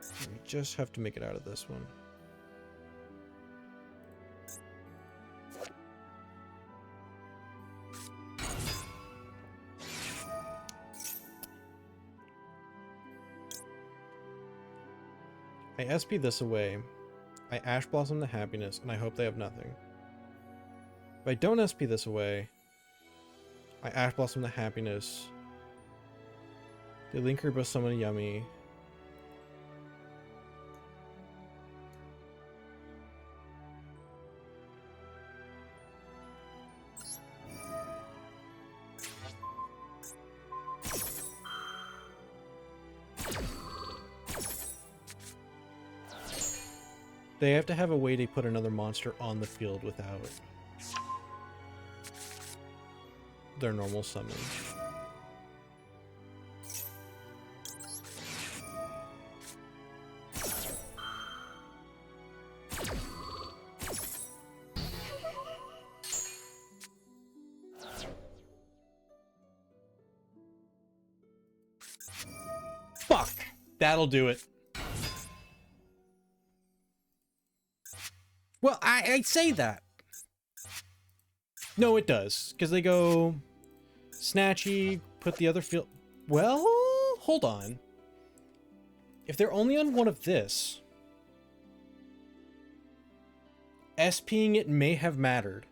S1: We just have to make it out of this one. I SP this away, I Ash Blossom the Happiness, and I hope they have nothing. If I don't SP this away, I Ash Blossom the Happiness, they Linker Bust Summon a Yummy, they have to have a way to put another monster on the field without their normal summon. Fuck! That'll do it. Well, I say that. No, it does. Because they go Snatchy, put the other field... Well, hold on. If they're only on one of this, SPing it may have mattered.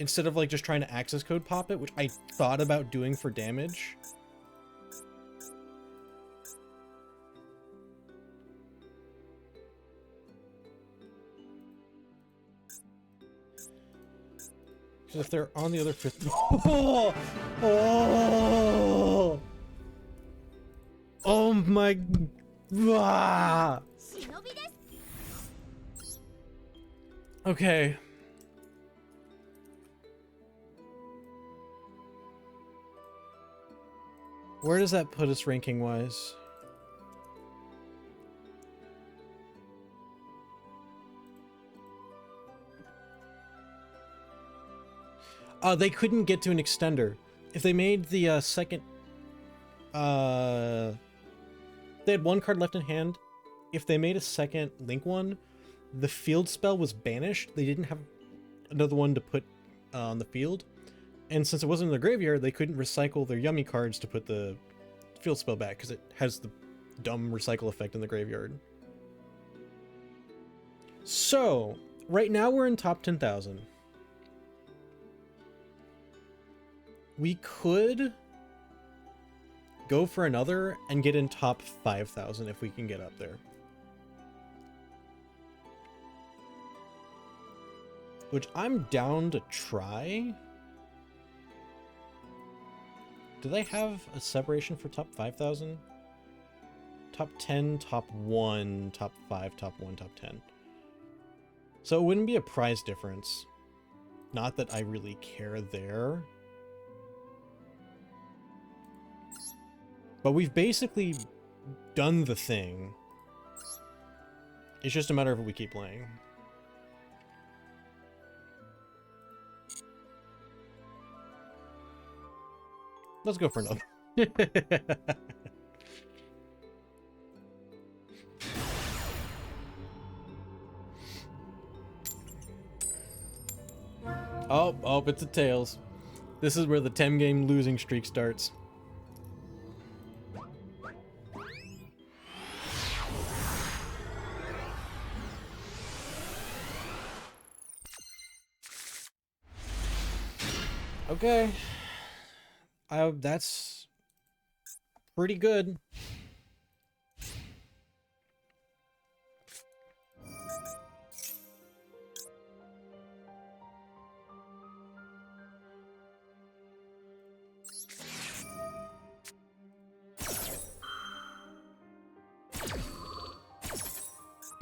S1: Instead of like just trying to access code pop it, which I thought about doing for damage. Because if they're on the other fifth... Oh! Oh! Oh my... Ah! Okay. Where does that put us ranking-wise? They couldn't get to an extender. If they made the second... They had one card left in hand. If they made a second Link one, the field spell was banished. They didn't have another one to put on the field. And since it wasn't in the graveyard, they couldn't recycle their Yummy cards to put the field spell back, because it has the dumb recycle effect in the graveyard. So, right now we're in top 10,000. We could go for another and get in top 5,000 if we can get up there. Which I'm down to try. Do they have a separation for top 5,000? Top 10, top 1, top 5, top 1, top 10. So it wouldn't be a prize difference. Not that I really care there. But we've basically done the thing. It's just a matter of if we keep playing. Let's go for another. Oh, it's a tails. This is where the 10-game losing streak starts. Okay. That's pretty good.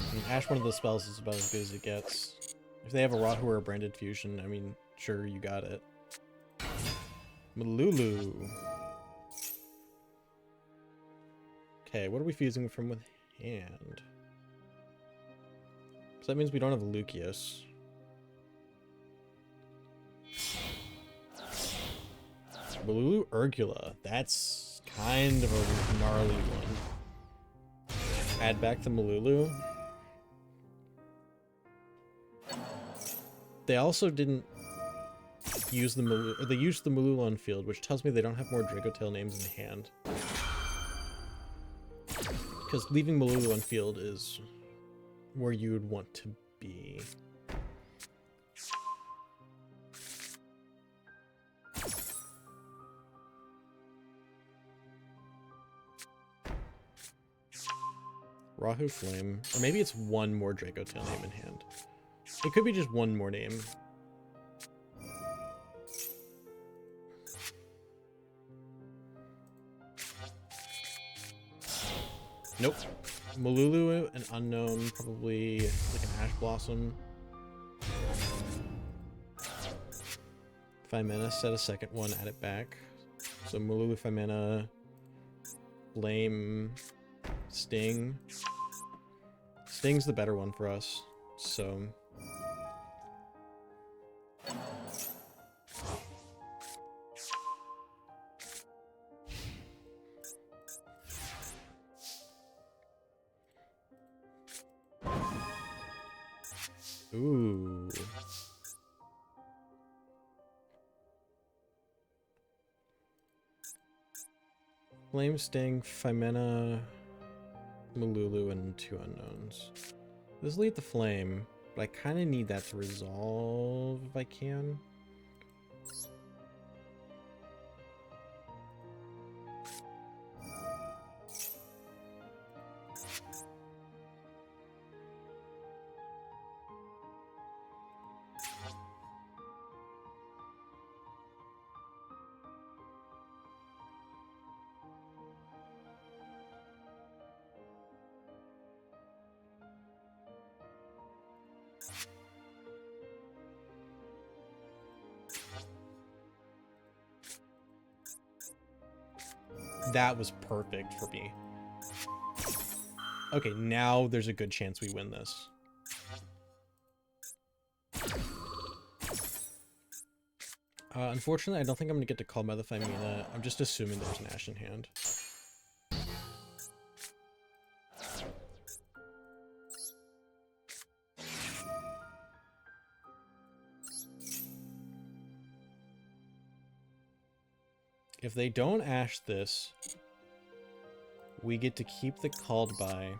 S1: I mean, Ash, one of the spells is about as good as it gets. If they have a Rahu or a Branded Fusion, I mean, sure, you got it. Malulu. Okay, what are we fusing from with hand? So that means we don't have Lucius. Malulu Urgula. That's kind of a gnarly one. Add back the Malulu. They also didn't use the Malulu, or they used the Malulu on field, which tells me they don't have more Dragotail names in hand. Because leaving Malulu on field is where you would want to be. Rahu Flame. Or maybe it's one more Dragotail name in hand. It could be just one more name. Nope. Malulu, an unknown, probably like an Ash Blossom. 5 mana, set a second one, add it back. So Malulu, 5 mana, Flame, Sting. Sting's the better one for us, so... Ooh. Flame, Sting, 5 mana, Malulu, and 2 unknowns. Let's lead the Flame, but I kind of need that to resolve if I can. That was perfect for me. Okay, now there's a good chance we win this. Unfortunately, I don't think I'm going to get to call by the Femina. I'm just assuming there's an Ash in hand. If they don't Ash this, we get to keep the called by.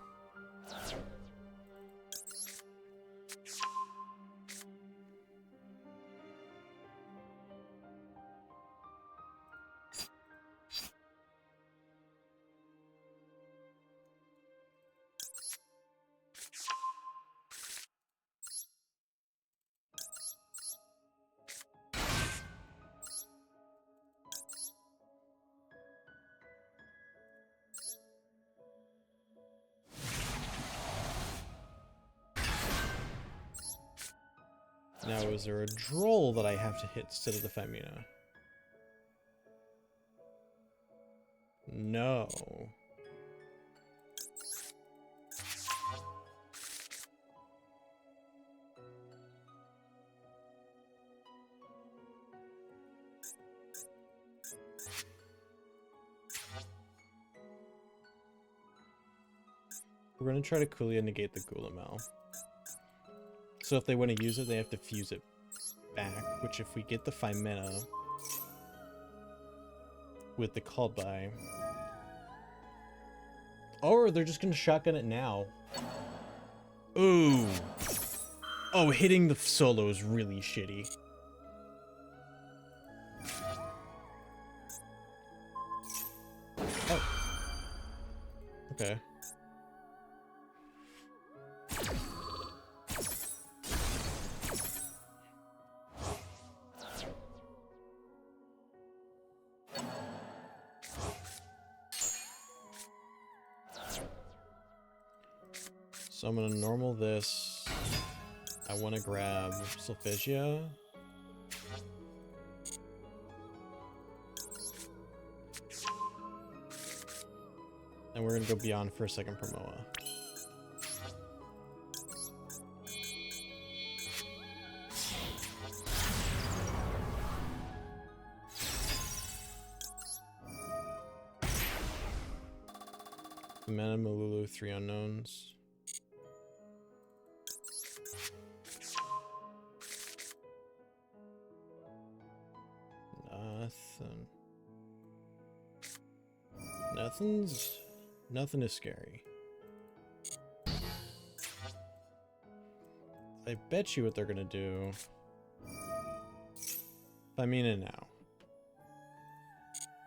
S1: Now, is there a Droll that I have to hit instead of the Femina? No. We're going to try to Kulia negate the Gulamel. So if they want to use it, they have to fuse it back, which if we get the 5 mana with the called by... Or they're just going to shotgun it now. Ooh. Oh, hitting the solo is really shitty. Oh. Okay. So I'm gonna normal this. I want to grab Sylphigia. And we're gonna go beyond for a second for Moa. Mana, Malulu, 3 unknowns. Nothing is scary. I bet you what they're gonna do. If I mean it now.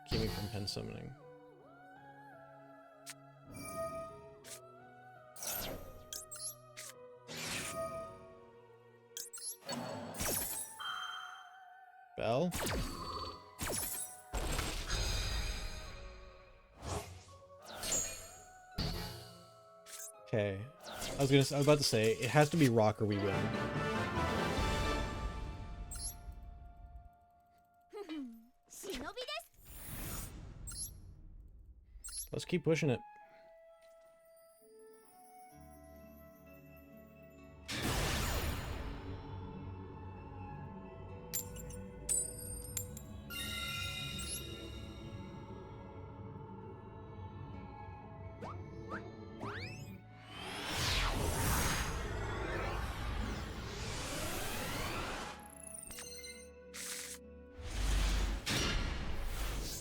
S1: Keep me from pen summoning. Bell? Okay. I was about to say, it has to be rock or we win. Let's keep pushing it.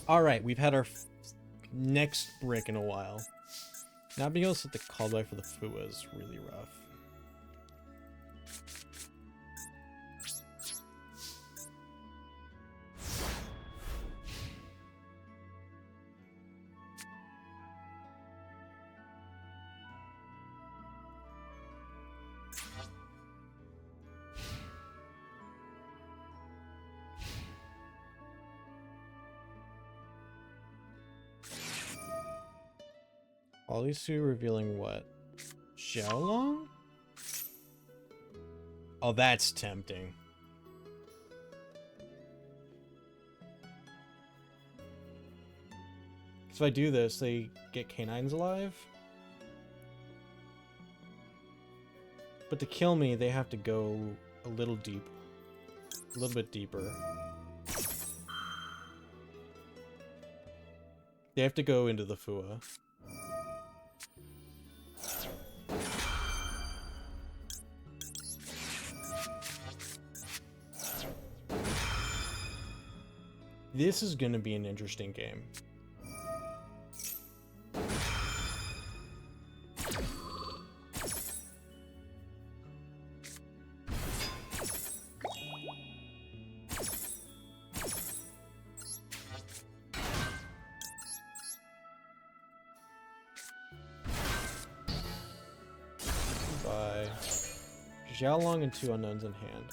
S1: Alright, we've had our next brick in a while. Not being able to set the callback for the Fua is really rough. All these two revealing what? Xiaolong? Oh, that's tempting. So if I do this, they get canines alive. But to kill me, they have to go a little deep. A little bit deeper. They have to go into the Fua. This is going to be an interesting game. By Xiaolong and 2 unknowns in hand.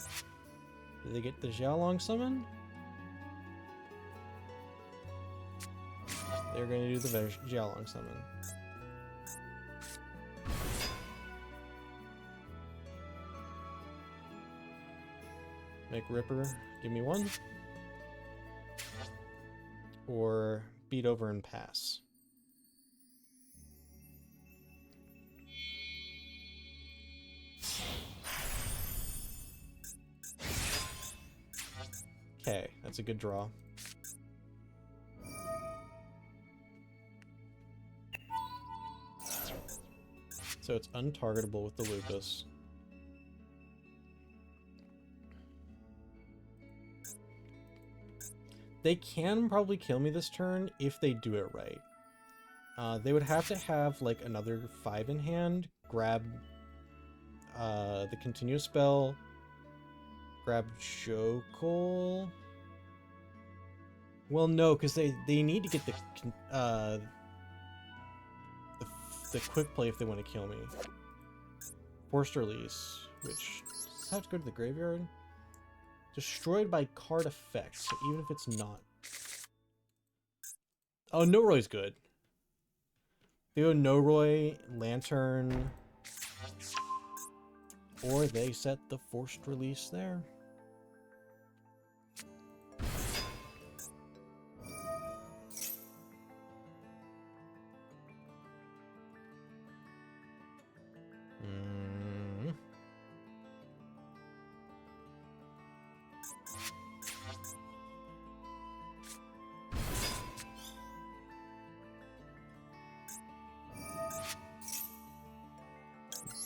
S1: Do they get the Xiaolong summon? They're going to do the Xiaolong summon. Make Ripper give me 1. Or beat over and pass. Okay, that's a good draw. So it's untargetable with the Lucas. They can probably kill me this turn if they do it right. They would have to have like another 5 in hand, grab the continuous spell, grab Jokol. Well, no, because they need to get the quick play if they want to kill me. Forced release, which does have to go to the graveyard. Destroyed by card effects, so even if it's not. Oh, Noroy's good. They go Noroy, Lantern, or they set the forced release there.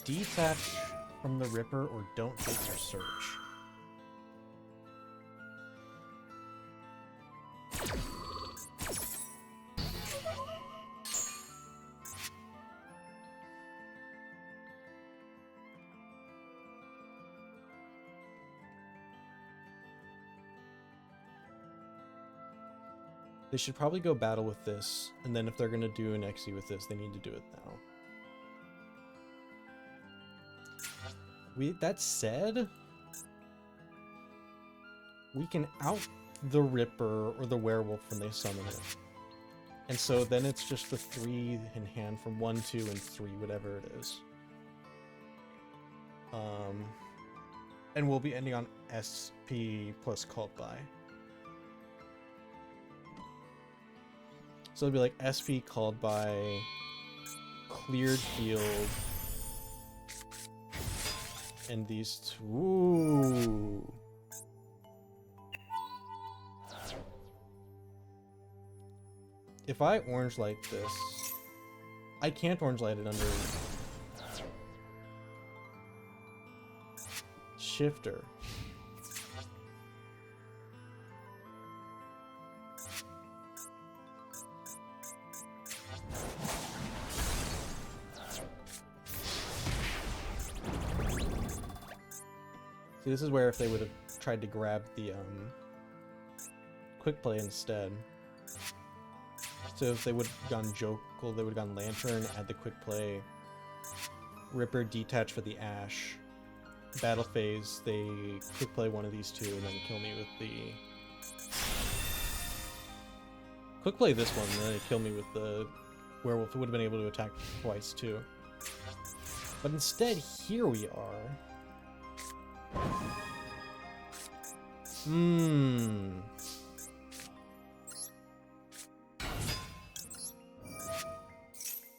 S1: detach from the Ripper or don't take your search. They should probably go battle with this, and then if they're going to do an XE with this, they need to do it now. That said, we can out the Ripper or the Werewolf when they summon it. And so then it's just the 3 in hand from 1, 2, and 3, whatever it is. And we'll be ending on SP plus Called By. So it'll be like SP Called By, Cleared Field, and these two. Ooh. If I orange light this, I can't orange light it under Shifter. See, this is where if they would have tried to grab the quick play instead. So if they would have gone Jokel, they would have gone Lantern, add the quick play, Ripper, detach for the Ash, battle phase, they quick play one of these two, and then kill me with the... Quick play this one, and then they kill me with the Werewolf. It would have been able to attack twice too. But instead, here we are.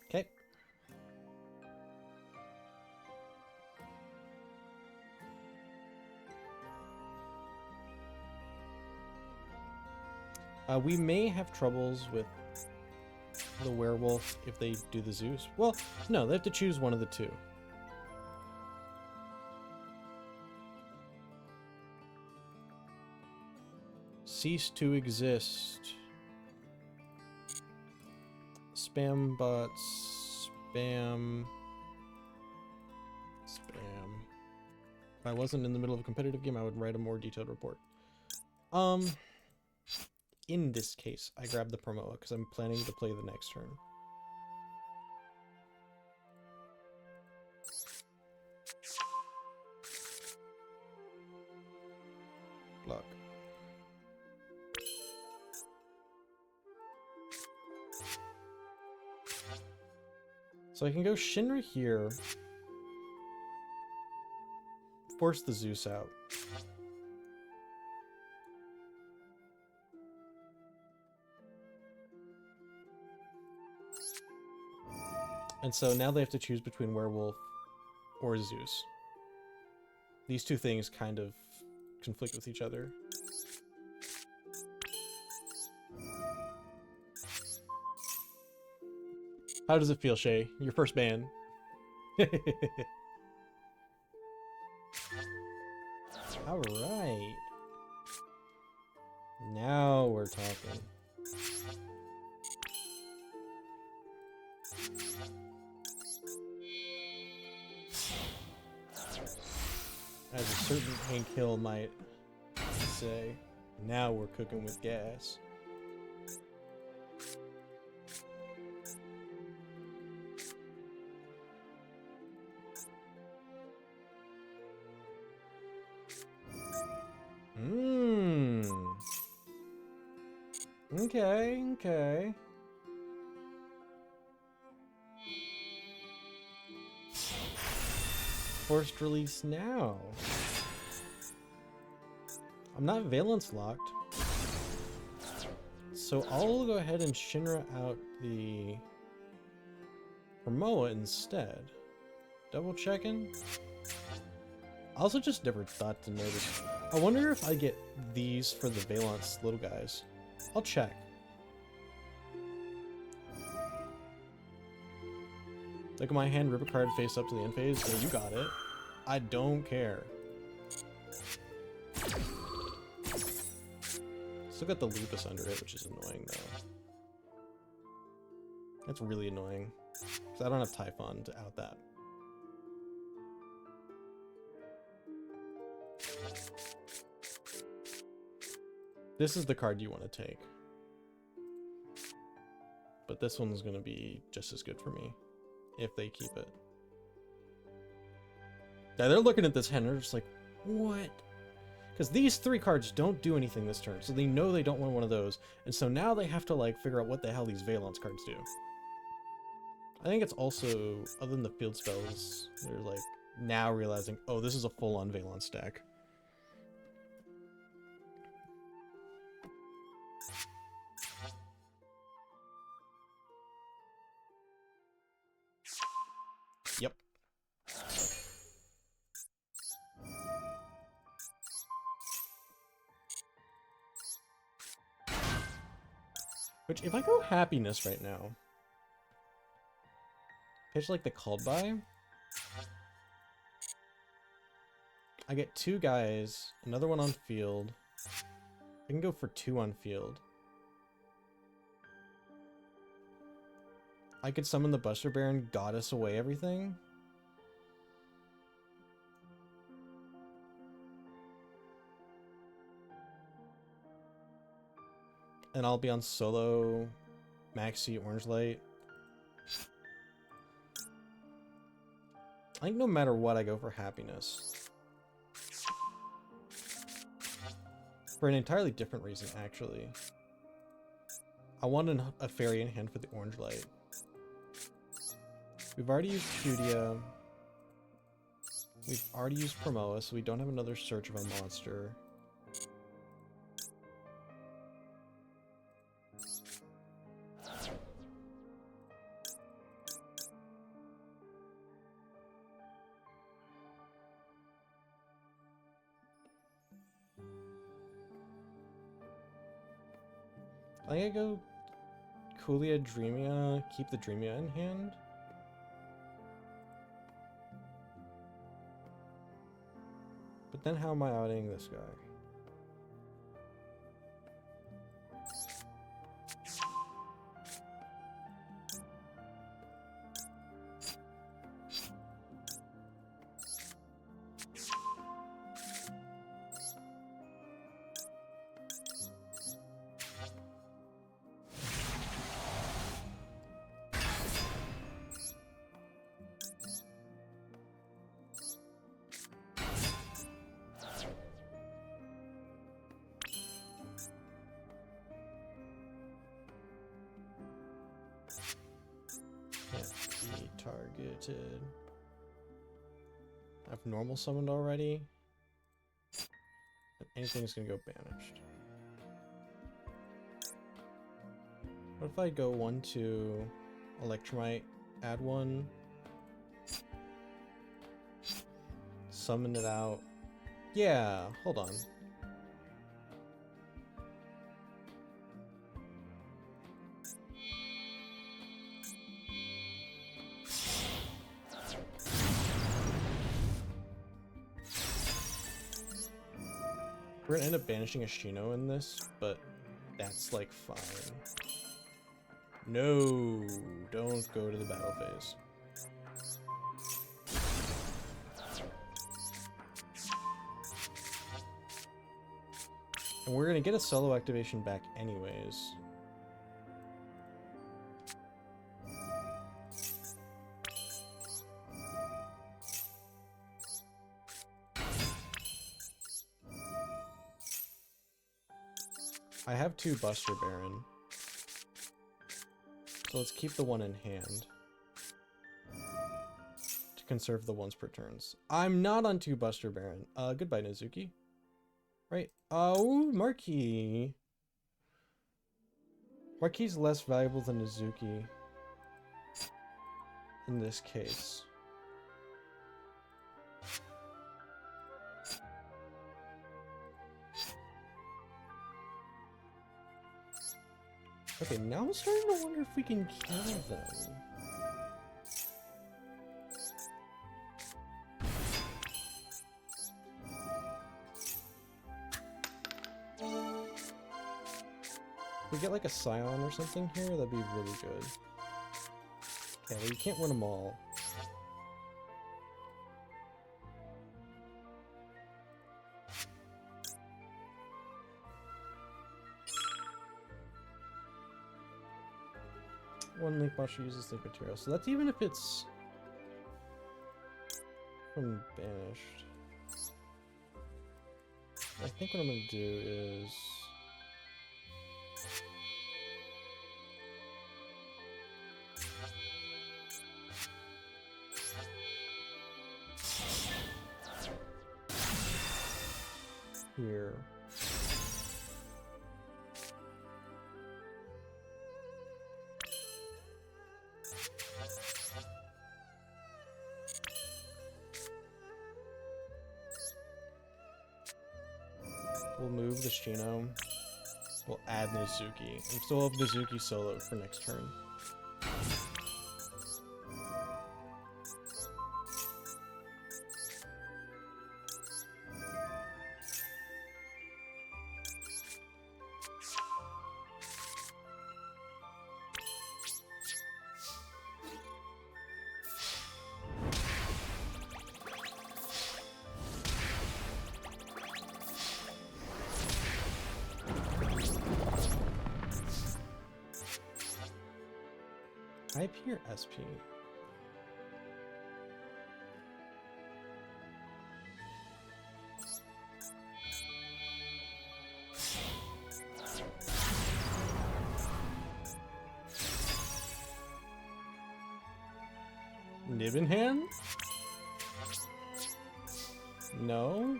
S1: Okay. We may have troubles with the Werewolf if they do the Zeus. Well, no, they have to choose one of the two. Cease to exist. Spam bots. Spam. If I wasn't in the middle of a competitive game, I would write a more detailed report. In this case, I grabbed the Promoa because I'm planning to play the next turn. Block. So I can go Shinra here. Force the Zeus out. And so now they have to choose between Werewolf or Zeus. These two things kind of conflict with each other. How does it feel, Shay? Your first ban. Alright. Now we're talking. As a certain Hank Hill might say, now we're cooking with gas. Okay. Forced release now. I'm not Vaylantz locked. So I'll go ahead and Shinra out the Promoa instead. Double checking. I also just never thought to notice. I wonder if I get these for the Vaylantz little guys. I'll check. Look at my hand, rip a card face up to the end phase. Yeah, you got it. I don't care. Still got the lupus under it, which is annoying though. That's really annoying. Because I don't have Typhon to out that. This is the card you want to take. But this one's going to be just as good for me. If they keep it. Yeah, they're looking at this hand and they're just like, what? Because these 3 cards don't do anything this turn. So they know they don't want one of those. And so now they have to like figure out what the hell these Vaylantz cards do. I think it's also, other than the field spells, they're like now realizing, oh, this is a full-on Vaylantz deck. Yep. Which, if I go happiness right now, pitch like the called by, I get 2 guys, another one on field. I can go for 2 on field. I could summon the Buster Baron, Goddess away everything. And I'll be on solo Maxi Orange Light. I think no matter what, I go for happiness. For an entirely different reason, actually. I want a fairy in hand for the Orange Light. We've already used Chudia. We've already used Promoa, so we don't have another search of a monster. I think I go Coolia Dreamia, keep the Dreamia in hand. But then how am I outing this guy? Targeted. I've normal summoned already. Anything's gonna go banished. What if I go 1-2 Electromite, add 1, summon it out? Yeah, hold on. We're gonna end up banishing a Shino in this, but that's like fine. No, don't go to the battle phase. And we're gonna get a solo activation back anyways. I have 2 Buster Baron. So let's keep the 1 in hand. To conserve the 1s per turns. I'm not on 2 Buster Baron. Goodbye, Nizuki. Right. Oh, Marquis. Marquis is less valuable than Nizuki. In this case. Okay, now I'm starting to wonder if we can kill them. we get like a Scion or something here, that'd be really good. Yeah, well, you can't win them all. One link monster uses link material, so that's even if it's from banished. I think what I'm gonna do is here. We'll move the Shino. We'll add Mizuki. And still have Mizuki solo for next turn. IP or SP? Nib in hand? No?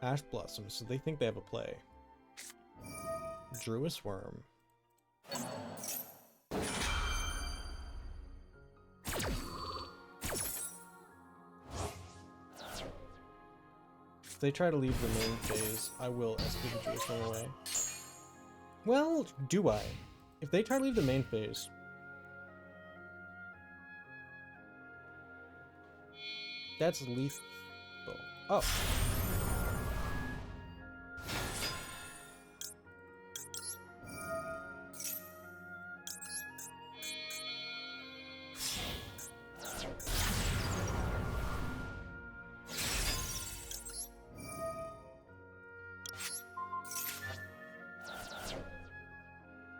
S1: Ash Blossom, so they think they have a play. Druis Worm. If they try to leave the main phase, I will SP the Druis Worm away. Well, do I? If they try to leave the main phase... That's lethal. Oh.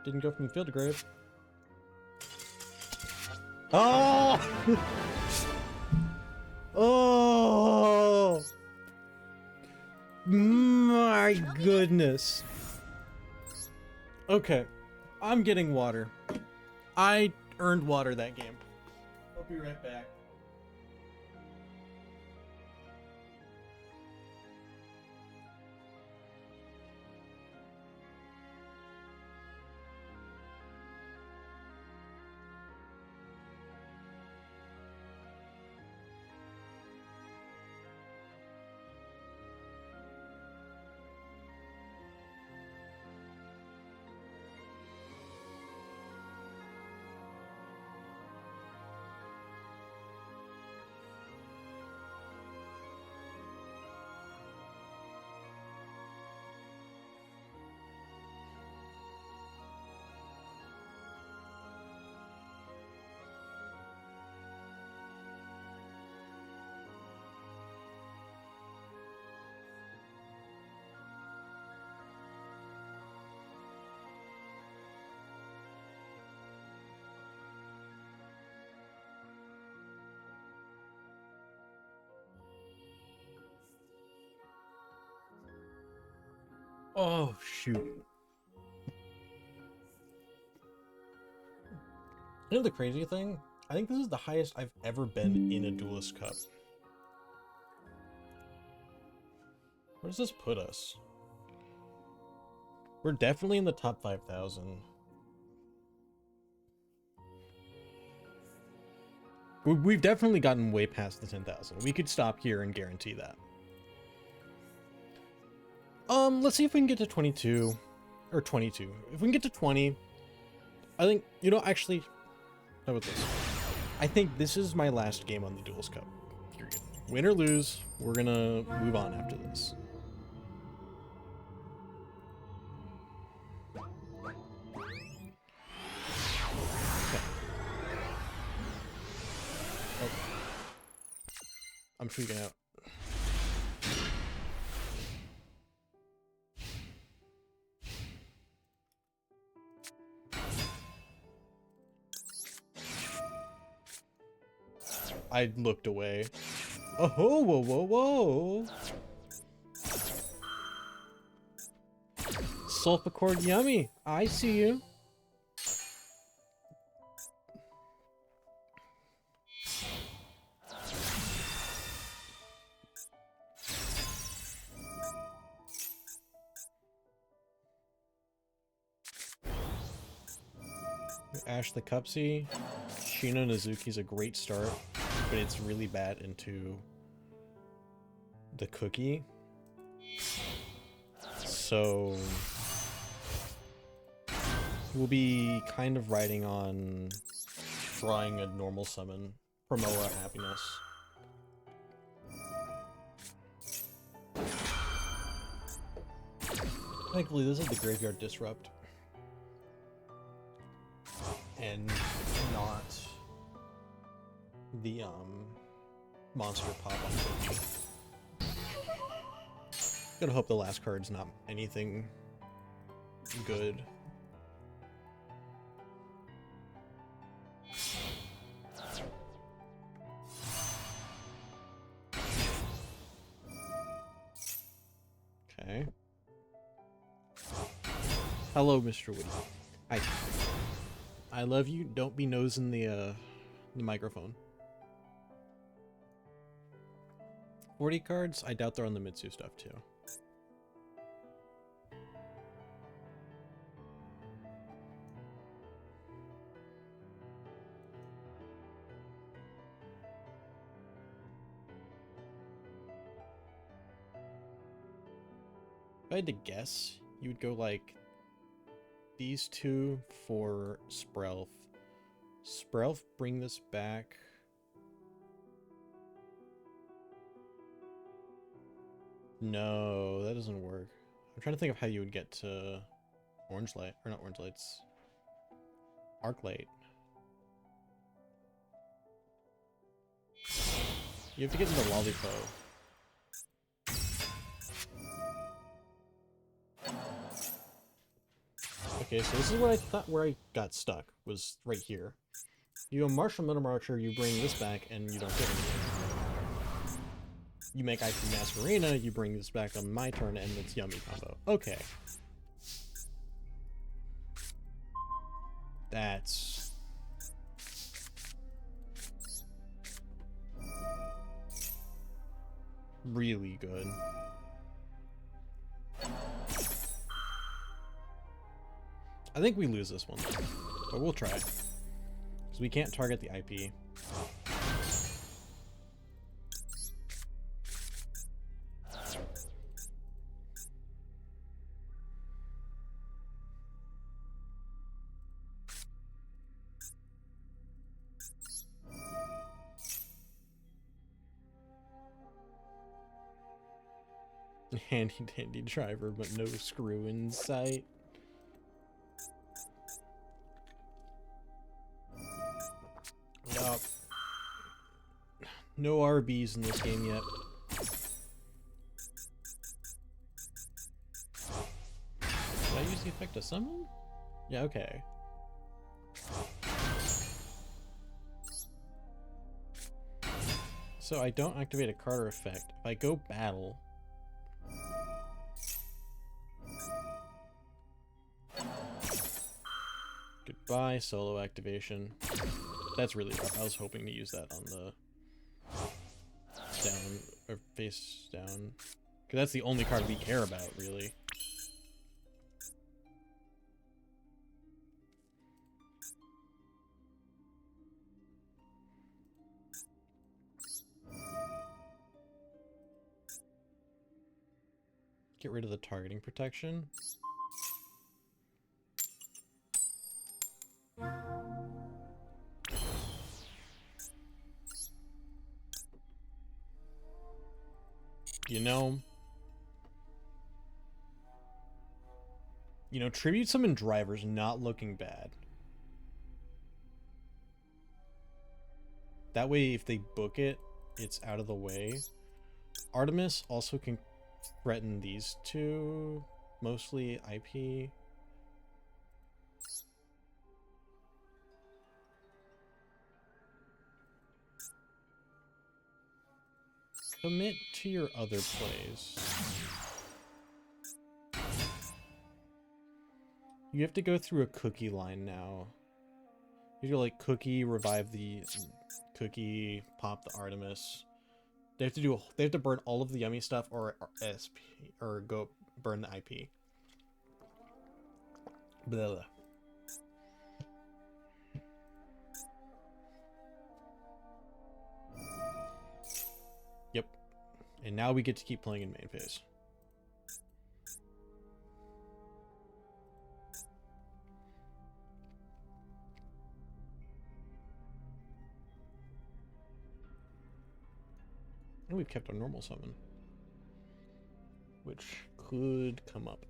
S1: Didn't go from field to grave. Oh! Oh! My goodness. Okay. I'm getting water. I earned water that game. I'll be right back. Oh, shoot. You know the crazy thing? I think this is the highest I've ever been in a Duelist Cup. Where does this put us? We're definitely in the top 5,000. We've definitely gotten way past the 10,000. We could stop here and guarantee that. Let's see if we can get to 22. Or 22. If we can get to 20, I think, you know, actually, how about this? I think this is my last game on the Duelist Cup. Period. Win or lose, we're gonna move on after this. Oh. I'm freaking out. I looked away. Oh, whoa, whoa, whoa. Sulfur yummy. I see you. Ash the Cupsy. Shino Nazuki's a great start, but it's really bad into the cookie. So we'll be kind of riding on drawing a normal summon. Promoa Happiness. Thankfully, this is the Graveyard Disrupt. And not the monster pop on Twitch. Gotta hope the last card's not anything good. Okay. Hello, Mr. Woody. Hi. I love you. Don't be nosing the microphone. 40 cards? I doubt they're on the Mitsu stuff too. If I had to guess, you would go like these two for Sprelf. Sprelf, bring this back. No, that doesn't work. I'm trying to think of how you would get to Orange Light, or not Orange Lights. Arc Light. You have to get into Lollipop. Okay, so this is what I thought where I got stuck, was right here. You go Martial Metal Archer, you bring this back, and you don't get anything. You make IP Masquerena, you bring this back on my turn, and it's Yummy combo. Okay. That's... really good. I think we lose this one, though. But we'll try. Because we can't target the IP. Handy dandy driver, but no screw in sight. Yup. No RBs in this game yet. Did I use the effect of summon? Yeah, okay. So I don't activate a card or effect. If I go battle... Goodbye, solo activation. That's really rough. I was hoping to use that on the down, or face down. Because that's the only card we care about, really. Get rid of the targeting protection. You know, Tribute Summon Driver's not looking bad. That way, if they book it, it's out of the way. Artemis also can threaten these two, mostly IP. Commit to your other plays. You have to go through a cookie line now. You go like cookie, revive the cookie, pop the Artemis. They have to burn all of the yummy stuff or SP or go burn the IP. Blah, blah. Yep. And now we get to keep playing in main phase. And we've kept our normal summon, which could come up.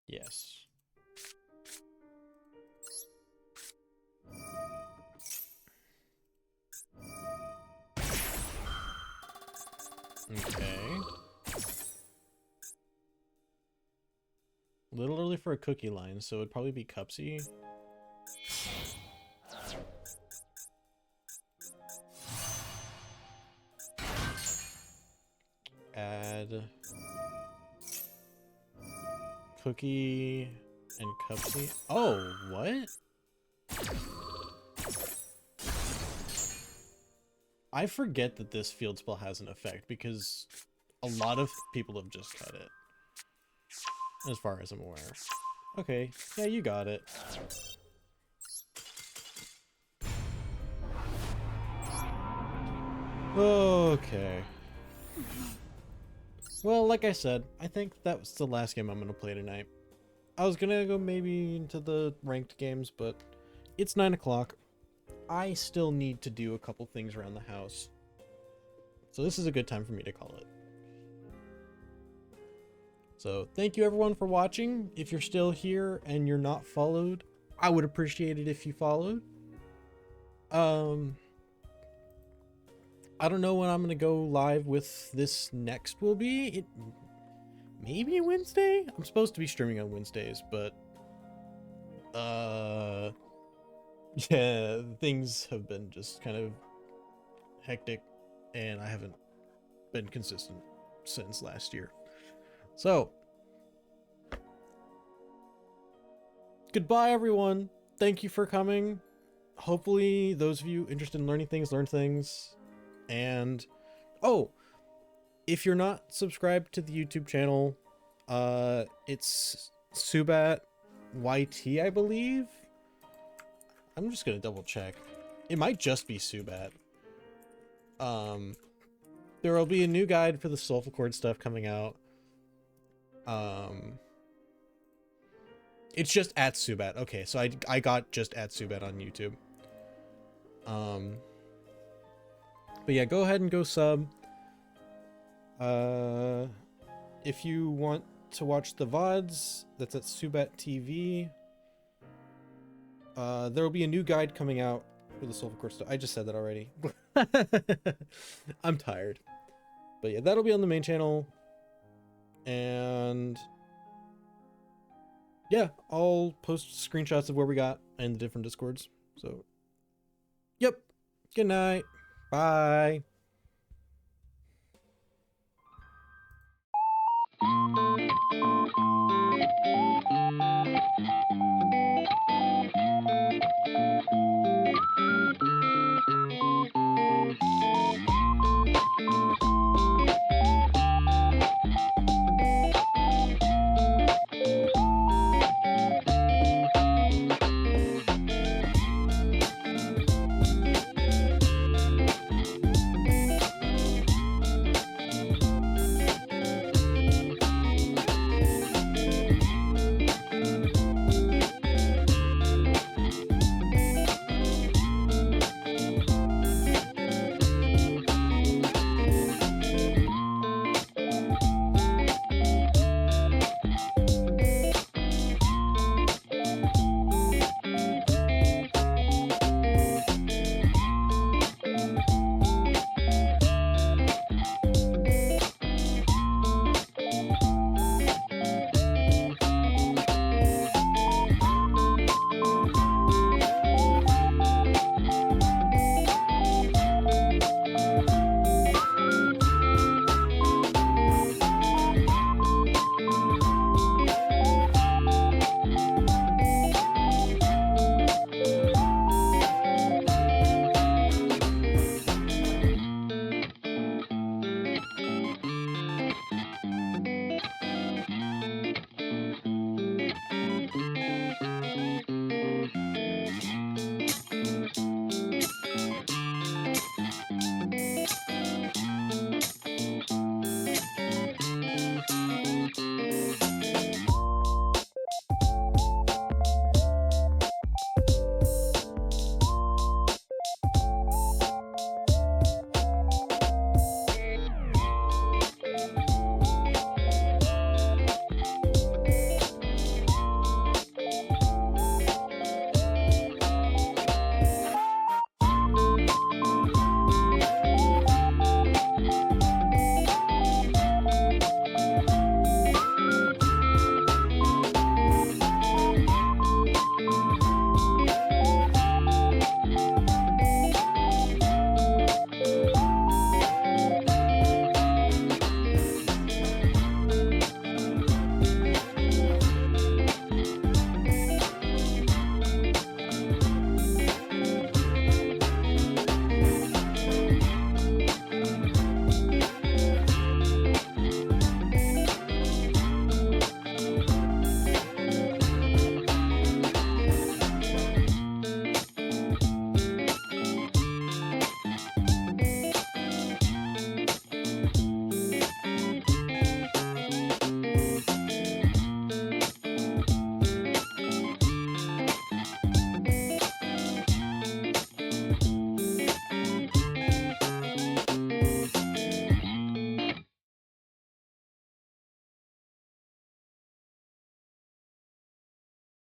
S1: Yes. Okay. A little early for a cookie line, so it'd probably be Cupsy. Add Cookie and Cupsy. Oh, what? I forget that this field spell has an effect because a lot of people have just cut it. As far as I'm aware. Okay, yeah, you got it. Okay. Well, like I said, I think that was the last game I'm going to play tonight. I was going to go maybe into the ranked games, but it's 9 o'clock. I still need to do a couple things around the house. So this is a good time for me to call it. So thank you everyone for watching. If you're still here and you're not followed, I would appreciate it if you followed. I don't know when I'm going to go live with this next will be. Maybe Wednesday? I'm supposed to be streaming on Wednesdays, but yeah, things have been just kind of hectic and I haven't been consistent since last year. So, goodbye everyone. Thank you for coming. Hopefully those of you interested in learning things, learn things. And, oh, if you're not subscribed to the YouTube channel, it's Tsubatt YT, I believe. I'm just gonna double check. It might just be Tsubatt. There will be a new guide for the Soulful Chord stuff coming out. It's just at Tsubatt. Okay, so I got just at Tsubatt on YouTube. But yeah, go ahead and go sub. If you want to watch the VODs, that's at Tsubatt TV. There will be a new guide coming out for the Soulful Chord stuff. I just said that already. I'm tired. But yeah, that'll be on the main channel. And yeah, I'll post screenshots of where we got in the different Discords. So, yep. Good night. Bye.